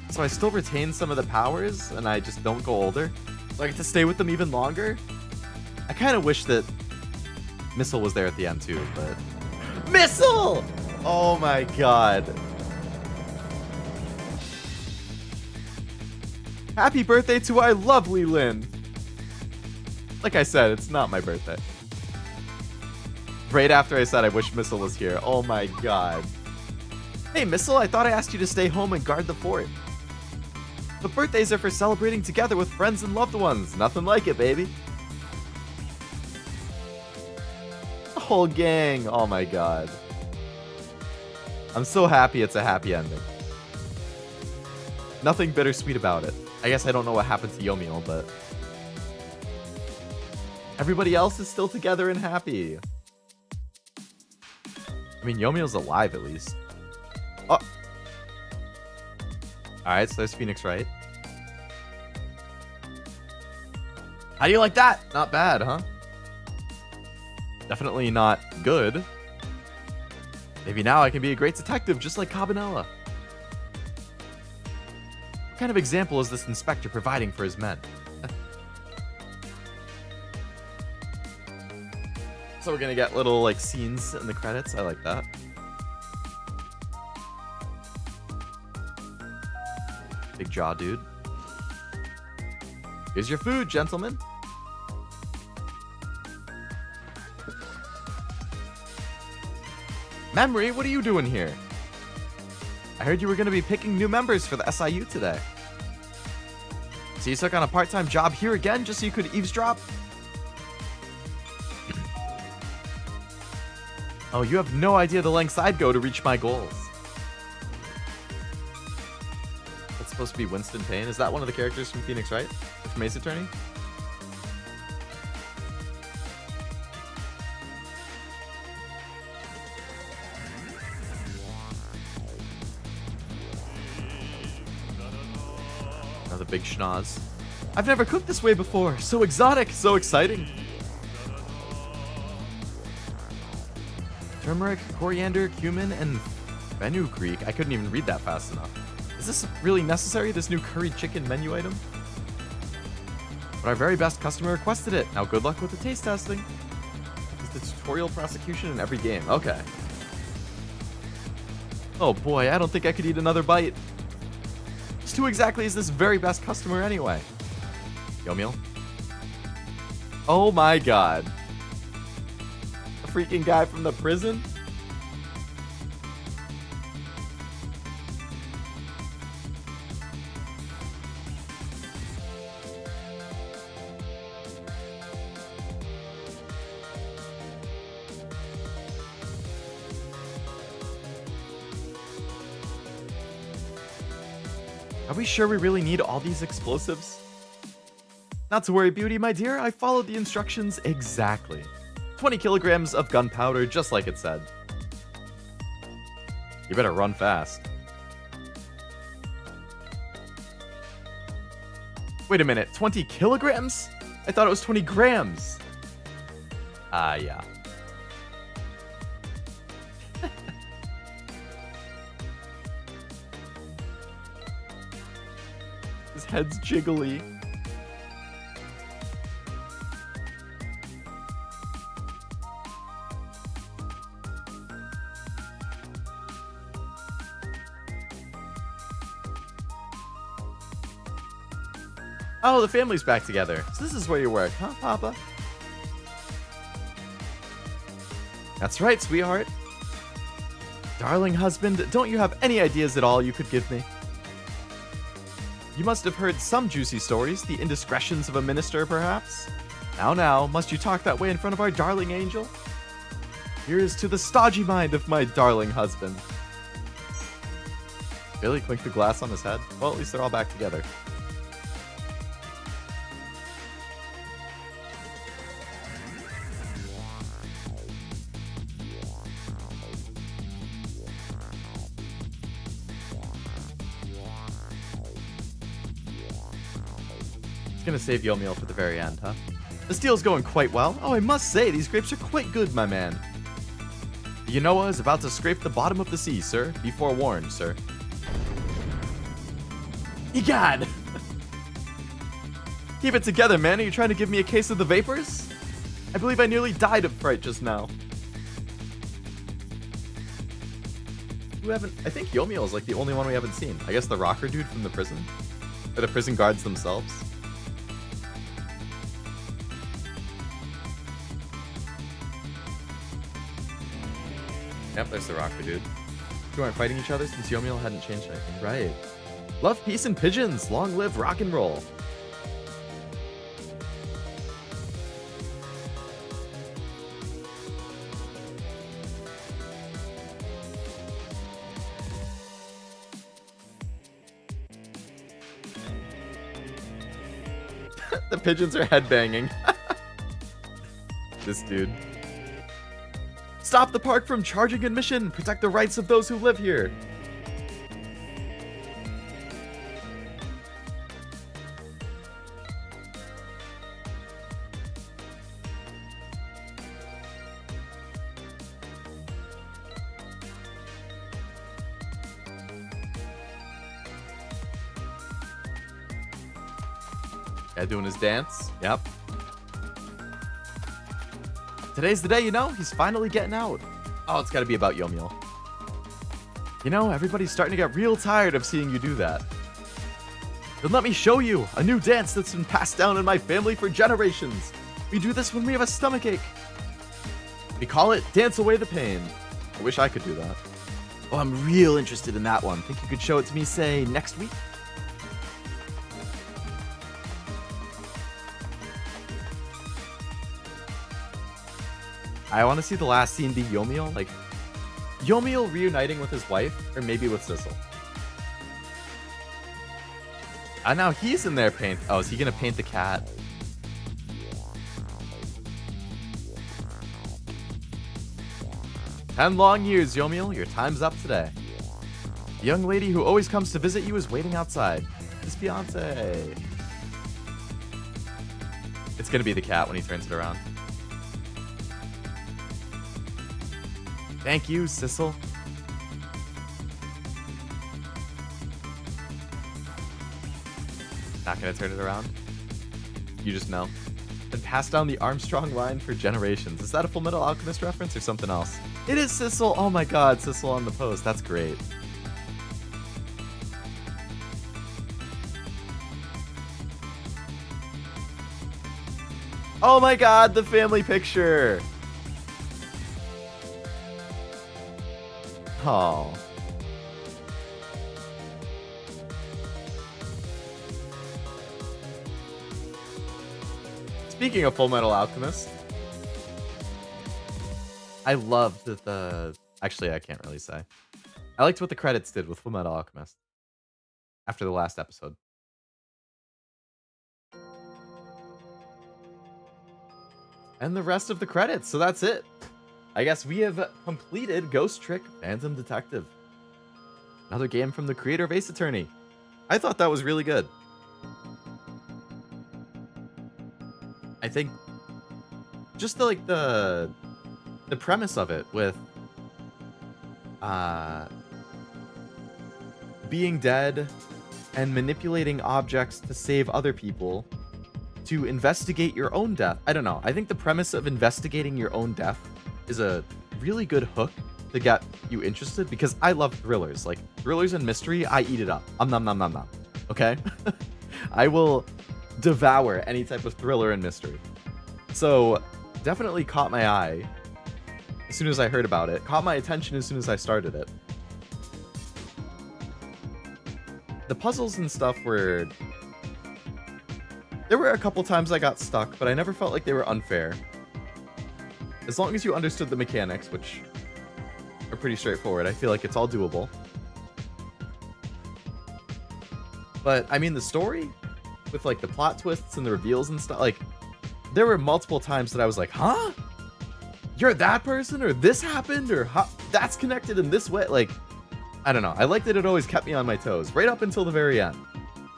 Speaker 1: So I still retain some of the powers, and I just don't go older. So I get to stay with them even longer. I kind of wish that Missile was there at the end too, but... Missile! Oh my god. Happy birthday to our lovely Lynne! Like I said, it's not my birthday. Right after I said I wish Missile was here. Oh my god. Hey Missile, I thought I asked you to stay home and guard the fort. But birthdays are for celebrating together with friends and loved ones. Nothing like it, baby. The whole gang. Oh my god. I'm so happy it's a happy ending. Nothing bittersweet about it. I guess I don't know what happened to Yomiel, but... everybody else is still together and happy. I mean, Yomiel's alive at least. Oh! Alright, so there's Phoenix Wright. How do you like that? Not bad, huh? Definitely not good. Maybe now I can be a great detective just like Cabanela. What kind of example is this inspector providing for his men? So we're gonna get little like scenes in the credits. I like that. Big jaw, dude. Here's your food, gentlemen. Memory, what are you doing here? I heard you were going to be picking new members for the SIU today. So you took on a part-time job here again just so you could eavesdrop? Oh, you have no idea the lengths I'd go to reach my goals. That's supposed to be Winston Payne. Is that one of the characters from Phoenix Wright? Or from Ace Attorney? Another big schnoz. I've never cooked this way before. So exotic, so exciting. Turmeric, coriander, cumin, and fenugreek. I couldn't even read that fast enough. Is this really necessary, this new curried chicken menu item? But our very best customer requested it. Now good luck with the taste testing. It's the tutorial prosecution in every game. Okay. Oh boy, I don't think I could eat another bite. Just who exactly is this very best customer anyway? Yomiel? Oh my god. A freaking guy from the prison? Are we sure we really need all these explosives? Not to worry, Beauty, my dear. I followed the instructions exactly. 20 kilograms of gunpowder, just like it said. You better run fast. Wait a minute, 20 kilograms? I thought it was 20 grams. Yeah. His head's jiggly. Oh, the family's back together. So this is where you work, huh, Papa? That's right, sweetheart. Darling husband, don't you have any ideas at all you could give me? You must have heard some juicy stories, the indiscretions of a minister, perhaps? Now, must you talk that way in front of our darling angel? Here is to the stodgy mind of my darling husband. Really? Clink the glass on his head? Well, at least they're all back together. Gonna save Yomiel for the very end, huh? This deal's going quite well. Oh, I must say, these grapes are quite good, my man. The Yanoa is about to scrape the bottom of the sea, sir. Be forewarned, sir. Egad! Keep it together, man. Are you trying to give me a case of the vapors? I believe I nearly died of fright just now. I think Yomiel is like the only one we haven't seen. I guess the rocker dude from the prison? Or the prison guards themselves? Yep, there's the rocker dude. You aren't fighting each other since Yomiel hadn't changed anything. Right. Love, peace, and pigeons. Long live rock and roll. The pigeons are headbanging. This dude. Stop the park from charging admission! Protect the rights of those who live here! Guy doing his dance. Yep. Today's the day, you know? He's finally getting out. Oh, it's gotta be about Yomiel. You know, everybody's starting to get real tired of seeing you do that. Then let me show you a new dance that's been passed down in my family for generations. We do this when we have a stomachache. We call it Dance Away the Pain. I wish I could do that. Oh, I'm real interested in that one. Think you could show it to me, say, next week? I want to see the last scene be Yomiel, like Yomiel reuniting with his wife, or maybe with Sissel. And now he's in there paint. Oh, is he gonna paint the cat? 10 long years, Yomiel. Your time's up today. The young lady who always comes to visit you is waiting outside. His fiance. It's gonna be the cat when he turns it around. Thank you, Sissel. Not gonna turn it around? You just know. And pass down the Armstrong line for generations. Is that a Fullmetal Alchemist reference or something else? It is Sissel. Oh my god, Sissel on the post. That's great. Oh my god, the family picture. Oh. Speaking of Fullmetal Alchemist, I loved the... Actually, I can't really say. I liked what the credits did with Fullmetal Alchemist. after the last episode. And the rest of the credits, so that's it. I guess we have completed Ghost Trick Phantom Detective. Another game from the creator of Ace Attorney. I thought that was really good. I think just the premise of it with being dead and manipulating objects to save other people to investigate your own death. I don't know. I think the premise of investigating your own death is a really good hook to get you interested, because I love thrillers. Like, thrillers and mystery, I eat it up. Nom nom nom nom. Okay? I will devour any type of thriller and mystery. So, definitely caught my eye as soon as I heard about it. Caught my attention as soon as I started it. The puzzles and stuff were... There were a couple times I got stuck, but I never felt like they were unfair. As long as you understood the mechanics, which are pretty straightforward, I feel like it's all doable. But, I mean, the story, with, like, the plot twists and the reveals and stuff, like, there were multiple times that I was like, huh? You're that person? Or this happened? Or that's connected in this way? Like, I don't know. I liked that it always kept me on my toes, right up until the very end.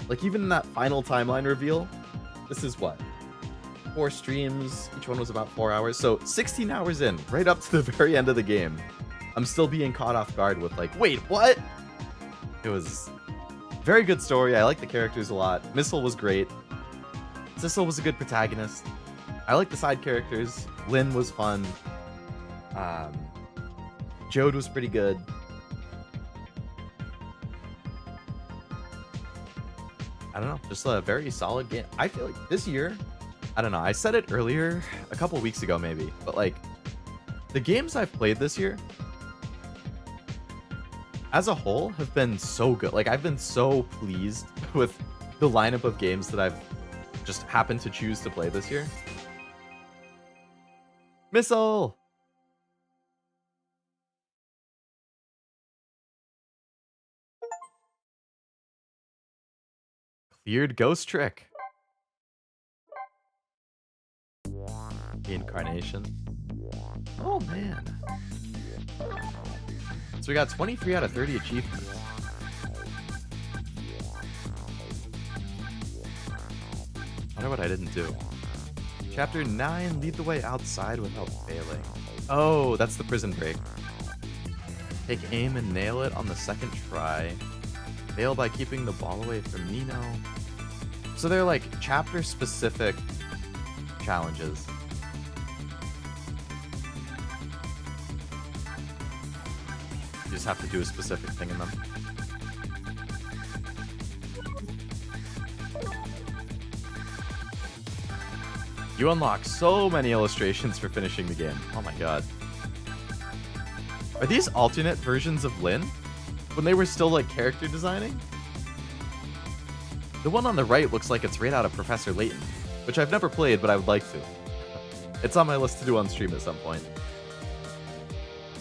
Speaker 1: Like, even in that final timeline reveal, this is what? 4 streams, each one was about 4 hours. So 16 hours in, right up to the very end of the game, I'm still being caught off guard with like, wait, what? It was very good story. I like the characters a lot. Missile was great. Sissel was a good protagonist. I like the side characters. Lynne was fun. Jode was pretty good. I don't know, just a very solid game. I feel like this year, I don't know, I said it earlier, a couple weeks ago maybe, but like, the games I've played this year, as a whole, have been so good. Like, I've been so pleased with the lineup of games that I've just happened to choose to play this year. Missile! Cleared Ghost Trick. Incarnation. Oh, man. So we got 23 out of 30 achievements. Wonder what I didn't do. Chapter 9, lead the way outside without failing. Oh, that's the prison break. Take aim and nail it on the second try. Fail by keeping the ball away from Nino. So they're like chapter-specific challenges. You just have to do a specific thing in them. You unlock so many illustrations for finishing the game. Oh my god. Are these alternate versions of Lynne? When they were still like character designing? The one on the right looks like it's right out of Professor Layton, which I've never played, but I would like to. It's on my list to do on stream at some point.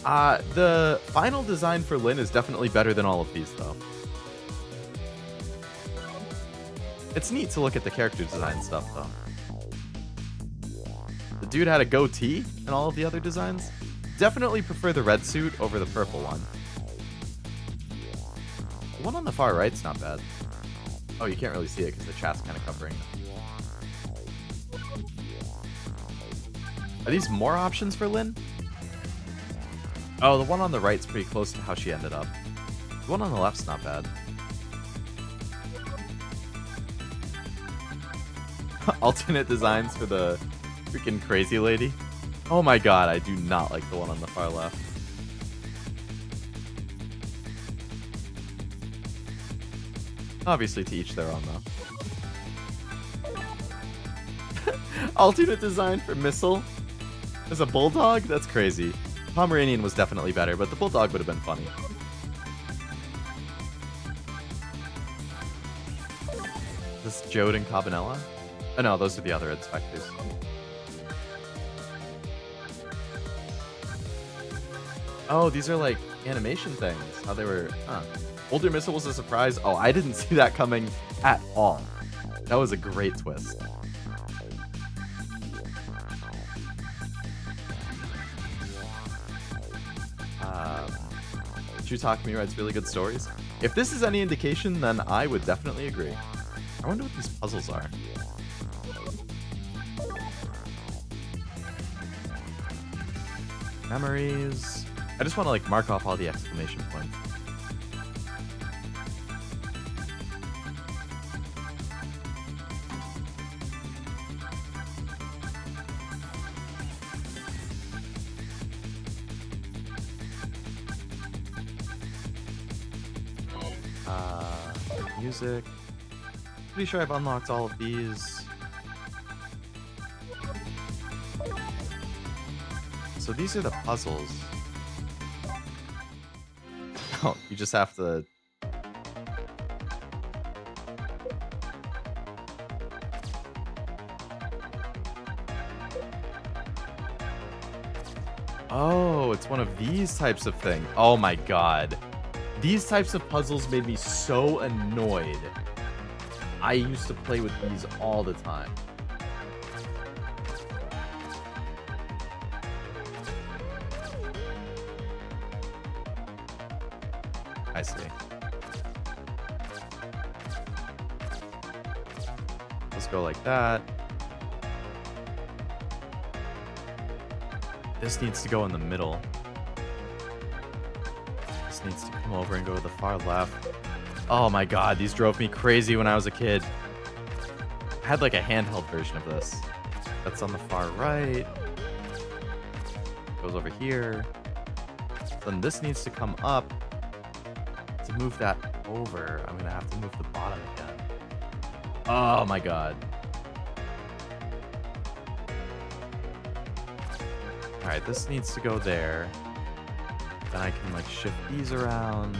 Speaker 1: The final design for Lynne is definitely better than all of these, though. It's neat to look at the character design stuff, though. The dude had a goatee in all of the other designs. Definitely prefer the red suit over the purple one. The one on the far right's not bad. Oh, you can't really see it because the chat's kind of covering it. Are these more options for Lynne? Oh, the one on the right's pretty close to how she ended up. The one on the left's not bad. Alternate designs for the freaking crazy lady. Oh my god, I do not like the one on the far left. Obviously, to each their own, though. Alternate design for Missile as a bulldog? That's crazy. Pomeranian was definitely better, but the bulldog would have been funny. This is Jode and Cabanella? Oh no, those are the other inspectors. Oh, these are like animation things. How they were, Older Missile was a surprise. Oh, I didn't see that coming at all. That was a great twist. True Takumi writes really good stories. If this is any indication, then I would definitely agree. I wonder what these puzzles are. Memories. I just want to like mark off all the exclamation points. Music. Pretty sure I've unlocked all of these. So these are the puzzles. Oh, you just have to... Oh, it's one of these types of things. Oh my god. These types of puzzles made me so annoyed. I used to play with these all the time. I see. Let's go like that. This needs to go in the middle. This needs to come over and go to the far left. Oh my god, these drove me crazy when I was a kid. I had like a handheld version of this. That's on the far right. Goes over here. Then this needs to come up. To move that over, I'm gonna have to move the bottom again. Oh my god. Alright, this needs to go there. Then I can like shift these around.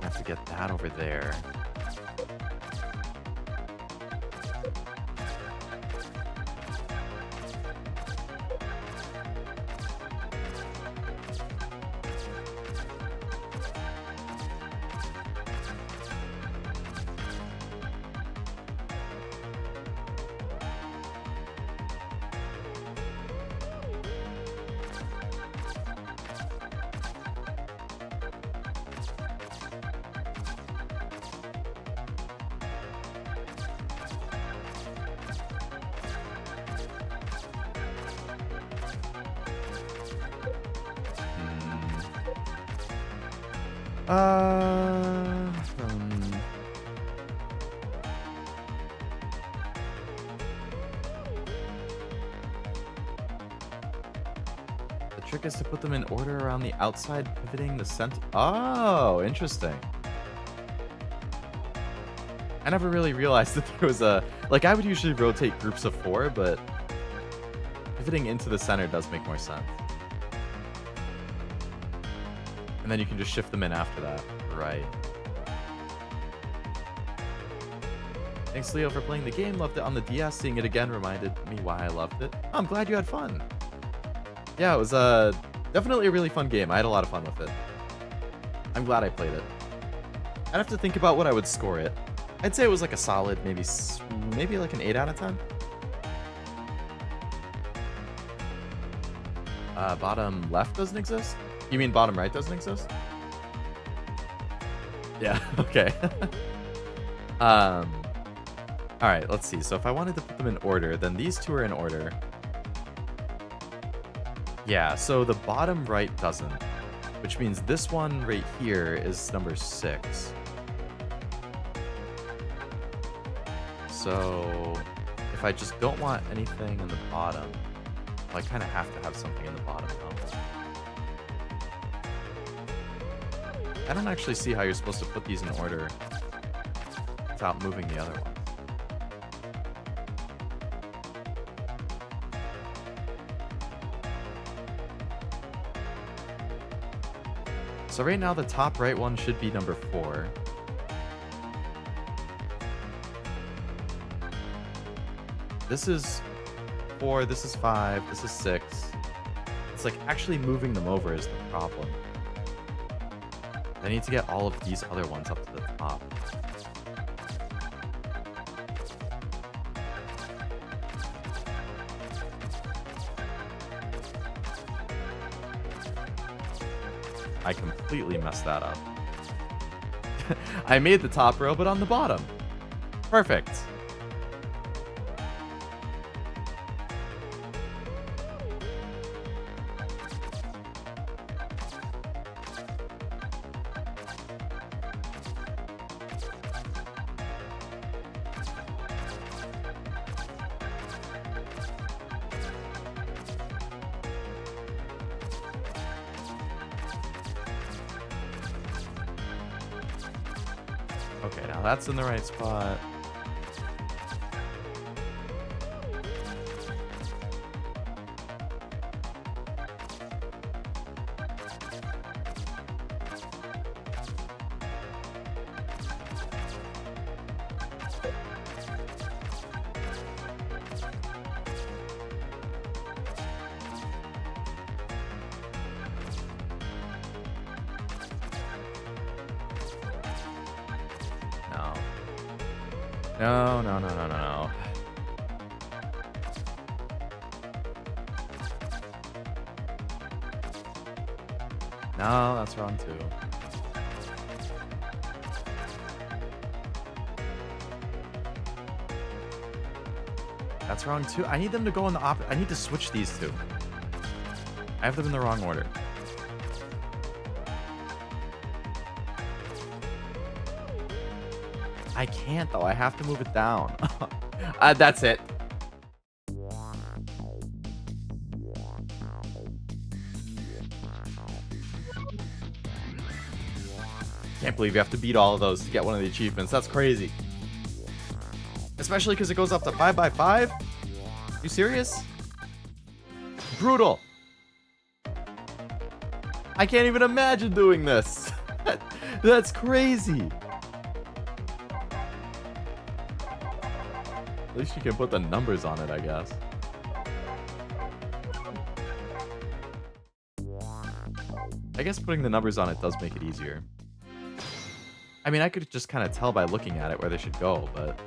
Speaker 1: I have to get that over there. The trick is to put them in order around the outside, pivoting the center. Oh, interesting. I never really realized that there was a... Like, I would usually rotate groups of 4, but pivoting into the center does make more sense. And then you can just shift them in after that. Right. Thanks, Leo, for playing the game. Loved it on the DS. Seeing it again reminded me why I loved it. Oh, I'm glad you had fun. Yeah, it was definitely a really fun game. I had a lot of fun with it. I'm glad I played it. I'd have to think about what I would score it. I'd say it was like a solid, maybe like an 8 out of 10. Bottom left doesn't exist? You mean bottom right doesn't exist? Yeah, okay. Alright, let's see. So if I wanted to put them in order, then these two are in order. Yeah, so the bottom right doesn't. Which means this one right here is number 6. So if I just don't want anything in the bottom, well, I kind of have to have something in the bottom though. I don't actually see how you're supposed to put these in order without moving the other one. So right now the top right one should be number 4. This is 4, this is 5, this is 6. It's like actually moving them over is the problem. I need to get all of these other ones up to the top. I completely messed that up. I made the top row, but on the bottom. Perfect. Okay, now that's in the right spot. No. No. No, that's wrong too. That's wrong too. I need them to go in the I need to switch these two. I have them in the wrong order. I can't though. I have to move it down. That's it. Can't believe you have to beat all of those to get one of the achievements. That's crazy. Especially because it goes up to 5x5. You serious? Brutal. I can't even imagine doing this. That's crazy. At least you can put the numbers on it, I guess. I guess putting the numbers on it does make it easier. I mean, I could just kind of tell by looking at it where they should go, but...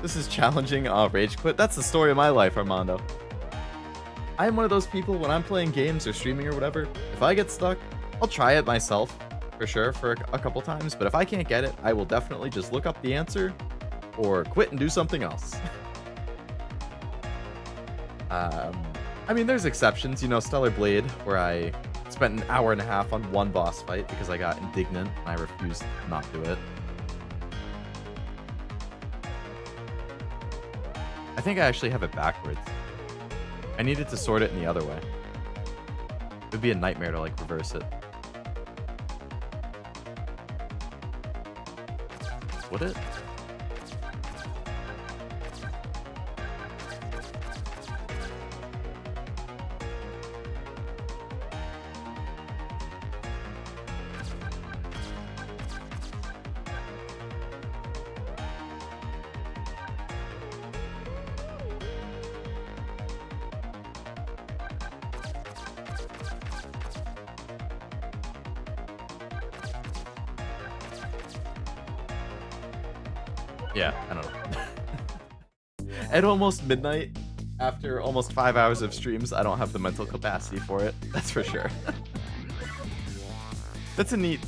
Speaker 1: This is challenging. Rage quit. That's the story of my life, Armando. I am one of those people when I'm playing games or streaming or whatever, if I get stuck, I'll try it myself, for sure, for a couple times, but if I can't get it, I will definitely just look up the answer or quit and do something else. I mean, there's exceptions, you know, Stellar Blade, where I spent an hour and a half on one boss fight because I got indignant and I refused not to do it. I think I actually have it backwards. I needed to sort it in the other way. It would be a nightmare to, like, reverse it. Would it? Yeah, I don't know. At almost midnight, after almost 5 hours of streams, I don't have the mental capacity for it. That's for sure. That's a neat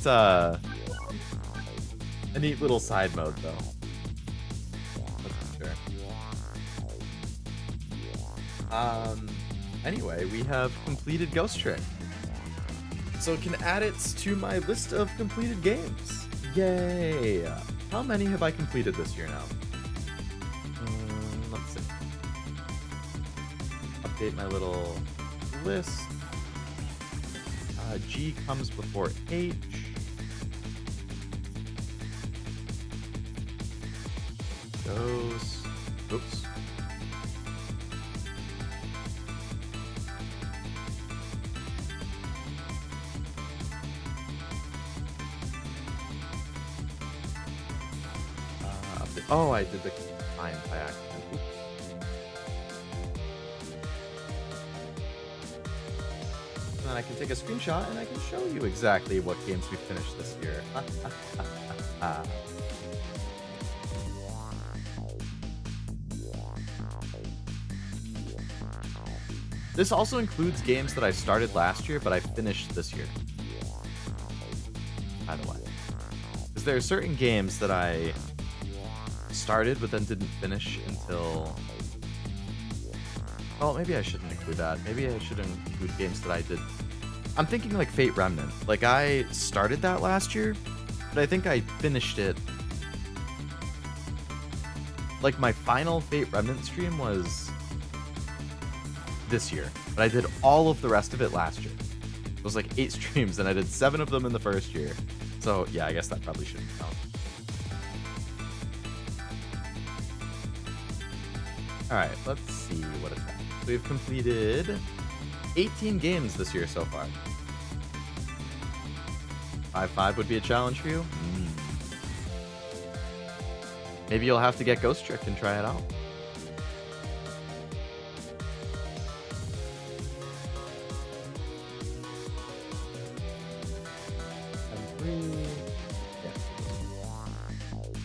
Speaker 1: little side mode, though. That's for sure. Anyway, we have completed Ghost Trick. So can add it to my list of completed games. Yay! How many have I completed this year now? Let's see. Update my little list. G comes before H. Goes. Oops. Oh, I did the time by accident. Oops. And then I can take a screenshot and I can show you exactly what games we finished this year. This also includes games that I started last year, but I finished this year. By the way. Because there are certain games that I started but then didn't finish until... Well, maybe I shouldn't include that. Maybe I should include games that I did. I'm thinking like Fate Remnant. Like, I started that last year, but I think I finished it. Like, my final Fate Remnant stream was this year, but I did all of the rest of it last year. It was like 8 streams, and I did 7 of them in the first year. So, yeah, I guess that probably shouldn't count. Alright, let's see what it's at. So we've completed 18 games this year so far. 5-5 would be a challenge for you? Maybe you'll have to get Ghost Trick and try it out.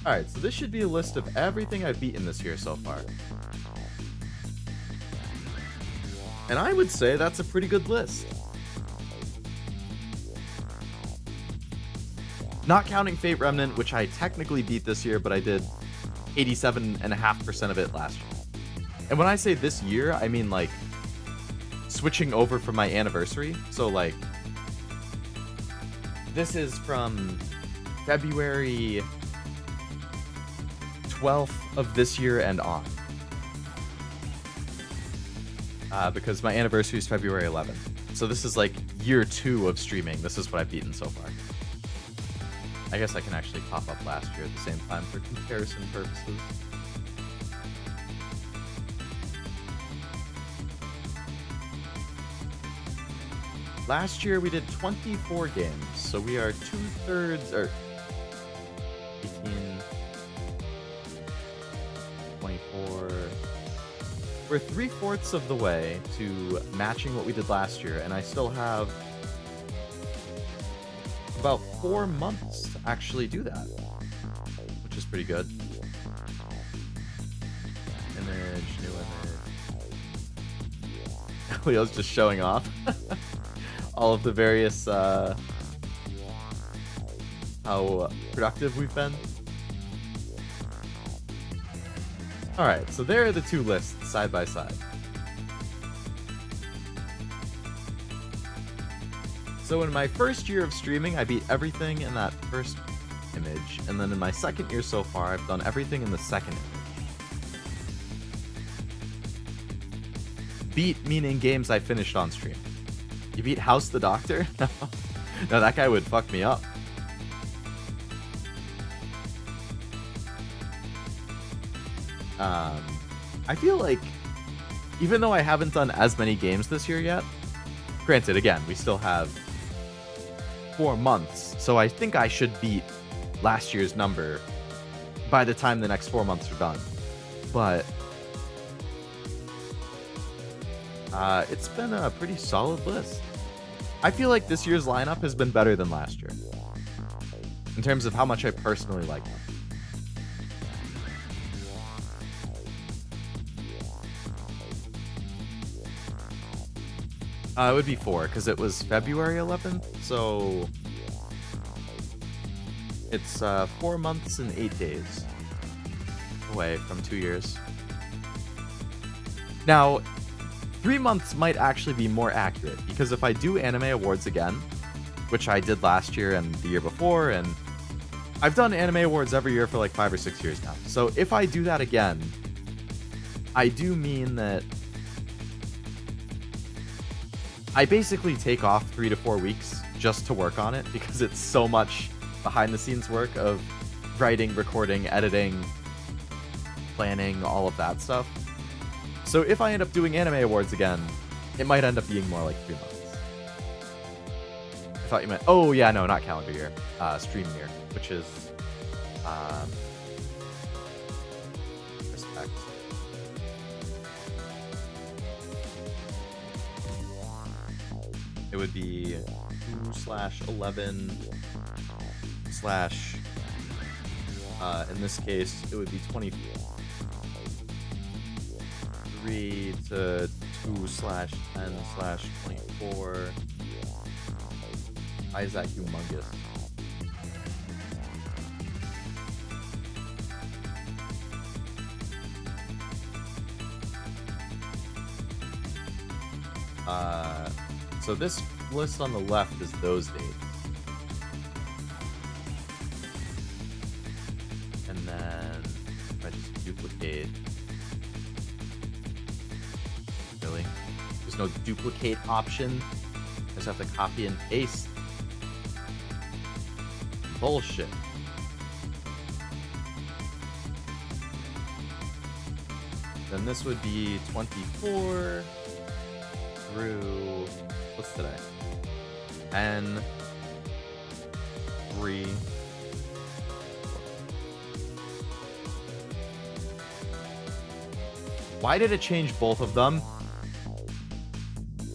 Speaker 1: Alright, so this should be a list of everything I've beaten this year so far. And I would say that's a pretty good list. Not counting Fate Remnant, which I technically beat this year, but I did 87.5% of it last year. And when I say this year, I mean like switching over from my anniversary. So like, this is from February 12th of this year and on. Because my anniversary is February 11th. So this is like year 2 of streaming. This is what I've beaten so far. I guess I can actually pop up last year at the same time for comparison purposes. Last year we did 24 games, so we are 2/3, or 18, 24... We're 3/4 of the way to matching what we did last year, and I still have about 4 months to actually do that, which is pretty good. Image, new image. Leo's just showing off all of the various how productive we've been. Alright, so there are the 2 lists side by side. So in my first year of streaming, I beat everything in that first image, and then in my second year so far, I've done everything in the second image. Beat meaning games I finished on stream. You beat House the Doctor? No, that guy would fuck me up. I feel like, even though I haven't done as many games this year yet, granted, again, we still have 4 months, so I think I should beat last year's number by the time the next 4 months are done. But it's been a pretty solid list. I feel like this year's lineup has been better than last year, in terms of how much I personally like them. It would be 4, because it was February 11th, so it's 4 months and 8 days away from 2 years. Now, 3 months might actually be more accurate, because if I do Anime Awards again, which I did last year and the year before, and I've done Anime Awards every year for like 5 or 6 years now. So if I do that again, I do mean that I basically take off 3 to 4 weeks just to work on it, because it's so much behind the scenes work of writing, recording, editing, planning, all of that stuff. So if I end up doing Anime Awards again, it might end up being more like 3 months. I thought you meant, oh yeah, no, not calendar year, stream year, which is, respect. It would be 2/11 slash, in this case, it would be 23 to 2/10/24. Why is that humongous? So this list on the left is those dates. And then if I just duplicate. Really? There's no duplicate option. I just have to copy and paste. Bullshit. Then this would be 24 through, what's today? 10, 3. Why did it change both of them?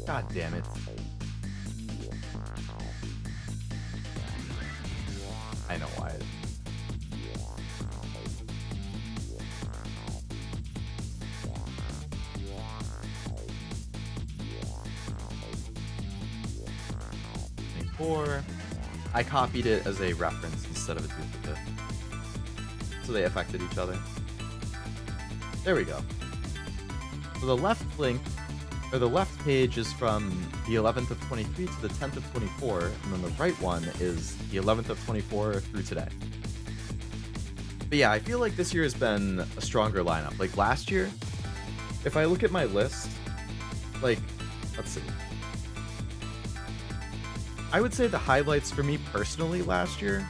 Speaker 1: God damn it. I know why. I copied it as a reference instead of a duplicate. So they affected each other. There we go. So the left link, or the left page is from the 11th of 23 to the 10th of 24, and then the right one is the 11th of 24 through today. But yeah, I feel like this year has been a stronger lineup. Like last year, if I look at my list, like, let's see. I would say the highlights for me personally last year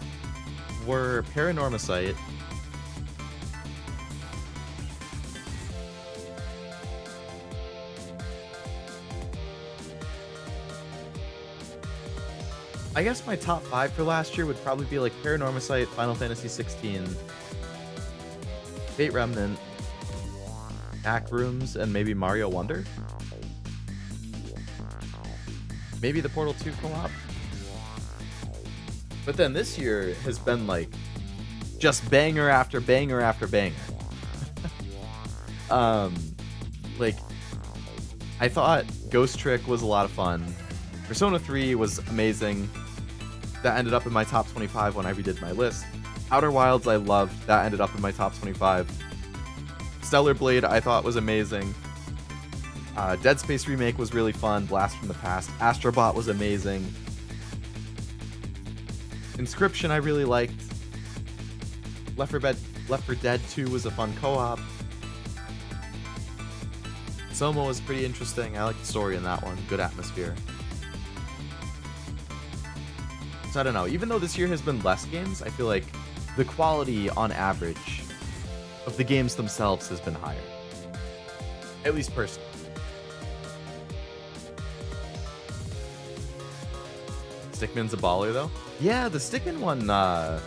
Speaker 1: were Paranormicite, I guess my top 5 for last year would probably be like Paranormicite, Final Fantasy 16, Fate Remnant, Backrooms, and maybe Mario Wonder. Maybe the Portal 2 co-op. But then this year has been like just banger after banger after banger. Like I thought Ghost Trick was a lot of fun. Persona 3 was amazing. That ended up in my top 25 when I redid my list. Outer Wilds I loved. That ended up in my top 25. Stellar Blade I thought was amazing. Dead Space Remake was really fun. Blast from the Past. Astrobot was amazing. Inscription I really liked. Left 4 Dead 2 was a fun co-op. Soma was pretty interesting. I liked the story in that one. Good atmosphere. So I don't know. Even though this year has been less games, I feel like the quality on average of the games themselves has been higher. At least personally. Stickman's a baller, though. Yeah, the Stickman one, I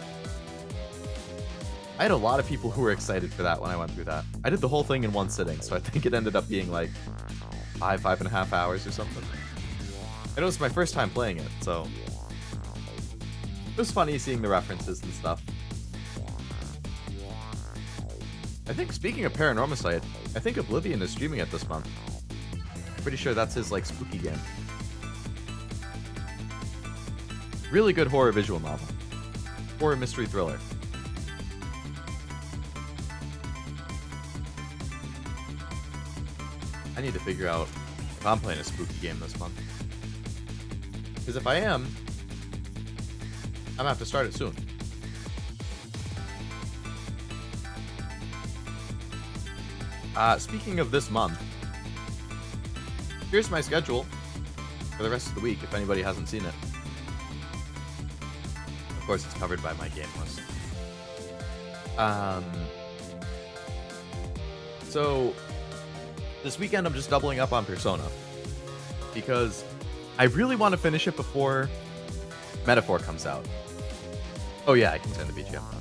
Speaker 1: had a lot of people who were excited for that when I went through that. I did the whole thing in one sitting, so I think it ended up being like 5.5 hours or something. And it was my first time playing it, so it was funny seeing the references and stuff. I think, speaking of Paranormicite, I think Oblivion is streaming it this month. Pretty sure that's his, like, spooky game. Really good horror visual novel. Horror mystery thriller. I need to figure out if I'm playing a spooky game this month. Because if I am, I'm gonna have to start it soon. Speaking of this month, here's my schedule for the rest of the week if anybody hasn't seen it. Of course, it's covered by my game list. So this weekend I'm just doubling up on Persona because I really want to finish it before Metaphor comes out. Oh yeah, I can turn the BGM on.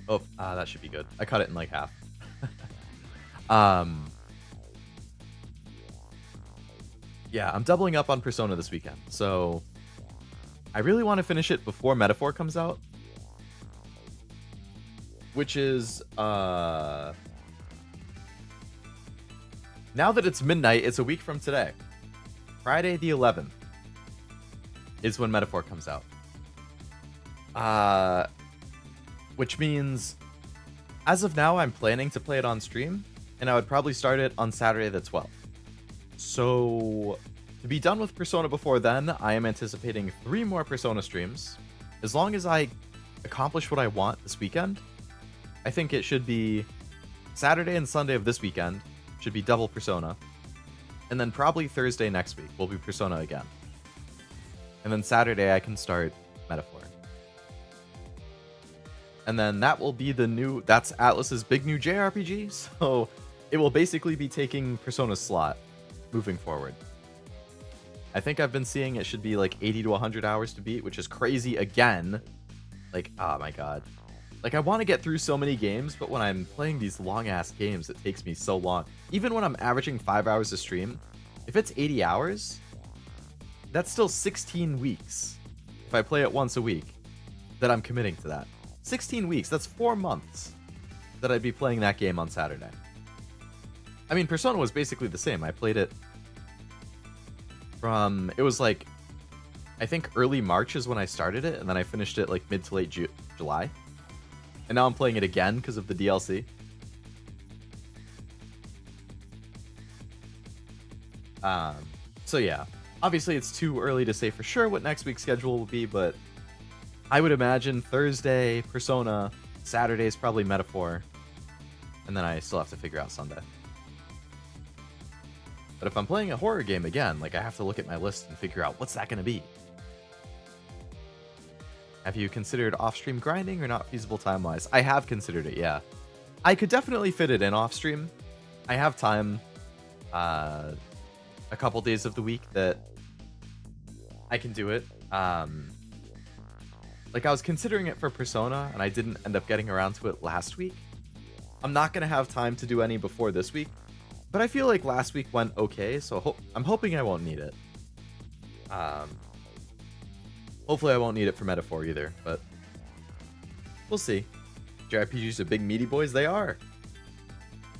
Speaker 1: Oh, that should be good. I cut it in like half. Yeah, I'm doubling up on Persona this weekend, so I really want to finish it before Metaphor comes out, which is now that it's midnight, it's a week from today. Friday the 11th is when Metaphor comes out. Which means, as of now, I'm planning to play it on stream, and I would probably start it on Saturday the 12th. So, to be done with Persona before then, I am anticipating 3 more Persona streams. As long as I accomplish what I want this weekend, I think it should be Saturday and Sunday of this weekend, should be double Persona. And then probably Thursday next week will be Persona again. And then Saturday I can start Metaphor. And then that will be that's Atlas's big new JRPG, so it will basically be taking Persona's slot moving forward. I think I've been seeing it should be like 80 to 100 hours to beat, which is crazy again. Like, oh my god. Like, I want to get through so many games, but when I'm playing these long-ass games, it takes me so long. Even when I'm averaging 5 hours a stream, if it's 80 hours, that's still 16 weeks. If I play it once a week, that I'm committing to that. 16 weeks, that's 4 months that I'd be playing that game on Saturday. I mean, Persona was basically the same. I played it it was like, I think early March is when I started it, and then I finished it like mid to late July. And now I'm playing it again because of the DLC. So yeah, obviously it's too early to say for sure what next week's schedule will be, but I would imagine Thursday, Persona, Saturday is probably Metaphor, and then I still have to figure out Sunday. But if I'm playing a horror game again, like, I have to look at my list and figure out what's that going to be. Have you considered off-stream grinding or not feasible time-wise? I have considered it, yeah. I could definitely fit it in off-stream. I have time a couple days of the week that I can do it. Like, I was considering it for Persona, and I didn't end up getting around to it last week. I'm not going to have time to do any before this week, but I feel like last week went okay, so I'm hoping I won't need it. Hopefully I won't need it for Metaphor either, but we'll see. JRPGs are big meaty boys, they are.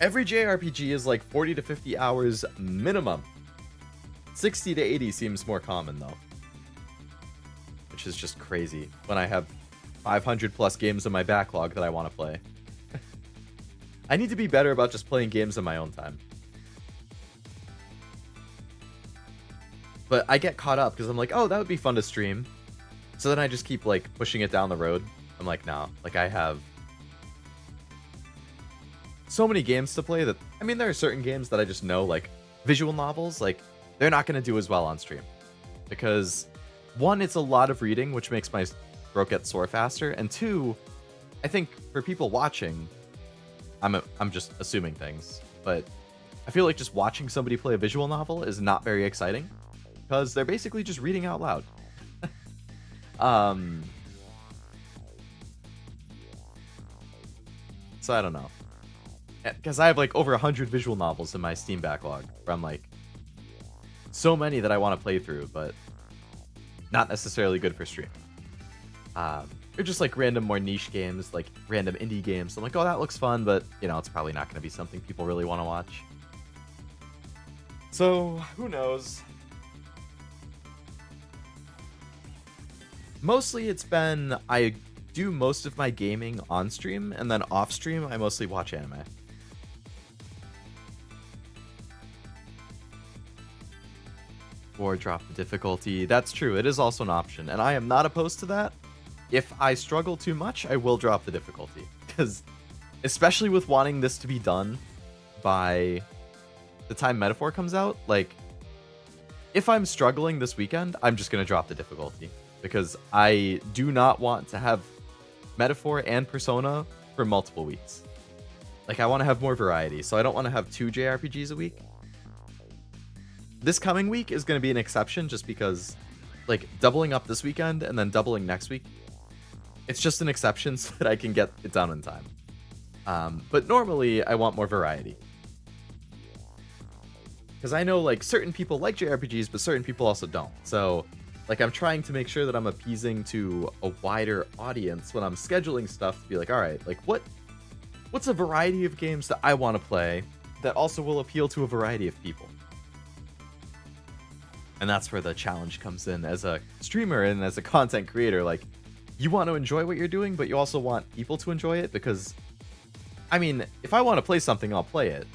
Speaker 1: Every JRPG is like 40 to 50 hours minimum. 60 to 80 seems more common though. Which is just crazy when I have 500 plus games in my backlog that I want to play. I need to be better about just playing games in my own time. But I get caught up because I'm like, oh, that would be fun to stream. So then I just keep like pushing it down the road. I'm like, no, like I have so many games to play that, I mean, there are certain games that I just know, like visual novels, like they're not going to do as well on stream. Because one, it's a lot of reading, which makes my throat get sore faster. And two, I think for people watching, I'm just assuming things, but I feel like just watching somebody play a visual novel is not very exciting because they're basically just reading out loud. So I don't know, because I have like over 100 visual novels in my Steam backlog from like so many that I want to play through, but not necessarily good for stream. Or just like random more niche games, like random indie games. I'm like, oh, that looks fun, but you know, it's probably not going to be something people really want to watch. So who knows? Mostly it's been I do most of my gaming on stream, and then off stream I mostly watch anime. Or drop the difficulty. That's true. It is also an option, and I am not opposed to that. If I struggle too much, I will drop the difficulty, because especially with wanting this to be done by the time Metaphor comes out, like if I'm struggling this weekend, I'm just gonna drop the difficulty, because I do not want to have Metaphor and Persona for multiple weeks. Like, I want to have more variety, so I don't want to have 2 JRPGs a week. This coming week is going to be an exception, just because, like, doubling up this weekend and then doubling next week, it's just an exception so that I can get it done in time. But normally, I want more variety. Because I know, like, certain people like JRPGs, but certain people also don't. So, like, I'm trying to make sure that I'm appeasing to a wider audience when I'm scheduling stuff to be like, all right, like, what's a variety of games that I want to play that also will appeal to a variety of people? And that's where the challenge comes in as a streamer and as a content creator. Like, you want to enjoy what you're doing, but you also want people to enjoy it, because, I mean, if I want to play something, I'll play it.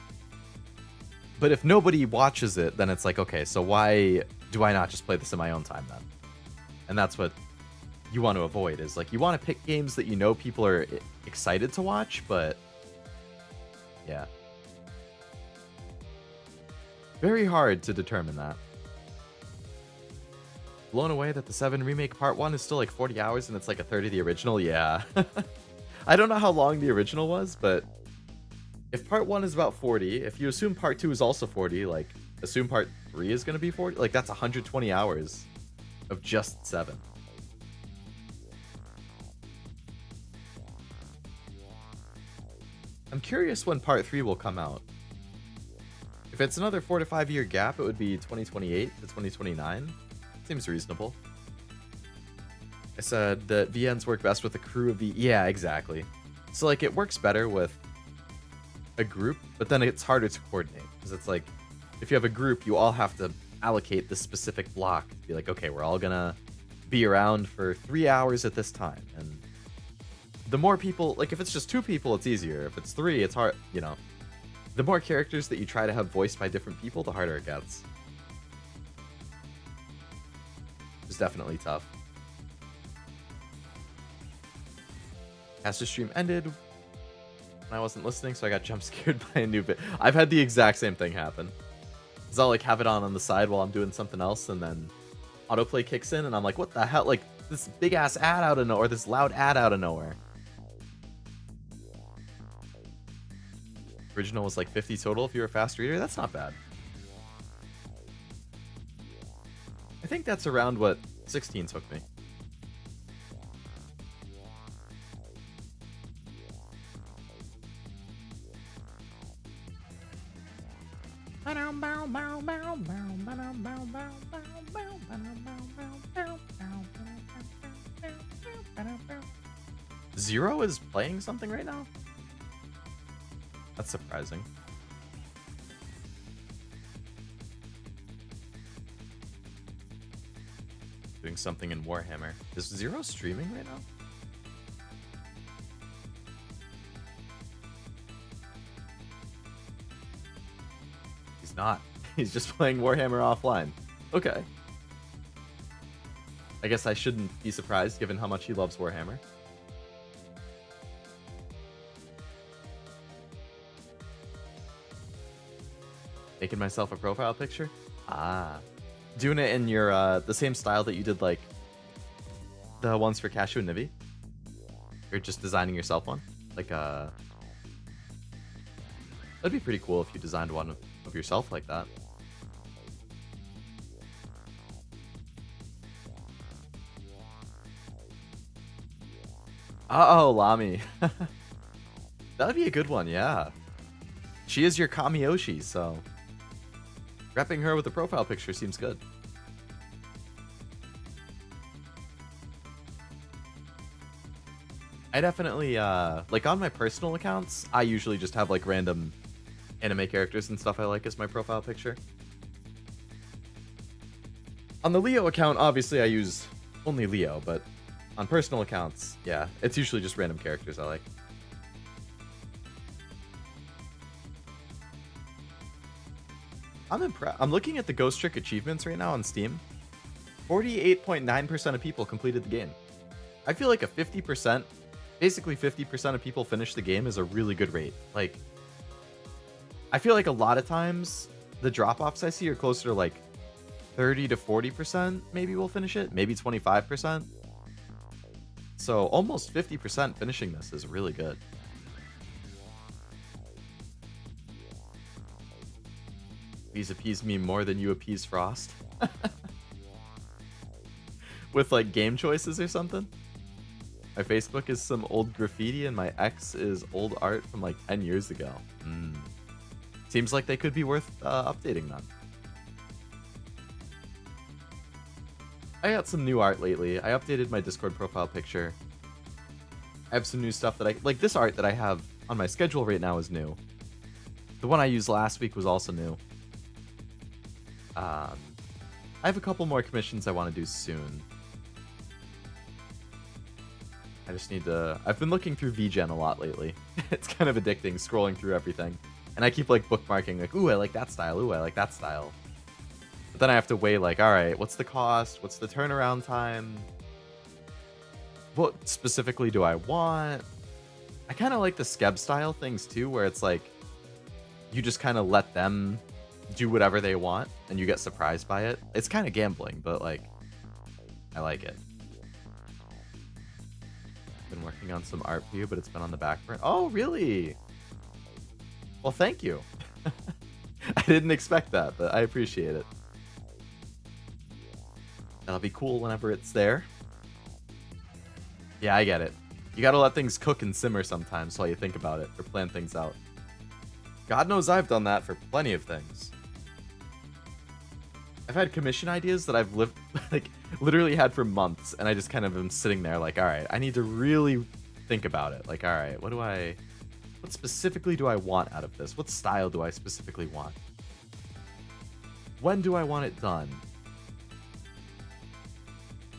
Speaker 1: But if nobody watches it, then it's like, okay, so why do I not just play this in my own time then? And that's what you want to avoid, is like, you want to pick games that you know people are excited to watch, but yeah. Very hard to determine that. Blown away that the 7 Remake Part 1 is still like 40 hours and it's like a third of the original? Yeah. I don't know how long the original was, but if Part 1 is about 40, if you assume Part 2 is also 40, like, assume Part 3 is going to be 40, like, that's 120 hours of just 7. I'm curious when Part 3 will come out. If it's another 4 to 5 year gap, it would be 2028 to 2029. Seems reasonable. I said that VNs work best with a crew of V. Yeah, exactly. So, like, it works better with a group, but then it's harder to coordinate, because it's like, if you have a group, you all have to allocate this specific block to be like, okay, we're all gonna be around for 3 hours at this time. And the more people, like, if it's just 2 people, it's easier. If it's 3, it's hard, you know. The more characters that you try to have voiced by different people, the harder it gets. It's definitely tough. As the stream ended, and I wasn't listening, so I got jump scared by a new bit. I've had the exact same thing happen. Cause I'll like have it on the side while I'm doing something else, and then autoplay kicks in, and I'm like, what the hell? Like, this big ass ad out of nowhere, this loud ad out of nowhere. Original was like 50 total if you're a fast reader. That's not bad. I think that's around what 16 took me. Zero is playing something right now? That's surprising. Doing something in Warhammer. Is Zero streaming right now? He's not. He's just playing Warhammer offline. Okay. I guess I shouldn't be surprised given how much he loves Warhammer. Making myself a profile picture? Ah. Doing it in your, the same style that you did, like, the ones for Cashew and Nivi? Or just designing yourself one? Like, that'd be pretty cool if you designed one of yourself like that. Uh-oh, Lami. That'd be a good one, yeah. She is your Kamiyoshi, so repping her with a profile picture seems good. I definitely, like, on my personal accounts, I usually just have, like, random anime characters and stuff I like as my profile picture. On the Leo account, obviously I use only Leo, but On personal accounts, yeah, it's usually just random characters I like. I'm impressed. I'm looking at the Ghost Trick achievements right now on Steam. 48.9% of people completed the game. I feel like a 50%, basically 50% of people finish the game is a really good rate. Like, I feel like a lot of times the drop-offs I see are closer to like 30 to 40% maybe will finish it, maybe 25%. So almost 50% finishing this is really good. Please appease me more than you appease Frost. With like game choices or something. My Facebook is some old graffiti and my ex is old art from like 10 years ago. Seems like they could be worth updating them. I got some new art lately. I updated my Discord profile picture. I have some new stuff that like this art that I have on my schedule right now is new. The one I used last week was also new. I have a couple more commissions I want to do soon. I just need to... I've been looking through VGen a lot lately. It's kind of addicting, scrolling through everything. And I keep, like, bookmarking, like, ooh, I like that style, ooh, I like that style. But then I have to weigh, like, alright, what's the cost? What's the turnaround time? What specifically do I want? I kind of like the Skeb style things, too, where it's, like, you just kind of let them do whatever they want, and you get surprised by it. It's kind of gambling, but, like, I like it. Been working on some art for you, but it's been on the back burner. Oh, really? Well, thank you. I didn't expect that, but I appreciate it. That'll be cool whenever it's there. Yeah, I get it. You gotta let things cook and simmer sometimes while you think about it or plan things out. God knows I've done that for plenty of things. I've had commission ideas that I've lived, like, literally had for months, and I just kind of am sitting there like, alright, I need to really think about it. Like, alright, what specifically do I want out of this? What style do I specifically want? When do I want it done?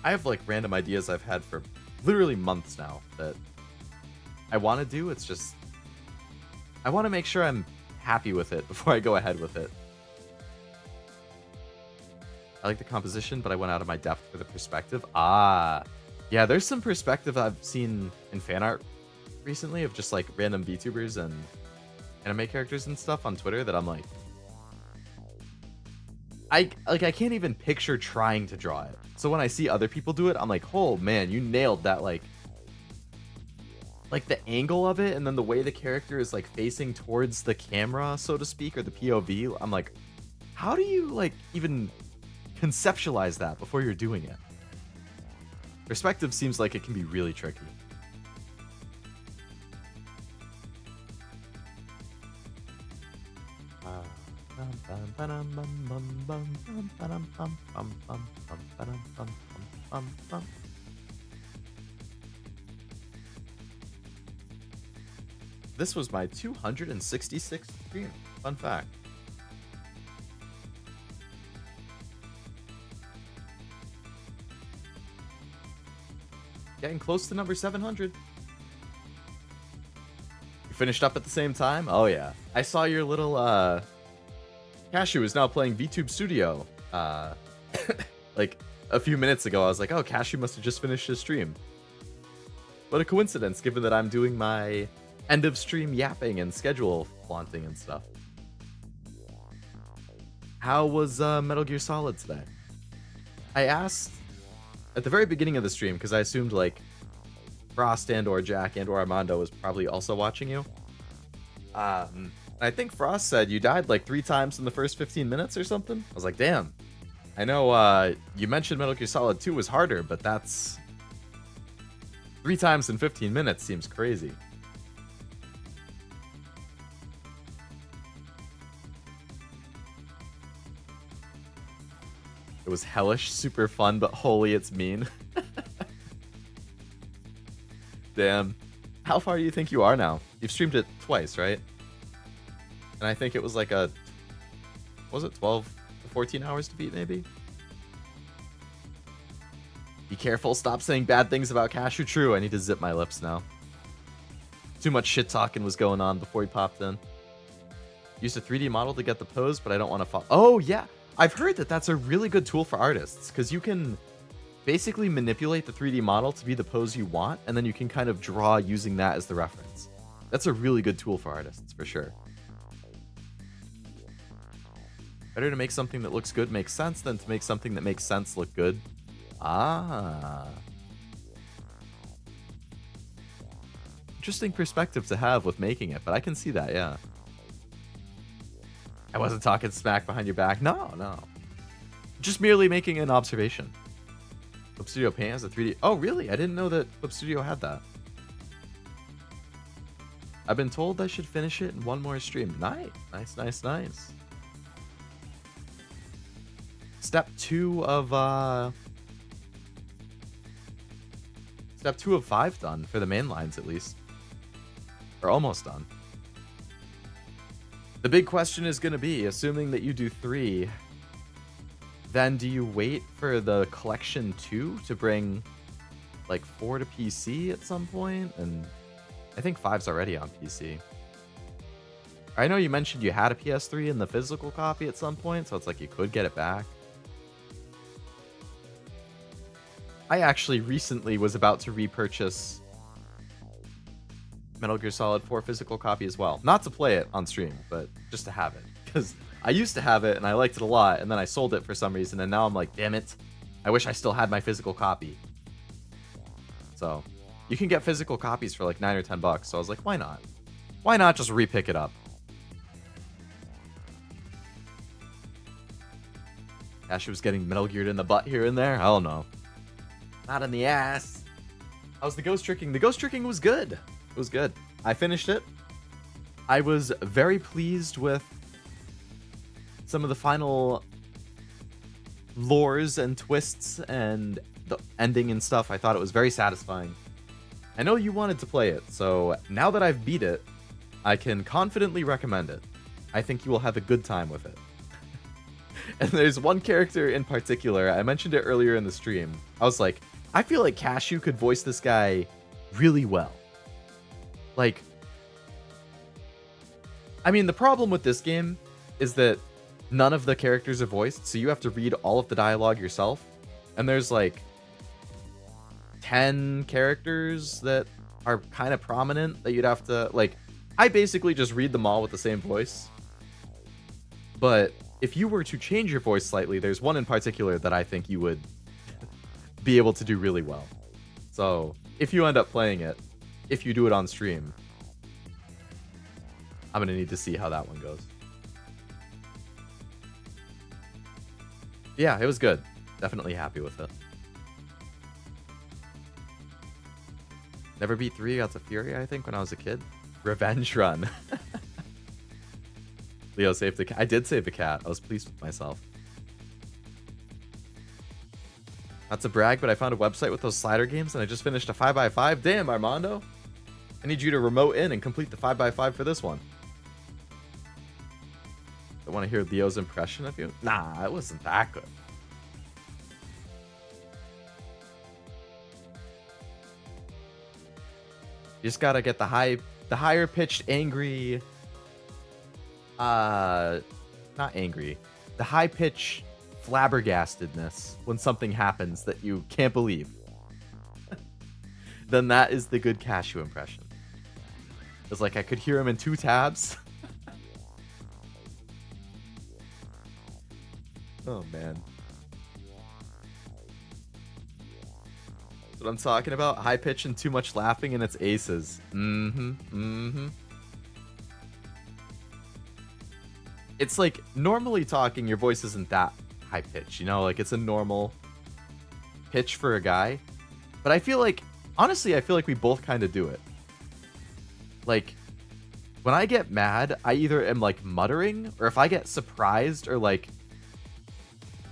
Speaker 1: I have, like, random ideas I've had for literally months now that I want to do. It's just, I want to make sure I'm happy with it before I go ahead with it. I like the composition, but I went out of my depth for the perspective. Ah, yeah, there's some perspective I've seen in fan art recently of just like random VTubers and anime characters and stuff on Twitter that I'm like, I can't even picture trying to draw it. So when I see other people do it, I'm like, oh man, you nailed that, like the angle of it, and then the way the character is like facing towards the camera, so to speak, or the POV. I'm like, how do you like even conceptualize that before you're doing it? Perspective seems like it can be really tricky. This was my 266th stream. Fun fact. Getting close to number 700. You finished up at the same time? Oh yeah. I saw your little Cashew is now playing VTube Studio like a few minutes ago. I was like, oh, Cashew must have just finished his stream. What a coincidence, given that I'm doing my end of stream yapping and schedule flaunting and stuff. How was Metal Gear Solid today? I asked at the very beginning of the stream because I assumed like Frost and or Jack and or Armando was probably also watching you. I think Frost said you died like 3 times in the first 15 minutes or something. I was like, damn. I know you mentioned Metal Gear Solid 2 was harder, but that's 3 times in 15 minutes seems crazy. It was hellish, super fun, but holy, it's mean. Damn. How far do you think you are now? You've streamed it twice, right? And I think it was like a... Was it 12 to 14 hours to beat, maybe? Be careful, stop saying bad things about Cashew. True, I need to zip my lips now. Too much shit talking was going on before he popped in. Used a 3D model to get the pose, but I don't want to follow. Oh, yeah. I've heard that that's a really good tool for artists, because you can basically manipulate the 3D model to be the pose you want, and then you can kind of draw using that as the reference. That's a really good tool for artists, for sure. Better to make something that looks good makes sense than to make something that makes sense look good. Ah. Interesting perspective to have with making it, but I can see that, yeah. I wasn't talking smack behind your back. No, no. Just merely making an observation. Clip Studio Paint has a 3D... Oh, really? I didn't know that Clip Studio had that. I've been told I should finish it in one more stream. Nice. Nice, nice, nice. Step 2 of... Step 2 of 5 done, for the main lines at least. Or almost done. The big question is going to be, assuming that you do 3, then do you wait for the collection 2 to bring like 4 to PC at some point? And I think 5's already on PC. I know you mentioned you had a PS3 in the physical copy at some point, so it's like you could get it back. I actually recently was about to repurchase Metal Gear Solid 4 physical copy as well. Not to play it on stream, but just to have it. Because I used to have it and I liked it a lot, and then I sold it for some reason, and now I'm like, damn it. I wish I still had my physical copy. So, you can get physical copies for like $9 or $10, so I was like, why not? Why not just re-pick it up? Ash was getting Metal Geared in the butt here and there. I don't know. Not in the ass. How's the ghost tricking? The ghost tricking was good. It was good. I finished it. I was very pleased with some of the final lores and twists and the ending and stuff. I thought it was very satisfying. I know you wanted to play it, so now that I've beat it, I can confidently recommend it. I think you will have a good time with it. And there's one character in particular, I mentioned it earlier in the stream. I was like, I feel like Cashew could voice this guy really well. Like, I mean, the problem with this game is that none of the characters are voiced, so you have to read all of the dialogue yourself. And there's like 10 characters that are kind of prominent that you'd have to, like, I basically just read them all with the same voice. But if you were to change your voice slightly, there's one in particular that I think you would be able to do really well. So if you end up playing it, if you do it on stream, I'm going to need to see how that one goes. Yeah, it was good. Definitely happy with it. Never beat 3, got to Fury, I think, when I was a kid. Revenge run. Leo saved the cat. I did save the cat. I was pleased with myself. Not to brag, but I found a website with those slider games and I just finished a 5x5. Damn, Armando. I need you to remote in and complete the 5x5 for this one. I want to hear Leo's impression of you. Nah, it wasn't that good. You just gotta get the higher pitched angry, not angry, the high pitch flabbergastedness when something happens that you can't believe. Then that is the good Cashew impression. It's like I could hear him in 2 tabs. Oh man. That's what I'm talking about. High pitch and too much laughing and it's aces. It's like normally talking, your voice isn't that high pitch, you know, like it's a normal pitch for a guy. But I feel like, honestly, I feel like we both kind of do it. Like, when I get mad, I either am like muttering, or if I get surprised or like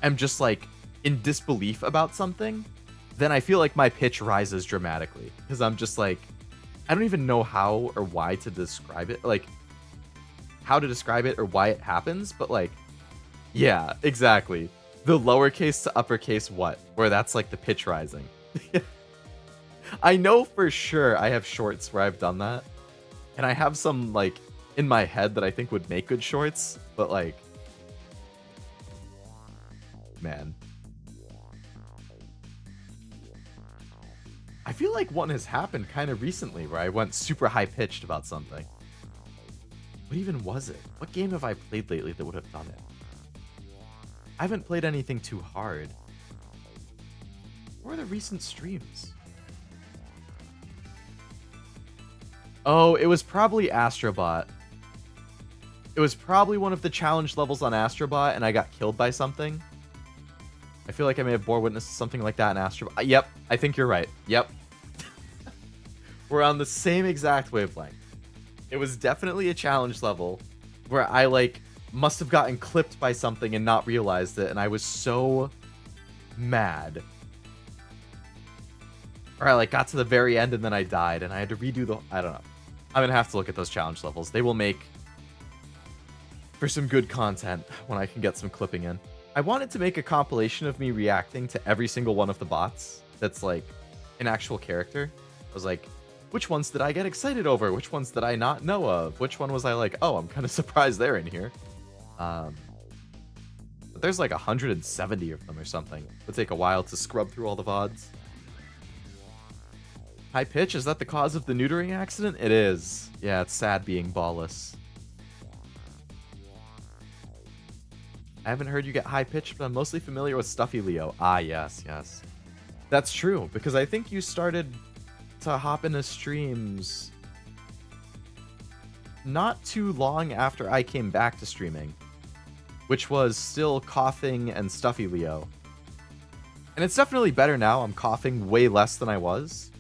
Speaker 1: am just like in disbelief about something, then I feel like my pitch rises dramatically. Because I'm just like, I don't even know how or why to describe it. Like, how to describe it or why it happens, but like, yeah, exactly. The lowercase to uppercase what? Where that's like the pitch rising. I know for sure I have shorts where I've done that. And I have some like in my head that I think would make good shorts, but like, man. I feel like one has happened kind of recently where I went super high pitched about something. What even was it? What game have I played lately that would have done it? I haven't played anything too hard. What are the recent streams? Oh, it was probably Astrobot. It was probably one of the challenge levels on Astrobot, and I got killed by something. I feel like I may have bore witness to something like that in Astrobot. Yep, I think you're right. Yep. We're on the same exact wavelength. It was definitely a challenge level where I, like, must have gotten clipped by something and not realized it, and I was so mad. Or I, like, got to the very end and then I died, and I had to redo the... I don't know. I'm gonna have to look at those challenge levels. They will make for some good content when I can get some clipping in. I wanted to make a compilation of me reacting to every single one of the bots that's, like, an actual character. I was like, which ones did I get excited over? Which ones did I not know of? Which one was I like, oh, I'm kind of surprised they're in here? But there's like 170 of them or something. It would take a while to scrub through all the VODs. High pitch, is that the cause of the neutering accident? It is. Yeah, it's sad being ballless. I haven't heard you get high pitched, but I'm mostly familiar with Stuffy Leo. Ah, yes, yes. That's true, because I think you started to hop into streams not too long after I came back to streaming, which was still coughing and Stuffy Leo. And it's definitely better now. I'm coughing way less than I was.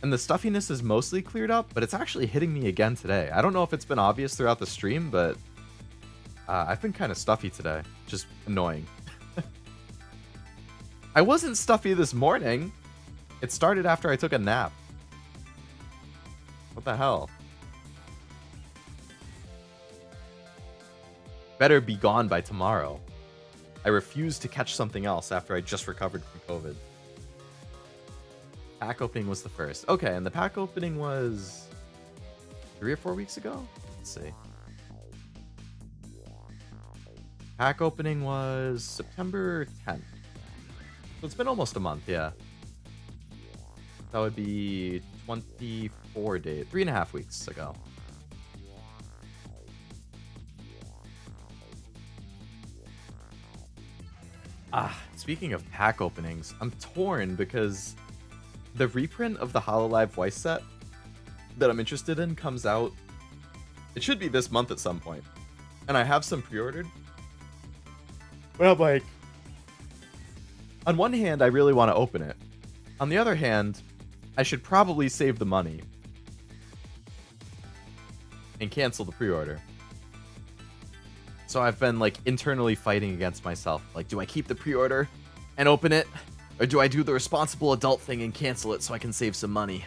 Speaker 1: And the stuffiness is mostly cleared up, but it's actually hitting me again today. I don't know if it's been obvious throughout the stream, but I've been kind of stuffy today. Just annoying. I wasn't stuffy this morning. It started after I took a nap. What the hell? Better be gone by tomorrow. I refuse to catch something else after I just recovered from COVID. Pack opening was the first. Okay, and the pack opening was 3 or 4 weeks ago? Let's see. Pack opening was September 10th. So it's been almost a month, yeah. That would be 24 days, 3.5 weeks ago. Speaking of pack openings, I'm torn because the reprint of the HoloLive voice set that I'm interested in comes out. It should be this month at some point. And I have some pre-ordered. But I'm like, on one hand, I really want to open it. On the other hand, I should probably save the money and cancel the pre-order. So I've been like internally fighting against myself. Like, do I keep the pre-order and open it? Or do I do the responsible adult thing and cancel it so I can save some money?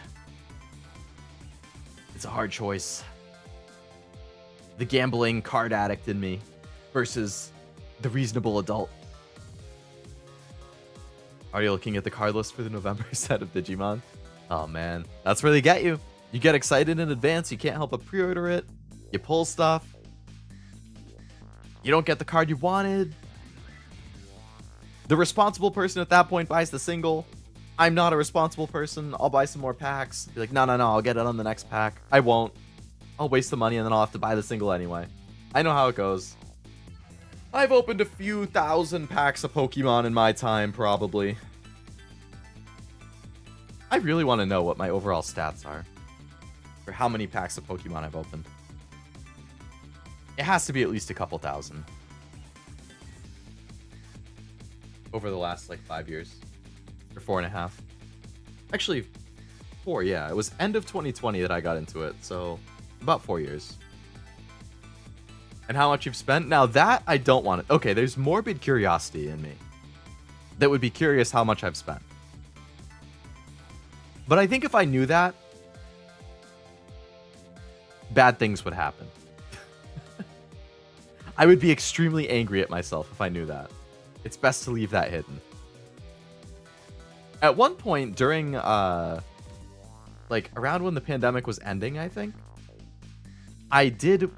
Speaker 1: It's a hard choice. The gambling card addict in me versus the reasonable adult. Are you looking at the card list for the November set of Digimon? Oh man, that's where they get you. You get excited in advance, you can't help but pre-order it. You pull stuff. You don't get the card you wanted. The responsible person at that point buys the single. I'm not a responsible person. I'll buy some more packs. Be like, no, I'll get it on the next pack. I won't. I'll waste the money and then I'll have to buy the single anyway. I know how it goes. I've opened a few thousand packs of Pokemon in my time, probably. I really want to know what my overall stats are. For how many packs of Pokemon I've opened. It has to be at least a couple thousand. Over the last, like, 5 years. Or 4.5. Actually, 4, yeah. It was end of 2020 that I got into it, so about 4 years. And how much you've spent? Now that, I don't want it. Okay, there's morbid curiosity in me. That would be curious how much I've spent. But I think if I knew that, bad things would happen. I would be extremely angry at myself if I knew that. It's best to leave that hidden. At one point during, like, around when the pandemic was ending, I think, I did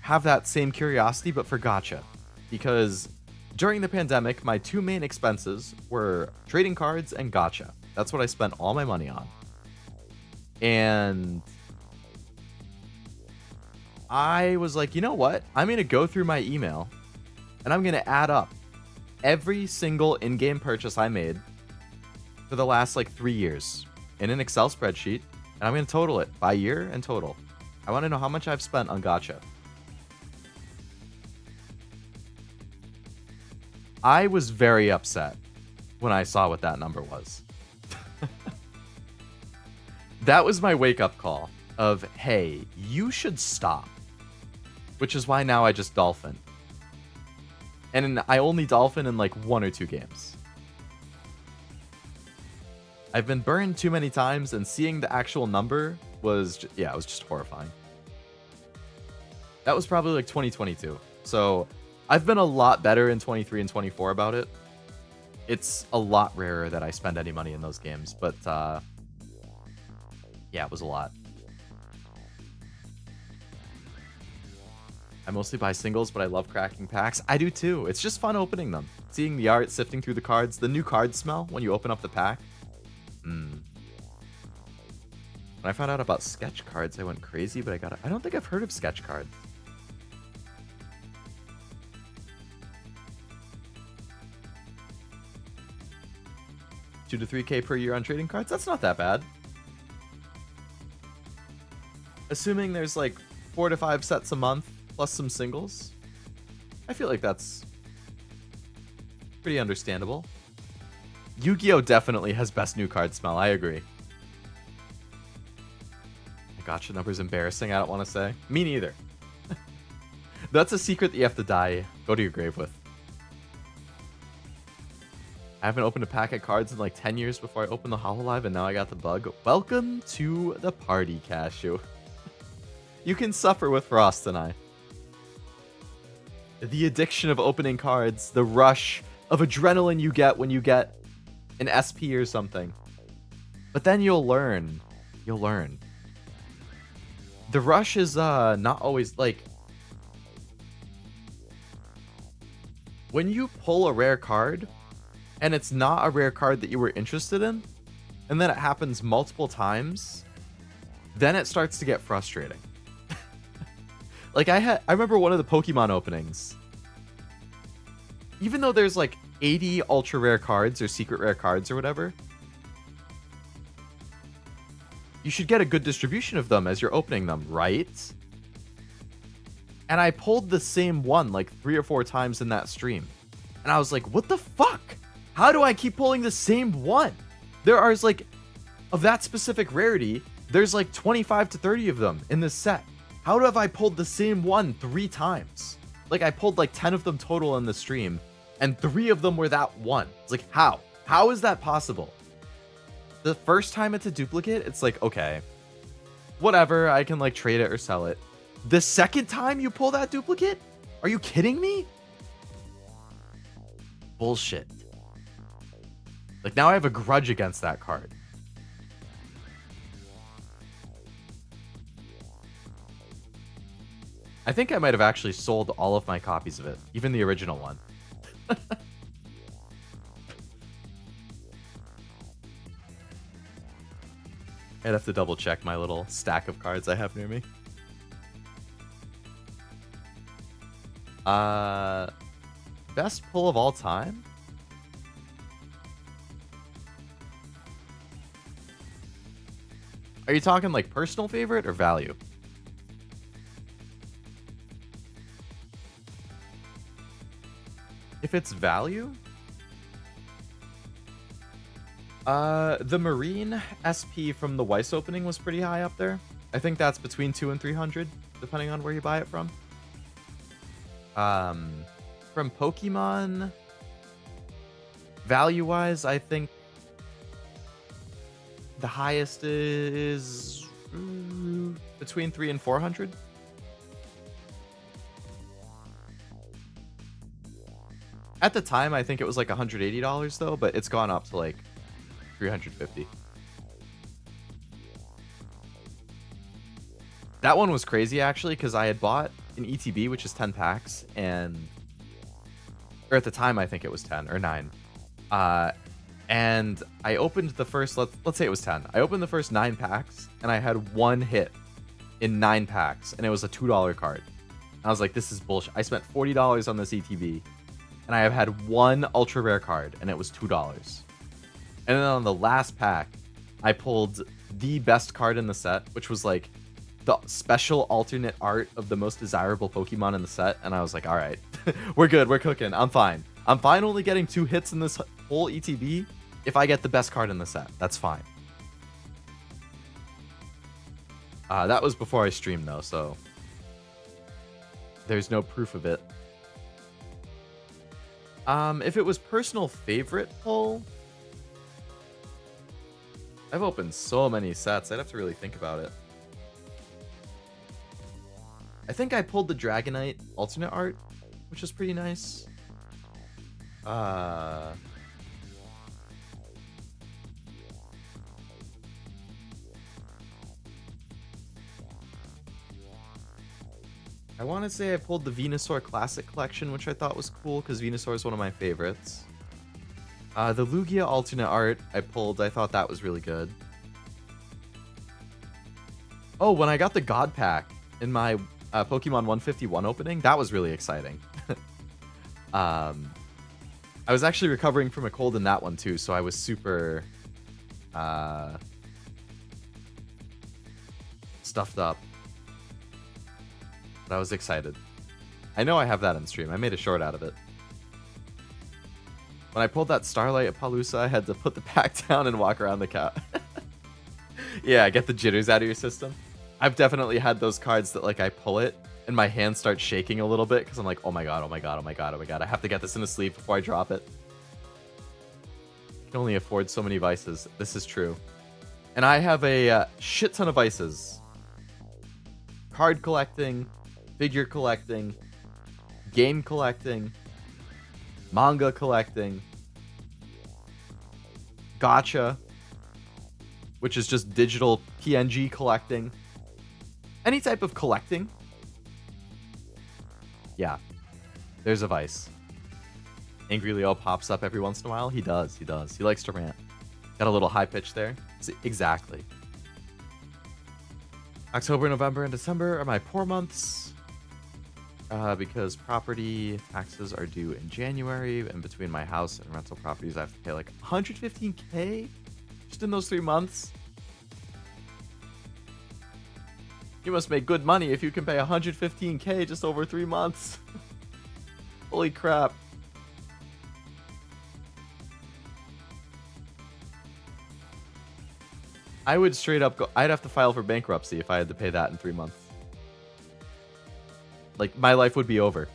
Speaker 1: have that same curiosity, but for gacha. Because during the pandemic, my two main expenses were trading cards and gacha. That's what I spent all my money on. And I was like, you know what? I'm going to go through my email and I'm going to add up every single in-game purchase I made for the last like 3 years in an Excel spreadsheet. And I'm going to total it by year and total. I want to know how much I've spent on gacha. I was very upset when I saw what that number was. That was my wake-up call of, hey, you should stop. Which is why now I just dolphin. And I only dolphin in like 1 or 2 games. I've been burned too many times, and seeing the actual number was, it was just horrifying. That was probably like 2022. So I've been a lot better in 23 and 24 about it. It's a lot rarer that I spend any money in those games, but yeah, it was a lot. I mostly buy singles, but I love cracking packs. I do too. It's just fun opening them. Seeing the art, sifting through the cards, the new card smell when you open up the pack. When I found out about sketch cards, I went crazy, but I don't think I've heard of sketch cards. $2 to $3K per year on trading cards? That's not that bad. Assuming there's like 4 to 5 sets a month, plus some singles, I feel like that's pretty understandable. Yu-Gi-Oh! Definitely has best new card smell, I agree. My gacha number's embarrassing, I don't want to say. Me neither. That's a secret that you have to go to your grave with. I haven't opened a pack of cards in like 10 years before I opened the Hololive, and now I got the bug. Welcome to the party, Cashew. You can suffer with Frost and I. The addiction of opening cards, the rush of adrenaline you get when you get an SP or something. But then you'll learn. You'll learn. The rush is not always like... When you pull a rare card, and it's not a rare card that you were interested in, and then it happens multiple times, then it starts to get frustrating. Like I remember one of the Pokemon openings. Even though there's like 80 ultra rare cards or secret rare cards or whatever, you should get a good distribution of them as you're opening them, right? And I pulled the same one like 3 or 4 times in that stream. And I was like, what the fuck? How do I keep pulling the same one? There are like, of that specific rarity, there's like 25 to 30 of them in this set. How have I pulled the same one 3 times? Like, I pulled like 10 of them total in the stream, and 3 of them were that one. It's like, how? How is that possible? The first time it's a duplicate, it's like, okay, whatever, I can like trade it or sell it. The second time you pull that duplicate? Are you kidding me? Bullshit. Like, now I have a grudge against that card. I think I might have actually sold all of my copies of it, even the original one. I'd have to double check my little stack of cards I have near me. Best pull of all time? Are you talking like personal favorite or value? If it's value, the Marine SP from the Weiss opening was pretty high up there. I think that's between 200 and 300, depending on where you buy it from. From Pokemon, value-wise, I think the highest is between 300 and 400. At the time, I think it was like $180 though, but it's gone up to like 350. That one was crazy actually because I had bought an ETB, which is 10 packs, or at the time I think it was 10 or 9. And I opened the first, let's say it was 10. I opened the first 9 packs and I had one hit in 9 packs, and it was a $2 card. I was like, this is bullshit. I spent $40 on this ETB, and I have had one ultra rare card, and it was $2. And then on the last pack, I pulled the best card in the set, which was like the special alternate art of the most desirable Pokemon in the set. And I was like, all right, we're good. We're cooking. I'm fine. I'm fine only getting 2 hits in this whole ETB. If I get the best card in the set, that's fine. That was before I streamed though, so there's no proof of it. If it was personal favorite pull, I've opened so many sets. I'd have to really think about it. I think I pulled the Dragonite alternate art, which is pretty nice. I want to say I pulled the Venusaur Classic Collection, which I thought was cool because Venusaur is one of my favorites. The Lugia alternate art I pulled, I thought that was really good. Oh, when I got the God Pack in my Pokemon 151 opening, that was really exciting. I was actually recovering from a cold in that one too, so I was super stuffed up. But I was excited. I know I have that on stream. I made a short out of it. When I pulled that Starlight at Palooza, I had to put the pack down and walk around the cat. Yeah, get the jitters out of your system. I've definitely had those cards that like I pull it and my hand starts shaking a little bit because I'm like, oh my god, oh my god, oh my god, oh my god. I have to get this in a sleeve before I drop it. I can only afford so many vices. This is true. And I have a shit ton of vices. Card collecting, figure collecting, game collecting, manga collecting, gacha, which is just digital PNG collecting. Any type of collecting. Yeah, there's a vice. Angry Leo pops up every once in a while. He does. He likes to rant. Got a little high pitch there. Exactly. October, November, and December are my poor months. Because property taxes are due in January, and between my house and rental properties, I have to pay like $115K just in those 3 months. You must make good money if you can pay $115K just over 3 months. Holy crap. I would straight up go, I'd have to file for bankruptcy if I had to pay that in 3 months. Like, my life would be over.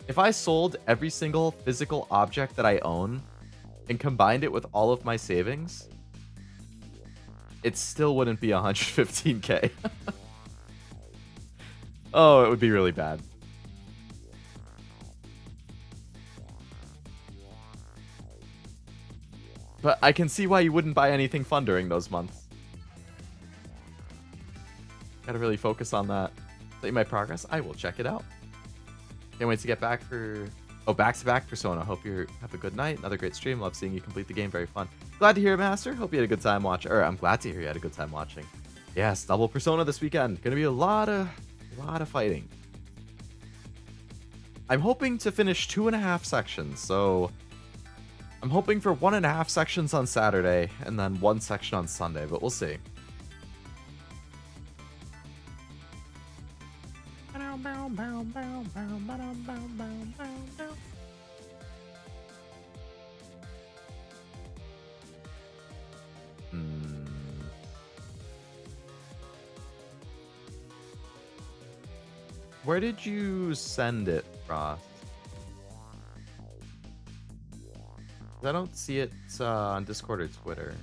Speaker 1: If I sold every single physical object that I own and combined it with all of my savings, it still wouldn't be 115K. Oh, it would be really bad. But I can see why you wouldn't buy anything fun during those months. Gotta really focus on that. See my progress? I will check it out. Can't wait to get back for... Oh, back-to-back Persona. Hope you have a good night. Another great stream. Love seeing you complete the game. Very fun. Glad to hear it, Master. Hope you had a good time watching. Or I'm glad to hear you had a good time watching. Yes, double Persona this weekend. Gonna be a lot of fighting. I'm hoping to finish 2.5 sections, so... I'm hoping for 1.5 sections on Saturday, and then 1 section on Sunday, but we'll see. Where did you send it, Ross? I don't see it on Discord or Twitter.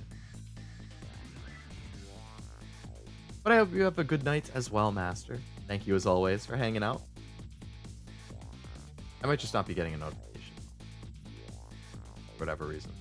Speaker 1: But I hope you have a good night as well, Master. Thank Thank you as always for hanging out. I might just not be getting a notification. For whatever reason.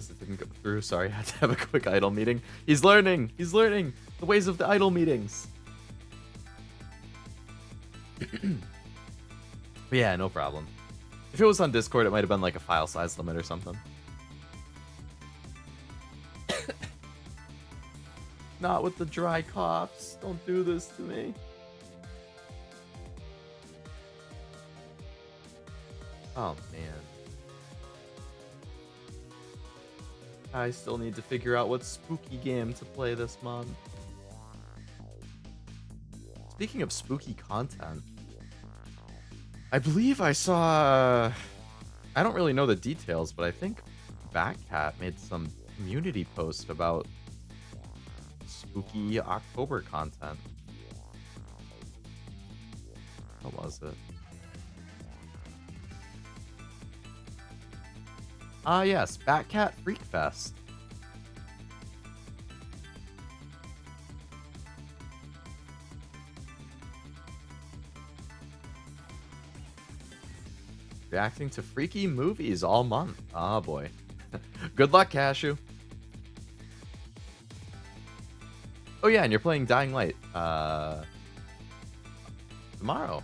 Speaker 1: It didn't go through. Sorry, I had to have a quick idle meeting. He's learning. He's learning the ways of the idle meetings. Yeah, no problem. If it was on Discord, it might have been like a file size limit or something. Not with the dry coughs. Don't do this to me. Oh, man. I still need to figure out what spooky game to play this month. Speaking of spooky content, I believe I saw... I don't really know the details, but I think Batcat made some community post about spooky October content. What was it? Ah, yes, Batcat Freak Fest. Reacting to freaky movies all month. Ah, boy. Good luck, Cashew. Oh, yeah, and you're playing Dying Light tomorrow.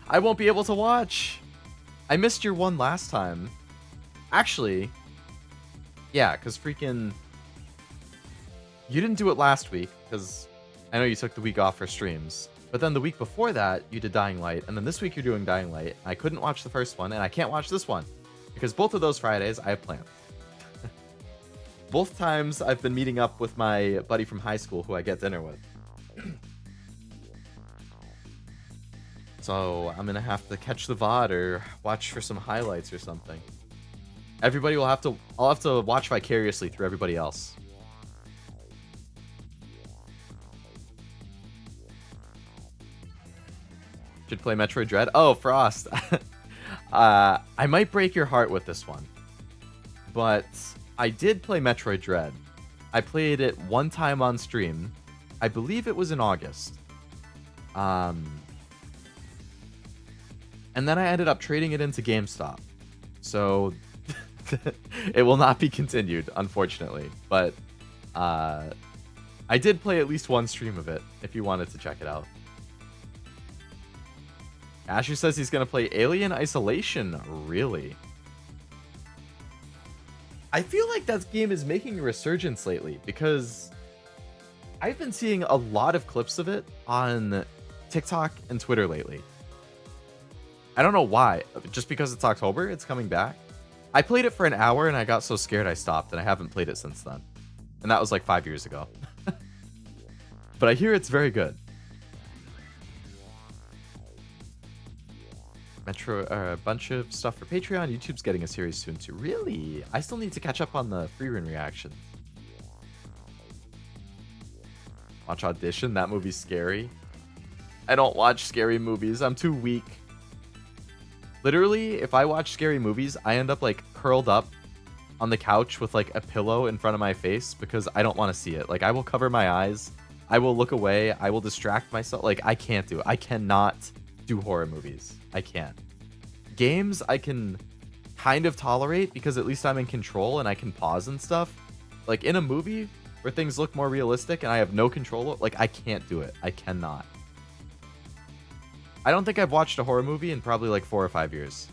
Speaker 1: I won't be able to watch. I missed your one last time. Actually, yeah, because freaking... You didn't do it last week, because I know you took the week off for streams. But then the week before that, you did Dying Light, and then this week you're doing Dying Light. I couldn't watch the first one, and I can't watch this one, because both of those Fridays I have plans. Both times I've been meeting up with my buddy from high school who I get dinner with. So I'm gonna have to catch the VOD or watch for some highlights or something. Everybody will have to... I'll have to watch vicariously through everybody else. Should play Metroid Dread. Oh, Frost. I might break your heart with this one. But I did play Metroid Dread. I played it one time on stream. I believe it was in August. And then I ended up trading it into GameStop. So... it will not be continued, unfortunately, but I did play at least one stream of it if you wanted to check it out. Asher says he's gonna play Alien Isolation. Really? I feel like that game is making a resurgence lately because I've been seeing a lot of clips of it on TikTok and Twitter lately. I don't know why. Just because it's October, it's coming back. I played it for an hour and I got so scared I stopped, and I haven't played it since then. And that was like 5 years ago. But I hear it's very good. Metro, a bunch of stuff for Patreon. YouTube's getting a series soon too. Really? I still need to catch up on the free run reactions. Watch Audition. That movie's scary. I don't watch scary movies. I'm too weak. Literally, if I watch scary movies, I end up like curled up on the couch with like a pillow in front of my face because I don't want to see it. Like I will cover my eyes. I will look away. I will distract myself. Like I can't do it. I cannot do horror movies. I can't. Games I can kind of tolerate because at least I'm in control and I can pause and stuff. Like in a movie where things look more realistic and I have no control, like I can't do it. I cannot. I don't think I've watched a horror movie in probably like 4 or 5 years.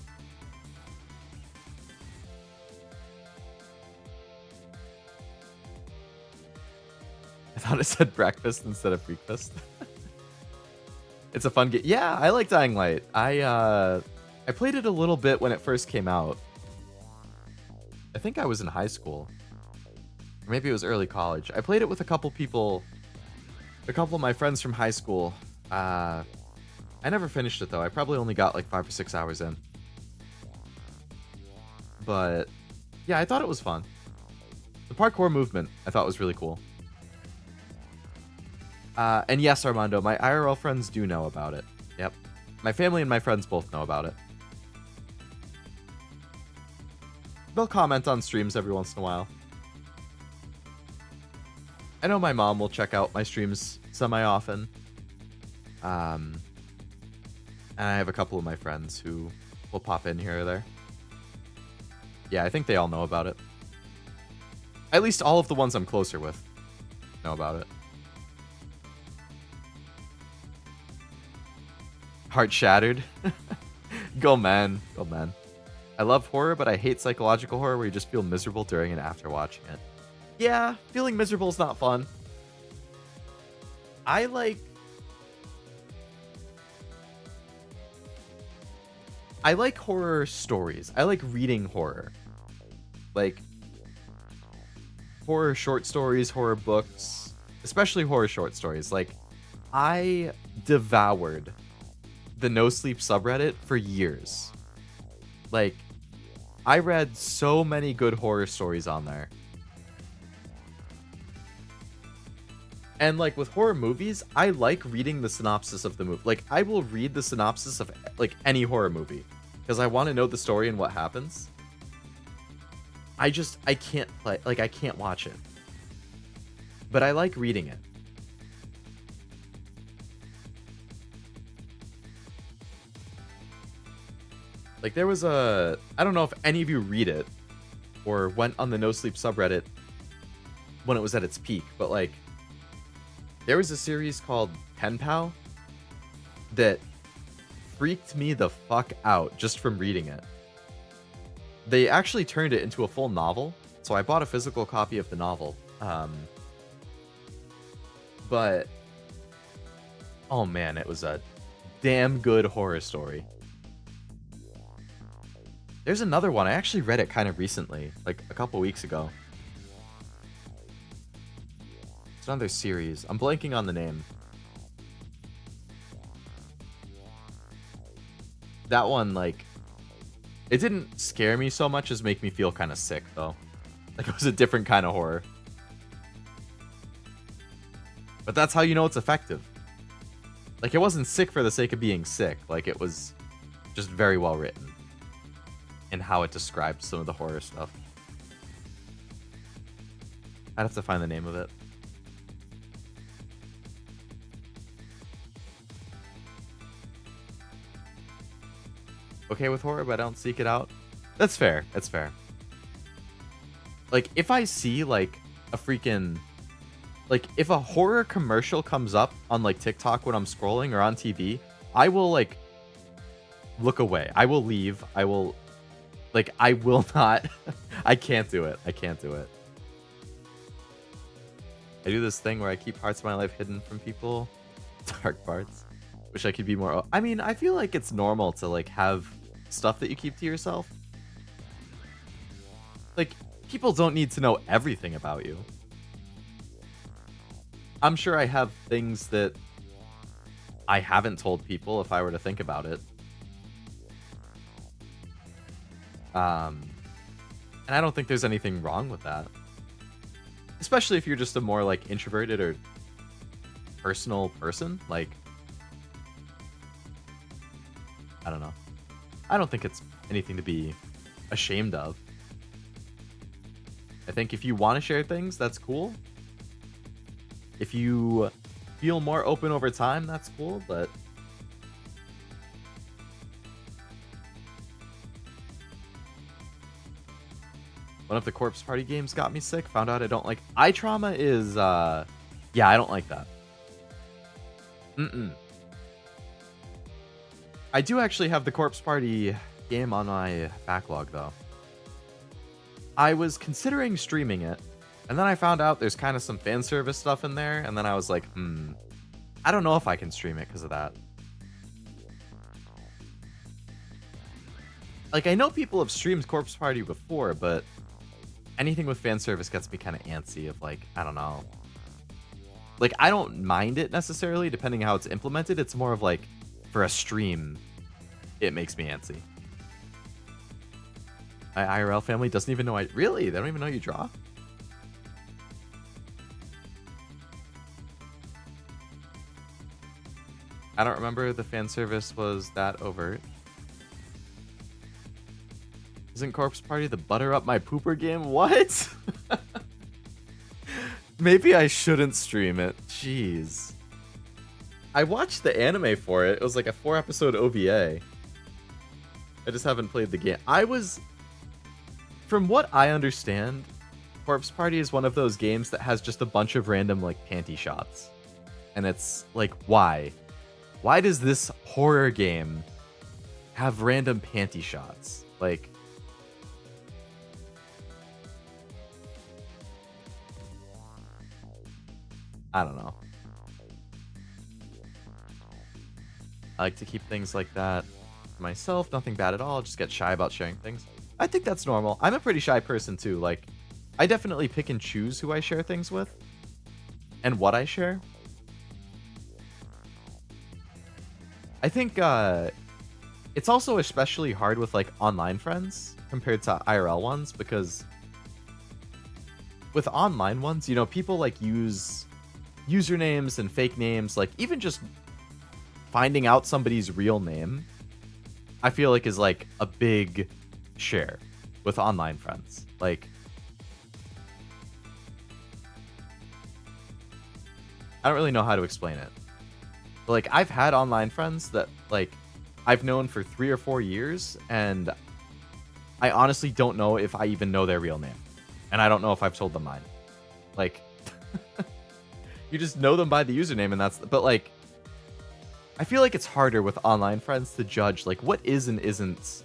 Speaker 1: I thought it said breakfast instead of breakfast. It's a fun game. Yeah, I like Dying Light. I played it a little bit when it first came out. I think I was in high school. Or maybe it was early college. I played it with a couple people. A couple of my friends from high school. I never finished it though. I probably only got like 5 or 6 hours in. But yeah, I thought it was fun. The parkour movement I thought was really cool. And yes, Armando, my IRL friends do know about it. Yep. My family and my friends both know about it. They'll comment on streams every once in a while. I know my mom will check out my streams semi-often. And I have a couple of my friends who will pop in here or there. Yeah, I think they all know about it. At least all of the ones I'm closer with know about it. Heart shattered. Go man. Go man. I love horror, but I hate psychological horror where you just feel miserable during and after watching it. Yeah, feeling miserable is not fun. I like horror stories. I like reading horror. Like horror short stories, horror books, especially horror short stories. Like I devoured the No Sleep subreddit for years. Like I read so many good horror stories on there. And like with horror movies, I like reading the synopsis of the movie. Like I will read the synopsis of like any horror movie because I want to know the story and what happens. I can't play, like I can't watch it. But I like reading it. Like there was I don't know if any of you read it or went on the No Sleep subreddit when it was at its peak, but like there was a series called Pen Pal that freaked me the fuck out just from reading it. They actually turned it into a full novel, so I bought a physical copy of the novel. But oh man, it was a damn good horror story. There's another one. I actually read it kind of recently, like a couple weeks ago. It's another series. I'm blanking on the name. That one, like, it didn't scare me so much as make me feel kind of sick, though. Like, it was a different kind of horror. But that's how you know it's effective. Like, it wasn't sick for the sake of being sick. Like, it was just very well written. And how it described some of the horror stuff. I'd have to find the name of it. Okay with horror, but I don't seek it out. That's fair. That's fair. Like, if I see, like, a freaking... Like, if a horror commercial comes up on, like, TikTok when I'm scrolling or on TV, I will, like, look away. I will leave. I will... Like, I will not... I can't do it. I can't do it. I do this thing where I keep parts of my life hidden from people. Dark parts. Wish I could be more... I mean, I feel like it's normal to, like, have stuff that you keep to yourself. Like, people don't need to know everything about you. I'm sure I have things that I haven't told people if I were to think about it. And I don't think there's anything wrong with that. Especially if you're just a more, like, introverted or personal person. Like, I don't know. I don't think it's anything to be ashamed of. I think if you want to share things, that's cool. If you feel more open over time, that's cool, but... One of the Corpse Party games got me sick. Found out I don't like... Eye trauma is, yeah, I don't like that. I do actually have the Corpse Party game on my backlog, though. I was considering streaming it, and then I found out there's kind of some fan service stuff in there, and then I was like, I don't know if I can stream it because of that. Like, I know people have streamed Corpse Party before, but anything with fan service gets me kind of antsy of, like, I don't know. Like, I don't mind it necessarily, depending how it's implemented. It's more of, like, for a stream, it makes me antsy. My IRL family doesn't even know Really? They don't even know you draw? I don't remember the fan service was that overt. Isn't Corpse Party the butter up my pooper game? What? Maybe I shouldn't stream it. Jeez. I watched the anime for it. It was like a 4-episode OVA. I just haven't played the game. From what I understand, Corpse Party is one of those games that has just a bunch of random like panty shots. And it's like, why? Why does this horror game have random panty shots? Like, I don't know. I like to keep things like that to myself. Nothing bad at all. Just get shy about sharing things. I think that's normal. I'm a pretty shy person too. Like, I definitely pick and choose who I share things with and what I share. I think it's also especially hard with like online friends compared to IRL ones, because with online ones, you know, people like use usernames and fake names. Like, even just finding out somebody's real name, I feel like is like a big share with online friends. Like, I don't really know how to explain it. But like, I've had online friends that like I've known for 3 or 4 years, and I honestly don't know if I even know their real name. And I don't know if I've told them mine. Like, you just know them by the username, and that's, but like, I feel like it's harder with online friends to judge like what is and isn't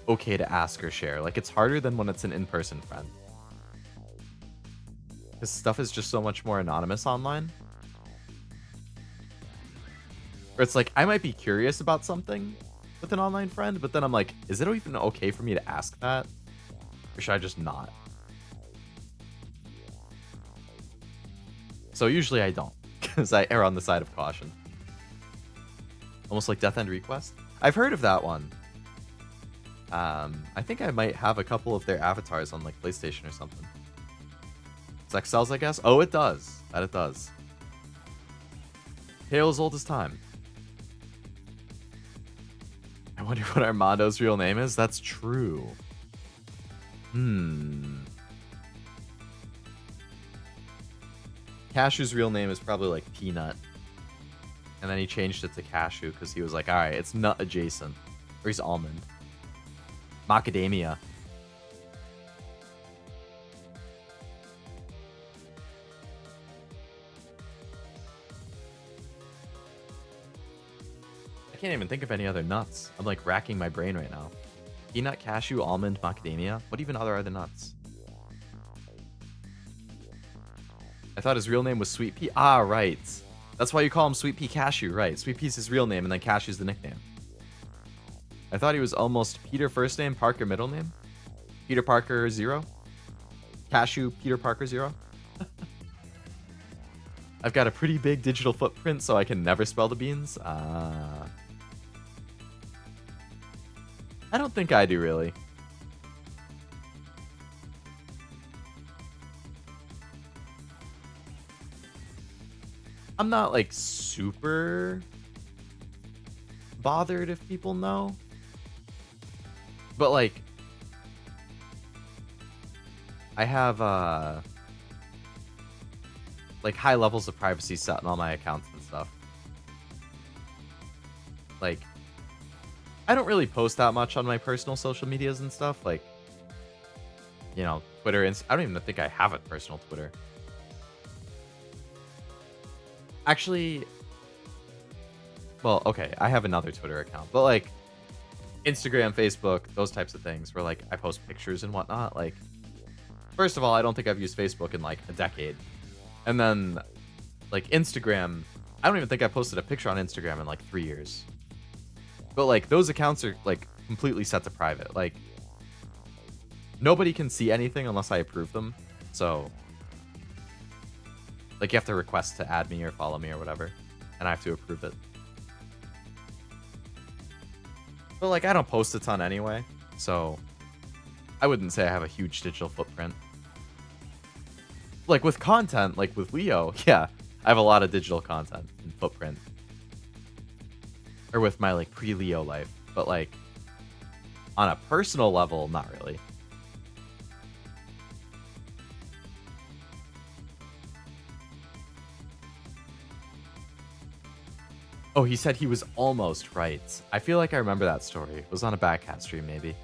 Speaker 1: okay to ask or share. Like, it's harder than when it's an in-person friend, because stuff is just so much more anonymous online. Or it's like, I might be curious about something with an online friend, but then I'm like, is it even okay for me to ask that? Or should I just not? So usually I don't, because I err on the side of caution. Almost like Death End Request. I've heard of that one. I think I might have a couple of their avatars on like PlayStation or something. Sex sells, I guess? Oh, it does. That it does. Tale as old as time. I wonder what Armando's real name is? That's true. Cashew's real name is probably like Peanut. And then he changed it to Cashew because he was like, alright, it's nut adjacent. Or he's almond. Macadamia. I can't even think of any other nuts. I'm like racking my brain right now. Peanut, cashew, almond, macadamia. What even other are the nuts? I thought his real name was Sweet Pea. Ah, right. That's why you call him Sweet Pea Cashew, right? Sweet Pea's his real name, and then Cashew's the nickname. I thought he was almost Peter first name, Parker middle name. Peter Parker 0. Cashew Peter Parker 0. I've got a pretty big digital footprint, so I can never spell the beans. I don't think I do, really. I'm not, like, super bothered if people know. But, like, I have, like, high levels of privacy set in all my accounts and stuff. Like, I don't really post that much on my personal social medias and stuff. Like, you know, Twitter, I don't even think I have a personal Twitter. Actually, well, okay, I have another Twitter account, but like Instagram, Facebook, those types of things where like I post pictures and whatnot. Like, first of all, I don't think I've used Facebook in like a decade. And then like Instagram, I don't even think I posted a picture on Instagram in like 3 years. But like those accounts are like completely set to private. Like nobody can see anything unless I approve them. So like you have to request to add me or follow me or whatever, and I have to approve it. But like I don't post a ton anyway, so I wouldn't say I have a huge digital footprint. Like with content, like with Leo, yeah, I have a lot of digital content and footprint. or with my like pre-Leo life, but like on a personal level, not really. Oh, he said he was almost right. I feel like I remember that story. It was on a Backhat stream, maybe.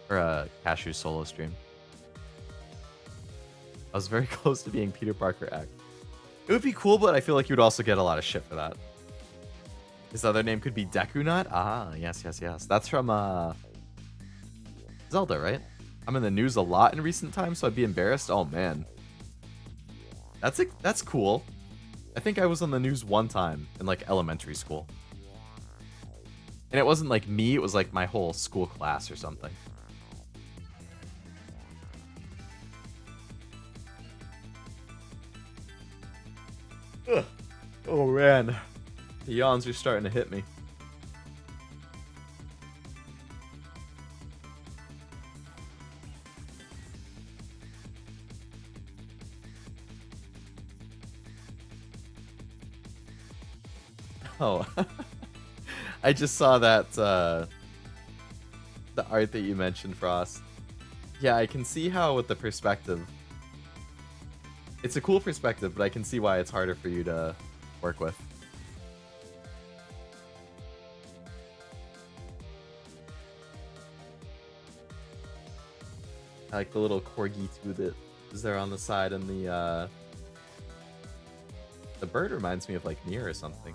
Speaker 1: Or a Cashew solo stream. I was very close to being Peter Parker X. It would be cool, but I feel like you would also get a lot of shit for that. His other name could be Dekunut? Ah, yes, yes, yes. That's from Zelda, right? I'm in the news a lot in recent times, so I'd be embarrassed. Oh, man. That's cool. I think I was on the news one time in like elementary school. And it wasn't like me, it was like my whole school class or something. Ugh. Oh man. The yawns are starting to hit me. Oh, I just saw that, the art that you mentioned, Frost. Yeah, I can see how with the perspective. It's a cool perspective, but I can see why it's harder for you to work with. I like the little corgi too that is there on the side, and the bird reminds me of like Nier or something.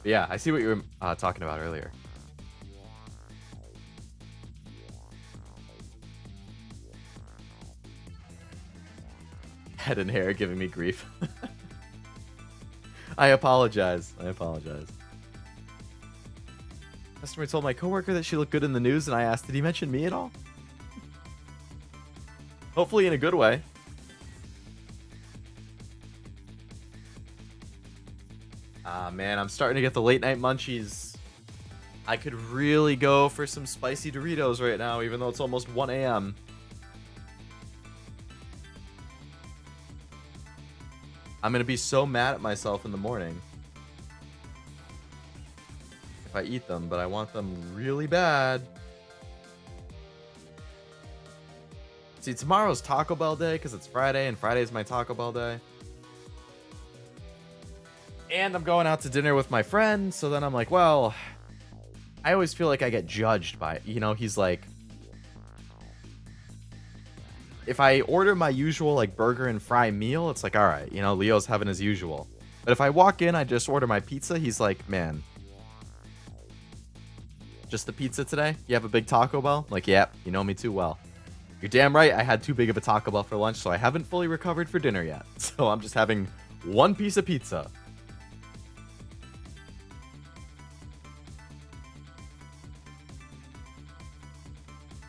Speaker 1: But yeah, I see what you were talking about earlier. Head and hair giving me grief. I apologize. I apologize. Customer told my coworker that she looked good in the news, and I asked, did he mention me at all? Hopefully in a good way. Ah, man, I'm starting to get the late night munchies. I could really go for some spicy Doritos right now, even though it's almost 1 a.m. I'm going to be so mad at myself in the morning if I eat them, but I want them really bad. See, tomorrow's Taco Bell day because it's Friday, and Friday's my Taco Bell day. And I'm going out to dinner with my friend, so then I'm like, well, I always feel like I get judged by it. You know, he's like, if I order my usual like burger and fry meal, it's like, all right, you know, Leo's having his usual. But if I walk in, I just order my pizza, he's like, man, just the pizza today? You have a big Taco Bell? I'm like, yep, you know me too well. You're damn right, I had too big of a Taco Bell for lunch, so I haven't fully recovered for dinner yet. So I'm just having one piece of pizza.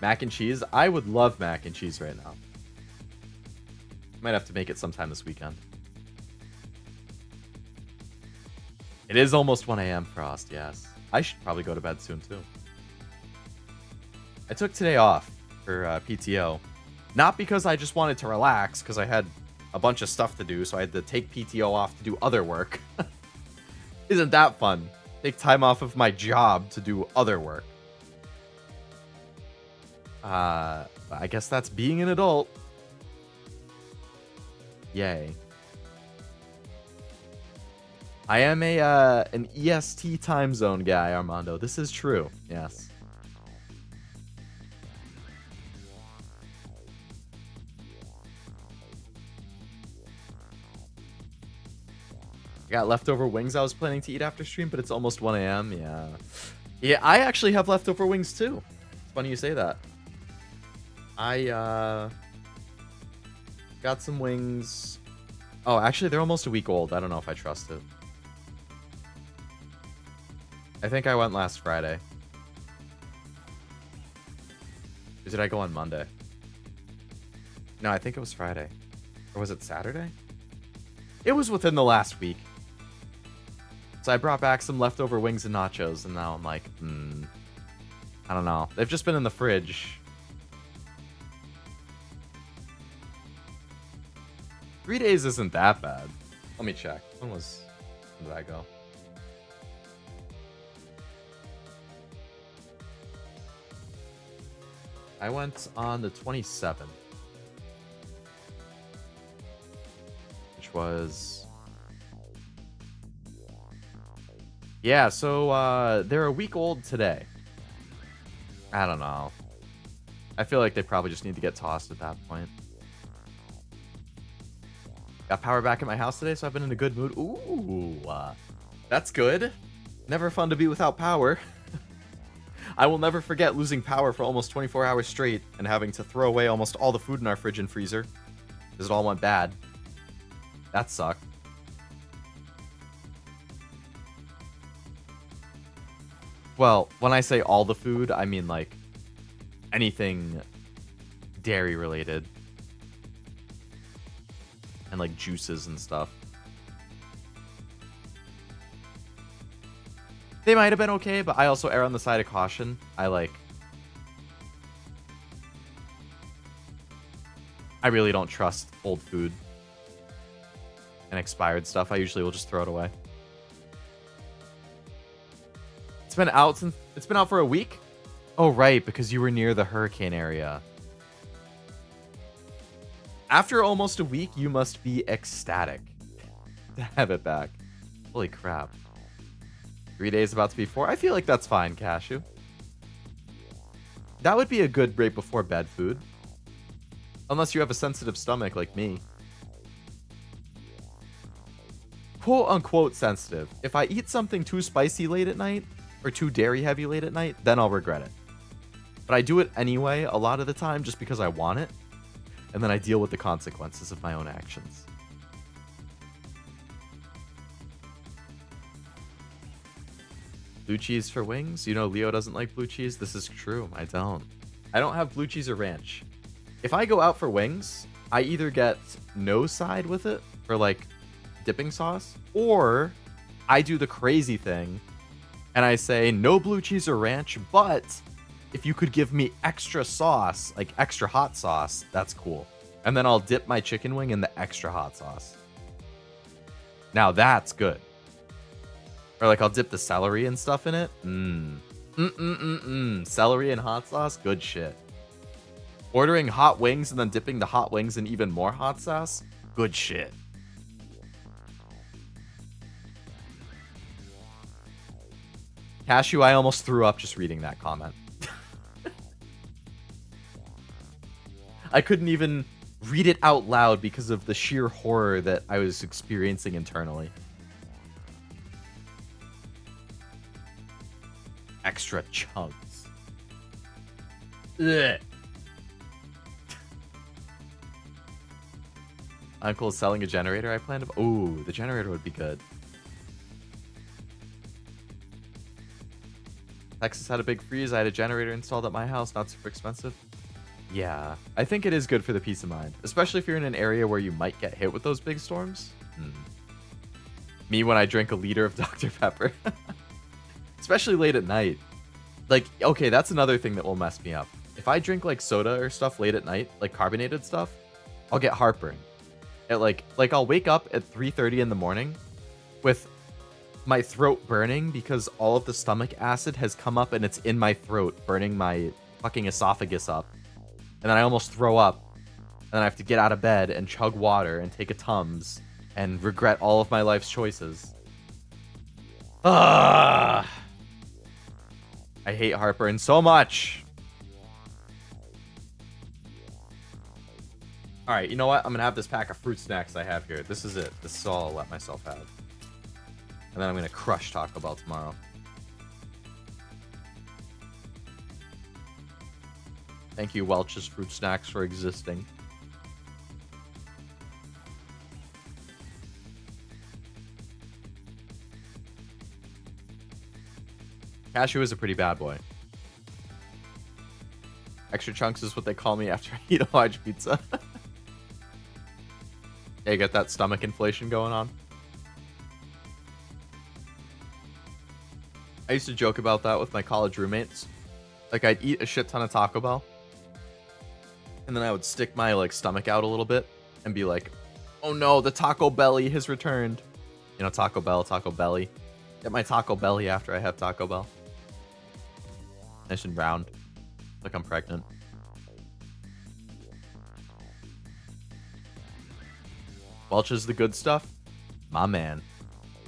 Speaker 1: Mac and cheese? I would love mac and cheese right now. Might have to make it sometime this weekend. It is almost 1 a.m. Frost, yes. I should probably go to bed soon, too. I took today off for PTO. Not because I just wanted to relax, because I had a bunch of stuff to do, so I had to take PTO off to do other work. Isn't that fun? Take time off of my job to do other work. I guess that's being an adult. Yay. I am an EST time zone guy, Armando. This is true. Yes. I got leftover wings I was planning to eat after stream, but it's almost 1 a.m. Yeah. Yeah, I actually have leftover wings too. It's funny you say that. I got some wings. Oh, actually, they're almost a week old. I don't know if I trust it. I think I went last Friday. Or did I go on Monday? No, I think it was Friday. Or was it Saturday? It was within the last week. So I brought back some leftover wings and nachos, and now I'm like, I don't know. They've just been in the fridge 3 days isn't that bad. Let me check. When did I go? I went on the 27th. Which was... Yeah, so they're a week old today. I don't know. I feel like they probably just need to get tossed at that point. Got power back at my house today, so I've been in a good mood. Ooh, that's good. Never fun to be without power. I will never forget losing power for almost 24 hours straight and having to throw away almost all the food in our fridge and freezer because it all went bad. That sucked. Well, when I say all the food, I mean like anything dairy related. And like juices and stuff. They might have been okay, but I also err on the side of caution. I really don't trust old food and expired stuff. I usually will just throw it away. It's been out for a week? Oh, right, because you were near the hurricane area. After almost a week, you must be ecstatic to have it back. Holy crap. 3 days about to be 4. I feel like that's fine, Cashew. That would be a good right before bed food. Unless you have a sensitive stomach like me. Quote unquote sensitive. If I eat something too spicy late at night, or too dairy heavy late at night, then I'll regret it. But I do it anyway a lot of the time just because I want it. And then I deal with the consequences of my own actions. Blue cheese for wings? You know Leo doesn't like blue cheese? This is true. I don't. I don't have blue cheese or ranch. If I go out for wings, I either get no side with it for like dipping sauce, or I do the crazy thing and I say no blue cheese or ranch, but if you could give me extra sauce, like extra hot sauce, that's cool. And then I'll dip my chicken wing in the extra hot sauce. Now that's good. Or like I'll dip the celery and stuff in it. Celery and hot sauce, good shit. Ordering hot wings and then dipping the hot wings in even more hot sauce, good shit. Cashew, I almost threw up just reading that comment. I couldn't even read it out loud because of the sheer horror that I was experiencing internally. Extra chunks. Ugh. Uncle is selling a generator. I plan to... Ooh, the generator would be good. Texas had a big freeze. I had a generator installed at my house. Not super expensive. Yeah, I think it is good for the peace of mind. Especially if you're in an area where you might get hit with those big storms. Me when I drink a liter of Dr. Pepper. Especially late at night. Like, okay, that's another thing that will mess me up. If I drink like soda or stuff late at night, like carbonated stuff, I'll get heartburn. Like I'll wake up at 3:30 in the morning with my throat burning because all of the stomach acid has come up and it's in my throat, burning my fucking esophagus up. And then I almost throw up. And then I have to get out of bed and chug water and take a Tums and regret all of my life's choices. I hate heartburn so much. All right, you know what? I'm going to have this pack of fruit snacks I have here. This is it. This is all I'll let myself have. And then I'm going to crush Taco Bell tomorrow. Thank you, Welch's Fruit Snacks, for existing. Cashew is a pretty bad boy. Extra chunks is what they call me after I eat a large pizza. Yeah, you got that stomach inflation going on. I used to joke about that with my college roommates. Like, I'd eat a shit ton of Taco Bell. And then I would stick my, like, stomach out a little bit and be like, Oh no, the Taco Belly has returned. You know, Taco Bell, Taco Belly. Get my Taco Belly after I have Taco Bell. Nice and round. Like I'm pregnant. Welch's the good stuff? My man.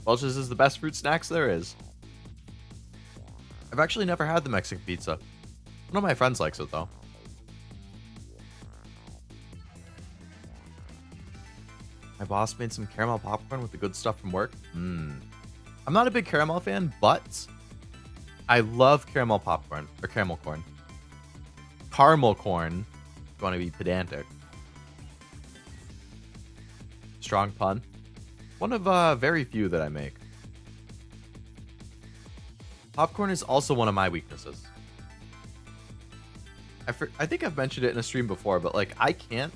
Speaker 1: Welch's is the best fruit snacks there is. I've actually never had the Mexican pizza. One of my friends likes it though. My boss made some caramel popcorn with the good stuff from work. I'm not a big caramel fan, but I love caramel popcorn or caramel corn. Caramel corn, if you want to be pedantic. Strong pun. One of very few that I make. Popcorn is also one of my weaknesses. I think I've mentioned it in a stream before, but like I can't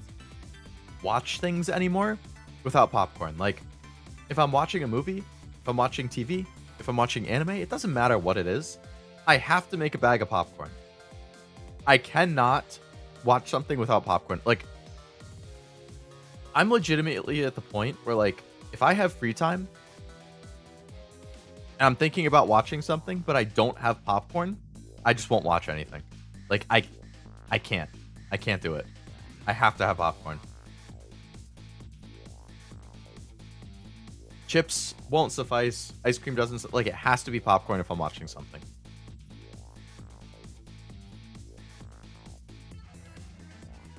Speaker 1: watch things anymore without popcorn. Like if I'm watching a movie, if I'm watching TV, if I'm watching anime, it doesn't matter what it is. I have to make a bag of popcorn. I cannot watch something without popcorn. Like I'm legitimately at the point where like if I have free time and I'm thinking about watching something, but I don't have popcorn, I just won't watch anything. Like I can't. I can't do it. I have to have popcorn. Chips won't suffice. Ice cream doesn't. Like, it has to be popcorn if I'm watching something.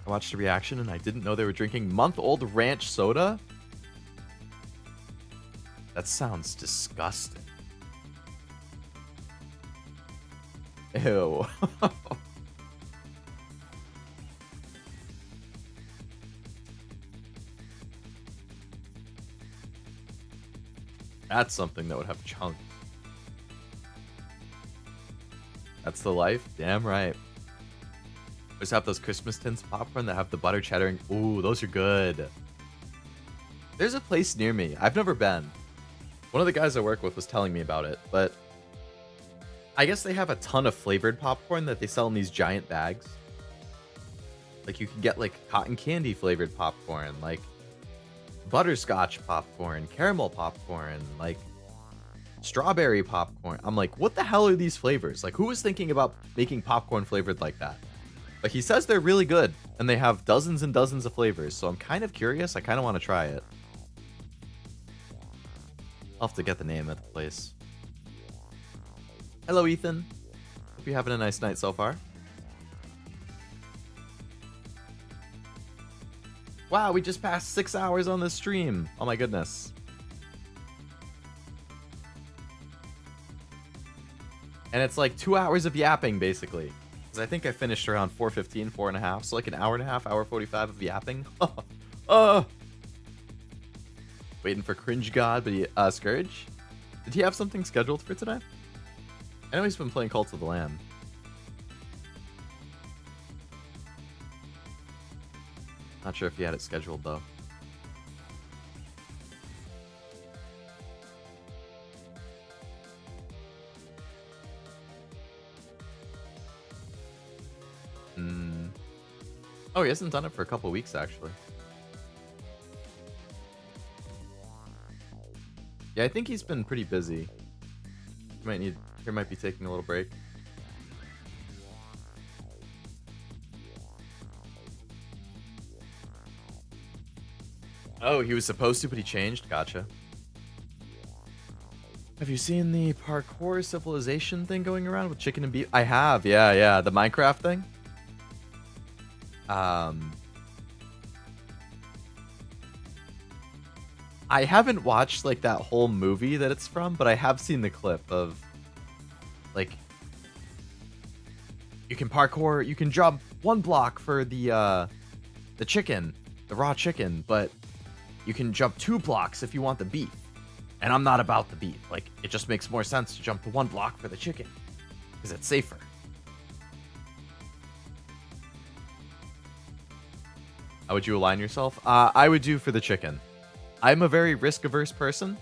Speaker 1: I watched a reaction and I didn't know they were drinking month-old ranch soda. That sounds disgusting. Ew. That's something that would have chunks. That's the life? Damn right. Just have those Christmas tins popcorn that have the butter cheddar. Ooh, those are good. There's a place near me. I've never been. One of the guys I work with was telling me about it, but I guess they have a ton of flavored popcorn that they sell in these giant bags. Like you can get like cotton candy flavored popcorn, like butterscotch popcorn, caramel popcorn, like strawberry popcorn. I'm like, what the hell are these flavors? Like, who was thinking about making popcorn flavored like that? But he says they're really good, and they have dozens and dozens of flavors, so I'm kind of curious. I kind of want to try it. I'll have to get the name of the place. Hello, Ethan. Hope you're having a nice night so far. Wow, we just passed 6 hours on this stream. Oh my goodness. And it's like 2 hours of yapping, basically. Because I think I finished around 4:15, 4.5. So like an hour and a half, hour 45 of yapping. Waiting for Cringe God, but he, Scourge? Did he have something scheduled for today? I know he's been playing Cult of the Lamb. Not sure if he had it scheduled, though. Oh, he hasn't done it for a couple weeks, actually. Yeah, I think he's been pretty busy. He might be taking a little break. Oh, he was supposed to, but he changed. Gotcha. Have you seen the parkour civilization thing going around with chicken and beef? I have, yeah. The Minecraft thing. I haven't watched like that whole movie that it's from, but I have seen the clip of like you can parkour, you can jump 1 block for the chicken, the raw chicken, but you can jump 2 blocks if you want the beef. And I'm not about the beef. Like, it just makes more sense to jump to 1 block for the chicken because it's safer. How would you align yourself? I would do for the chicken. I'm a very risk-averse person.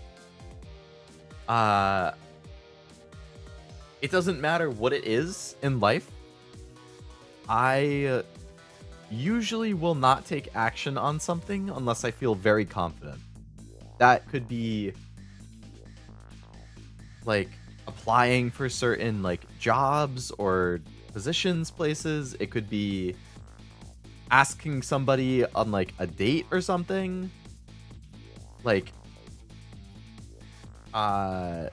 Speaker 1: It doesn't matter what it is in life. I usually will not take action on something unless I feel very confident. That could be like applying for certain like jobs or positions places. It could be asking somebody on like a date or something. Like I'm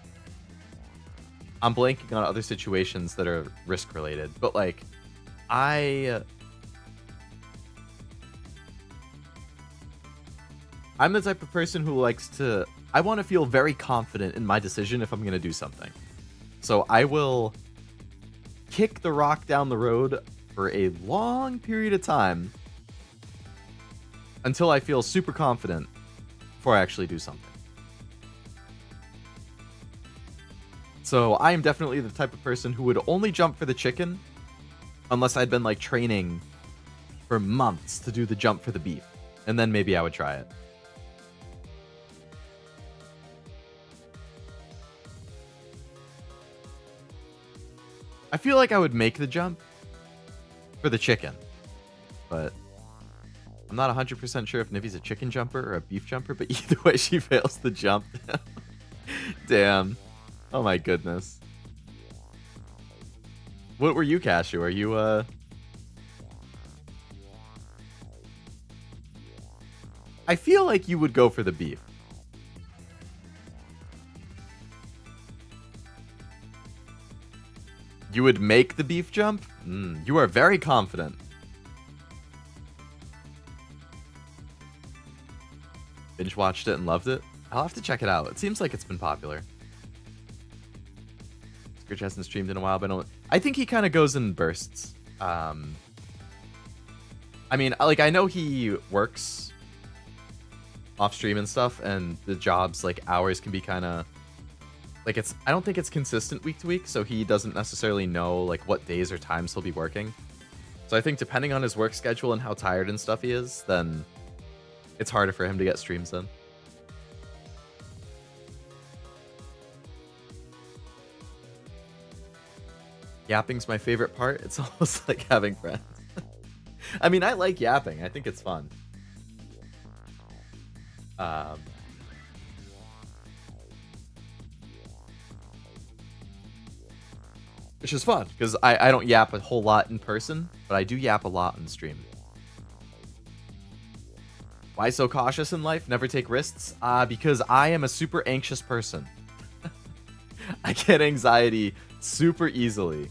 Speaker 1: blanking on other situations that are risk related, but like I'm the type of person who likes to I want to feel very confident in my decision if I'm going to do something. So I will kick the rock down the road for a long period of time until I feel super confident before I actually do something. So I am definitely the type of person who would only jump for the chicken unless I'd been like training for months to do the jump for the beef. And then maybe I would try it. I feel like I would make the jump for the chicken, but I'm not 100% sure if Nivi's a chicken jumper or a beef jumper, but either way, she fails the jump. Damn. Oh my goodness. What were you, Cashew? Are you, I feel like you would go for the beef. You would make the beef jump? You are very confident. Binge watched it and loved it? I'll have to check it out. It seems like it's been popular. Scourge hasn't streamed in a while, but I think he kind of goes in bursts. I mean, like, I know he works off stream and stuff, and the jobs, like, hours can be kind of... Like, I don't think it's consistent week to week, so he doesn't necessarily know, like, what days or times he'll be working. So I think depending on his work schedule and how tired and stuff he is, then it's harder for him to get streams in. Yapping's my favorite part. It's almost like having friends. I mean, I like yapping. I think it's fun. Which is fun, because I don't yap a whole lot in person, but I do yap a lot on stream. Why so cautious in life? Never take risks? Because I am a super anxious person. I get anxiety super easily.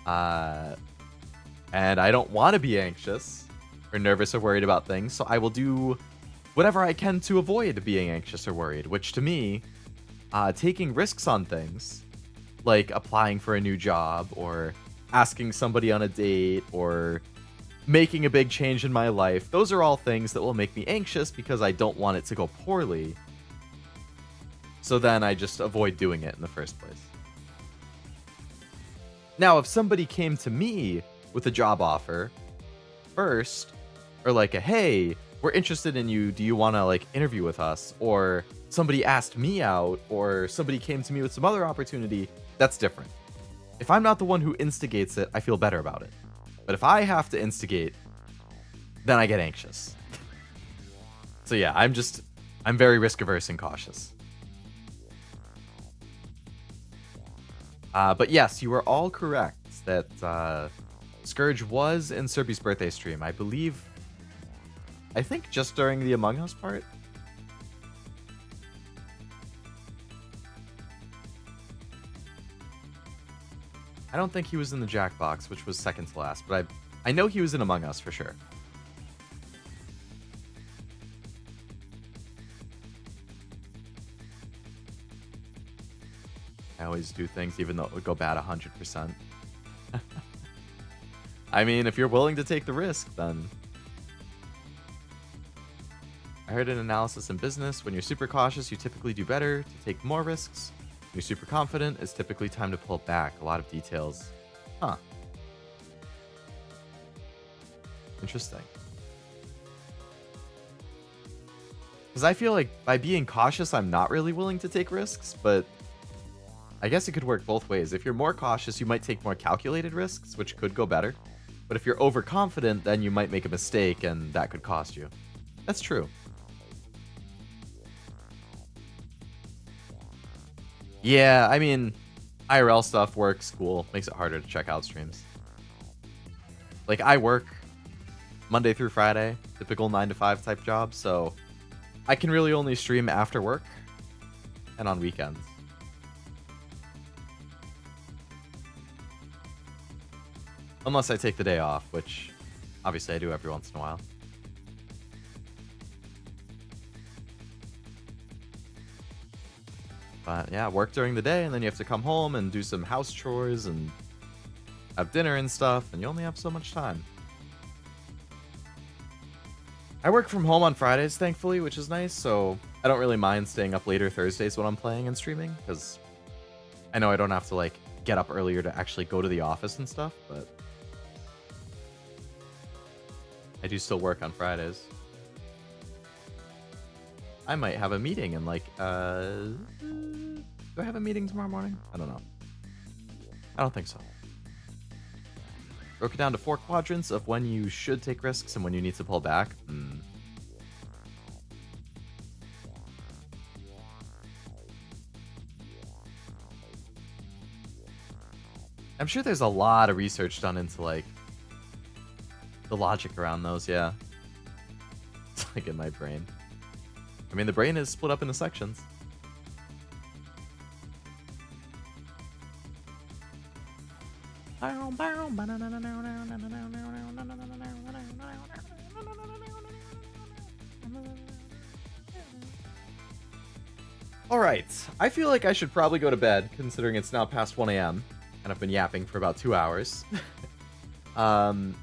Speaker 1: And I don't want to be anxious or nervous or worried about things, so I will do whatever I can to avoid being anxious or worried, which to me, taking risks on things, like applying for a new job or asking somebody on a date or making a big change in my life, those are all things that will make me anxious because I don't want it to go poorly. So then I just avoid doing it in the first place. Now, if somebody came to me with a job offer first, or like a, hey, we're interested in you, do you want to like interview with us? Or somebody asked me out, or somebody came to me with some other opportunity, that's different. If I'm not the one who instigates it, I feel better about it. But if I have to instigate, then I get anxious. So yeah, I'm very risk averse and cautious. But yes, you are all correct that Scourge was in Serby's birthday stream. I think just during the Among Us part. I don't think he was in the Jackbox, which was second to last, but I know he was in Among Us for sure. I always do things even though it would go bad 100%. I mean, if you're willing to take the risk, then... I heard an analysis in business. When you're super cautious, you typically do better to take more risks. When you're super confident, it's typically time to pull back. A lot of details. Huh. Interesting. Because I feel like by being cautious, I'm not really willing to take risks, but I guess it could work both ways. If you're more cautious, you might take more calculated risks, which could go better. But if you're overconfident, then you might make a mistake and that could cost you. That's true. Yeah, I mean, IRL stuff, work, school, makes it harder to check out streams. Like, I work Monday through Friday, typical 9 to 5 type job, so I can really only stream after work and on weekends. Unless I take the day off, which obviously I do every once in a while. But yeah, work during the day, and then you have to come home and do some house chores and have dinner and stuff, and you only have so much time. I work from home on Fridays, thankfully, which is nice, so I don't really mind staying up later Thursdays when I'm playing and streaming, because I know I don't have to, like, get up earlier to actually go to the office and stuff, but I do still work on Fridays. I might have a meeting in, like, do I have a meeting tomorrow morning? I don't know. I don't think so. Broke it down to 4 quadrants of when you should take risks and when you need to pull back. I'm sure there's a lot of research done into, like, the logic around those, yeah. It's like in my brain. I mean, the brain is split up into sections. Alright, I feel like I should probably go to bed, considering it's now past 1 a.m. and I've been yapping for about 2 hours. So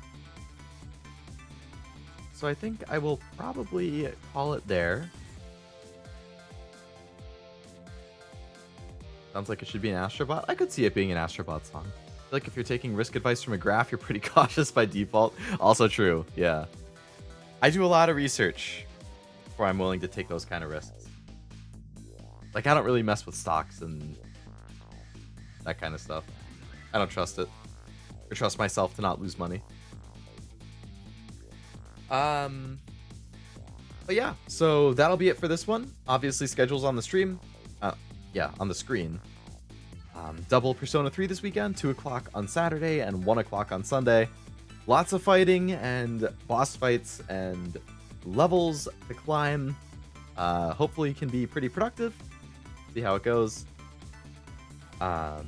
Speaker 1: I think I will probably call it there. Sounds like it should be an Astrobot. I could see it being an Astrobot song. I feel like if you're taking risk advice from a graph, you're pretty cautious by default. Also true, yeah. I do a lot of research before I'm willing to take those kind of risks. Like, I don't really mess with stocks and that kind of stuff. I don't trust it. Or trust myself to not lose money. But yeah, so that'll be it for this one. Obviously, schedules on the stream. Yeah, on the screen. Double Persona 3 this weekend, 2 o'clock on Saturday and 1 o'clock on Sunday. Lots of fighting and boss fights and levels to climb. Hopefully can be pretty productive. See how it goes. And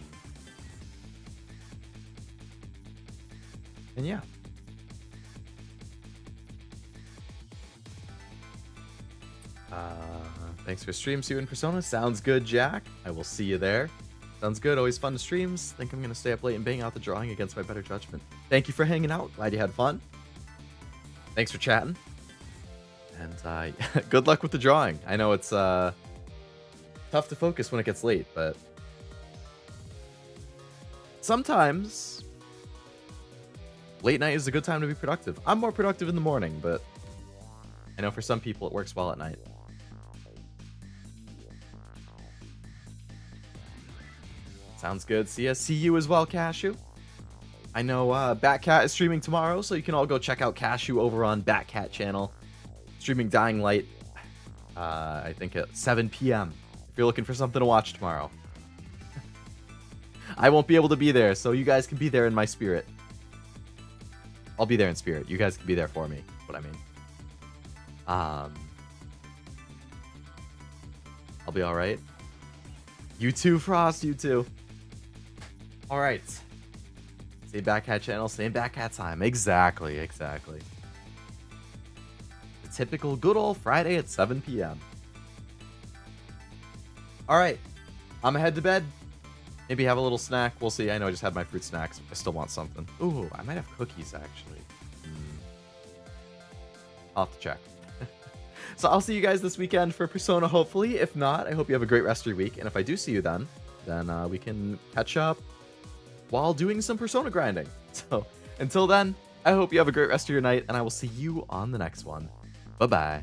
Speaker 1: yeah. Thanks for stream, see you in Persona. Sounds good, Jack. I will see you there. Sounds good. Always fun to streams. Think I'm going to stay up late and bang out the drawing against my better judgment. Thank you for hanging out. Glad you had fun. Thanks for chatting. And good luck with the drawing. I know it's tough to focus when it gets late, but sometimes late night is a good time to be productive. I'm more productive in the morning, but I know for some people it works well at night. Sounds good. See ya. See you as well, Cashew. I know Batcat is streaming tomorrow, so you can all go check out Cashew over on Batcat channel. Streaming Dying Light, I think at 7 p.m. if you're looking for something to watch tomorrow. I won't be able to be there, so you guys can be there in my spirit. I'll be there in spirit. You guys can be there for me. That's what I mean. I'll be alright. You too, Frost. You too. Alright. Same Batcat channel, same Batcat time. Exactly, exactly. The typical good old Friday at 7 p.m. Alright. I'm gonna head to bed. Maybe have a little snack. We'll see. I know I just had my fruit snacks. I still want something. Ooh, I might have cookies, actually. I'll have to check. So I'll see you guys this weekend for Persona, hopefully. If not, I hope you have a great rest of your week. And if I do see you then we can catch up while doing some Persona grinding. So until then, I hope you have a great rest of your night, and I will see you on the next one. Bye-bye.